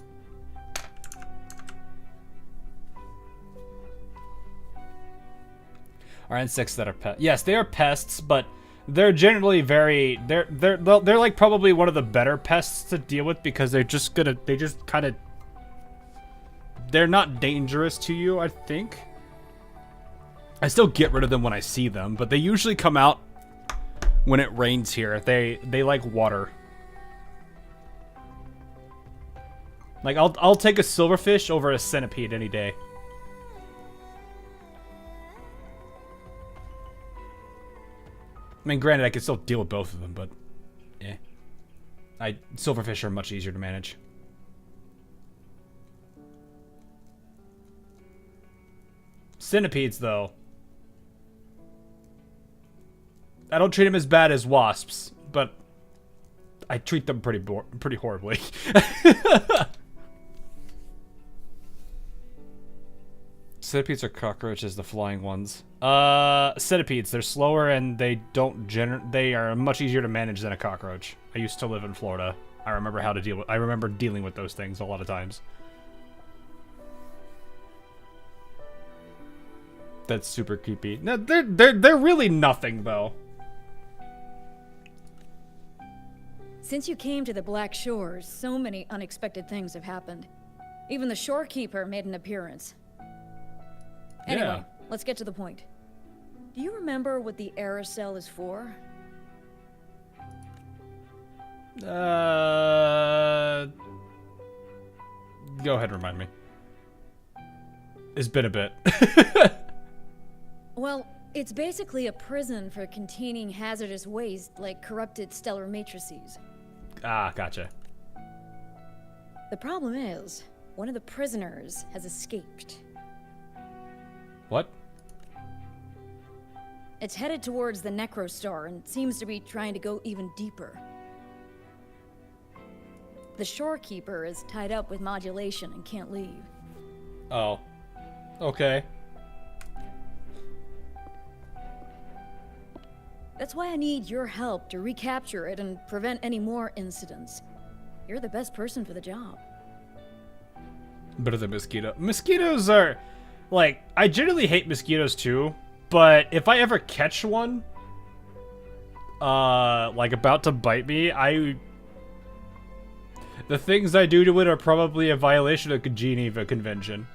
Are insects that are pests? Yes, they are pests, but they're generally very they're like probably one of the better pests to deal with because they're not dangerous to you, I think. I still get rid of them when I see them, but they usually come out when it rains here. They like water. Like I'll take a silverfish over a centipede any day. I mean, granted, I can still deal with both of them, but silverfish are much easier to manage. Centipedes, though, I don't treat them as bad as wasps, but I treat them pretty horribly. Centipedes are cockroaches, the flying ones. Centipedes, they're slower and they they are much easier to manage than a cockroach. I used to live in Florida. I remember dealing with those things a lot of times. That's super creepy. No, they're really nothing though. Since you came to the Black Shores, so many unexpected things have happened. Even the shorekeeper made an appearance. Anyway, let's get to the point. Do you remember what the error cell is for? Go ahead, remind me. It's been a bit. Well, it's basically a prison for containing hazardous waste like corrupted stellar matrices. Ah, gotcha. The problem is, one of the prisoners has escaped. What? It's headed towards the Necrostar and seems to be trying to go even deeper. The shorekeeper is tied up with modulation and can't leave. Oh. Okay. That's why I need your help to recapture it and prevent any more incidents. You're the best person for the job. Better than mosquito. Mosquitoes are, like, I generally hate mosquitoes too, but if I ever catch one, like about to bite me, the things I do to it are probably a violation of the Geneva Convention.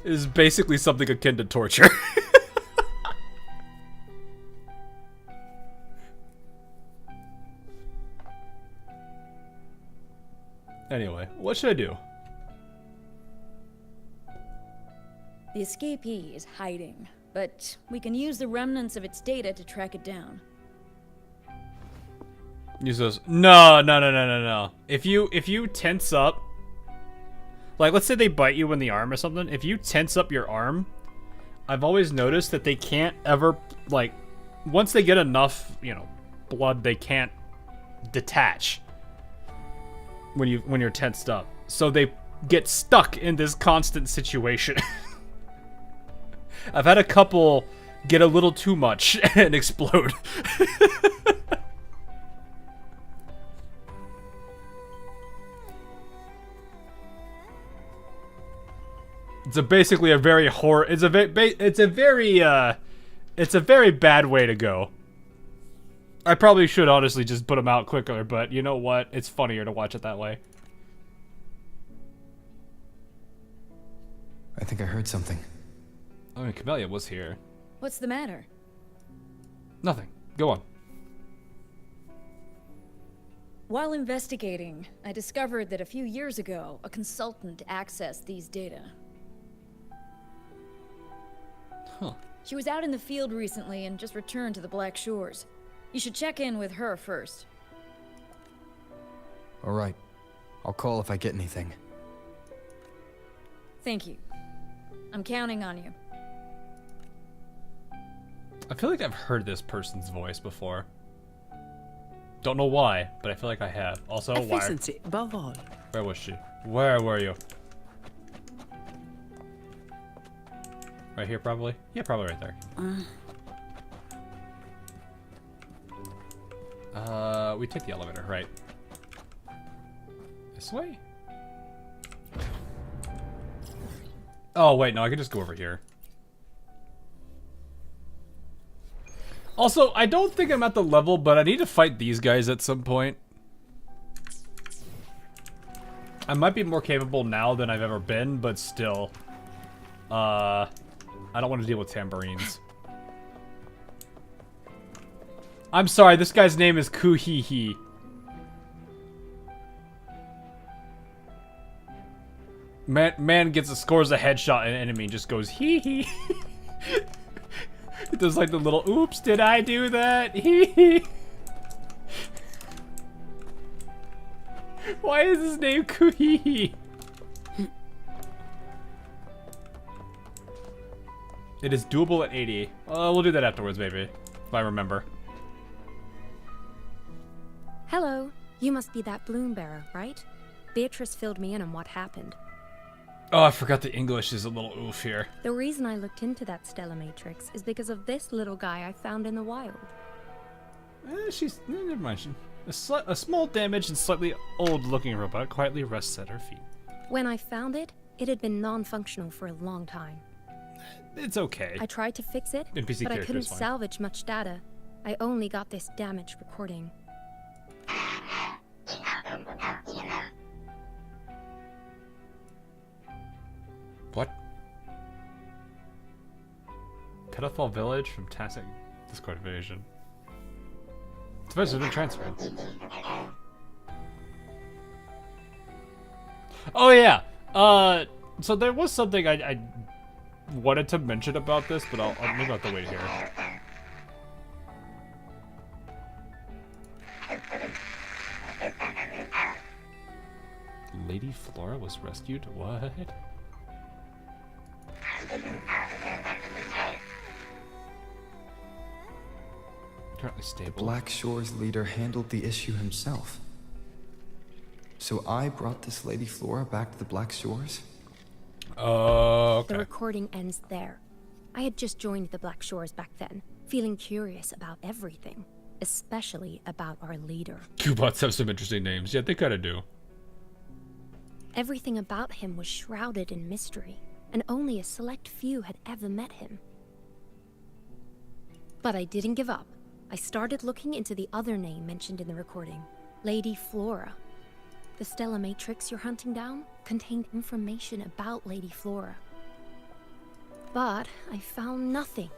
Is basically something akin to torture. Anyway, what should I do? The escapee is hiding, but we can use the remnants of its data to track it down. Use those. No. If you tense up, like let's say they bite you in the arm or something, if you tense up your arm, I've always noticed that they can't ever, like, once they get enough, you know, blood, they can't detach when you're tensed up. So they get stuck in this constant situation. I've had a couple get a little too much and explode. It's basically a very it's a very bad way to go. I probably should honestly just put them out quicker, but you know what? It's funnier to watch it that way. I think I heard something. I mean, Camellya was here. What's the matter? Nothing. Go on. While investigating, I discovered that a few years ago, a consultant accessed these data. Huh. She was out in the field recently and just returned to the Black Shores. You should check in with her first. All right. I'll call if I get anything. Thank you. I'm counting on you. I feel like I've heard this person's voice before. Don't know why, but I feel like I have. Also, why? Efficiency, above all. Where was she? Where were you? Right here, probably? Yeah, probably right there. We take the elevator, right? This way? Oh, wait, no, I can just go over here. Also, I don't think I'm at the level, but I need to fight these guys at some point. I might be more capable now than I've ever been, but still. I don't want to deal with tambourines. I'm sorry, this guy's name is Kuhihi. Man scores a headshot at an enemy and just goes hee hee. It does like the little oops, did I do that? Hee hee. Why is his name Kuhihi? It is doable at 80. We'll do that afterwards, maybe. If I remember. Hello. You must be that bloom bearer, right? Beatrice filled me in on what happened. Oh, I forgot the English is a little oof here. The reason I looked into that Stella Matrix is because of this little guy I found in the wild. Never mind. A small damaged and slightly old-looking robot quietly rests at her feet. When I found it, it had been non-functional for a long time. It's okay. I tried to fix it, NPC but I couldn't fine. salvage much data. I only got this damaged recording. What? Pedophile Village from Tacit Discord Invasion. It's supposed to have been transferred. Oh yeah! So there was something I wanted to mention about this, but I'll maybe I'll have to wait here. Lady Flora was rescued? What? Currently stable. The Black Shores leader handled the issue himself. So I brought this Lady Flora back to the Black Shores? Oh, okay. The recording ends there. I had just joined the Black Shores back then, feeling curious about everything, especially about our leader. Cubots have some interesting names. Yeah, they kind of do. Everything about him was shrouded in mystery, and only a select few had ever met him. But I didn't give up. I started looking into the other name mentioned in the recording, Lady Flora. The Stella Matrix you're hunting down contained information about Lady Flora. But I found nothing.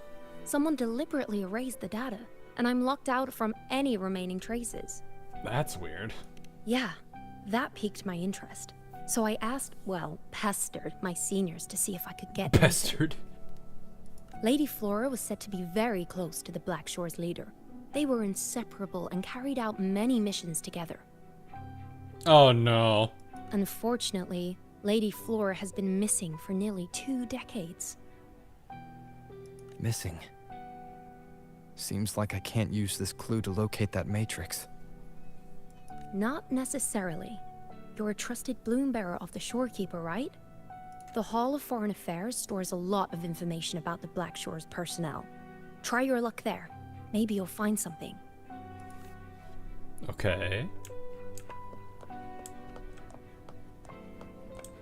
Someone deliberately erased the data, and I'm locked out from any remaining traces. That's weird. Yeah, that piqued my interest. So I asked, well, pestered my seniors to see if I could get Pestered? anything. Lady Flora was said to be very close to the Black Shores leader. They were inseparable and carried out many missions together. Oh no. Unfortunately, Lady Flora has been missing for nearly 2 decades. Missing. Seems like I can't use this clue to locate that matrix. Not necessarily. You're a trusted bloom bearer of the Shorekeeper, right? The Hall of Foreign Affairs stores a lot of information about the Black Shores personnel. Try your luck there. Maybe you'll find something. Okay.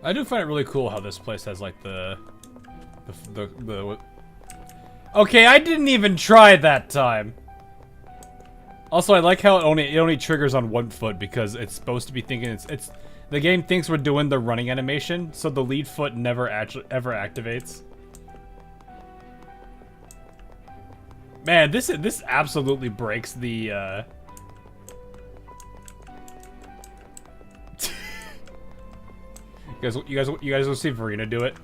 I do find it really cool how this place has like the Okay, I didn't even try that time. Also, I like how it only triggers on 1 foot because it's supposed to be thinking it's the game thinks we're doing the running animation, so the lead foot never actually ever activates. Man, this absolutely breaks the You guys will see Verena do it.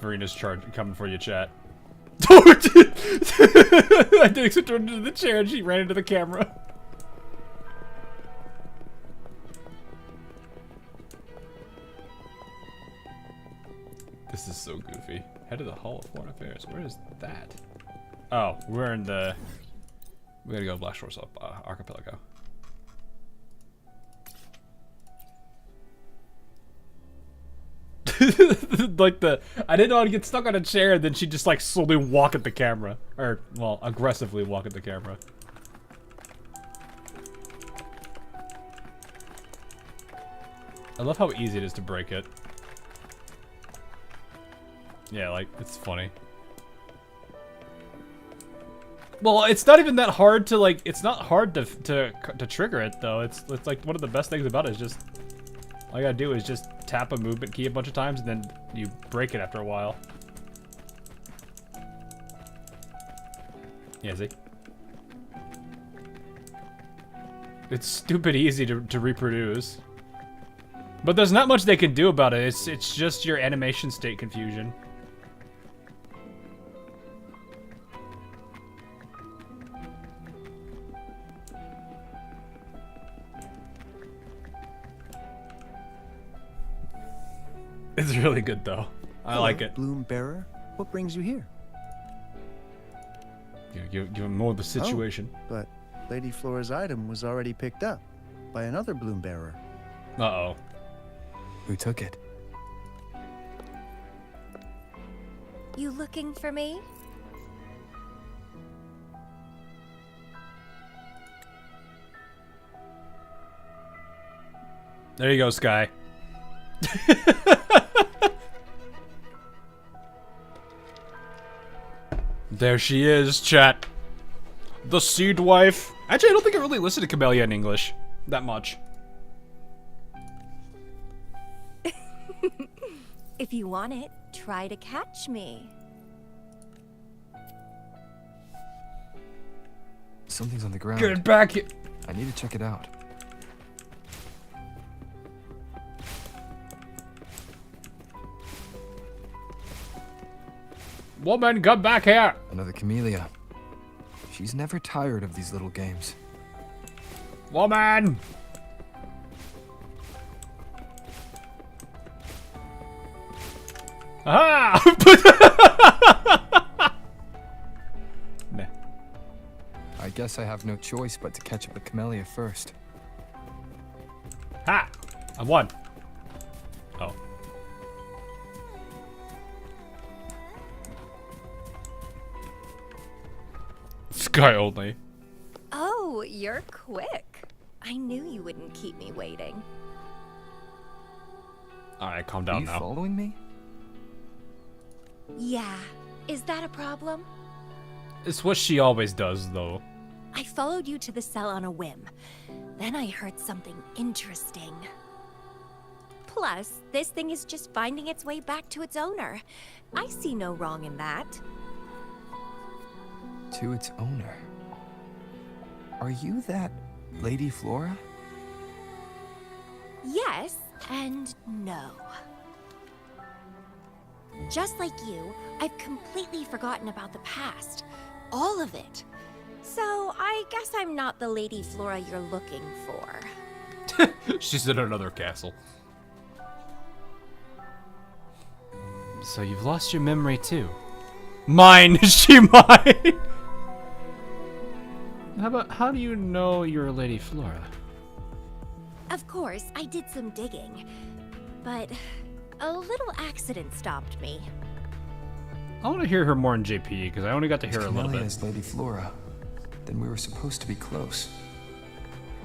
Verena's charge coming for you, chat. I didn't expect her into the chair and she ran into the camera. This is so goofy. Head of the Hall of Foreign Affairs. Where is that? Oh, we're in the... We gotta go Black Shores Archipelago. Like I didn't know how to get stuck on a chair, and then she just like slowly walk at the camera. Or, well, aggressively walk at the camera. I love how easy it is to break it. Yeah, like, it's funny. Well, it's not even that hard to, like, it's not hard to trigger it, though. It's like, one of the best things about it is just, all you gotta do is just tap a movement key a bunch of times, and then you break it after a while. Yeah, see? It's stupid easy to reproduce. But there's not much they can do about it. It's just your animation state confusion. It's really good though. I like it. Bloom bearer, what brings you here? Give him more of the situation. Oh, but Lady Flora's item was already picked up by another bloom bearer. Uh-oh. Who took it? You looking for me? There you go, Sky. There she is, chat. The Seed Wife. Actually, I don't think I really listened to Camellya in English that much. If you want it, try to catch me. Something's on the ground. Get back here. I need to check it out. Woman, come back here. Another Camellya. She's never tired of these little games. Woman. Aha! Meh. I guess I have no choice but to catch up with Camellya first. Ha! I won. Oh. Sky only. Oh, you're quick. I knew you wouldn't keep me waiting. Alright, calm down now. Following me? Yeah. Is that a problem? It's what she always does, though. I followed you to the cell on a whim. Then I heard something interesting. Plus, this thing is just finding its way back to its owner. I see no wrong in that. To its owner? Are you that Lady Flora? Yes and no. Just like you, I've completely forgotten about the past. All of it. So, I guess I'm not the Lady Flora you're looking for. She's in another castle. So you've lost your memory too. Mine! Is she mine? How do you know you're Lady Flora? Of course, I did some digging. But a little accident stopped me. I want to hear her more in JP, because I only got to hear her a little Camellya bit. is Lady Flora. Then we were supposed to be close.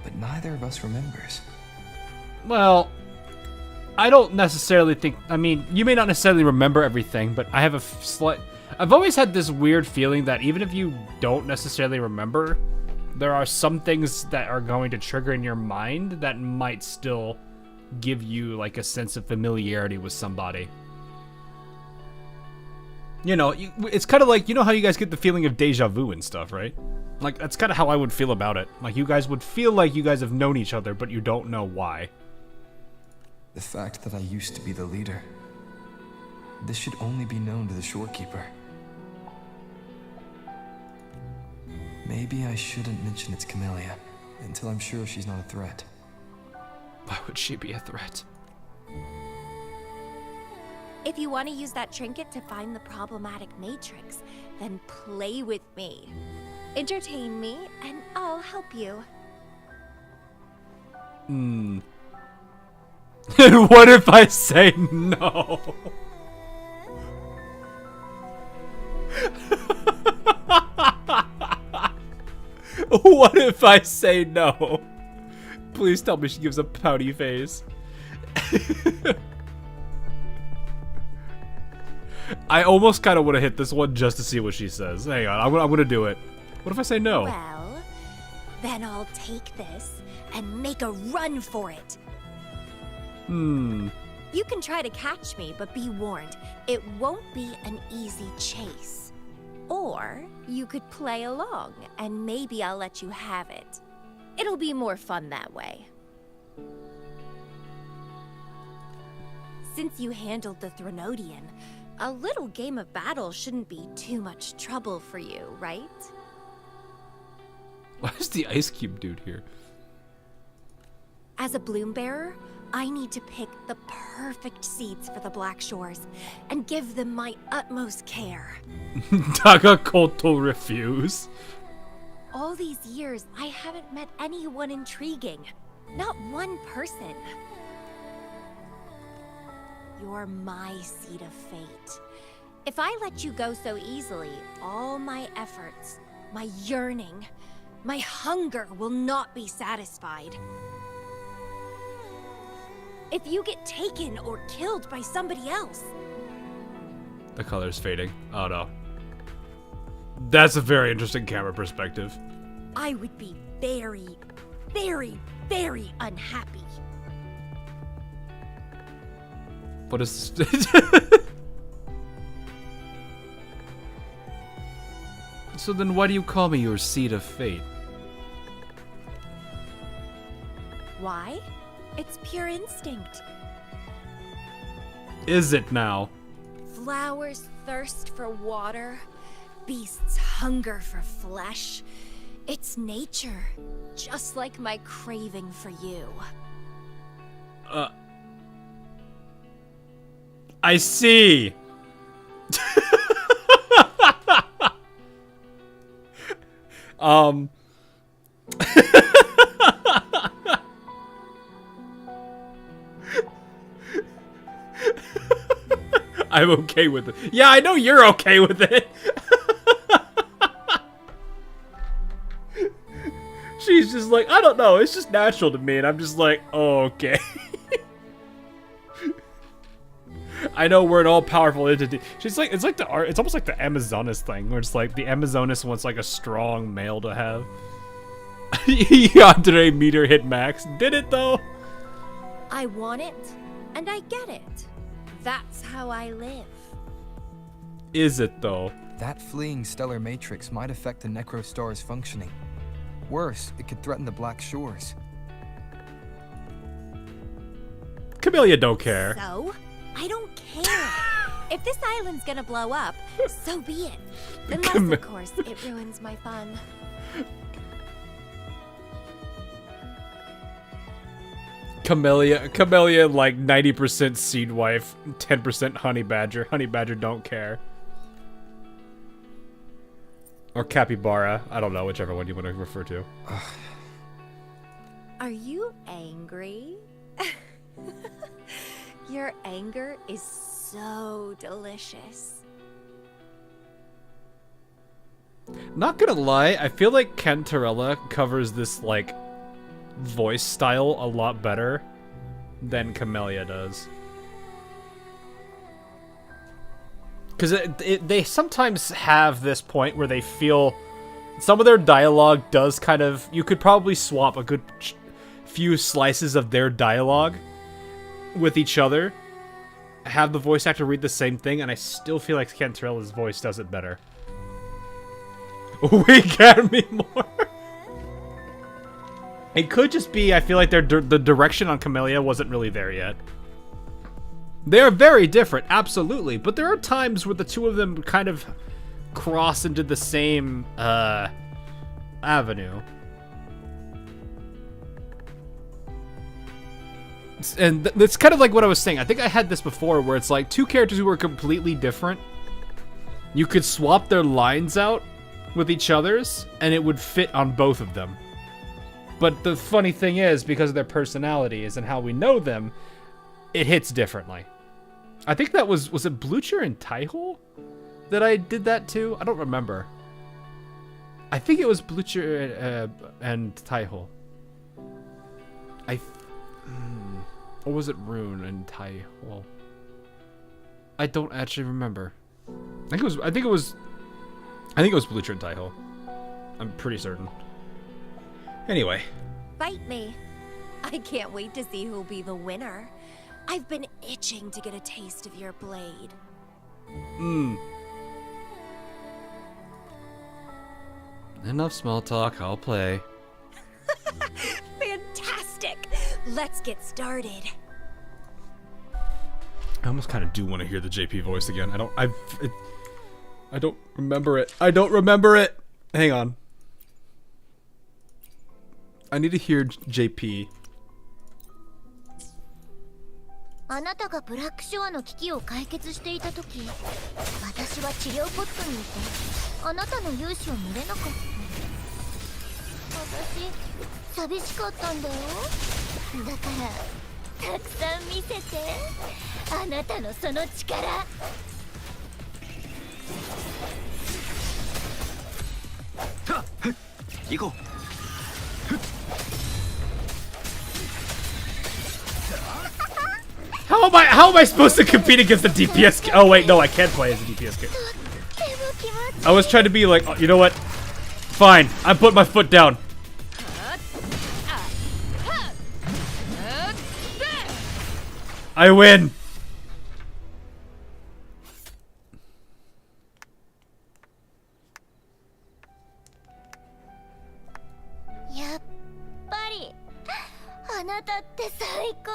But neither of us remembers. Well, I don't necessarily think... I mean, you may not necessarily remember everything, but I have a slight... I've always had this weird feeling that even if you don't necessarily remember, there are some things that are going to trigger in your mind that might still give you, like, a sense of familiarity with somebody. You know, it's kind of like, you know how you guys get the feeling of deja vu and stuff, right? Like, that's kind of how I would feel about it. Like, you guys would feel like you guys have known each other, but you don't know why. The fact that I used to be the leader. This should only be known to the shorekeeper. Maybe I shouldn't mention it's Camellya until I'm sure she's not a threat. Why would she be a threat? If you want to use that trinket to find the problematic matrix, then play with me. Entertain me, and I'll help you. Hmm. And what if I say no? What if I say no? Please tell me she gives a pouty face. I almost kind of want to hit this one just to see what she says. Hang on, I'm gonna do it. What if I say no? Well, then I'll take this and make a run for it. Hmm. You can try to catch me, but be warned, it won't be an easy chase. Or you could play along, and maybe I'll let you have it. It'll be more fun that way. Since you handled the Threnodian, a little game of battle shouldn't be too much trouble for you, right? Why is the ice cube dude here? As a bloom bearer, I need to pick the perfect seeds for the Black Shores and give them my utmost care. Tagakoto refuse. All these years, I haven't met anyone intriguing. Not one person. You're my seed of fate. If I let you go so easily, all my efforts, my yearning, my hunger will not be satisfied. If you get taken or killed by somebody else... The color's fading. Oh no. That's a very interesting camera perspective. I would be very, very, very unhappy. What is this? So then why do you call me your seed of fate? Why? It's pure instinct. Is it now? Flowers thirst for water. Beasts hunger for flesh. It's nature, just like my craving for you. I see. I'm okay with it. Yeah, I know you're okay with it. She's just like, I don't know, it's just natural to me, and I'm just like, oh, okay. I know we're an all-powerful entity. She's like, it's like it's almost like the Amazonas thing, where it's like the Amazonas wants like a strong male to have. Yandere meter hit max. Did it though? I want it, and I get it. That's how I live. Is it though? That fleeing stellar matrix might affect the Necro Star's functioning. Worse, it could threaten the Black Shores. Camellya don't care. So? I don't care. If this island's gonna blow up, so be it. Unless, of course, it ruins my fun. Camellya like 90% seed wife, 10% honey badger. Honey badger don't care. Or capybara. I don't know, whichever one you want to refer to. Are you angry? Your anger is so delicious. Not gonna lie, I feel like Cantarella covers this, like, voice style a lot better than Camellya does. Because they sometimes have this point where they feel some of their dialogue does kind of... You could probably swap a good few slices of their dialogue with each other, have the voice actor read the same thing, and I still feel like Cantarella's voice does it better. We get me more. It could just be, I feel like the direction on Camellya wasn't really there yet. They are very different, absolutely, but there are times where the two of them kind of cross into the same avenue. And that's kind of like what I was saying. I think I had this before, where it's like two characters who were completely different. You could swap their lines out with each other's, and it would fit on both of them. But the funny thing is, because of their personalities and how we know them, it hits differently. I think that was it Blucher and Taihol that I did that to? I don't remember. I think it was Blucher and Taihol. Or was it Rune and Taihol? I don't actually remember. I think it was Blucher and Taihol. I'm pretty certain. Anyway. Fight me. I can't wait to see who'll be the winner. I've been itching to get a taste of your blade. Enough small talk, I'll play. Fantastic! Let's get started. I almost kind of do want to hear the JP voice again. I don't remember it. I don't remember it. Hang on. I need to hear JP. あなたがブラックショアの危機を解決していた時、私は治療ポットにいて、あなたの勇姿を見れなかった。私、寂しかったんだよ。だから、たくさん見せて。あなたのその力。行こう。 How am I supposed to compete against the DPS? Oh wait, no, I can't play as a DPS character. I was trying to be like, oh, you know what? Fine, I put my foot down. I win.やっぱり、あなたって最高。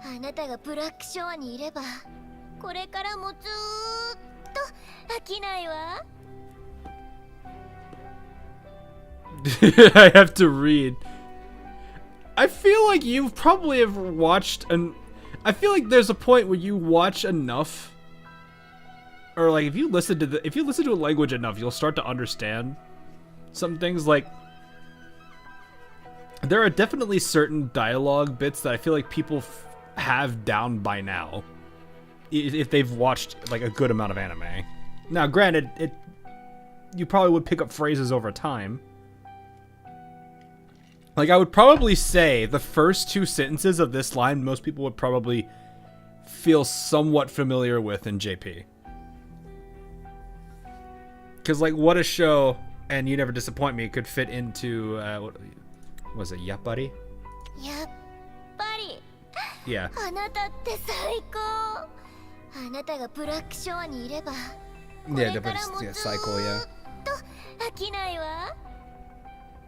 あなたがブラックショアにいれば、これからもずーっと飽きないわ。I have to read. I feel like you've probably ever watched I feel like there's a point where you watch enough, or like if you listen to a language enough, you'll start to understand some things. Like there are definitely certain dialogue bits that I feel like people have down by now, if they've watched like a good amount of anime. Now, granted, you probably would pick up phrases over time. Like, I would probably say the first 2 sentences of this line, most people would probably feel somewhat familiar with in JP. Because, like, what a show, and You Never Disappoint Me could fit into, what was it, Yappari? Yappari. Yeah. あなたって最高。あなたがブラックショアにいれば、こ Yeah, れからもず yeah, ーっ cycle, yeah. と飽きないわ。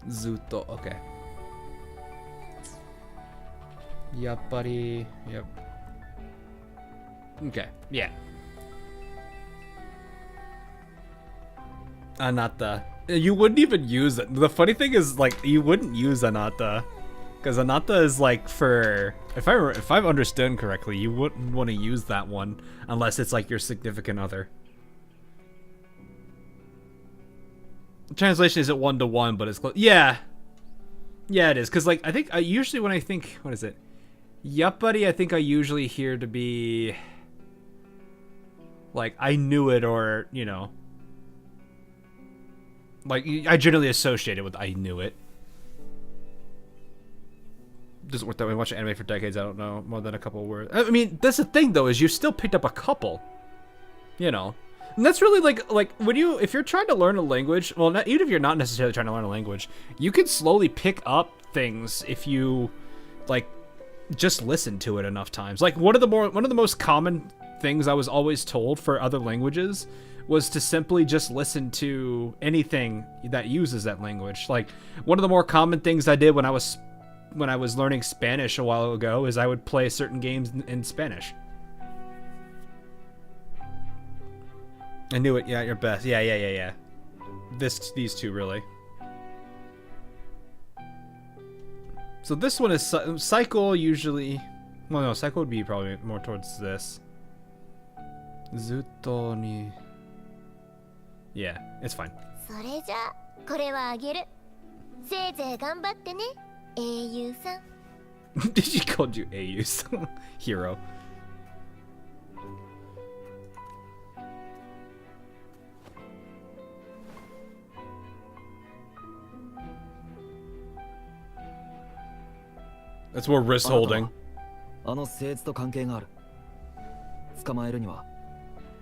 Zuto, okay. Yappari, yep. Okay, yeah. Anata. You wouldn't even use it. The funny thing is, like, you wouldn't use Anata. Because Anata is, like, for... If I've understood correctly, you wouldn't want to use that one unless it's, like, your significant other. The translation isn't 1-to-1, but it's close. Yeah. Yeah, it is. Because, like, I think... usually when I think... What is it? Yappari, I think I usually hear to be... Like, I knew it, or, you know... Like, I generally associate it with I knew it. Doesn't work that way. Watching anime for decades, I don't know more than a couple words. I mean, that's the thing, though, is you still picked up a couple. You know? And that's really, like when you... If you're trying to learn a language... Well, not, even if you're not necessarily trying to learn a language, you can slowly pick up things if you, like, just listen to it enough times. Like, one of the most common things I was always told for other languages was to simply just listen to anything that uses that language. Like, one of the more common things I did when I was learning Spanish a while ago is I would play certain games in Spanish. I knew it. Yeah, your best. Yeah. These two, really. So this one is cycle usually... Well, no, cycle would be probably more towards this. Zutto ni... Yeah, it's fine. それじゃあこれはあげる。せいぜい頑張ってね、英雄さん。She called you Ayus. Hero. That's more wrist holding. あの聖図と関係がある。捕まえるには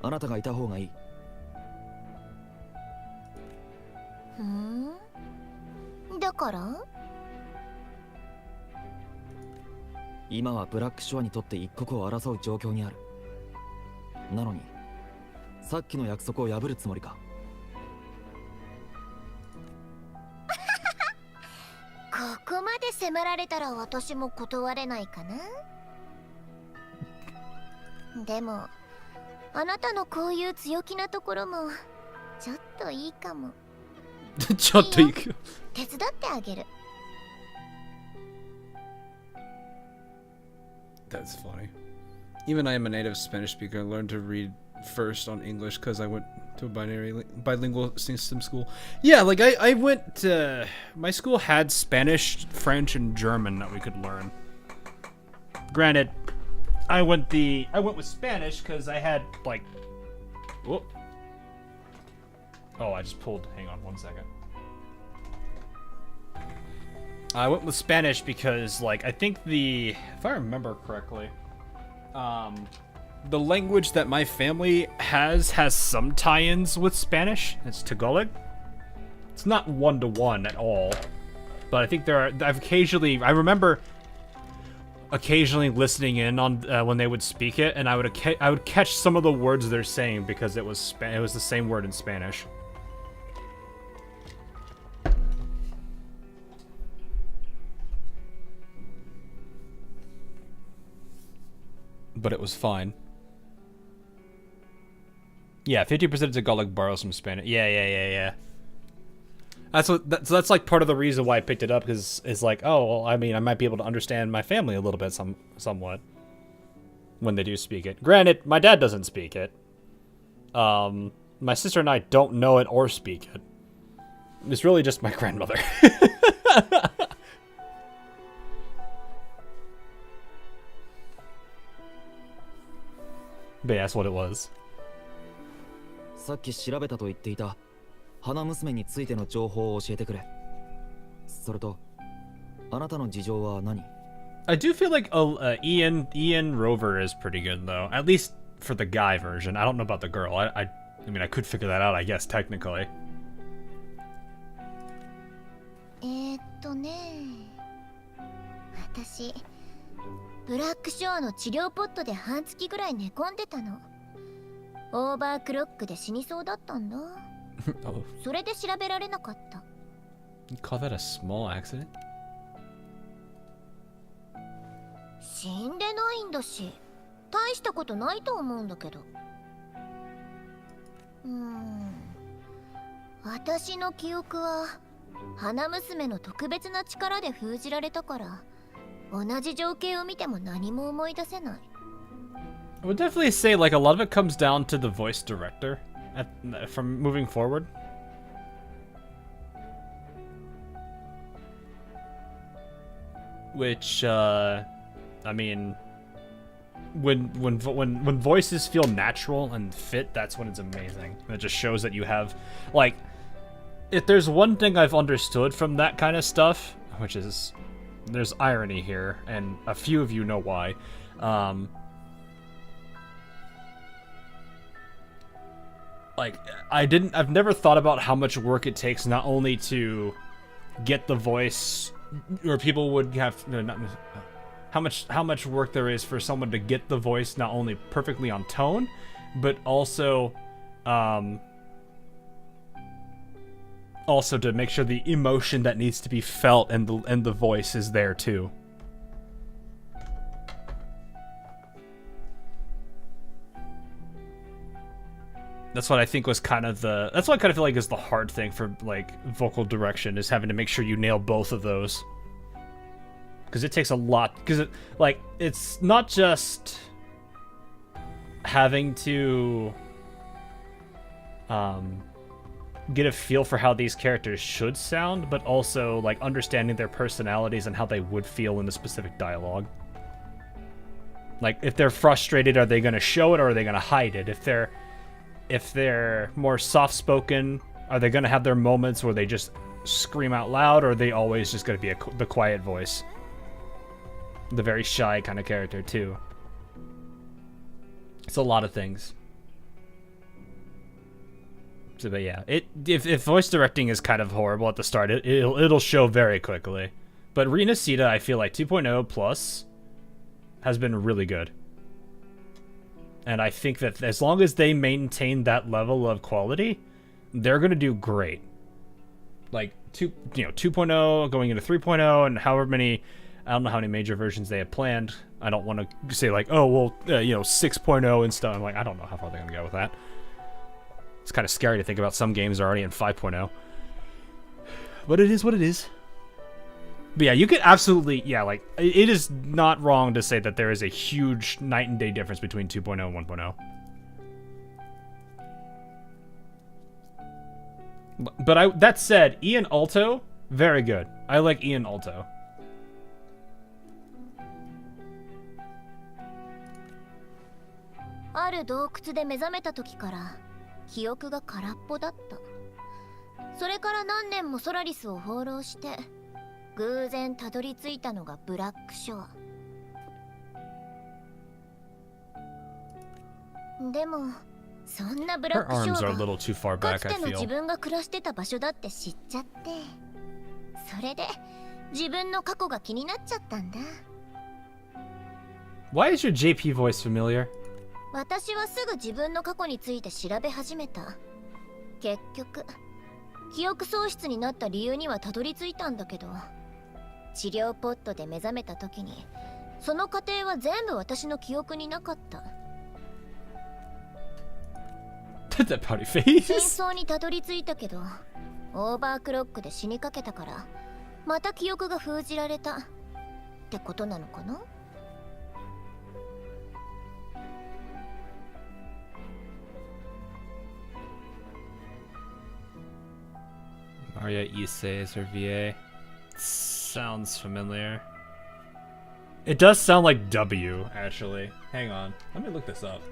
あなたがいた方がいい。だから今はブラックショアにとって一刻を争う状況にある。なのにさっきの約束を破るつもりか。ここまで迫られたら私も断れないかな。でもあなたのこういう強気なところもちょっといいかも。ちょっといいか。手伝ってあげる。That's funny. Even I am a native Spanish speaker. I learned to read first on English because I went to a bilingual system school. Yeah, like I went to... My school had Spanish, French, and German that we could learn. Granted, I went with Spanish because I had, like... Whoop. Oh, I just pulled... Hang on one second. I went with Spanish because, like, I think if I remember correctly, the language that my family has some tie-ins with Spanish. It's Tagalog. It's not 1-to-1 at all, but I think I remember occasionally listening in on when they would speak it, and I would catch some of the words they're saying because it was the same word in Spanish. But it was fine. Yeah, 50% Tagalog borrows from Spanish. Yeah. That's like part of the reason why I picked it up, because it's like, oh, well, I mean, I might be able to understand my family a little bit, somewhat, when they do speak it. Granted, my dad doesn't speak it. My sister and I don't know it or speak it. It's really just my grandmother. that's what it was. さっき調べたと言っていた花娘についての情報を教えてくれ。それと、あなたの事情は何？ I do feel like Ian Rover is pretty good though, at least for the guy version. I don't know about the girl. I mean I could figure that out, I guess technically. 私ブラックショアの治療ポットで半月ぐらい寝込んでたの。オーバークロックで死にそうだったんだ。それで調べられなかった。You call that a small accident? 死んでないんだし、大したことないと思うんだけど。私の記憶は花娘の特別な力で封じられたから、同じ情景を見ても何も思い出せない。I would definitely say like a lot of it comes down to the voice director from moving forward. Which, I mean, when voices feel natural and fit, that's when it's amazing. It just shows that you have, like, if there's one thing I've understood from that kind of stuff, which is, there's irony here, and a few of you know why. Like, I've never thought about how much work it takes not only to get the voice, or people would have, no, not, how much work there is for someone to get the voice not only perfectly on tone, but also, also to make sure the emotion that needs to be felt and the voice is there too. That's what I think was kind of the... That's what I kind of feel like is the hard thing for, like, vocal direction, is having to make sure you nail both of those. Because it takes a lot... Because, it's not just having to get a feel for how these characters should sound, but also, like, understanding their personalities and how they would feel in the specific dialogue. Like, if they're frustrated, are they going to show it or are they going to hide it? If they're more soft-spoken, are they going to have their moments where they just scream out loud, or are they always just going to be the quiet voice? The very shy kind of character, too. It's a lot of things. So, but yeah, if voice directing is kind of horrible at the start, it'll show very quickly. But Renacita, I feel like 2.0 plus has been really good. And I think that as long as they maintain that level of quality, they're going to do great. Like 2.0 going into 3.0 and however many, I don't know how many major versions they have planned. I don't want to say like, oh, well, 6.0 and stuff. I'm like, I don't know how far they're going to go with that. It's kind of scary to think about some games are already in 5.0. But it is what it is. But yeah, you could absolutely, yeah, like, it is not wrong to say that there is a huge night and day difference between 2.0 and 1.0. But that said, Ian Alto, very good. I like Ian Alto. "ある洞窟で目覚めた時から記憶が空っぽだった。それから何年もソラリスを放浪して、偶然たどり着いたのがブラックショア。でもそんなブラックショアがかつての自分が暮らしてた場所だって知っちゃって、それで自分の過去が気になっちゃったんだ。Why is your JP voice familiar? 私はすぐ自分の過去について調べ始めた。結局記憶喪失になった理由にはたどり着いたんだけど、治療ポットで目覚めた時にその過程は全部私の記憶になかった。That pouty face. 真相にたどり着いたけど、オーバークロックで死にかけたから、また記憶が封じられたってことなのかな。Maria Issei is her VA. Sounds familiar. It does sound like W, actually. Hang on. Let me look this up.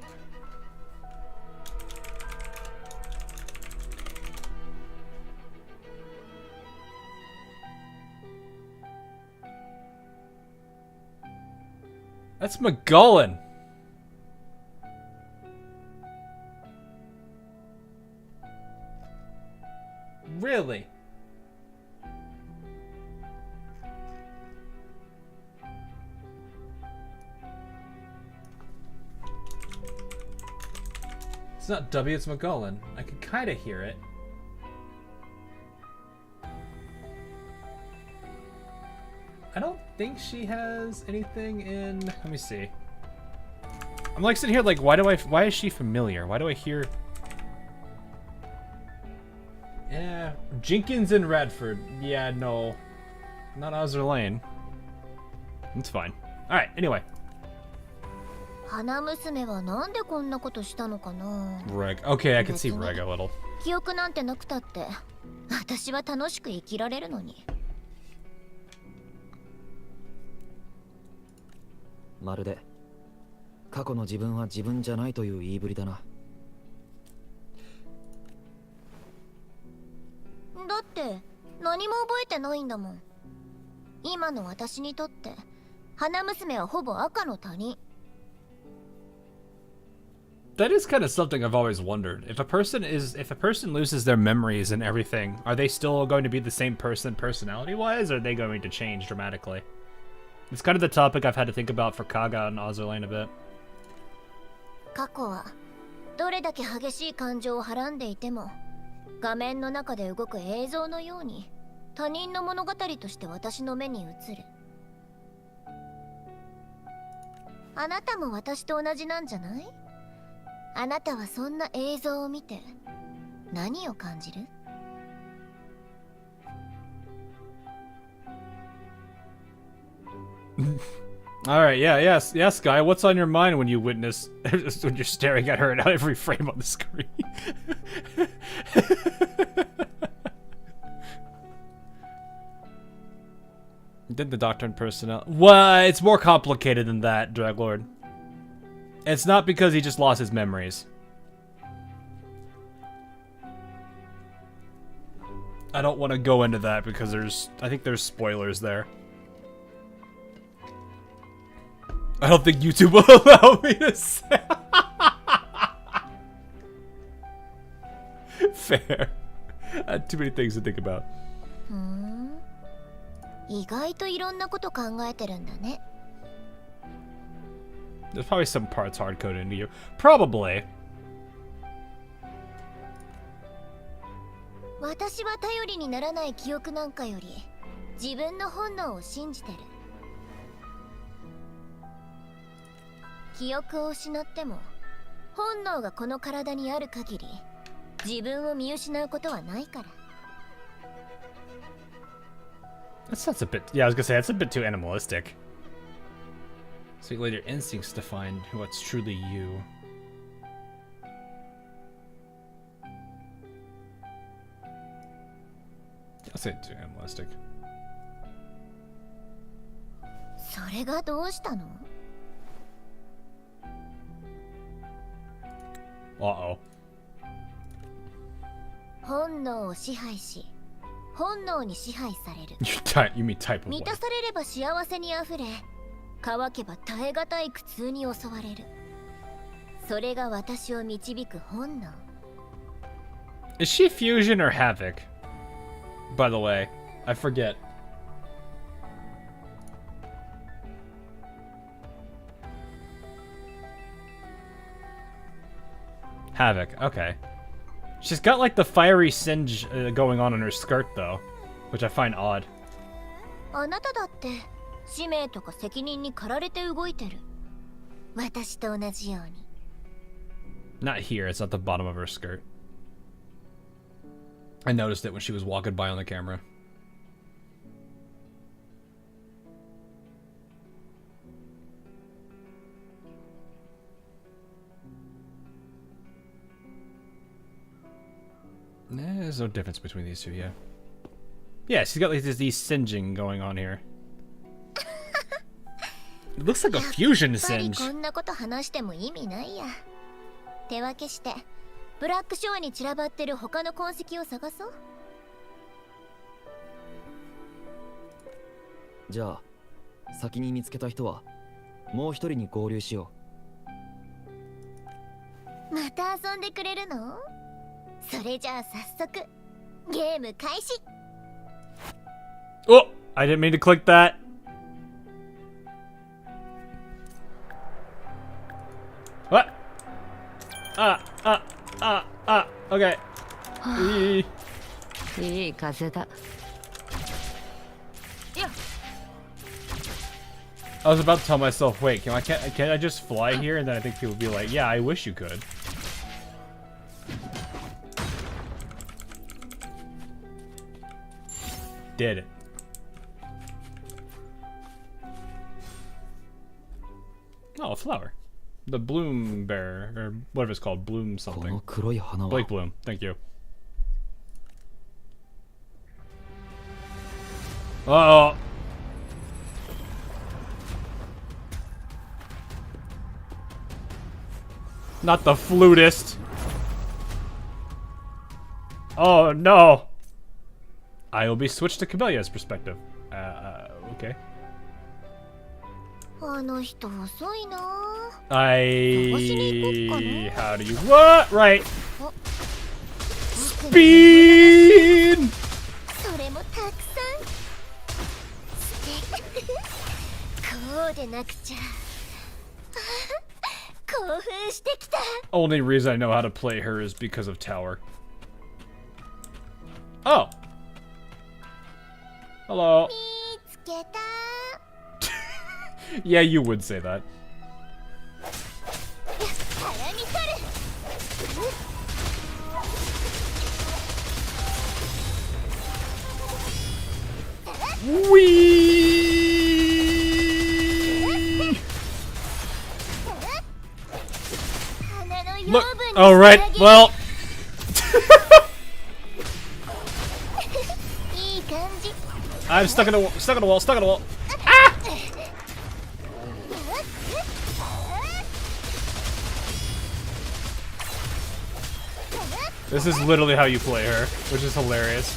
That's McGullen. Really? It's not W, it's McGullen. I can kind of hear it. I don't think she has anything in... Let me see. I'm like sitting here like, why is she familiar? Why do I hear... Yeah, Jenkins and Radford. Yeah, no. Not Azur Lane. It's fine. Alright, anyway. Reg. Okay, I can see Reg a little. 記憶なんてなくたって、私は楽しく生きられるのに。まるで過去の自分は自分じゃないという言いぶりだな。だって何も覚えてないんだもん。今の私にとって花娘はほぼ赤の他人。That is kind of something I've always wondered. If a person loses their memories and everything, are they still going to be the same person personality-wise, or are they going to change dramatically? It's kind of the topic I've had to think about for Kaga and Azur Lane a bit. 過去はどれだけ激しい感情をはらんでいても、画面の中で動く映像のように他人の物語として私の目に映る。あなたも私と同じなんじゃない？あなたはそんな映像を見て何を感じる？ Alright, yeah, yes, Guy, what's on your mind when you witness, when you're staring at her in every frame on the screen? Did the Doctor and personnel? Well, it's more complicated than that, Draglord. It's not because he just lost his memories. I don't want to go into that because I think there's spoilers there. I don't think YouTube will allow me to say. Fair. I had too many things to think about. 意外といろんなこと考えてるんだね。 There's probably some parts hard-coded into you. Probably. 私は頼りにならない記憶なんかより自分の本能を信じてる。記憶を失っても本能がこの体にある限り自分を見失うことはないから。 That's a bit... Yeah, I was gonna say, that's a bit too animalistic. So you let your instincts define what's truly you. I'll say too animalistic. それがどうしたの？ Uh-oh. 本能を支配し、本能に支配される。You mean type of 満たされれば幸せにあふれ、乾けば耐え難い苦痛に襲われる。それが私を導く本能。 Is she Fusion or Havoc? By the way, I forget. Havoc, okay. She's got like the fiery singe going on in her skirt though, which I find odd. あなただって使命とか責任に駆られて動いてる。私と同じように。 Not here, it's at the bottom of her skirt. I noticed it when she was walking by on the camera. There's no difference between these two, yeah. Yeah, she's got like these singeing going on here. It looks like a fusion singe. こんなこと話しても意味ないや。手分けしてブラックショアに散らばってる他の痕跡を探そう。じゃあ先に見つけた人はもう一人に合流しよまた遊んでくれるの？それじゃあ早速ゲーム開始。 Oh, I didn't mean to click that. What? Okay. いい風だ。 I was about to tell myself, wait, can I just fly here? And then I think people would be like, yeah, I wish you could. Did it. Oh, a flower. The bloom bearer, or whatever it's called, bloom something. Blake Bloom, thank you. Uh-oh. Not the flutist. Oh no. I will be switched to Camellya's perspective. Okay. あの人遅いな。 How do you what? Right. Speed. それもたくさん。こうでなくちゃ。興奮してきた。 Only reason I know how to play her is because of Tower. Oh. Hello. 見つけた。 Yeah, you would say that. Wee! Look. All right. Well. I'm stuck in a wall. Stuck in a wall. Stuck in a wall. Ah! This is literally how you play her, which is hilarious.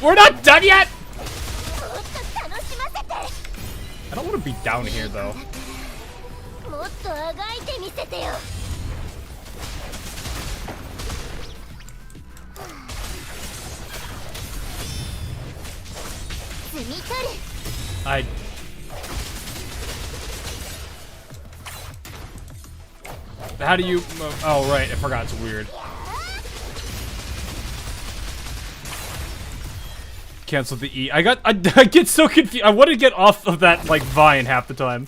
We're not done yet! I don't want to be down here, though. How do you... Oh, right. I forgot. It's weird. Cancel the E. I get so confused. I want to get off of that, like, vine half the time.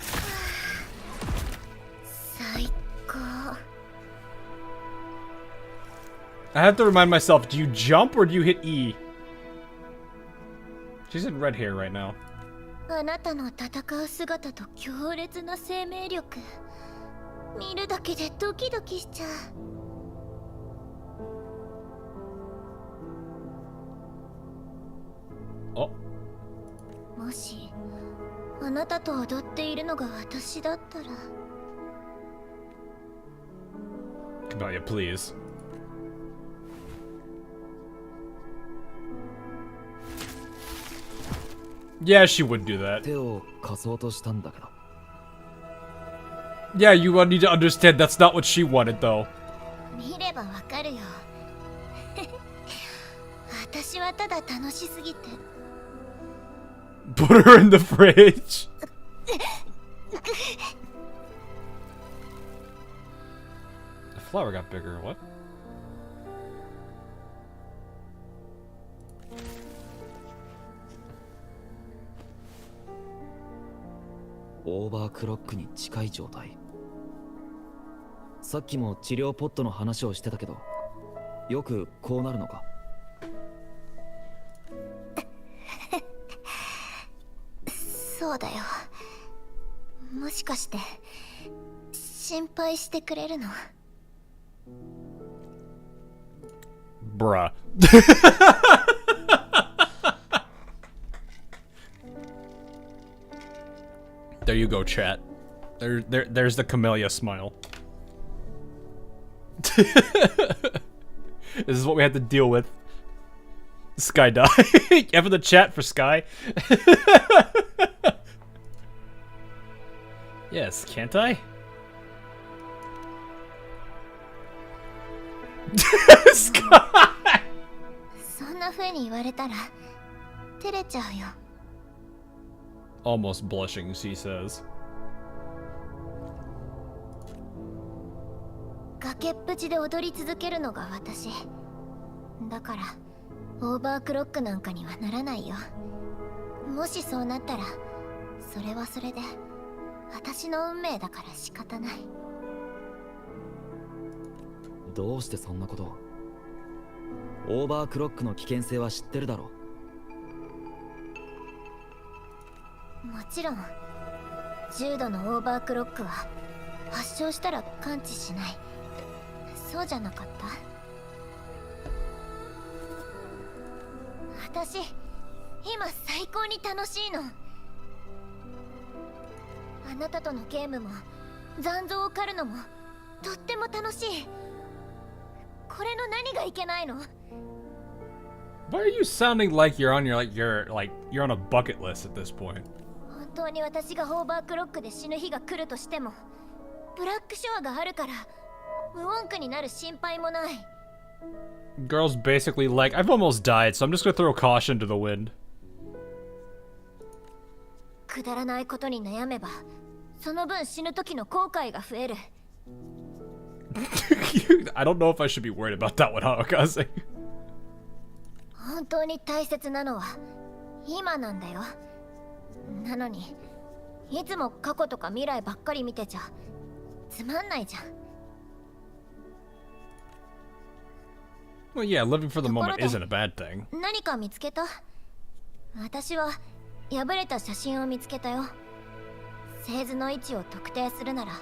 I have to remind myself, do you jump or do you hit E? She's in red hair right now. あなたの戦う姿と強烈な生命力。見るだけでドキドキしちゃう。お。もしあなたと踊っているのが私だったら。Camellya, please. Yeah, she would do that. Yeah, you need to understand that's not what she wanted, though. 見ればわかるよ。私はただ楽しすぎて。Put her in the fridge. The flower got bigger. What? Overclock に近い状態。さっきも治療ポットの話をしてたけど、よくこうなるのか。そうだよ。もしかして心配してくれるの？Bruh. There you go, chat. There's the Camellya smile. This is what we had to deal with. Sky die. Ever the chat for Sky? Yes, can't I? Sky! そんな風に言われたら照れちゃうよ。 Almost blushing, she says. 崖っぷちで踊り続けるのが私。だからオーバークロックなんかにはならないよ。もしそうなったらそれはそれで私の運命だから仕方ない。どうしてそんなことを？オーバークロックの危険性は知ってるだろう。もちろん重度のオーバークロックは発症したら完治しない。そうじゃなかった？私今最高に楽しいの。あなたとのゲームも残像を狩るのもとっても楽しい。これの何がいけないの？ Why are you sounding like you're on a bucket list at this point? 本当に私がオーバークロックで死ぬ日が来るとしてもブラックショアがあるから無音区になる心配もない。 Girl's basically like, I've almost died, so I'm just gonna throw caution to the wind. くだらないことに悩めばその分死ぬ時の後悔が増える。I don't know if I should be worried about that one, Harukaze. 本当に大切なのは今なんだよ。なのにいつも過去とか未来ばっかり見てちゃつまんないじゃん。 Well, yeah, living for the moment isn't a bad thing. 何か見つけた？私は破れた写真を見つけたよ。製図の位置を特定するなら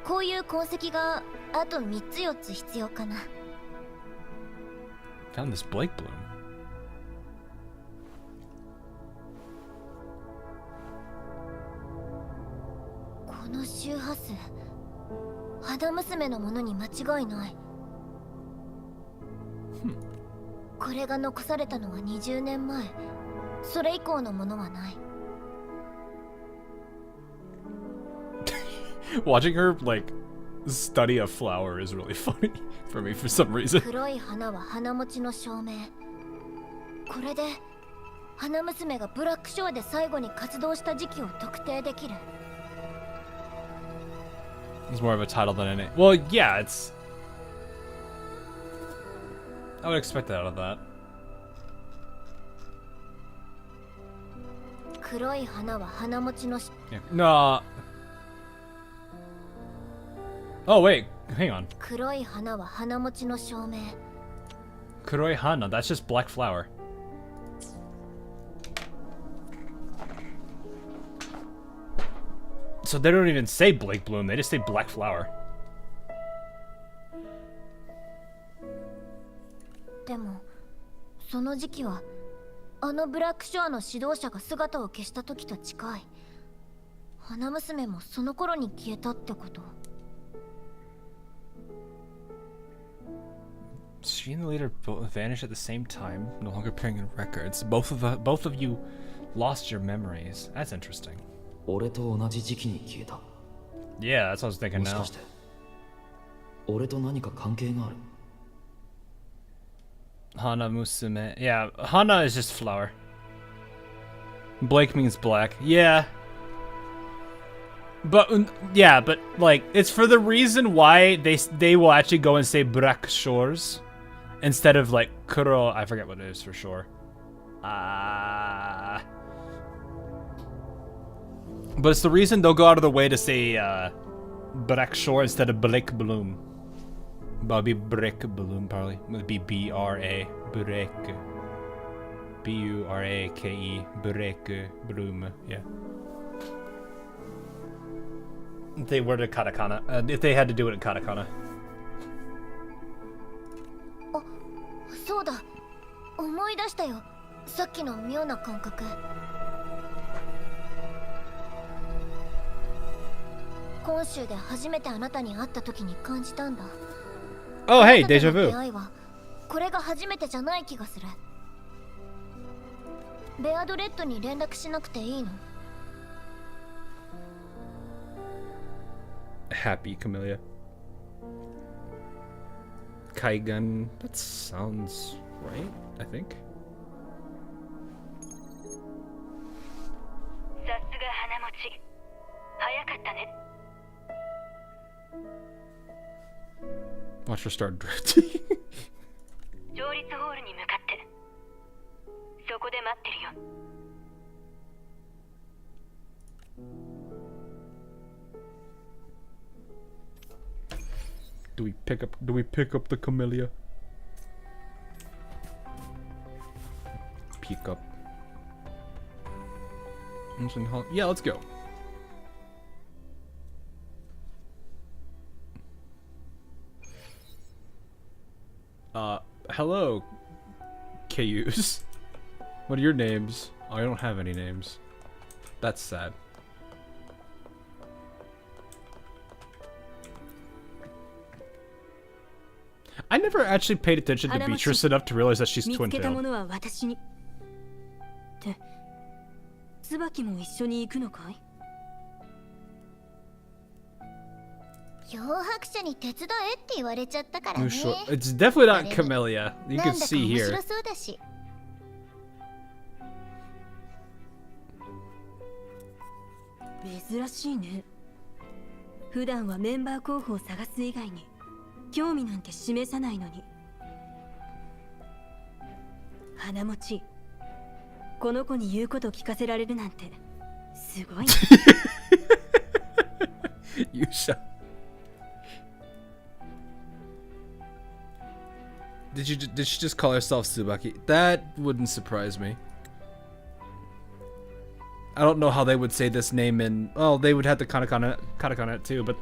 こういう痕跡があと3つ4つ必要かな。 Found this Blake bloom. この周波数肌娘のものに間違いない。これが残されたのは20年前。それ以降のものはない。Watching her, like, study a flower is really funny for me for some reason. 黒い花は花持ちの証明。これで花娘がブラックショアで最後に活動した時期を特定できる。 It's more of a title than any. Well, yeah, it's. I would expect that out of that. 黒い花は花持ちの。 Yeah. No. Oh wait, hang on. 黒い花は花持ちの証明。 Kuroi Hana, that's just black flower. So they don't even say Blake Bloom, they just say black flower. でもその時期はあのブラックショアの指導者が姿を消した時と近い。花娘もその頃に消えたってこと。 She and the leader both vanished at the same time, no longer appearing in records. Both of you lost your memories. That's interesting. 俺と同じ時期に消えた。 Yeah, that's what I was thinking もし now. かして俺と何か関係がある？ Hana Musume. Yeah, Hana is just flower. Blake means black. Yeah. But like it's for the reason why they will actually go and say Black Shores instead of like Kuro. I forget what it is for sure. But it's the reason they'll go out of the way to say Black Shore instead of Blake Bloom. But it'll be Brick Bloom probably. It'll be B-R-A Brick. B-U-R-A-K-E Brick Bloom. Yeah. If they were to katakana, if they had to do it in katakana. あ、そうだ。思い出したよ。さっきの妙な感覚。今週で初めてあなたに会った時に感じたんだ。 Oh, hey, deja vu. 出会いはこれが初めてじゃない気がする。ベアドレッドに連絡しなくていいの？ Happy Camellya. Kaigun. That sounds right, I think. Watch her start drifting. Do we pick up the Camellya? Pick up. Yeah, let's go. Hello, KUs. What are your names? Oh, I don't have any names. That's sad. I never actually paid attention to Beatrice enough to realize that she's twin-tailed. 椿も一緒に行くのかい？漂白者に手伝えって言われちゃったからね。It's definitely not Camellya. You can see here. 面白そうだし。珍しいね。普段はメンバー候補を探す以外に興味なんて示さないのに。花持ち。この子に言うこと聞かせられるなんてすごいね。Yusha. Did she just call herself Tsubaki? That wouldn't surprise me. I don't know how they would say this name in. Well, they would have the katakana it too, but.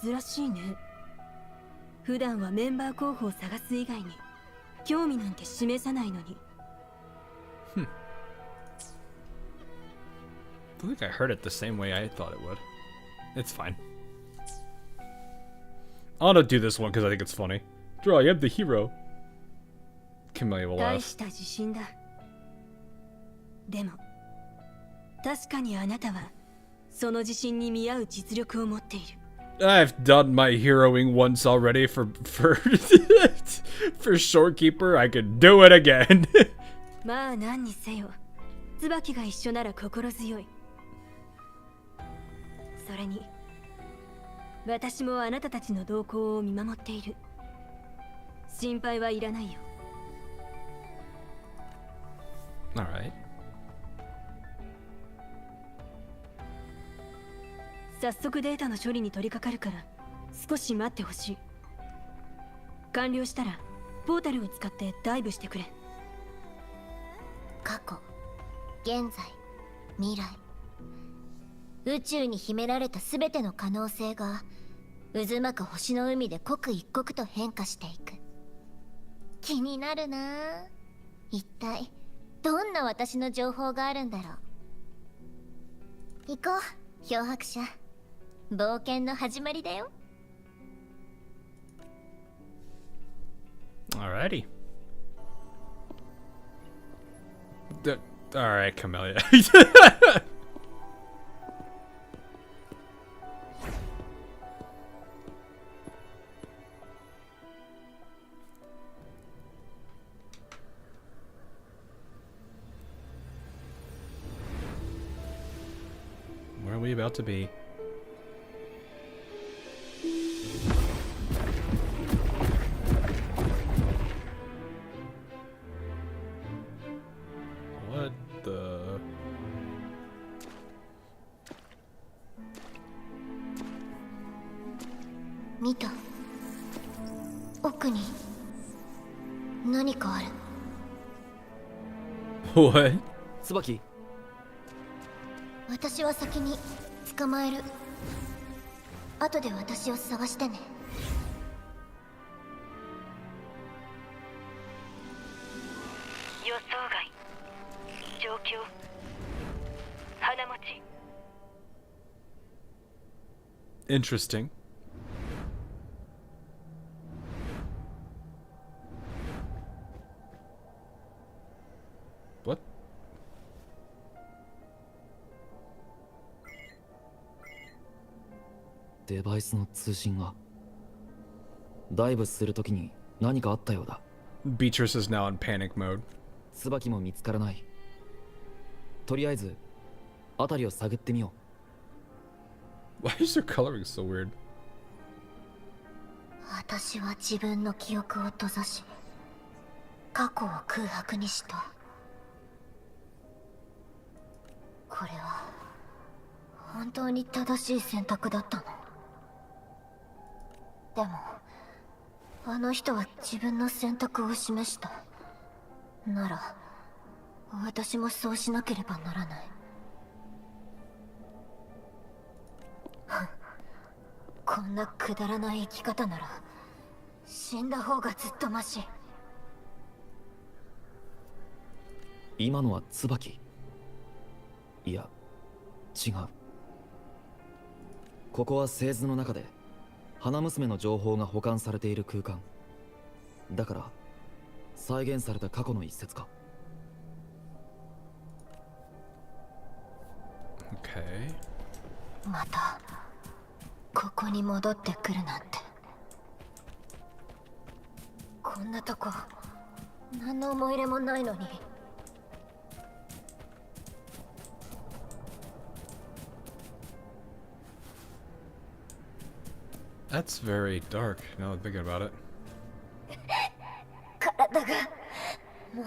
珍しいね。普段はメンバー候補を探す以外に興味なんて示さないのに。I think I heard it the same way I thought it would. It's fine. I'll not do this one because I think it's funny. Draw, I am the hero. Camellya will 大 laugh. した自信だ。でも確かにあなたはその自信に見合う実力を持っている。I've done my heroing once already for Shorekeeper. I can do it again. まあ何にせよ、椿が一緒なら心強い。それに、私もあなたたちの動向を見守っている。心配はいらないよ。Alright. 早速データの処理に取り掛かるから少し待ってほしい。完了したらポータルを使ってダイブしてくれ。過去、現在、未来、宇宙に秘められたすべての可能性が渦巻く星の海で刻一刻と変化していく。気になるなぁ。一体どんな私の情報があるんだろう。行こう、漂白者。冒険の始まりだよ。Alrighty. Alright, Camellya. Where are we about to be? What the... 見た。奥に何かある。What? 椿。私は先に捕まえる。後で私を探してね。予想外。状況。花持ち。Interesting. バイスの通信が。ダイブするときに何かあったようだ。Beatrice is now in panic mode. 椿も見つからない。とりあえず辺りを探ってみよう。Why is her coloring so weird? 私は自分の記憶を閉ざし、過去を空白にした。これは本当に正しい選択だったの？でもあの人は自分の選択を示した。なら私もそうしなければならない。こんなくだらない生き方なら死んだ方がずっとマシ。今のは椿？いや、違う。ここは製図の中で花娘の情報が保管されている空間だから、再現された過去の一節か。Okay. またここに戻ってくるなんて。こんなとこ何の思い入れもないのに。That's very dark, now that I'm thinking about it. 体がも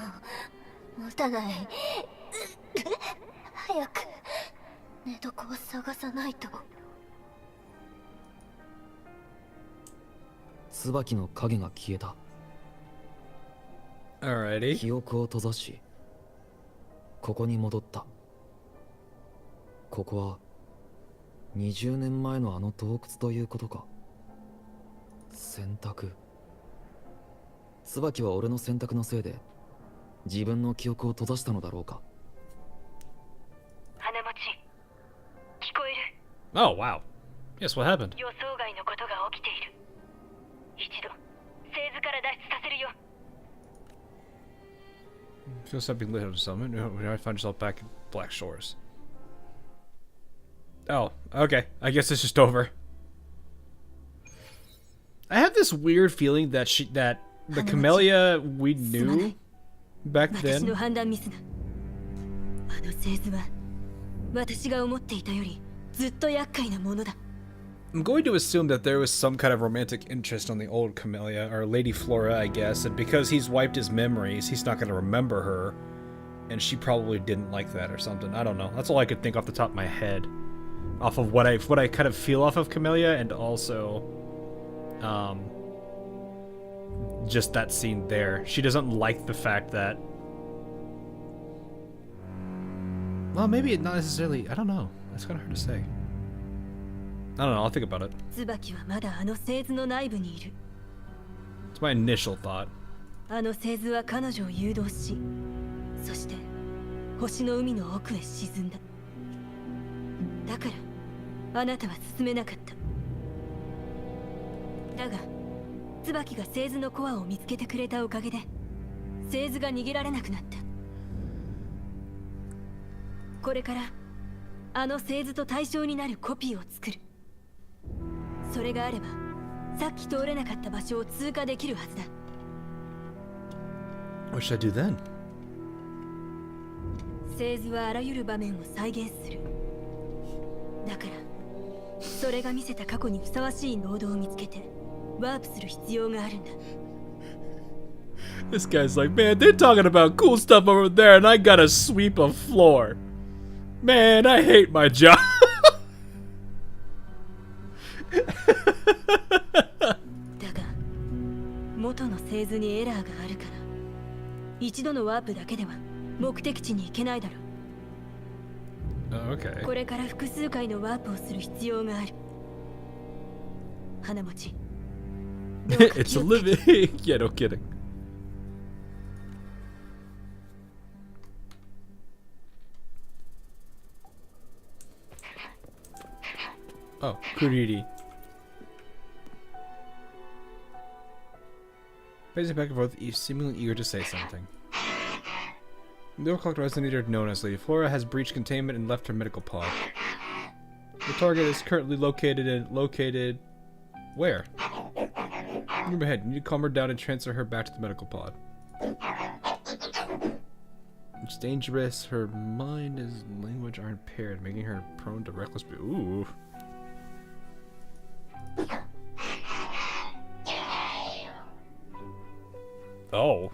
う持たない。早く寝床を探さないと。椿の影が消えた。Alrighty. 記憶を閉ざし、ここに戻った。ここは20年前のあの洞窟ということか。選択。椿は俺の選択のせいで自分の記憶を閉ざしたのだろうか。花持ち、聞こえる？ Oh, wow. Yes, what happened? 予想外のことが起きている。一度、製図から脱出させるよ。Feel something lit on summon. When I find yourself back in Black Shores. Oh, okay. I guess it's just over. I have this weird feeling that the Camellya we knew back then. 私の判断ミスだ。あの製図は私が思っていたよりずっと厄介なものだ。I'm going to assume that there was some kind of romantic interest on the old Camellya, or Lady Flora, I guess, and because he's wiped his memories, he's not going to remember her, and she probably didn't like that or something. I don't know. That's all I could think off the top of my head, off of what I kind of feel off of Camellya, and also, just that scene there. She doesn't like the fact that. Well, maybe not necessarily. I don't know. That's kind of hard to say. I don't know, I'll think about it. 椿はまだあの製図の内部にいる。It's my initial thought. あの製図は彼女を誘導し、そして星の海の奥へ沈んだ。だからあなたは進めなかった。だが椿が製図のコアを見つけてくれたおかげで製図が逃げられなくなった。これからあの製図と対象になるコピーを作る。それがあればさっき通れなかった場所を通過できるはずだ。What should I do then? 製図はあらゆる場面を再現する。だからそれが見せた過去にふさわしいノードを見つけてワープする必要があるんだ。This guy's like, man, they're talking about cool stuff over there and I gotta sweep a floor. Man, I hate my job. だが元の製図にエラーがあるから一度のワープだけでは目的地に行けないだろう。Okay. これから複数回のワープをする必要がある。花持ち。It's a living. Yeah, no kidding. Oh, Kuriri. Pacing back and forth, seemingly eager to say something. The overclocked resonator known as Lady Flora has breached containment and left her medical pod. The target is currently located where? Move ahead. You need to calm her down and transfer her back to the medical pod. It's dangerous. Her mind and language are impaired, making her prone to reckless behavior. Ooh. Oh.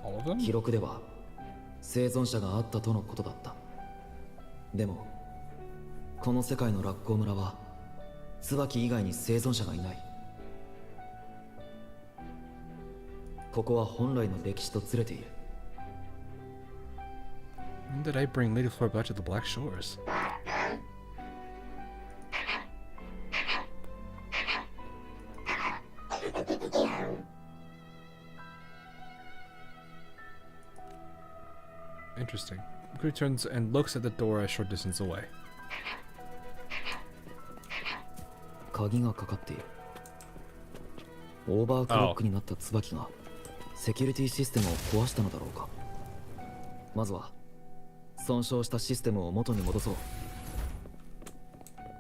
All of them? 記録では生存者があったとのことだった。でもこの世界のラッコ村は椿以外に生存者がいない。ここは本来の歴史とずれている。 When did I bring Lady Flora back to the Black Shores? Interesting. He turns and looks at the door a short distance away. 鍵がかかっている。オーバークロックになった椿がセキュリティシステムを壊したのだろうか。まずは損傷したシステムを元に戻そう。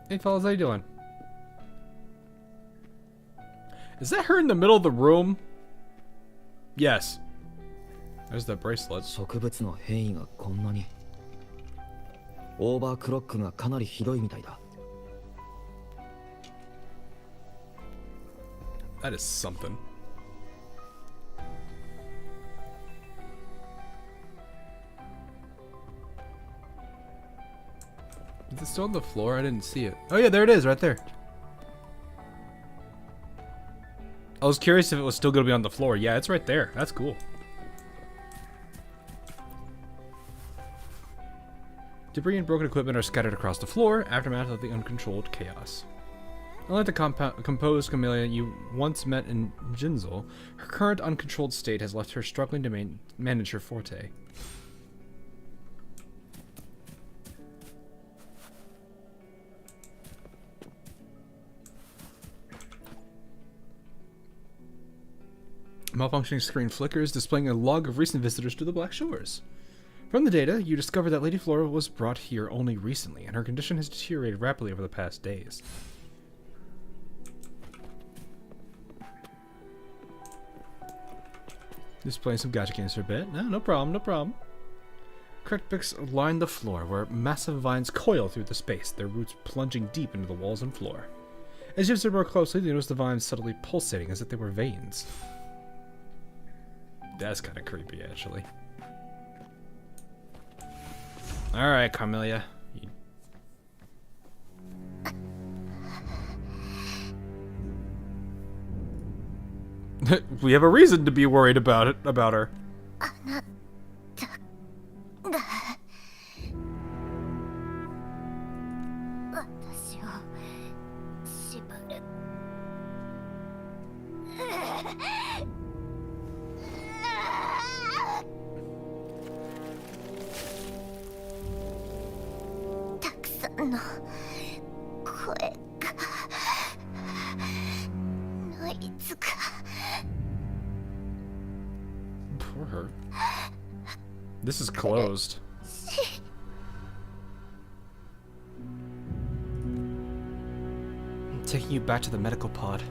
Hey fellas, how you doing? Is that her in the middle of the room? Yes. There's the bracelet. 植物の変異がこんなに。オーバークロックがかなりひどいみたいだ。 That is something. Is it still on the floor? I didn't see it. Oh yeah, there it is, right there. I was curious if it was still going to be on the floor. Yeah, it's right there. That's cool. Debris and broken equipment are scattered across the floor, aftermath of the uncontrolled chaos. Unlike the composed Camellya you once met in Jinzel, her current uncontrolled state has left her struggling to manage her forte. Malfunctioning screen flickers, displaying a log of recent visitors to the Black Shores. From the data, you discover that Lady Flora was brought here only recently, and her condition has deteriorated rapidly over the past days. Displaying some gacha games for a bit. No problem, no problem. Correct picks line the floor, where massive vines coil through the space, their roots plunging deep into the walls and floor. As you observe more closely, you notice the vines subtly pulsating as if they were veins. That's kind of creepy, actually. Alright, Camellya. We have a reason to be worried about her. Poor her. This is closed. I'm taking you back to the medical pod.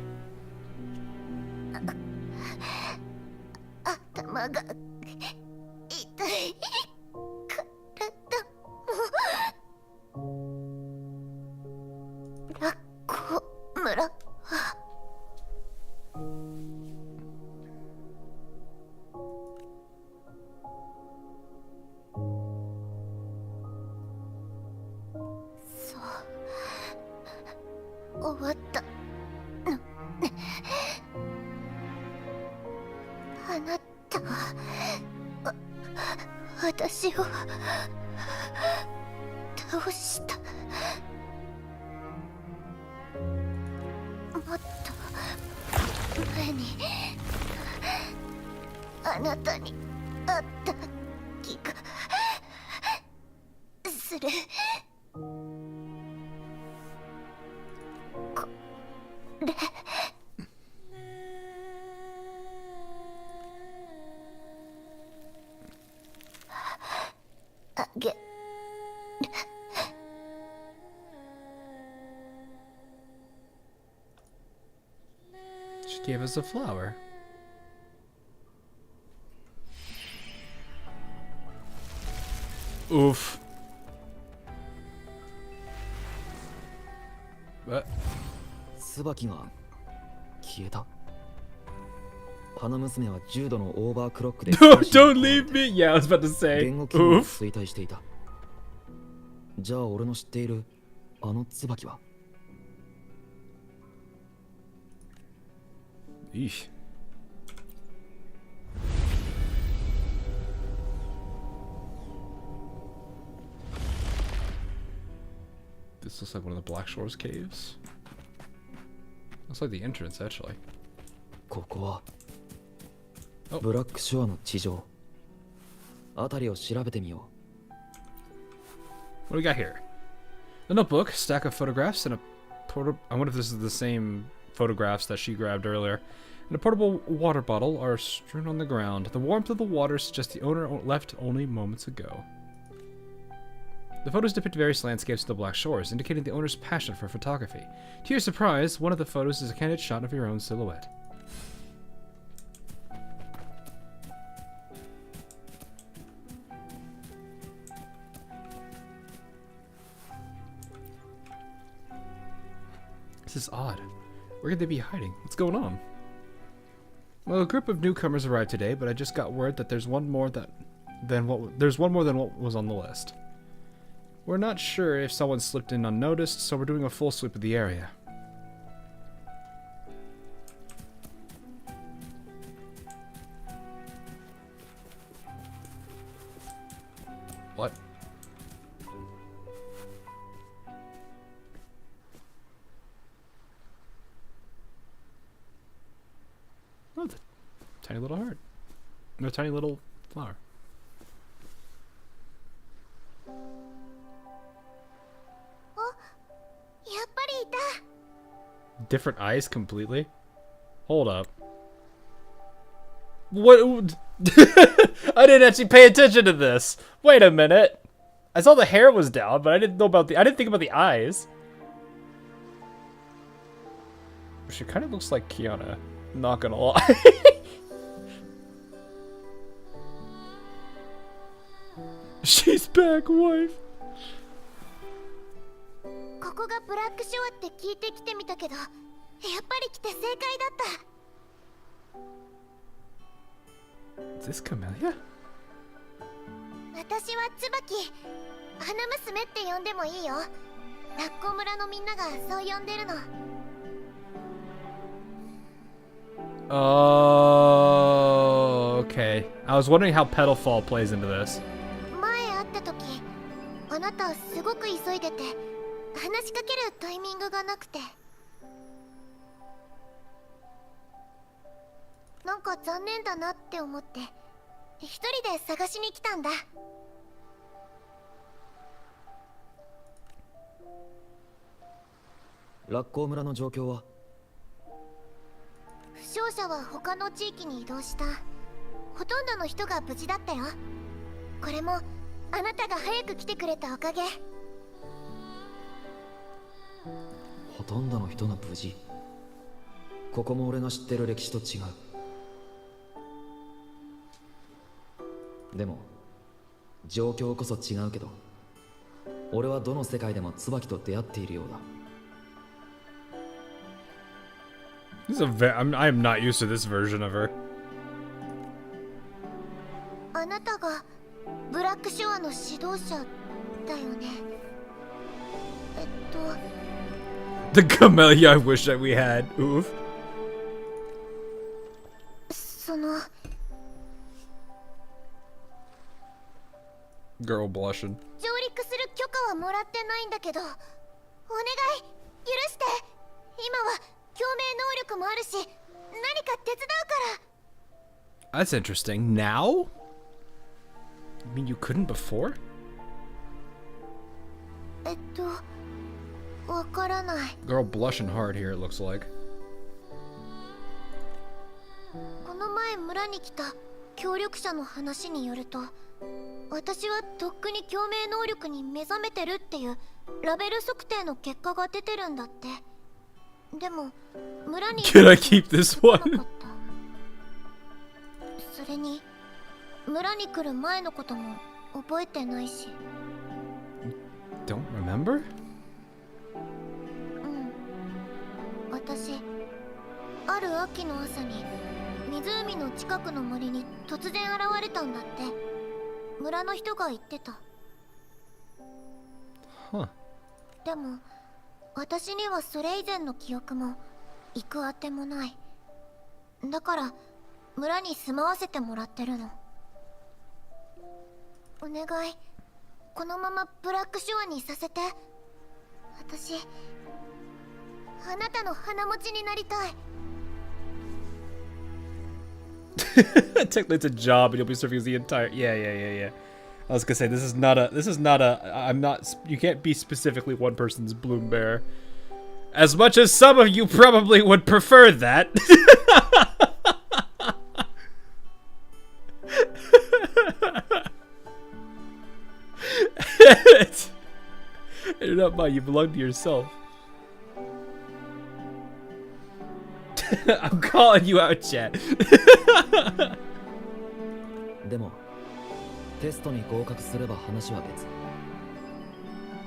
She gave us a flower. Oof. What? 椿が消えた。花娘は重度のオーバークロックで Don't leave me! Yeah, I was about to say. 言語機能を衰退していた。じゃあ俺の知っているあの椿は Eesh. This looks like one of the Black Shores caves. Looks like the entrance, actually. ここはブラックショアの地上。辺りを調べてみよう。 What do we got here? A notebook, stack of photographs, and a portable. I wonder if this is the same photographs that she grabbed earlier. And a portable water bottle are strewn on the ground. The warmth of the water suggests the owner left only moments ago. The photos depict various landscapes of the Black Shores, indicating the owner's passion for photography. To your surprise, one of the photos is a candid shot of your own silhouette. This is odd. Where could they be hiding? What's going on? Well, a group of newcomers arrived today, but I just got word that there's one more than what was on the list. We're not sure if someone slipped in unnoticed, so we're doing a full sweep of the area. What? Oh, the tiny little heart. No, tiny little flower. Different eyes completely? Hold up. What? I didn't actually pay attention to this. Wait a minute. I saw the hair was down, but I didn't think about the eyes. She kind of looks like Ciaccona. Not gonna lie. She's back, wife. ここがブラックショアって聞いてきてみたけど、やっぱり来て正解だった。 Is this Camellya? 私は椿。花娘って呼んでもいいよ。ラッコ村のみんながそう呼んでるの。 Oh, okay. I was wondering how Petalfall plays into this. 前会った時、あなたすごく急いでて、話しかけるタイミングがなくて。なんか残念だなって思って、一人で探しに来たんだ。ラッコ村の状況は？ 負傷者は他の地域に移動した。ほとんどの人が無事だったよ。これもあなたが早く来てくれたおかげ。ほとんどの人が無事。ここも俺が知ってる歴史と違う。でも状況こそ違うけど、俺はどの世界でも椿と出会っているようだ。 This is I am not used to this version of her. あなたがブラックショアの指導者だよね。The Camellya I wish that we had. Oof. その Girl blushing. 上陸する許可はもらってないんだけど、お願い許して。今は共鳴能力もあるし、何か手伝うから。 That's interesting. Now? You mean you couldn't before? わからない。 Girl blushing hard here, it looks like. この前村に来た協力者の話によると、私はとっくに共鳴能力に目覚めてるっていうラベル測定の結果が出てるんだって。でも村に Can I keep this one? それに村に来る前のことも覚えてないし。 Don't remember? 私、ある秋の朝に湖の近くの森に突然現れたんだって村の人が言ってた。でも私にはそれ以前の記憶も行くあてもない。だから村に住まわせてもらってるの。お願い、このままブラックショアにさせて。私あなたの鼻持ちになりたい。Technically it's a job and you'll be serving the entire yeah. I was gonna say this is not a I'm not, you can't be specifically one person's bloom bearer. As much as some of you probably would prefer that. You're not mine, you belong to yourself. I'm calling you out, chat. でもテストに合格すれば話は別。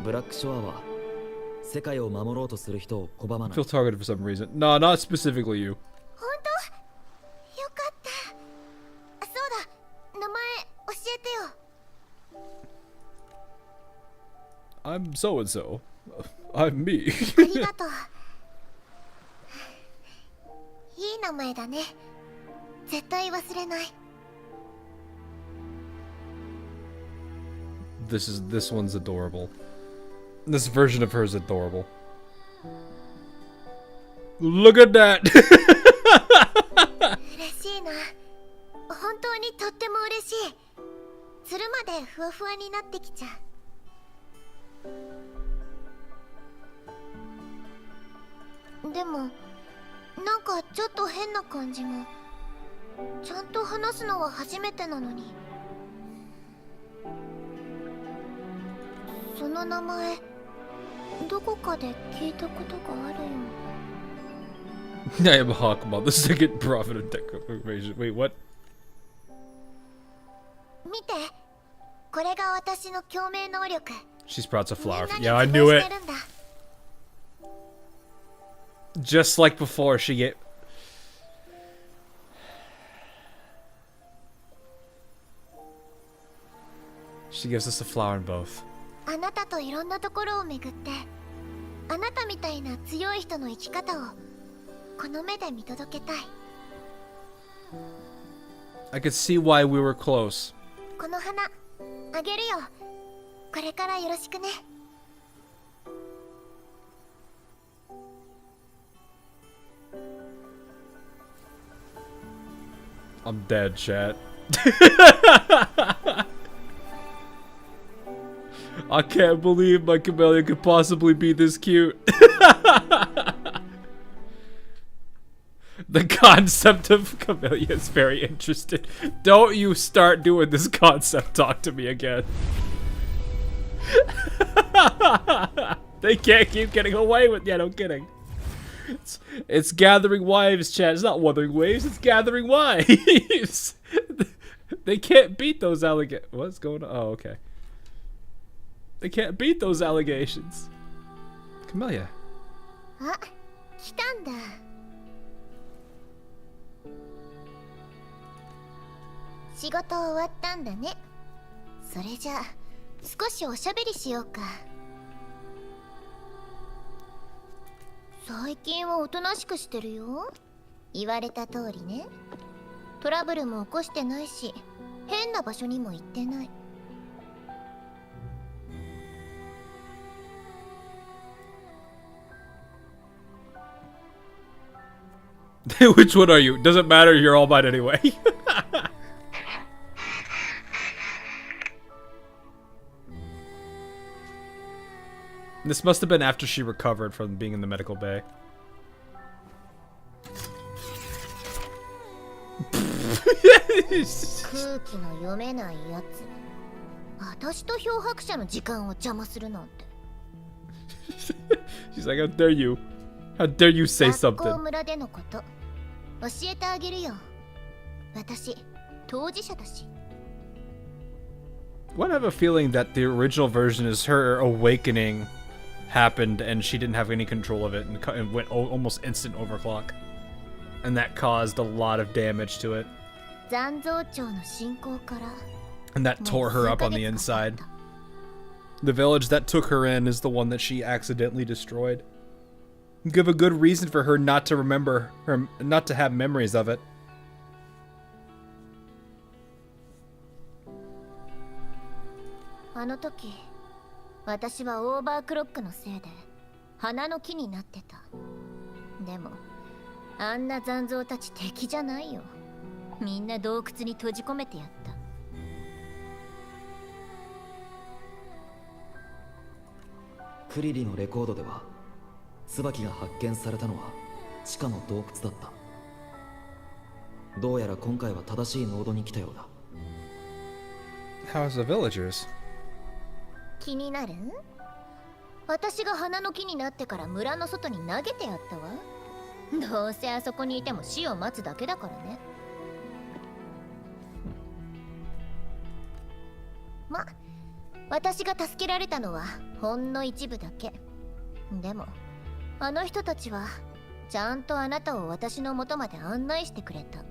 ブラックショアは世界を守ろうとする人を拒まない。 Feel targeted for some reason. No, not specifically you. 本当？よかった。そうだ、名前教えてよ。I'm so and so. I'm me. ありがとう。いい名前だね。絶対忘れない。This one's adorable. This version of her is adorable. Look at that. 嬉しいな。本当にとっても嬉しい。つるまでふわふわになってきちゃう。でもなんかちょっと変な感じも。ちゃんと話すのは初めてなのに。その名前どこかで聞いたことがあるよ。 I am Hawkmon, the second prophet of Confrontation. Wait, what? 見て、これが私の共鳴能力。 She sprouts a flower. Yeah, I knew it. Just like before, she get. She gives us a flower in both. あなたといろんなところを巡って、あなたみたいな強い人の生き方をこの目で見届けたい。 I could see why we were close. この花あげるよ。これからよろしくね。 I'm dead, chat. I can't believe my Camellya could possibly be this cute. The concept of Camellya is very interesting. Don't you start doing this concept talk to me again. They can't keep getting away with yeah, no kidding. It's Gathering Wives, chat. It's not Wuthering Waves, it's Gathering Wives. They can't beat those allegations. What's going on? Oh, okay. They can't beat those allegations. Camellya. あ、来たんだ。仕事終わったんだね。それじゃあ少しおしゃべりしようか。最近はおとなしくしてるよ。言われた通りね。トラブルも起こしてないし、変な場所にも行ってない。Which one are you? Doesn't matter, you're all mine anyway. This must have been after she recovered from being in the medical bay. 空気の読めないやつ。私と漂白者の時間を邪魔するなんて。She's like, how dare you? How dare you say 学校 something? 村でのこと教えてあげるよ。私当事者だし。 Why do I have a feeling that the original version is her awakening happened and she didn't have any control of it and went almost instant overclock, and that caused a lot of damage to it, 残像町の進行から and that tore her up on the inside. The village that took her in is the one that she accidentally destroyed. Give a good reason for her not to remember her, not to have memories of it. あの時私はオーバークロックのせいで花の木になってた。でもあんな残像たち敵じゃないよ。みんな洞窟に閉じ込めてやった。クリリのレコードでは椿が発見されたのは地下の洞窟だった。どうやら今回は正しい濃度に来たようだ。 How's the villagers? 気になる？私が花の木になってから村の外に投げてやったわ。どうせあそこにいても死を待つだけだからね。ま、私が助けられたのはほんの一部だけ。でもあの人たちはちゃんとあなたを私の元まで案内してくれた。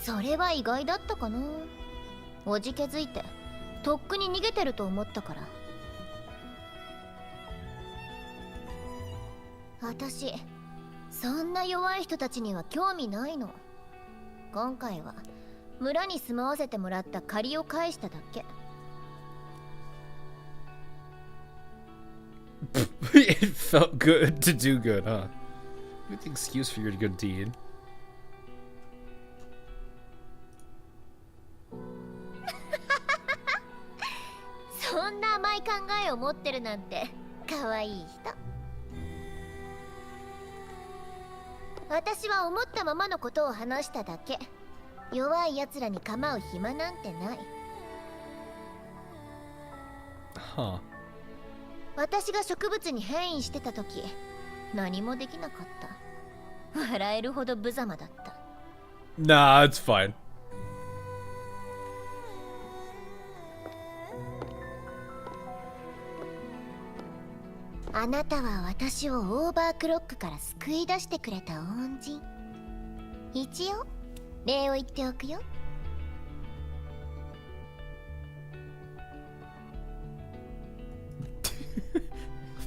それは意外だったかな。おじけづいてとっくに逃げてると思ったから。私そんな弱い人たちには興味ないの。今回は村に住まわせてもらった借りを返しただけ。It felt good to do good, huh? Good excuse for your good deed. そんな甘い考えを持ってるなんて可愛い人。私は思ったままのことを話しただけ。弱い奴らに構う暇なんてない。Huh. 私が植物に変異してた時何もできなかった。笑えるほど無様だった。 Nah, it's fine. あなたは私をオーバークロックから救い出してくれた恩人。一応礼を言っておくよ。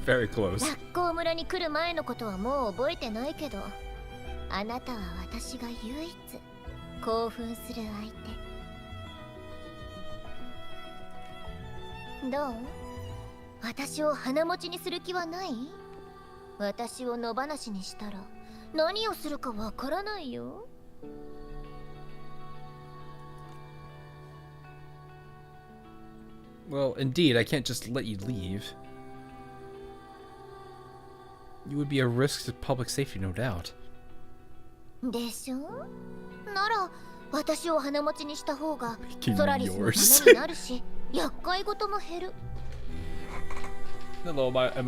Very close. 学校村に来る前のことはもう覚えてないけど、あなたは私が唯一興奮する相手。どう？私を鼻持ちにする気はない？私を野放しにしたら何をするかわからないよ。Well, indeed, I can't just let you leave. You would be a risk to public safety, no doubt. でしょ？なら私を鼻持ちにした方が Making ソラリスの yours. ためになるし厄介事も減る。Hello, I'm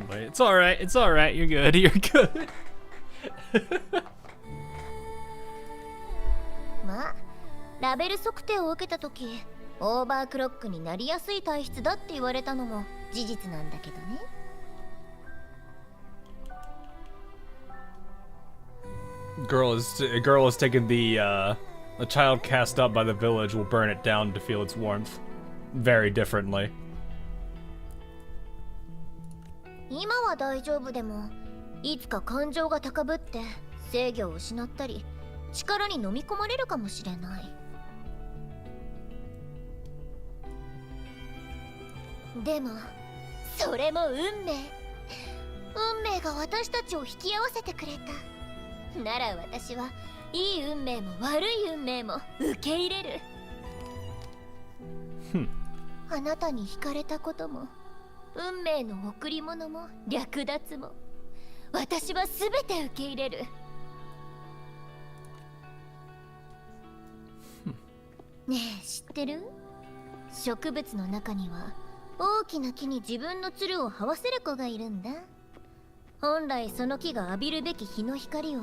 late. It's alright, you're good, you're good. まあ、ラベル測定を受けた時オーバークロックになりやすい体質だって言われたのも事実なんだけどね。A girl is taking the child cast up by the village will burn it down to feel its warmth very differently. 今は大丈夫でもいつか感情が高ぶって制御を失ったり力に飲み込まれるかもしれない。でもそれも運命が私たちを引き合わせてくれた。なら私はいい運命も悪い運命も受け入れる。あなたに惹かれたことも運命の贈り物も略奪も私は全て受け入れる。ねえ、知ってる？植物の中には大きな木に自分のつるを這わせる子がいるんだ。本来その木が浴びるべき日の光を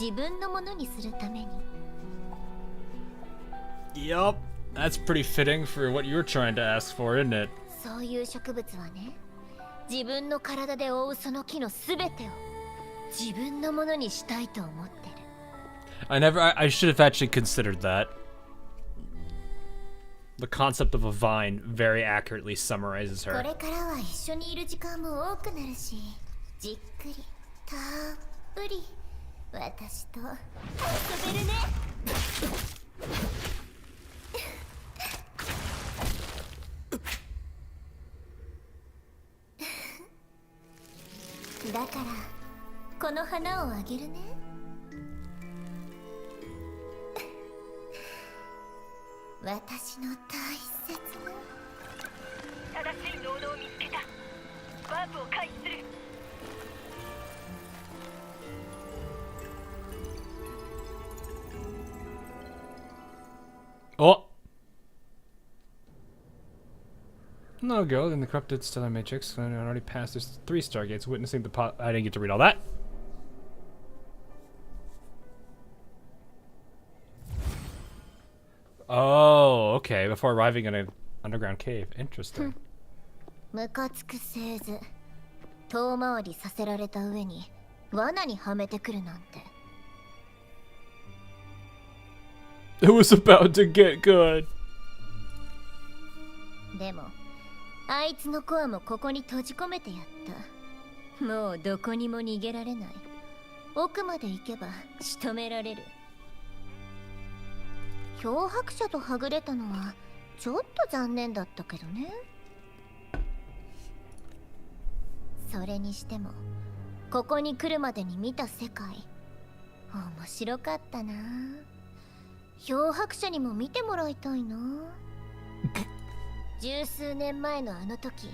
自分のものにするために。Yup, that's pretty fitting for what you were trying to ask for, isn't it? そういう植物はね、自分の体で覆うその木のすべてを自分のものにしたいと思ってる。I should have actually considered that. The concept of a vine very accurately summarizes こ her. れからは一緒にいる時間も多くなるし、じっくりたっぷり私と遊べるね。だからこの花をあげるね。私の大切な正しい能動を見つけた。ワープを開始する。Oh! No go in the corrupted stellar matrix. I already passed there's 3 stargates, witnessing the I didn't get to read all that. Oh, okay. Before arriving in an underground cave. Interesting. ムカつくせず遠回りさせられた上に罠にはめてくるなんて。 It was about to get good. でもあいつのコアもここに閉じ込めてやった。もうどこにも逃げられない。奥まで行けば仕留められる。漂白者とはぐれたのはちょっと残念だったけどね。それにしてもここに来るまでに見た世界面白かったな。漂白者にも見てもらいたいな。十数年前のあの時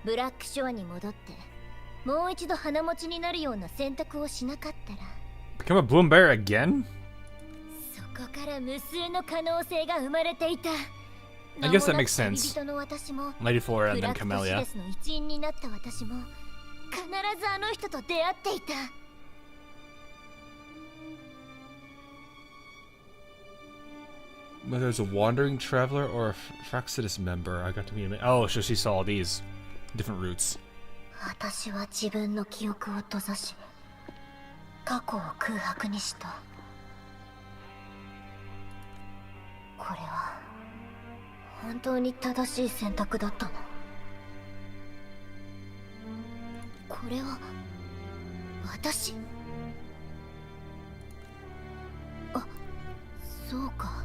ブラックショアに戻ってもう一度鼻持ちになるような選択をしなかったら Become a bloom bear again? そこから無数の可能性が生まれていた。 I guess that makes sense. 旅人の私も Lady Flora and ブラ then ックとシ Camellya. レスの一員になった私も必ずあの人と出会っていた。 Whether it's a wandering traveler or a Fraxidus member, I got to meet him. Oh, so she saw all these different routes. 私は自分の記憶を閉ざし過去を空白にした。これは本当に正しい選択だったの？これは私？あ、そうか。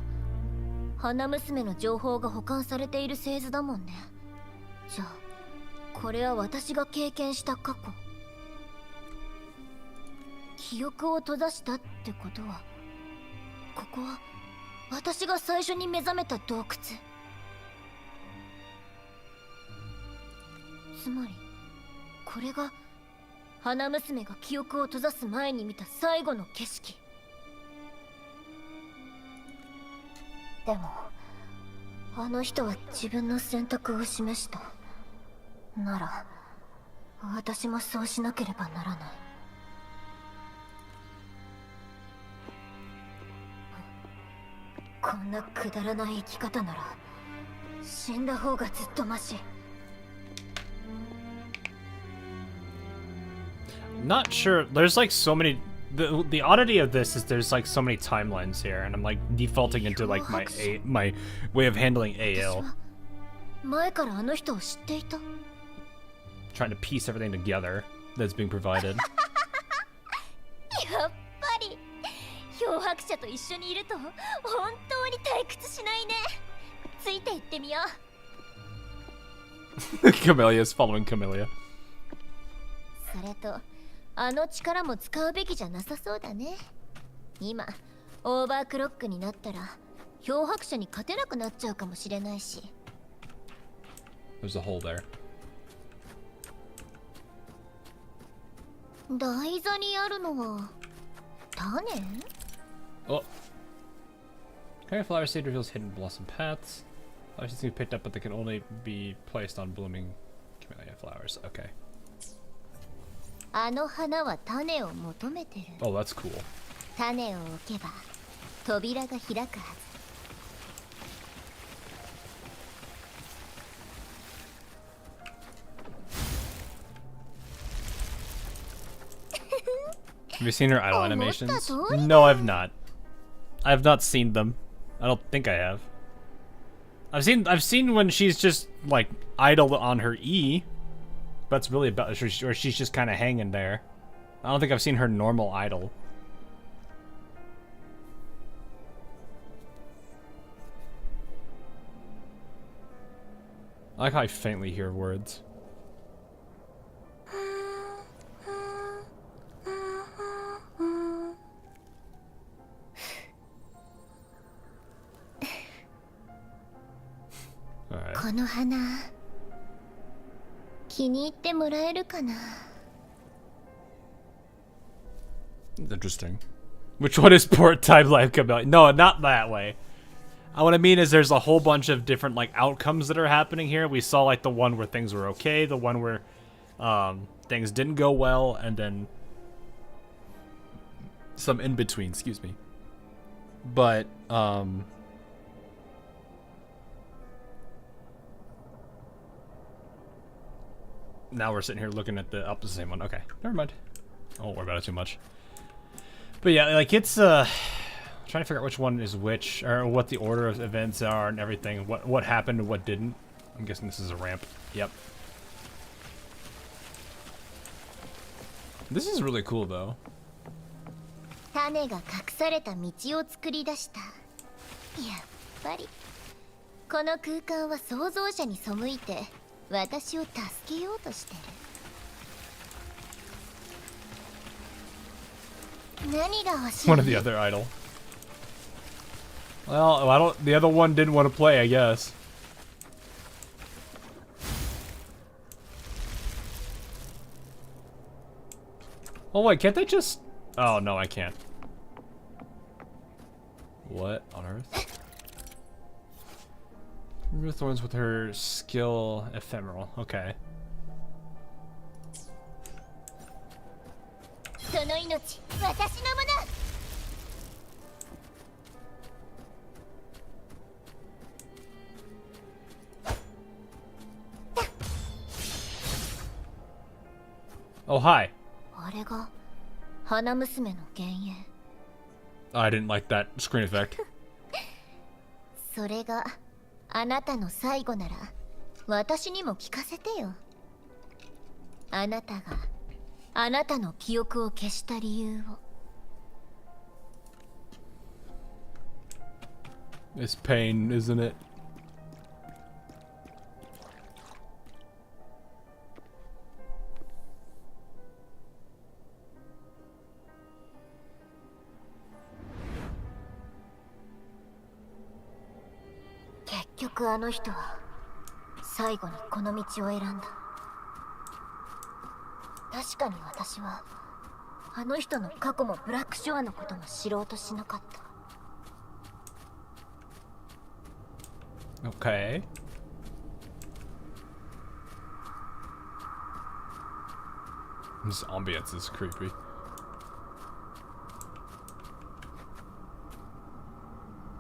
花娘の情報が保管されている製図だもんね。じゃあこれは私が経験した過去。記憶を閉ざしたってことはここは私が最初に目覚めた洞窟。つまりこれが花娘が記憶を閉ざす前に見た最後の景色。でもあの人は自分の選択を示した。なら私もそうしなければならない。こんなくだらない生き方なら死んだ方がずっとマシ。 Not sure. There's like so many. The oddity of this is there's like so many timelines here, and I'm like defaulting into like my way of handling AL. 前からあの人を知っていた。 Trying to piece everything together that's being provided. やっぱり漂白者と一緒にいると本当に退屈しないね。ついて行ってみよう。Camellya is following Camellya. それとあの力も使うべきじゃなさそうだね。今オーバークロックになったら漂白者に勝てなくなっちゃうかもしれないし。 There's a hole there. 台座にあるのは種？ Oh. Fairy flower seed reveals hidden blossom paths. Flowers seeds can be picked up, but they can only be placed on blooming camellia flowers. Okay. あの花は種を求めてる。 Oh, that's cool. 種を置けば扉が開くはず。 Have you seen her idle animations? No, I've not. I have not seen them. I don't think I have. I've seen when she's just like idle on her E. But it's really about, or she's just kind of hanging there. I don't think I've seen her normal idle. I like how I faintly hear words. Alright. この花気に入ってもらえるかな? Interesting. Which one is port type life Camellya? No, not that way. What I mean is there's a whole bunch of different like outcomes that are happening here. We saw like the one where things were okay, the one where things didn't go well, and then some in between, excuse me. But now we're sitting here looking at the same one. Okay, never mind. I won't worry about it too much. But yeah, like it's trying to figure out which one is which, or what the order of events are and everything. What happened and what didn't. I'm guessing this is a ramp. Yep. This is really cool though. 種が隠された道を作り出した。やっぱりこの空間は創造者に背いて私を助けようとしてる。何が欲しい? One of the other idol. Well, I don't. The other one didn't want to play, I guess. Oh wait, can't they just? Oh no, I can't. What on earth? Remove thorns with her skill ephemeral. Okay. その命、私のもの。Oh hi. あれが花娘の幻影。 I didn't like that screen effect. それがあなたの最後なら私にも聞かせてよ。あなたがあなたの記憶を消した理由を。 It's pain, isn't it?「結局あの人は最後にこの道を選んだ。確かに私はあの人の過去もブラックショアのことも知ろうとしなかった。 Okay. This ambience is creepy.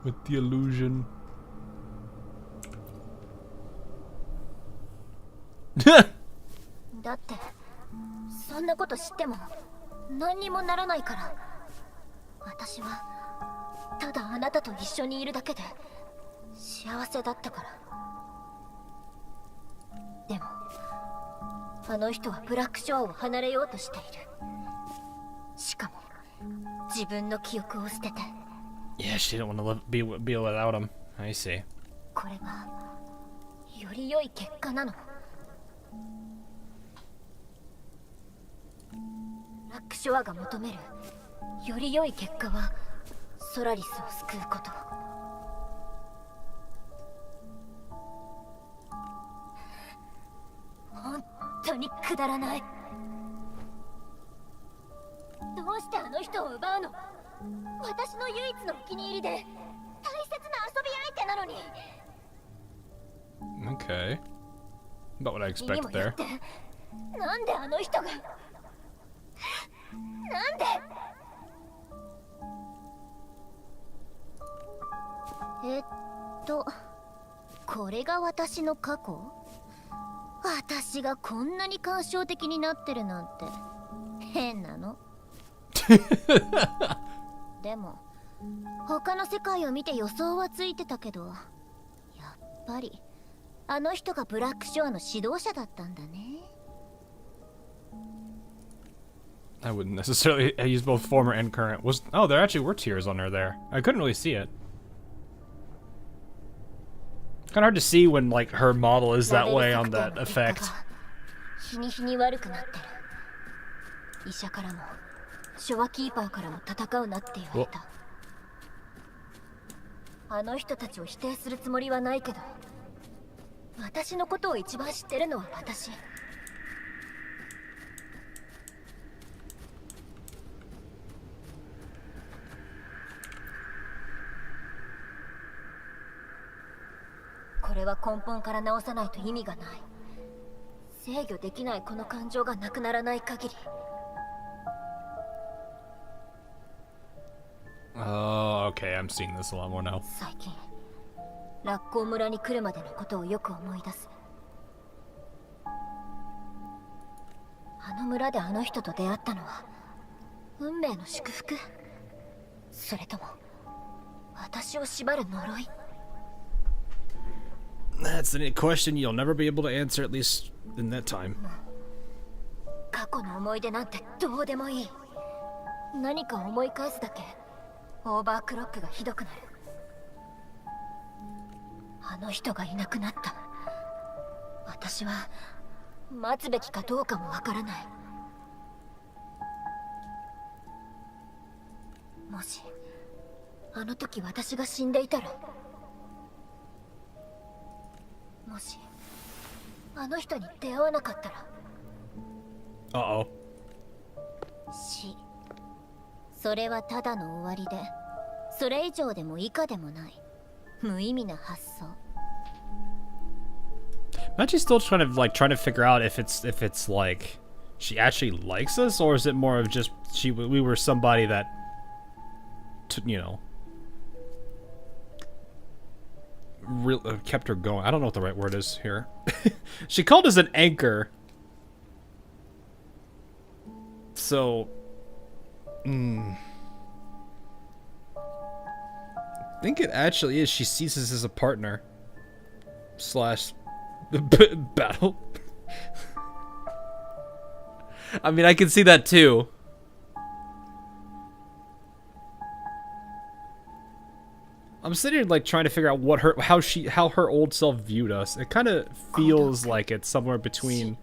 With the illusion. だってそんなこと知っても何にもならないから。私はただあなたと一緒にいるだけで 幸せだったから。でもあの人はブラックショアを離れようとしている。しかも自分の記憶を捨てて。 Yeah, she didn't want to be without him. I see. これがより良い結果なの。ブラックショアが求めるより良い結果はソラリスを救うこと。 本当にくだらない。どうしてあの人を奪うの？私の唯一のお気に入りで大切な Okay. About what I expected there. なんであの人がなんでこれが私の過去？私がこんなに感傷的になってるなんて変なの。でも他の世界を見て予想はついてたけど、やっぱりあの人がブラックショアの指導者だったんだね。I wouldn't necessarily use both former and current. Oh, there actually were tears on her there. I couldn't really see it. Kind of hard to see when like her model is that way on that effect. 日に日に悪くなってる。医者からもショアキーパーからも戦うなって言われた。あの人たちを否定するつもりはないけど、私のことを一番知ってるのは私。これは根本から直さないと意味がない。制御できないこの感情がなくならない限り。Oh, okay, I'm seeing this a lot more now. 最近ラッコー村に来るまでのことをよく思い出す。あの村であの人と出会ったのは運命の祝福？それとも私を縛る呪い？ That's a question you'll never be able to answer, at least in that time. 過去の思い出なんてどうでもいい。何か思い返すだけオーバークロックがひどくなる。あの人がいなくなった。私は待つべきかどうかもわからない。もしあの時私が死んでいたら、もしあの人に出会わなかったら。Uh-oh. 死。それはただの終わりで、それ以上でも以下でもない無意味な発想。I'm actually still trying to figure out if it's like she actually likes us, or is it more of just we were somebody that, you know, kept her going. I don't know what the right word is here. She called us an anchor. So, I think it actually is. She sees us as a partner / battle. I mean, I can see that too. I'm sitting here like trying to figure out what how her old self viewed us. It kind of feels like it's somewhere between.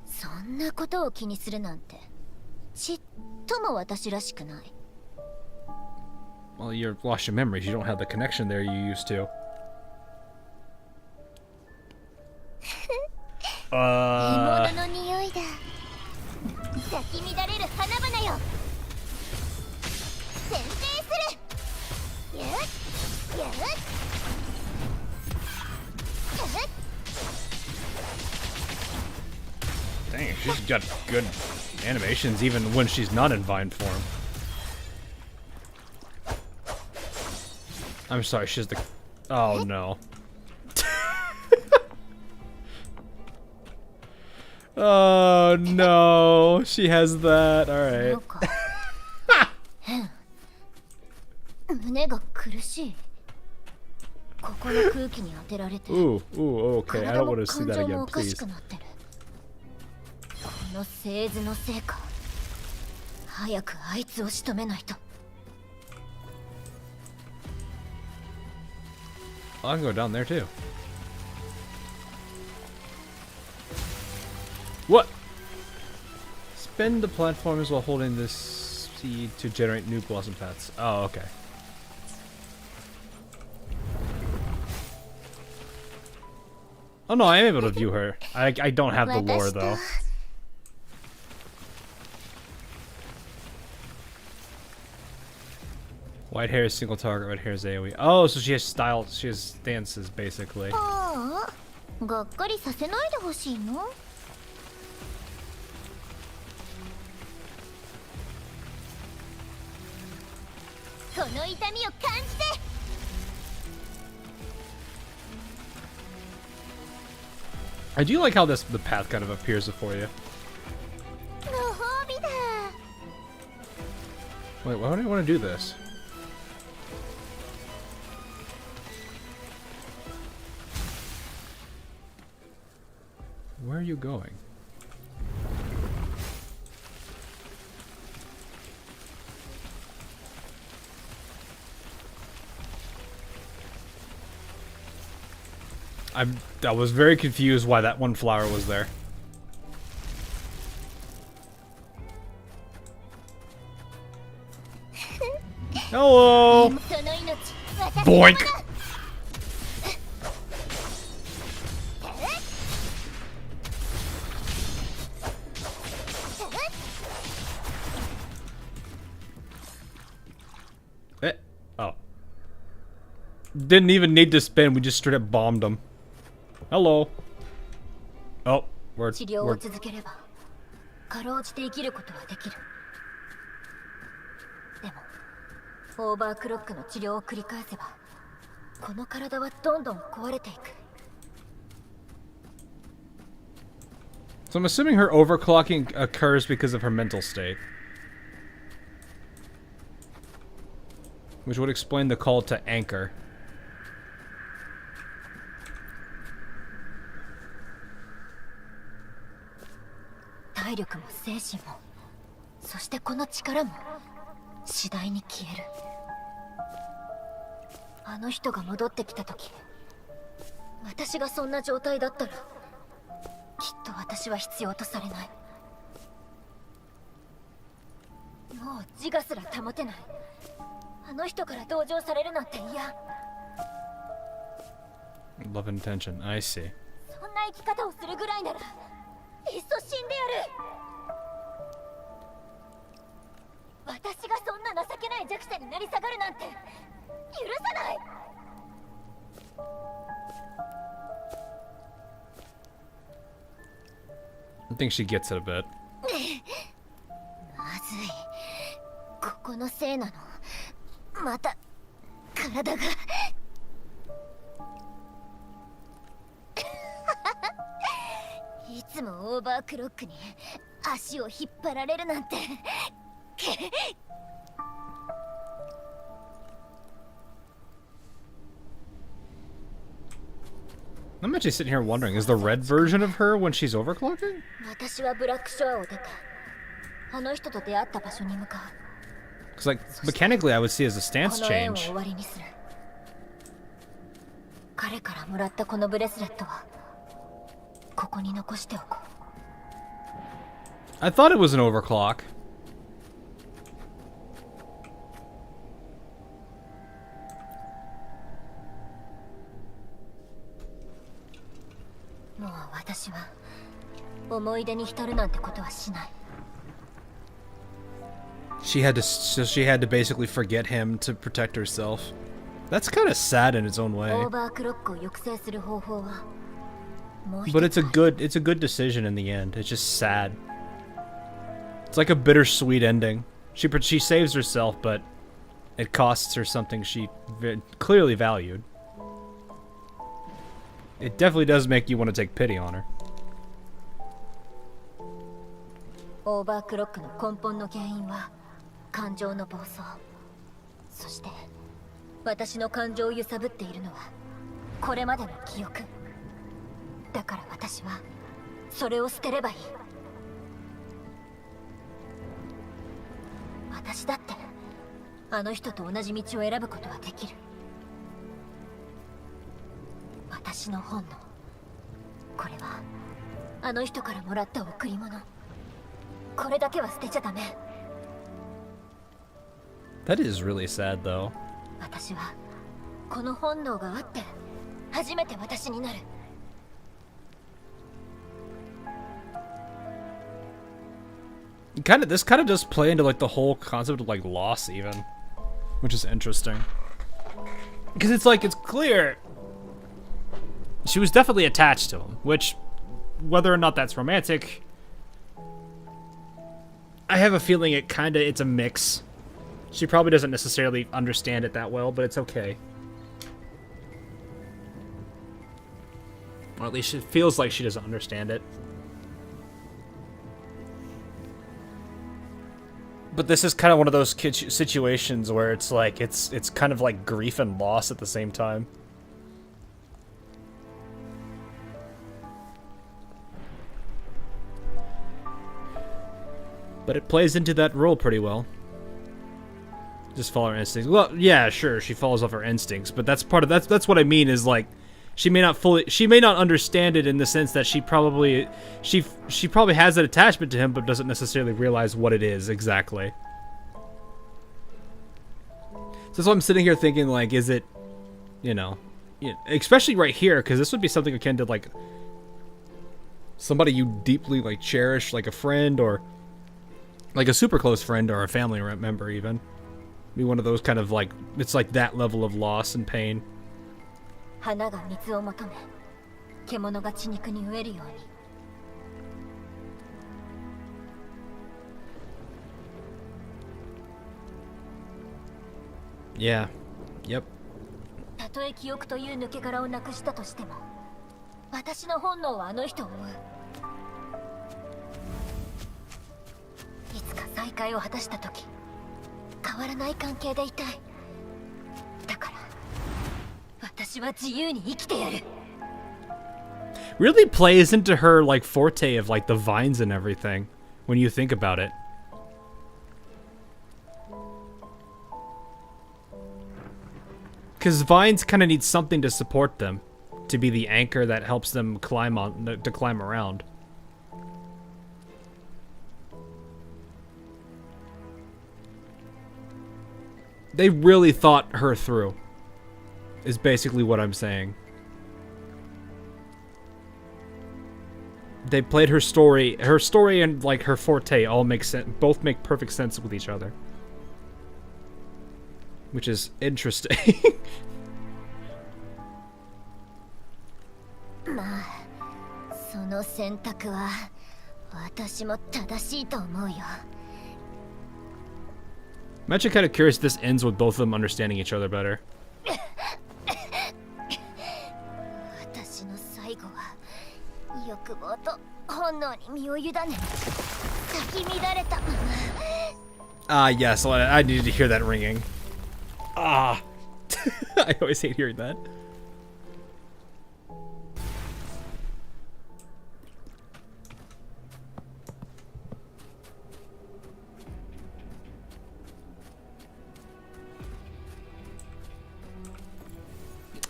そんなことを気にするなんてちっとも私らしくない。 Well, you've lost your memories. You don't have the connection there you used to. 獲物の匂いだ。咲き乱れる花々よ。先制する。やっやっやっ。 Dang, she's got good animations even when she's not in vine form. I'm sorry, she's the... Oh, no. Oh, no. She has that. Alright. 胸が苦しい。ここの空気に当てられて。 Ooh, okay. I don't want to see that 体 again, も感情もおかし please. くなってる。この製図のせいか。早くあいつを仕留めないと。 I can go down there too. What? Spin the platforms while holding this seed to generate new blossom paths. Oh, okay. Oh no, I am able to view her. I don't have the lore though. White hair is single target, red hair is AoE. Oh, so she has style, she has stances basically. がっかりさせないでほしいの。この痛みを感じて。 I do like how the path kind of appears before you. ご褒美だ。 Wait, why would I want to do this? Where are you going? I was very confused why that one flower was there. Hello! Boink! Oh. Didn't even need to spin, we just straight up bombed him. Hello. Oh, we're 治療を続ければかろうじて生きることはできる。でもオーバークロックの治療を繰り返せばこの体はどんどん壊れていく。 So I'm assuming her overclocking occurs because of her mental state. Which would explain the call to anchor. 体力も精神もそしてこの力も次第に消える。あの人が戻ってきた時私がそんな状態だったらきっと私は必要とされない。もう自我すら保てない。あの人から同情されるなんて嫌。 Love and attention, I see. そんな生き方をするぐらいならいっそ死んでやる。私がそんな情けない弱者になり下がるなんて許さない。 I think she gets it a bit. まずい。ここのせいなの。また体がいつもオーバークロックに足を引っ張られるなんて。 I'm actually sitting here wondering, is the red version of her when she's overclocking? 私はブラックショアを出てあの人と出会った場所に向かう。 Because like mechanically I would see as a stance この縁を change. 終わりにする。彼からもらったこのブレスレットはここに残しておこう。 I thought it was an overclock. もう私は思い出に浸るなんてことはしない。 She had to basically forget him to protect herself. That's kind of sad in its own way. オーバークロックを抑制する方法はもう一つ。 But it's a good decision in the end. It's just sad. It's like a bittersweet ending. She saves herself, but it costs her something she clearly valued. It definitely does make you want to take pity on her. オーバークロックの根本の原因は感情の暴走。そして私の感情を揺さぶっているのはこれまでの記憶。だから私はそれを捨てればいい。私だってあの人と同じ道を選ぶことはできる。私の本能。これはあの人からもらった贈り物。これだけは捨てちゃダメ。 That is really sad, though. 私はこの本能があって初めて私になる。 This kind of does play into like the whole concept of like loss even, which is interesting. Because it's like it's clear she was definitely attached to him, which, whether or not that's romantic, I have a feeling it's a mix. She probably doesn't necessarily understand it that well, but it's okay. Or at least it feels like she doesn't understand it. But this is kind of one of those situations where it's like, it's kind of like grief and loss at the same time. But it plays into that role pretty well. Just follow her instincts. Well, yeah, sure, she follows off her instincts, but that's part of that's what I mean is like she may not understand it in the sense that she probably has an attachment to him but doesn't necessarily realize what it is exactly. So that's why I'm sitting here thinking like, is it, especially right here, because this would be something akin to like somebody you deeply like cherish, like a friend or like a super close friend or a family member even. Be one of those kind of like, it's like that level of loss and pain. Yeah. Yep. たとえ記憶という抜け殻をなくしたとしても、私の本能はあの人を追う。いつか再会を果たした時、変わらない関係でいたい。だから、私は自由に生きてやる。Really plays into her like forte of like the vines and everything when you think about it. Because vines kind of need something to support them, to be the anchor that helps them climb around. They really thought her through, is basically what I'm saying. They played her story and like her forte all make sense, both make perfect sense with each other. Which is interesting. まあ、その選択は私も正しいと思うよ。I'm actually kind of curious if this ends with both of them understanding each other better. 私の最後は欲望と本能に身を委ね、咲き乱れたまま。 Ah, yes, I needed to hear that ringing. Ah, I always hate hearing that.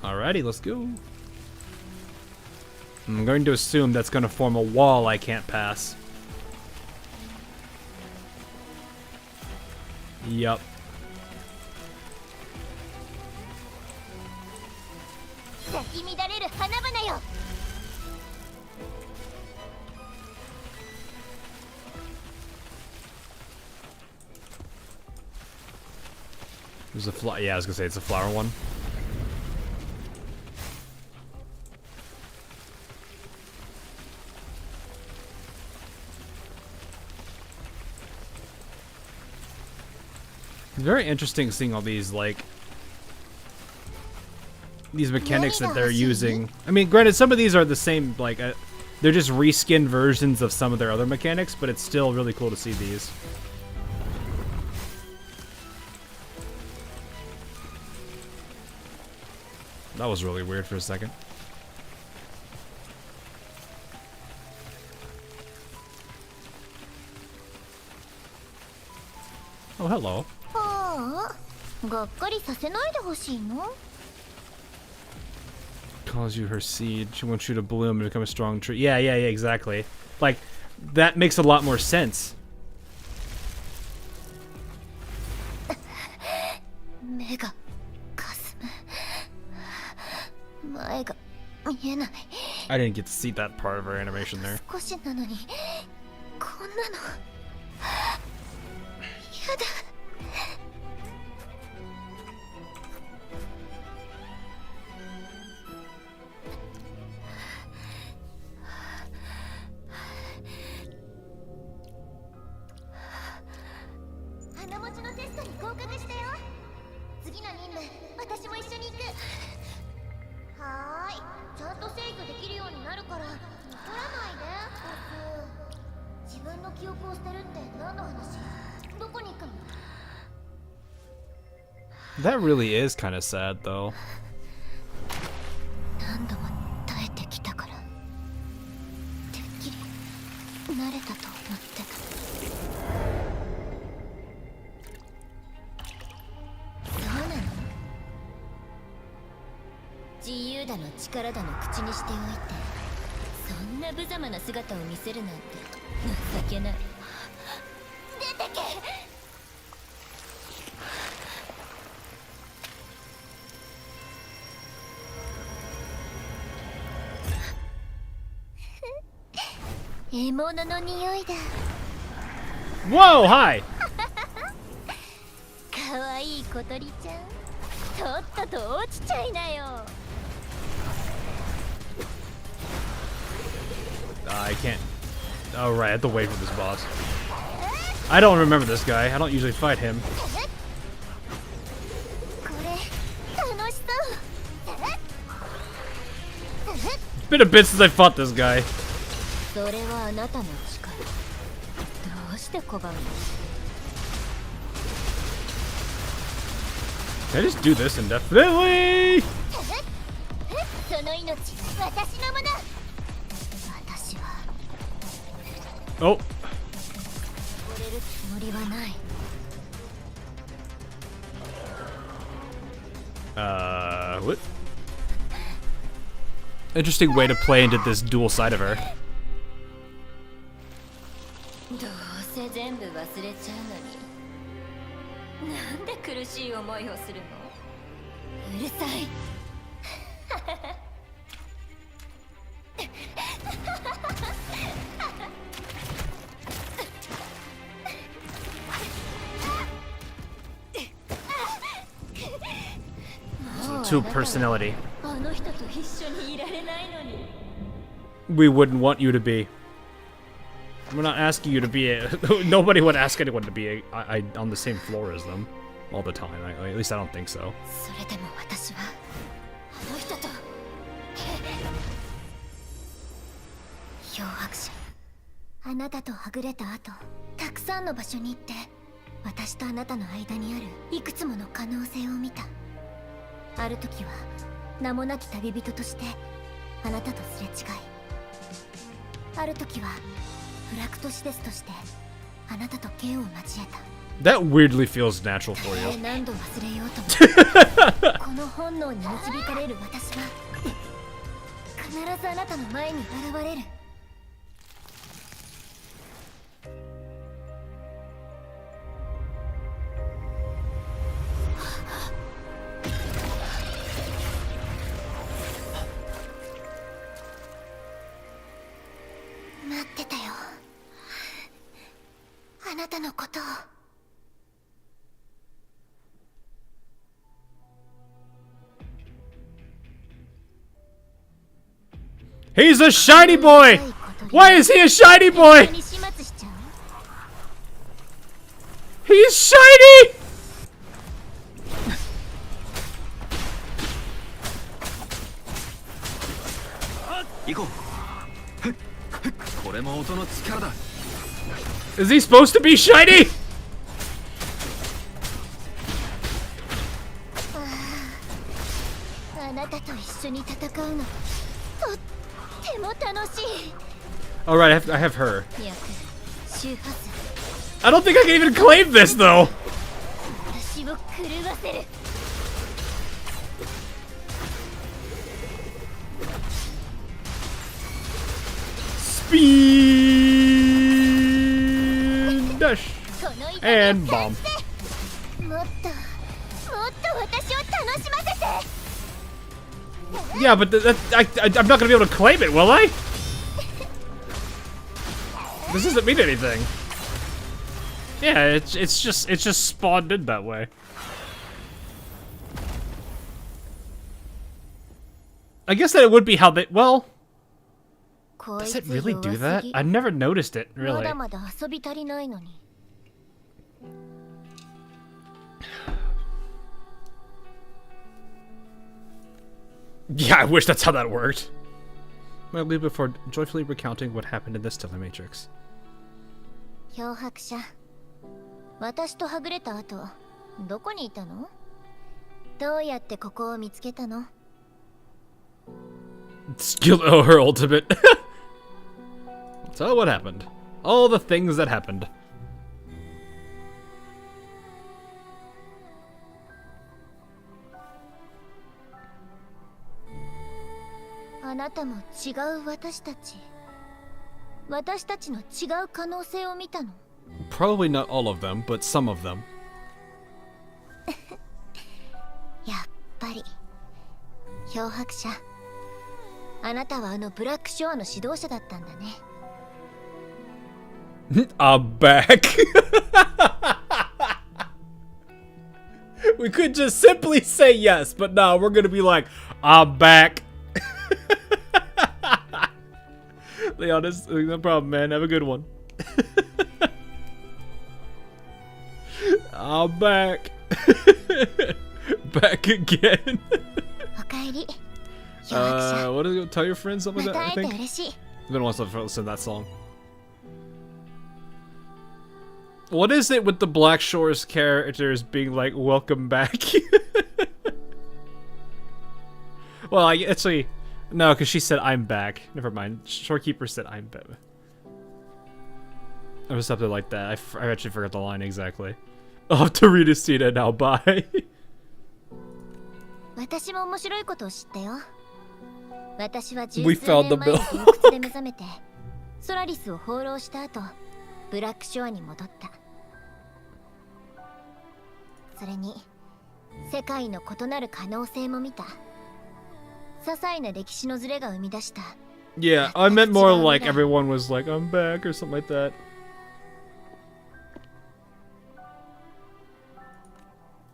Alrighty, let's go. I'm going to assume that's going to form a wall I can't pass. Yup. There's a flower. Yeah, I was gonna say it's a flower one. It's very interesting seeing all these like these mechanics that they're using. I mean, granted, some of these are the same, like they're just reskinned versions of some of their other mechanics, but it's still really cool to see these. That was really weird for a second. Oh, hello. Calls you her seed. She wants you to bloom and become a strong tree. Yeah, exactly. Like, that makes a lot more sense. I didn't get to see that part of her animation there. That really is kind of sad, though. 何度も耐えてきたからてっきり慣れたと思ってた。そうなの？自由だの力だの口にしておいて、そんな無様な姿を見せるなんて情けない。出てけ！獲物の匂いだ。Whoa, hi! かわいい小鳥ちゃん、とっとと落ちちゃいなよ。I can't. Oh, right, I have to wait for this boss. I don't remember this guy. I don't usually fight him. これ楽しそう。 It's been a bit since I fought this guy. それはあなたの力。どうして拒むの？ Can I just do this indefinitely? その命、私のもの。私は Oh. 溺れるつもりはない。What? Interesting way to play into this dual side of her. どうせ全部忘れちゃうのに、なんで苦しい思いをするの？うるさい。Two personality. あの人と一緒にいられないのに。 We wouldn't want you to be. We're not asking you to be a. Nobody would ask anyone to be on the same floor as them all the time. At least I don't think so. それでも私はあの人と。漂白者、あなたとはぐれた後、たくさんの場所に行って、私とあなたの間にあるいくつもの可能性を見た。ある時は名もなき旅人としてあなたとすれ違い、ある時はフラクトシデスとしてあなたと剣を交えた。 That weirdly feels natural for you. 何度忘れようともこの本能に導かれる私は必ずあなたの前に現れる。待ってたよ、あなたのことを。 He's a shiny boy! Why is he a shiny boy? He's shiny! Is he supposed to be shiny? あなたと一緒に戦うのとっても楽しい。 Alright, I have her. 周波数。 I don't think I can even claim this though! 私を狂わせる。 Speed dash and bomb. もっと私を楽しませて。 Yeah, but I'm not gonna be able to claim it, will I? This doesn't mean anything. Yeah, it's just spawned in that way. I guess that it would be how they. Well, does it really do that? I've never noticed it, really. まだまだ遊び足りないのに。 Yeah, I wish that's how that worked. I'll leave before joyfully recounting what happened in this telematrix. 漂白者。私とはぐれた後、どこにいたの？どうやってここを見つけたの？ Skill her ultimate. So what happened? All the things that happened. あなたも違う私たち。私たちの違う可能性を見たの。Probably not all of them, but some of them. やっぱり漂白者。あなたはあのブラックショアの指導者だったんだね。I'm back. We could just simply say yes, but no, we're gonna be like, I'm back. Leon, no problem, man. Have a good one. I'm back. Back again. What is it? Tell your friends something like that, I think? It's been once I've listened to that song. What is it with the Black Shores characters being like, welcome back? Well, actually, no, because she said, I'm back. Never mind. Shorekeeper said, I'm back. It was something like that. I actually forgot the line exactly. I'll have to read a scene and now bye. 私も面白いことを知ったよ。私は10 We 数 found the 年前 bill. に洞窟で目覚めて、ソラリスを放浪した後、ブラックショアに戻った。それに、世界の異なる可能性も見た。些細な歴史のズレが生み出した。Yeah, I meant more like everyone was like, I'm back or something like that.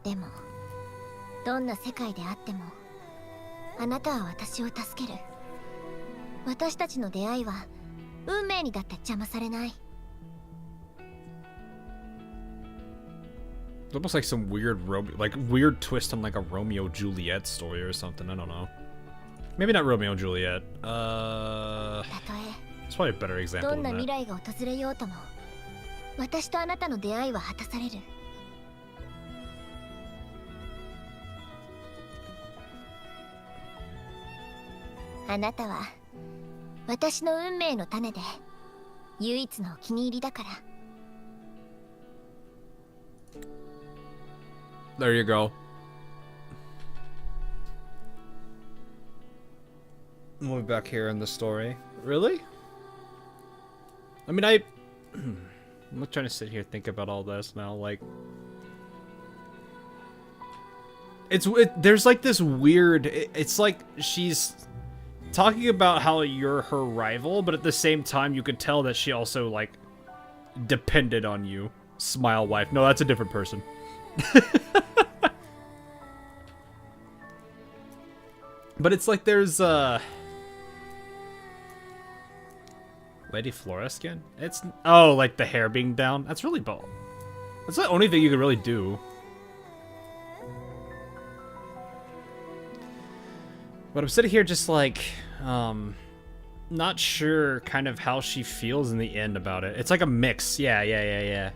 でも、どんな世界であっても、あなたは私を助ける。私たちの出会いは、運命にだって邪魔されない。It's almost like some weird weird twist on like a Romeo Juliet story or something. I don't know. Maybe not Romeo Juliet. It's probably a better example どん than な未 that. 来が訪れようとも、私とあなたの出会いは果たされる。あなたは私の運命の種で唯一のお気に入りだから。There you go. We'll be back here in the story. Really? I mean, I'm not trying to sit here and think about all this now. Like, there's like this weird. It's like she's talking about how you're her rival, but at the same time, you could tell that she also like depended on you. Smile wife. No, that's a different person. But it's like there's Lady Flora skin? It's like the hair being down. That's really bold. That's the only thing you could really do. But I'm sitting here just like not sure kind of how she feels in the end about it. It's like a mix. Yeah.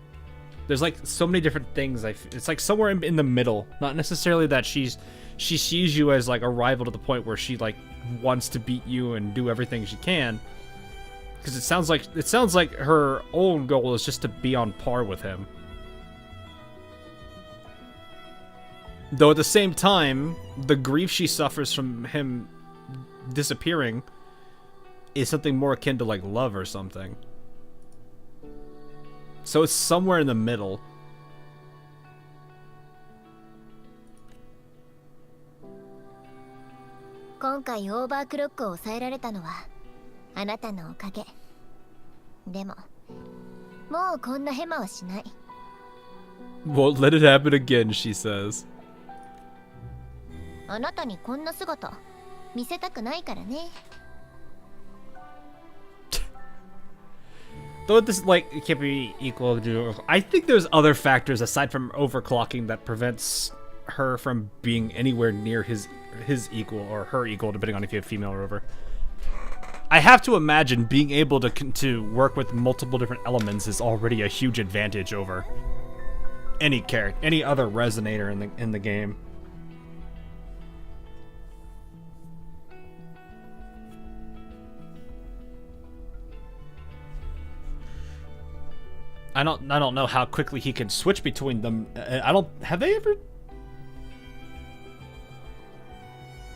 There's like so many different things. It's like somewhere in the middle. Not necessarily that she sees you as like a rival to the point where she like wants to beat you and do everything she can. Because it sounds like her own goal is just to be on par with him. Though at the same time, the grief she suffers from him disappearing is something more akin to like love or something. So it's somewhere in the middle. 今回オーバークロックを抑えられたのはあなたのおかげ。でも、もうこんなヘマはしない。Won't let it happen again, she says. あなたにこんな姿見せたくないからね。Though this, like, it can't be equal to... I think there's other factors aside from overclocking that prevents her from being anywhere near his equal, or her equal, depending on if you have female or over. I have to imagine being able to work with multiple different elements is already a huge advantage over any other resonator in the game. I don't know how quickly he can switch between them. Have they ever?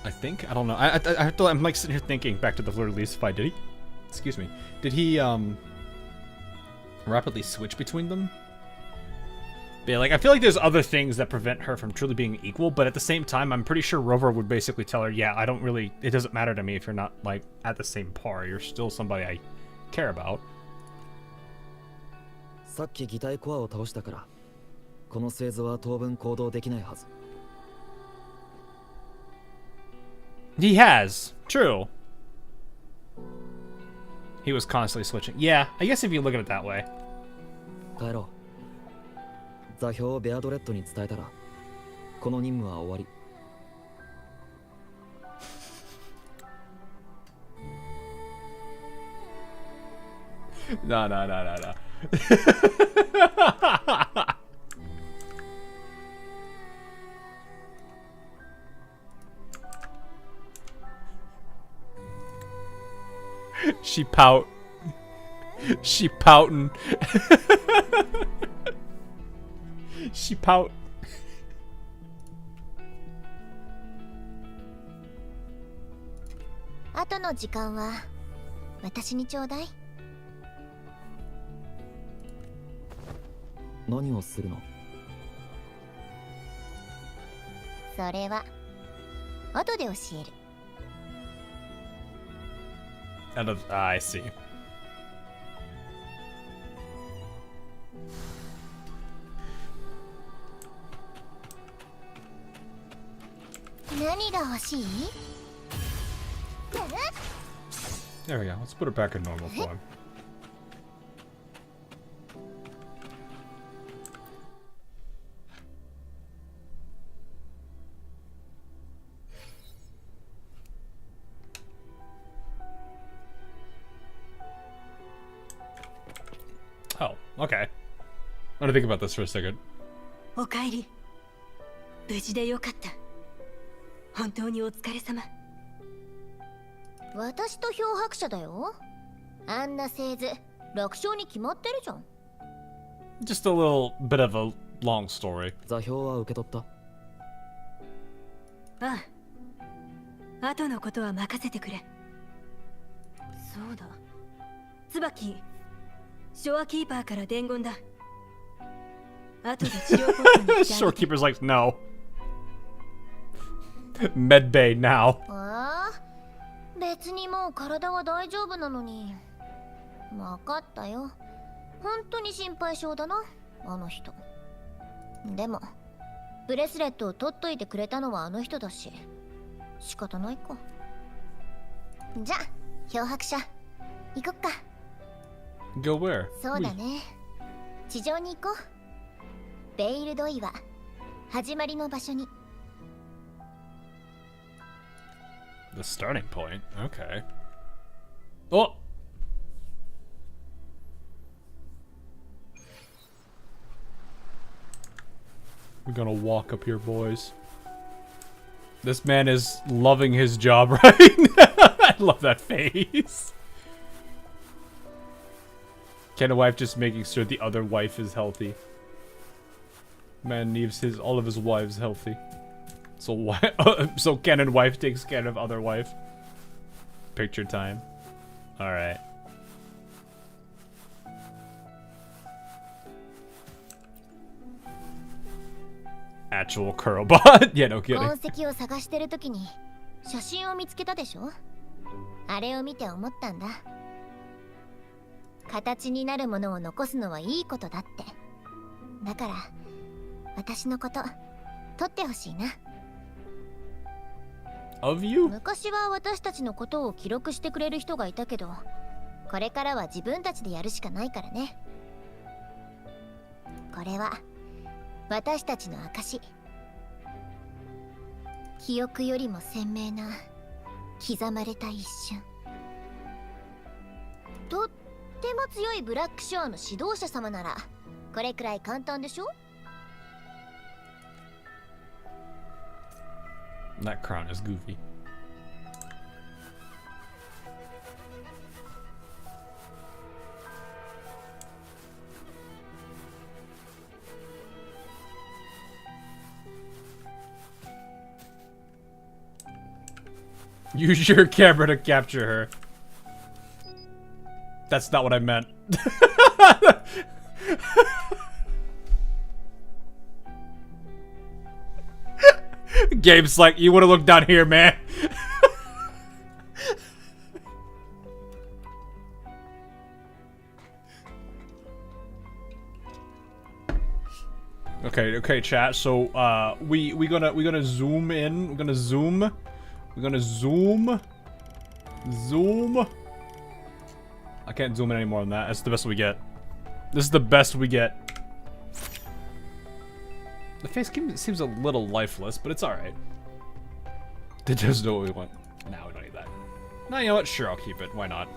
I don't know. I'm like sitting here thinking back to the Fleur-de-Lis fight. Did he? Excuse me. Did he rapidly switch between them? But yeah, like I feel like there's other things that prevent her from truly being equal, but at the same time, I'm pretty sure Rover would basically tell her, "Yeah, it doesn't matter to me if you're not like at the same par. You're still somebody I care about." さっき擬態コアを倒したから、この星図は当分行動できないはず。He has. True. He was constantly switching. Yeah, I guess if you look at it that way. 帰ろう。座標をベアドレッドに伝えたら、この任務は終わり。No. She pouting. She pout. 後の時間は私にちょうだい。何をするの？それは後で教える。I see. 何が欲しい？ There we go. Let's put her back in normal form. Oh, okay. I'm gonna think about this for a second. おかえり。無事でよかった。本当にお疲れ様。私と漂白者だよ。あんな製図、楽勝に決まってるじゃん。Just a little bit of a long story. 座標は受け取った？ああ。後のことは任せてくれ。そうだ。椿、ショアキーパーから伝言だ。後で治療コートに Shorekeeper's like, no. Medbay now. ああ、別にもう体は大丈夫なのに。分かったよ。本当に心配性だな、あの人。でも、ブレスレットを取っといてくれたのはあの人だし、仕方ないか。じゃあ、漂白者、行こっか。Go where? そうだね。地上に行こう。ベイルドイは始まりの場所に。The starting point? Okay. Oh! We're gonna walk up here, boys. This man is loving his job right now. I love that face. Can a wife just making sure the other wife is healthy? Man leaves all of his wives healthy. So so Ken and wife takes care of other wife. Picture time. All right. Actual curlbot? Yeah, no kidding. 痕跡を探してるときに写真を見つけたでしょ？あれを見て思ったんだ。形になるものを残すのはいいことだって。だから私のこと取ってほしいな。Of you? 昔は私たちのことを記録してくれる人がいたけど、これからは自分たちでやるしかないからね。これは私たちの証。記憶よりも鮮明な刻まれた一瞬。とっても強いブラックショアの指導者様ならこれくらい簡単でしょ？ That crown is goofy. Use your camera to capture her. That's not what I meant. Gabe's like, you wanna look down here, man. Okay, chat. So we gonna zoom in. We're gonna zoom. Zoom. I can't zoom in any more than that. That's the best we get. This is the best we get. The face seems a little lifeless, but it's alright. They just know what we want. Nah, we don't need that. No, you know what? Sure, I'll keep it. Why not?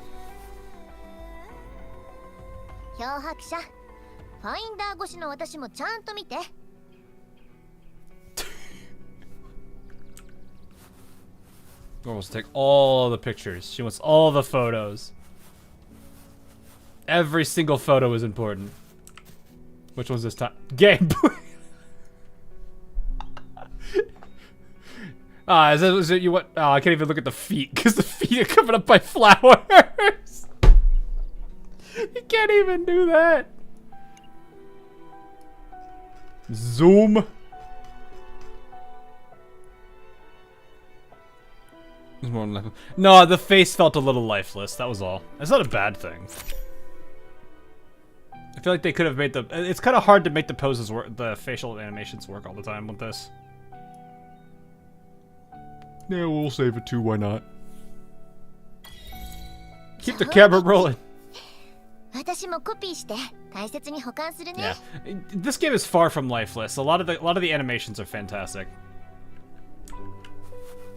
漂白者、ファインダー越しの私もちゃんと見て。She wants to take all the pictures. She wants all the photos. Every single photo is important. Which one's this time? Game. Is it you what? Oh, I can't even look at the feet because the feet are covered up by flowers. You can't even do that. Zoom. No, the face felt a little lifeless. That was all. That's not a bad thing. I feel like they could have made the. It's kind of hard to make the poses work, the facial animations work all the time with this. Yeah, we'll save it too. Why not? Keep the camera rolling. Yeah, this game is far from lifeless. A lot of the animations are fantastic.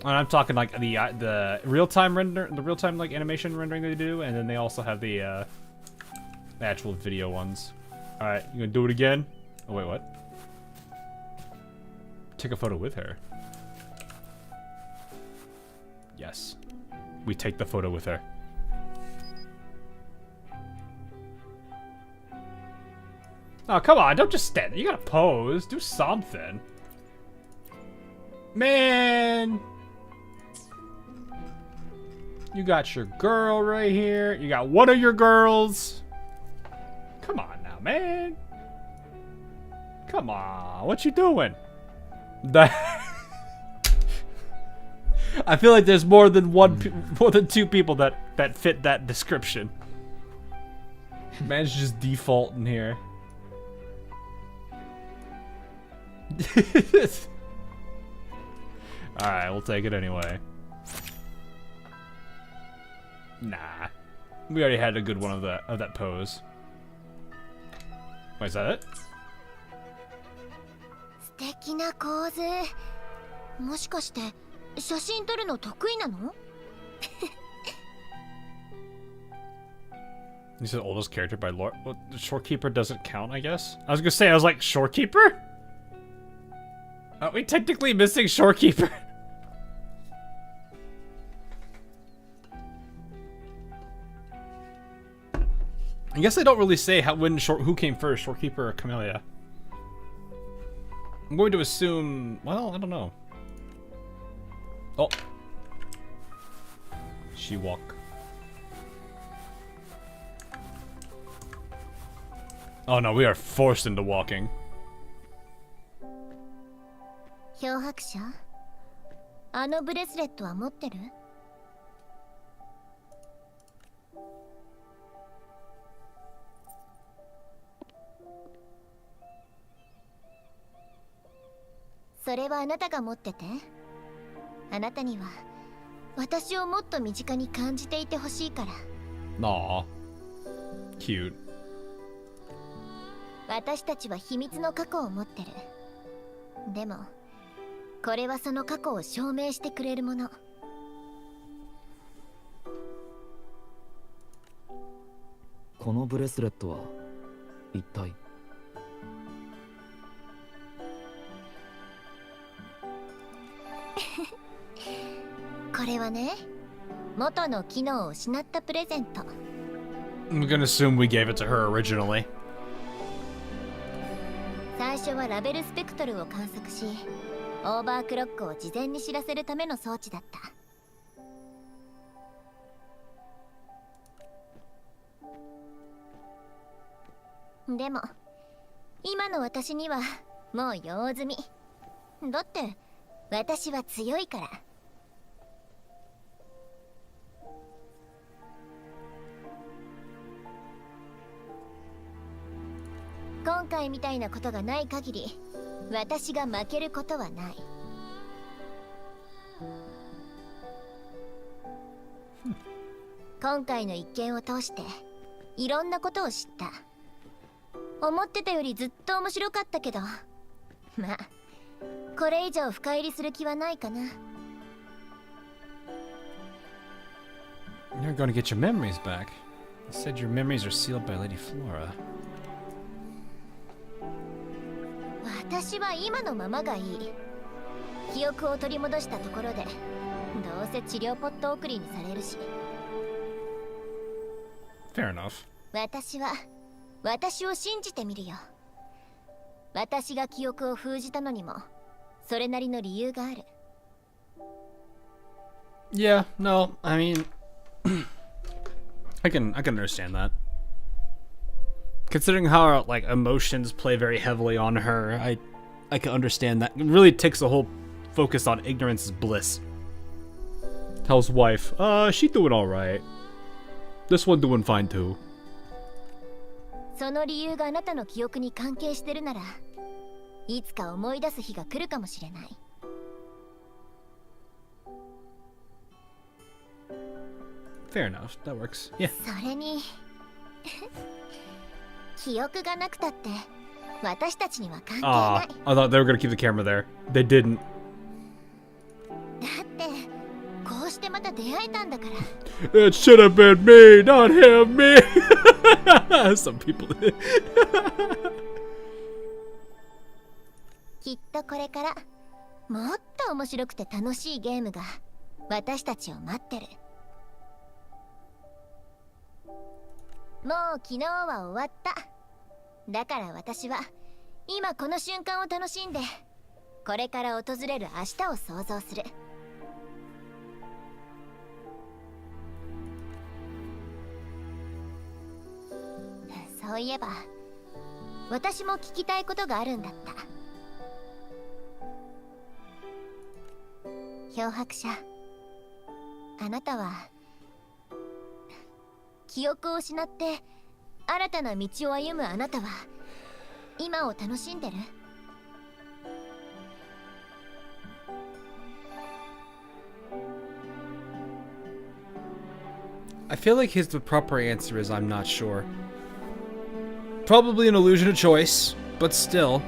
And I'm talking like the real-time render, the real-time like animation rendering they do, and then they also have the actual video ones. All right, you gonna do it again? Oh wait, what? Take a photo with her. Yes, we take the photo with her. Oh, come on, don't just stand there. You gotta pose. Do something. Man! You got your girl right here. You got one of your girls. Come on now, man. Come on. What you doing? I feel like there's more than two people that fit that description. Man's just defaulting here. Alright, we'll take it anyway. Nah. We already had a good one of that pose. Wait, is that it? 素敵な構図。もしかして写真撮るの得意なの? You said oldest character by lore. Well, the Shorekeeper doesn't count, I guess. I was gonna say, I was like, Shorekeeper? Are we technically missing Shorekeeper? I guess they don't really say who came first, Shorekeeper or Camellya. I'm going to assume, well, I don't know. Oh. She walk. Oh no, we are forced into walking. 漂白者、あのブレスレットは持ってる? それはあなたが持ってて。あなたには私をもっと身近に感じていてほしいから。Aw. Cute. 私たちは秘密の過去を持ってる。でもこれはその過去を証明してくれるもの。このブレスレットは一体。これはね、元の機能を失ったプレゼント。I'm gonna assume we gave it to her originally. 最初はラベルスペクトルを観測し、オーバークロックを事前に知らせるための装置だった。でも今の私にはもう用済み。だって私は強いから。今回みたいなことがない限り、私が負けることはない。今回の一件を通していろんなことを知った。思ってたよりずっと面白かったけど、まあこれ以上深入りする気はないかな。 You're gonna get your memories back. You said your memories are sealed by Lady Flora. 私は今のままがいい。記憶を取り戻したところでどうせ治療ポット送りにされるし。 Fair enough. 私を信じてみるよ。私が記憶を封じたのにもそれなりの理由がある。 Yeah, no, I mean, I can understand that. Considering how like emotions play very heavily on her, I can understand that. It really takes the whole focus on ignorance is bliss. Tells wife, she doing all right. This one doing fine too. その理由があなたの記憶に関係してるなら、いつか思い出す日が来るかもしれない。Fair enough, that works. Yeah. それに記憶がなくたって私たちには関係ない。I thought they were gonna keep the camera there. They didn't. だってこうしてまた出会えたんだから。 It should have been me, not him, me. Some people. きっとこれからもっと面白くて楽しいゲームが私たちを待ってる。もう昨日は終わった。だから私は今この瞬間を楽しんで、これから訪れる明日を想像する。そういえば私も聞きたいことがあるんだった。漂白者、あなたは記憶を失って新たな道を歩むあなたは今を楽しんでる？ I feel like the proper answer is I'm not sure. Probably an illusion of choice, but still.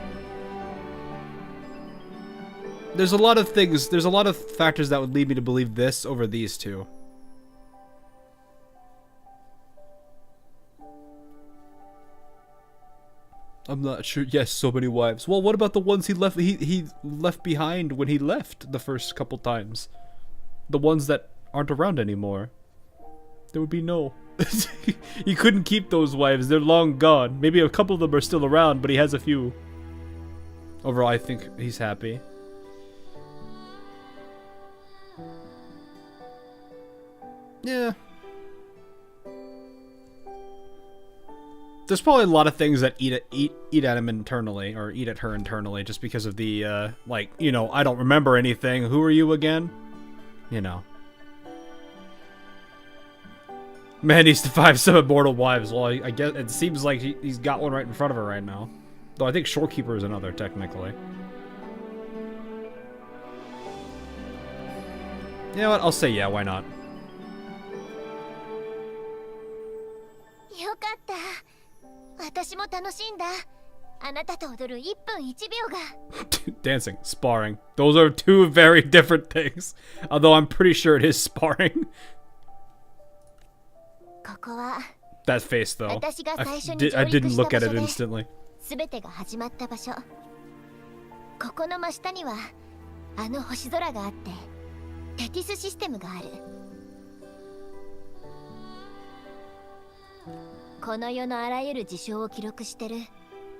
There's a lot of things, there's a lot of factors that would lead me to believe this over these two. I'm not sure. Yes, so many wives. Well, what about the ones he left behind when he left the first couple times? The ones that aren't around anymore. There would be no. He couldn't keep those wives. They're long gone. Maybe a couple of them are still around, but he has a few. Overall, I think he's happy. Yeah. There's probably a lot of things that eat at him internally, or eat at her internally, just because of the, like, you know, I don't remember anything. Who are you again? You know. Man needs to find some immortal wives. Well, I guess it seems like he's got one right in front of her right now. Though I think Shorekeeper is another, technically. You know what? I'll say yeah, why not? よかった。私も楽しんだ。あなたと踊る1分1秒が。 Dancing, sparring. Those are two very different things. Although I'm pretty sure it is sparring. ここは That face, though. 私が最初に I 上陸 didn't した look 場 at 所 it で instantly. 全てが始まった場所。ここの真下にはあの星空があってテティスシステムがある。この世のあらゆる事象を記録してる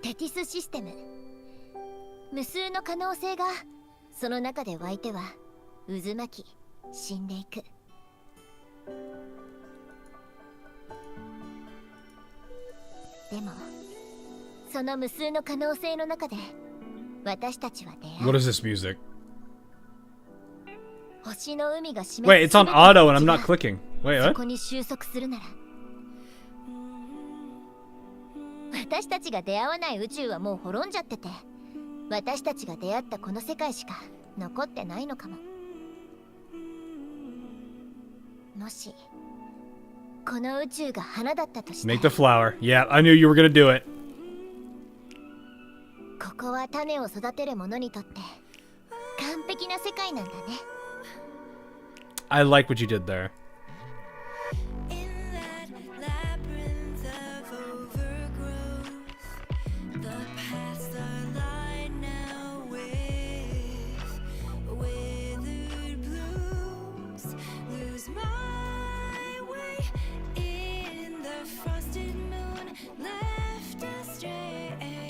テティスシステム。無数の可能性がその中で湧いては渦巻き死んでいく。でもその無数の可能性の中で私たちは出会う。 What is this music? 星の海が示す Wait, it's on auto and I'm not clicking. Wait, そ what? こに収束するなら私たちが出会わない宇宙はもう滅んじゃってて私たちが出会ったこの世界しか残ってないのかも。もしこの宇宙が花だったとして Make the flower. Yeah, I knew you were gonna do it. ここは種を育てる者にとって完璧な世界なんだね。 I like what you did there.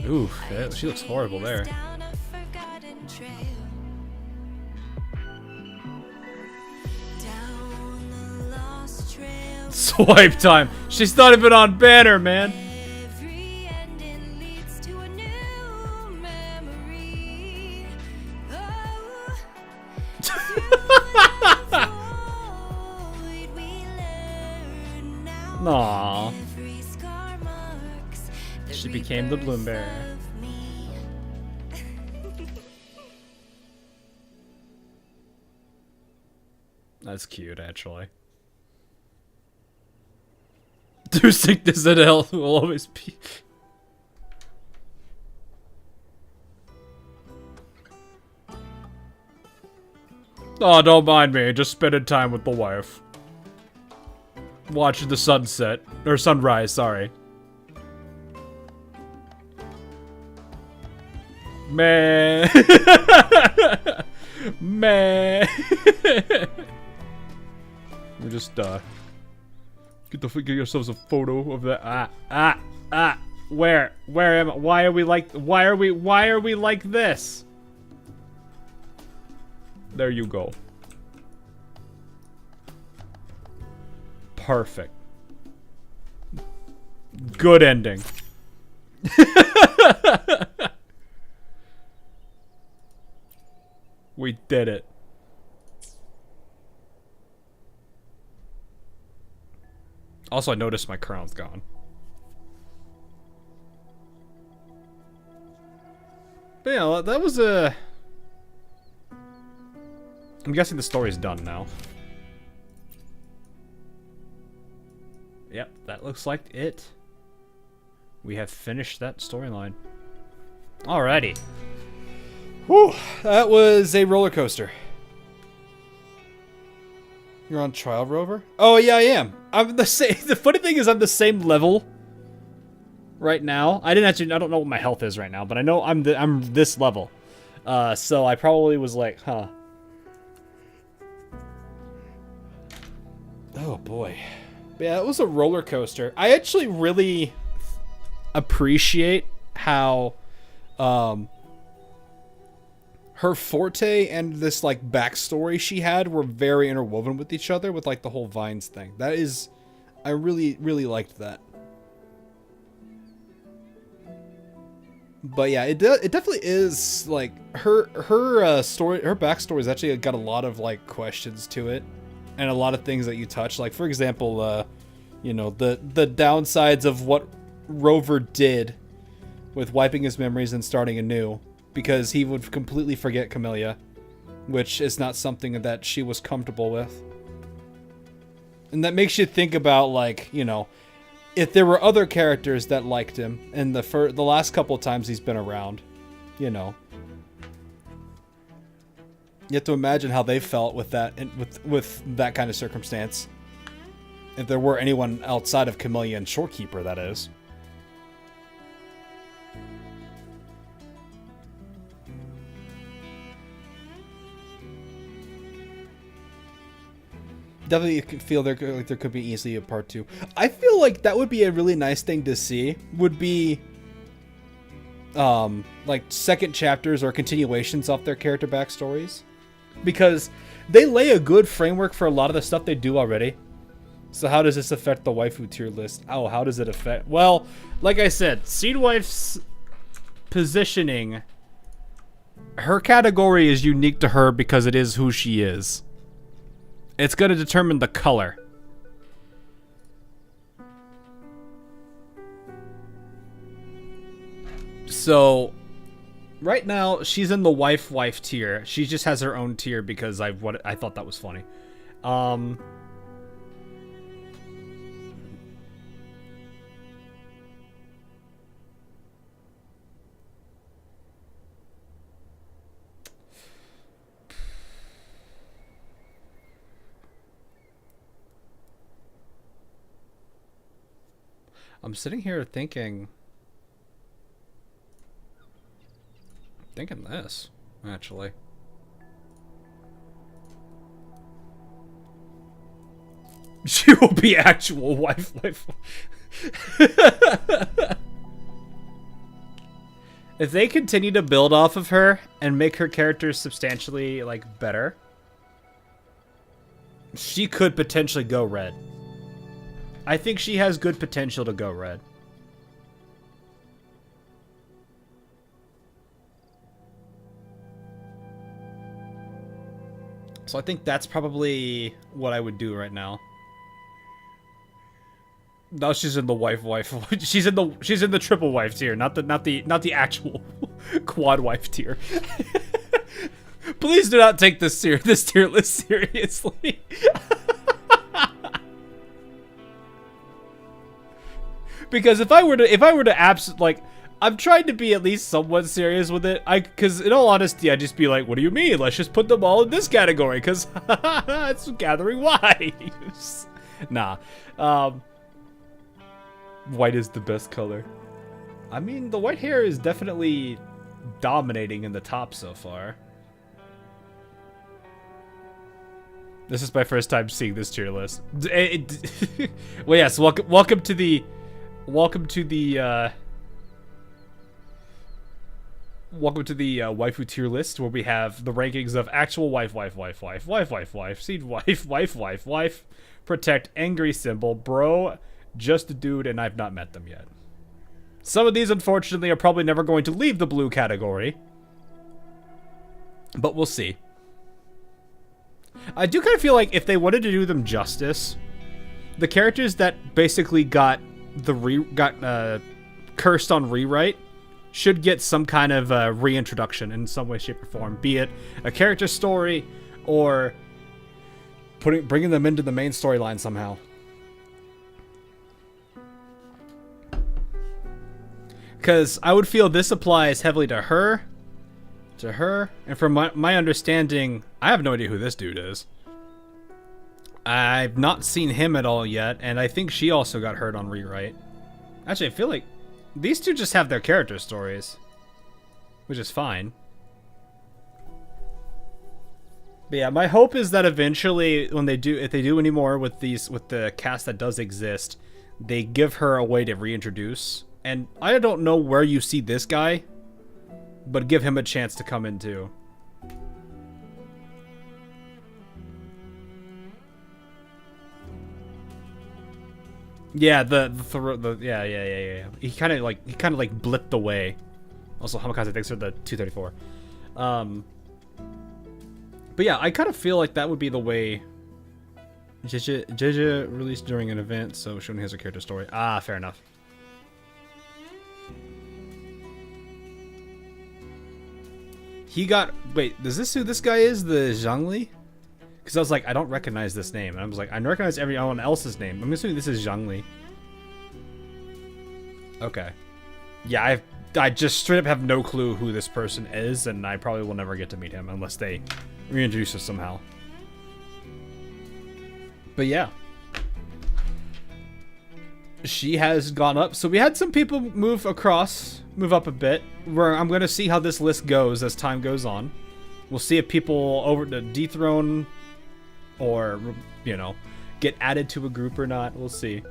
Oof, she looks horrible there. Swipe time. She's not even on banner, man. Aww. She became the bloom bearer. That's cute, actually. Through sickness and health will always be. Oh, don't mind me. Just spending time with the wife. Watching the sunset. Or sunrise, sorry. Man. Man. We're just, get yourselves a photo of that. Where am I? Why are we like this? There you go. Perfect. Good ending. We did it. Also, I noticed my crown's gone. But yeah, that was a... I'm guessing the story's done now. Yep, that looks like it. We have finished that storyline. Alrighty. Whew, that was a roller coaster. You're on Trial Rover? Oh yeah, I am. I'm the same. The funny thing is, I'm the same level right now. I don't know what my health is right now, but I know I'm this level. So I probably was like, huh. Oh boy. Yeah, it was a roller coaster. I actually really appreciate how her forte and this like backstory she had were very interwoven with each other with like the whole Vines thing. That is, I really liked that. But yeah, it definitely is like her story, her backstory has actually got a lot of like questions to it, and a lot of things that you touch. Like for example, you know, the downsides of what Rover did with wiping his memories and starting anew, because he would completely forget Camellya, which is not something that she was comfortable with. And that makes you think about, like, you know, if there were other characters that liked him in the last couple of times he's been around, you know. You have to imagine how they felt with that, with that kind of circumstance. If there were anyone outside of Camellya and Shorekeeper, that is. Definitely feel there could be easily a part 2. I feel like that would be a really nice thing to see. Would be like second chapters or continuations off their character backstories, because they lay a good framework for a lot of the stuff they do already. So how does this affect the waifu tier list? Oh, how does it affect? Well, like I said, Seed Wife's positioning, her category is unique to her because it is who she is. It's going to determine the color. So, right now, she's in the wife tier. She just has her own tier because I thought that was funny. I'm sitting here thinking this, actually. She will be actual wife. If they continue to build off of her and make her character substantially, like, better, she could potentially go red. I think she has good potential to go red. So I think that's probably what I would do right now. No, she's in the wife. She's in the triple wife tier, not the actual quad wife tier. Please do not take this tier list seriously. Because if I were to like, I'm trying to be at least somewhat serious with it. Because in all honesty, I'd just be like, what do you mean? Let's just put them all in this category, because it's gathering wives. Nah. White is the best color. I mean, the white hair is definitely dominating in the top so far. This is my first time seeing this tier list. Well, yes, welcome to the waifu tier list, where we have the rankings of actual wife, seed wife, protect, angry symbol, bro, just a dude, and I've not met them yet. Some of these, unfortunately, are probably never going to leave the blue category, but we'll see. I do kind of feel like if they wanted to do them justice, the characters that basically got cursed on rewrite should get some kind of reintroduction in some way, shape, or form. Be it a character story or bringing them into the main storyline somehow. Because I would feel this applies heavily to her, and from my understanding, I have no idea who this dude is. I've not seen him at all yet, and I think she also got hurt on rewrite. Actually, I feel like these two just have their character stories, which is fine. But yeah, my hope is that eventually, when if they do any more with the cast that does exist, they give her a way to reintroduce. And I don't know where you see this guy, but give him a chance to come in too. Yeah, yeah. He kind of like blipped away. Also, Hamikaze, thanks for the 234. But yeah, I kind of feel like that would be the way. JJ released during an event, so she only has her character story. Ah, fair enough. He got... Wait, is this who this guy is? The Zhangli? Because I was like, I don't recognize this name. And I was like, I recognize everyone else's name. I'm assuming this is Zhangli. Okay. Yeah, I just straight up have no clue who this person is, and I probably will never get to meet him unless they reintroduce us somehow. But yeah. she has gone up. So we had some people move up a bit. I'm going to see how this list goes as time goes on. We'll see if people over to dethrone or, you know, get added to a group or not. We'll see.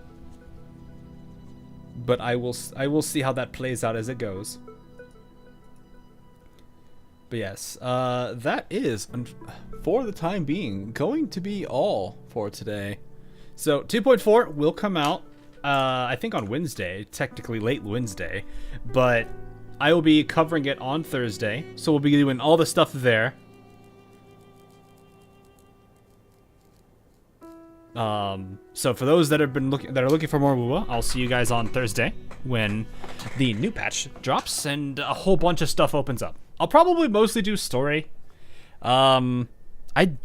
But I will see how that plays out as it goes. But yes, that is, for the time being, going to be all for today. So 2.4 will come out, I think on Wednesday, technically late Wednesday, but I will be covering it on Thursday, so we'll be doing all the stuff there. So for those that are looking for more Wuwa, I'll see you guys on Thursday when the new patch drops and a whole bunch of stuff opens up. I'll probably mostly do story. I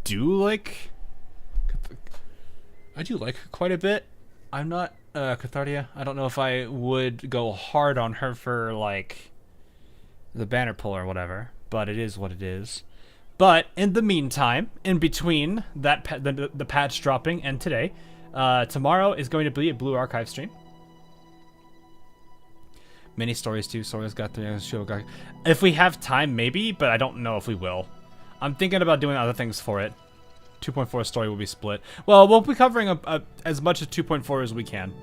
do like quite a bit. I'm not Cathartia. I don't know if I would go hard on her for like the banner pull or whatever, but it is what it is. But in the meantime, in between that the patch dropping and today, tomorrow is going to be a Blue Archive stream. Mini stories too. Sora's got 3 show. If we have time, maybe, but I don't know if we will. I'm thinking about doing other things for it. 2.4 story will be split. Well, we'll be covering as much of 2.4 as we can.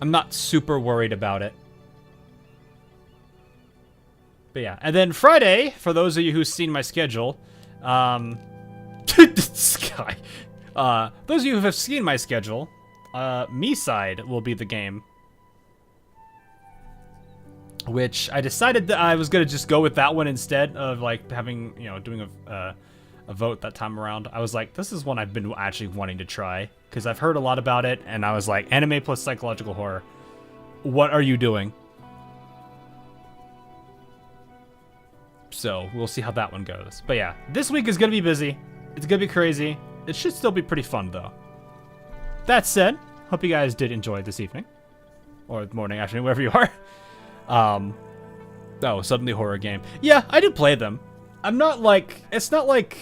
I'm not super worried about it. But yeah, and then Friday, for those of you who've seen my schedule, Sky. Those of you who have seen my schedule, Me-Side will be the game. Which I decided that I was gonna just go with that one instead of like having, you know, doing a vote that time around. I was like, this is one I've been actually wanting to try because I've heard a lot about it, and I was like, anime plus psychological horror. What are you doing? So we'll see how that one goes. But yeah, this week is gonna be busy. It's gonna be crazy. It should still be pretty fun though. That said, hope you guys did enjoy this evening or morning, afternoon, wherever you are. Oh, suddenly horror game. Yeah, I do play them. I'm not like, it's not like,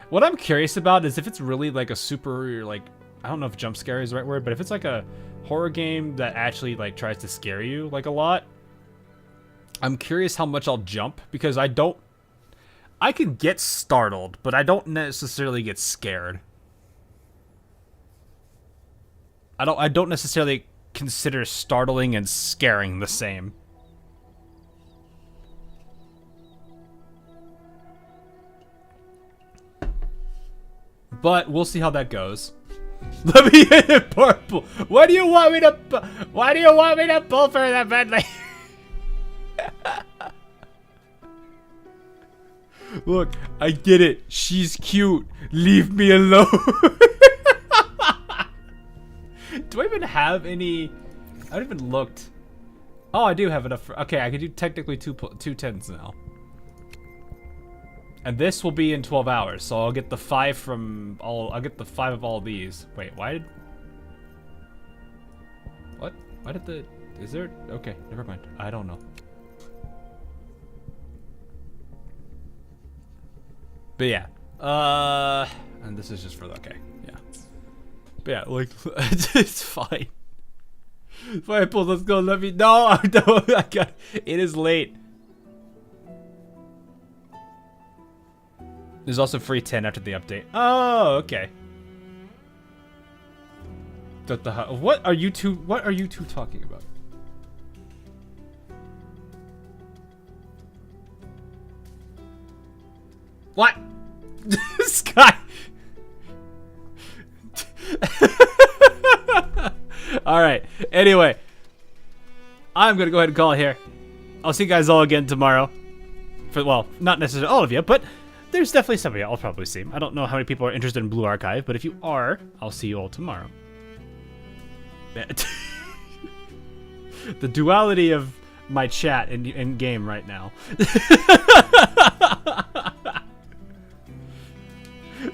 what I'm curious about is if it's really like a super, like, I don't know if jump scare is the right word, but if it's like a horror game that actually like tries to scare you like a lot, I'm curious how much I'll jump, because I can get startled, but I don't necessarily get scared. I don't necessarily consider startling and scaring the same. But we'll see how that goes. Let me hit it purple. Why do you want me to pull for that badly? Look, I get it. She's cute. Leave me alone. Do I even have any? I haven't even looked. Oh, I do have enough. Okay, I can do technically two 10s now. And this will be in 12 hours, so I'll get the 5 from all. I'll get the 5 of all these. Wait, why did? What? Why did the? Is there? Okay, never mind. I don't know. But yeah, and this is just for the, okay, yeah. But yeah, like, it's fine. Fire pulls, let's go, let me, no, I got, it is late. There's also free 10 after the update. Oh, okay. What are you two talking about? What? Sky. Alright, anyway. I'm gonna go ahead and call it here. I'll see you guys all again tomorrow. Well, not necessarily all of you, but there's definitely some of you I'll probably see. I don't know how many people are interested in Blue Archive, but if you are, I'll see you all tomorrow. The duality of my chat in game right now.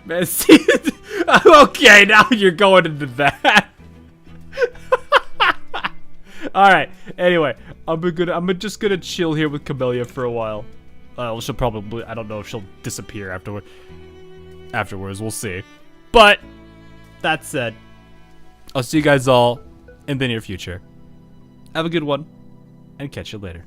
Man, see, okay, now you're going into that. All right. Anyway, I'm just gonna chill here with Camellya for a while. She'll probably, I don't know if she'll disappear afterwards. We'll see. But that said, I'll see you guys all in the near future. Have a good one, and catch you later.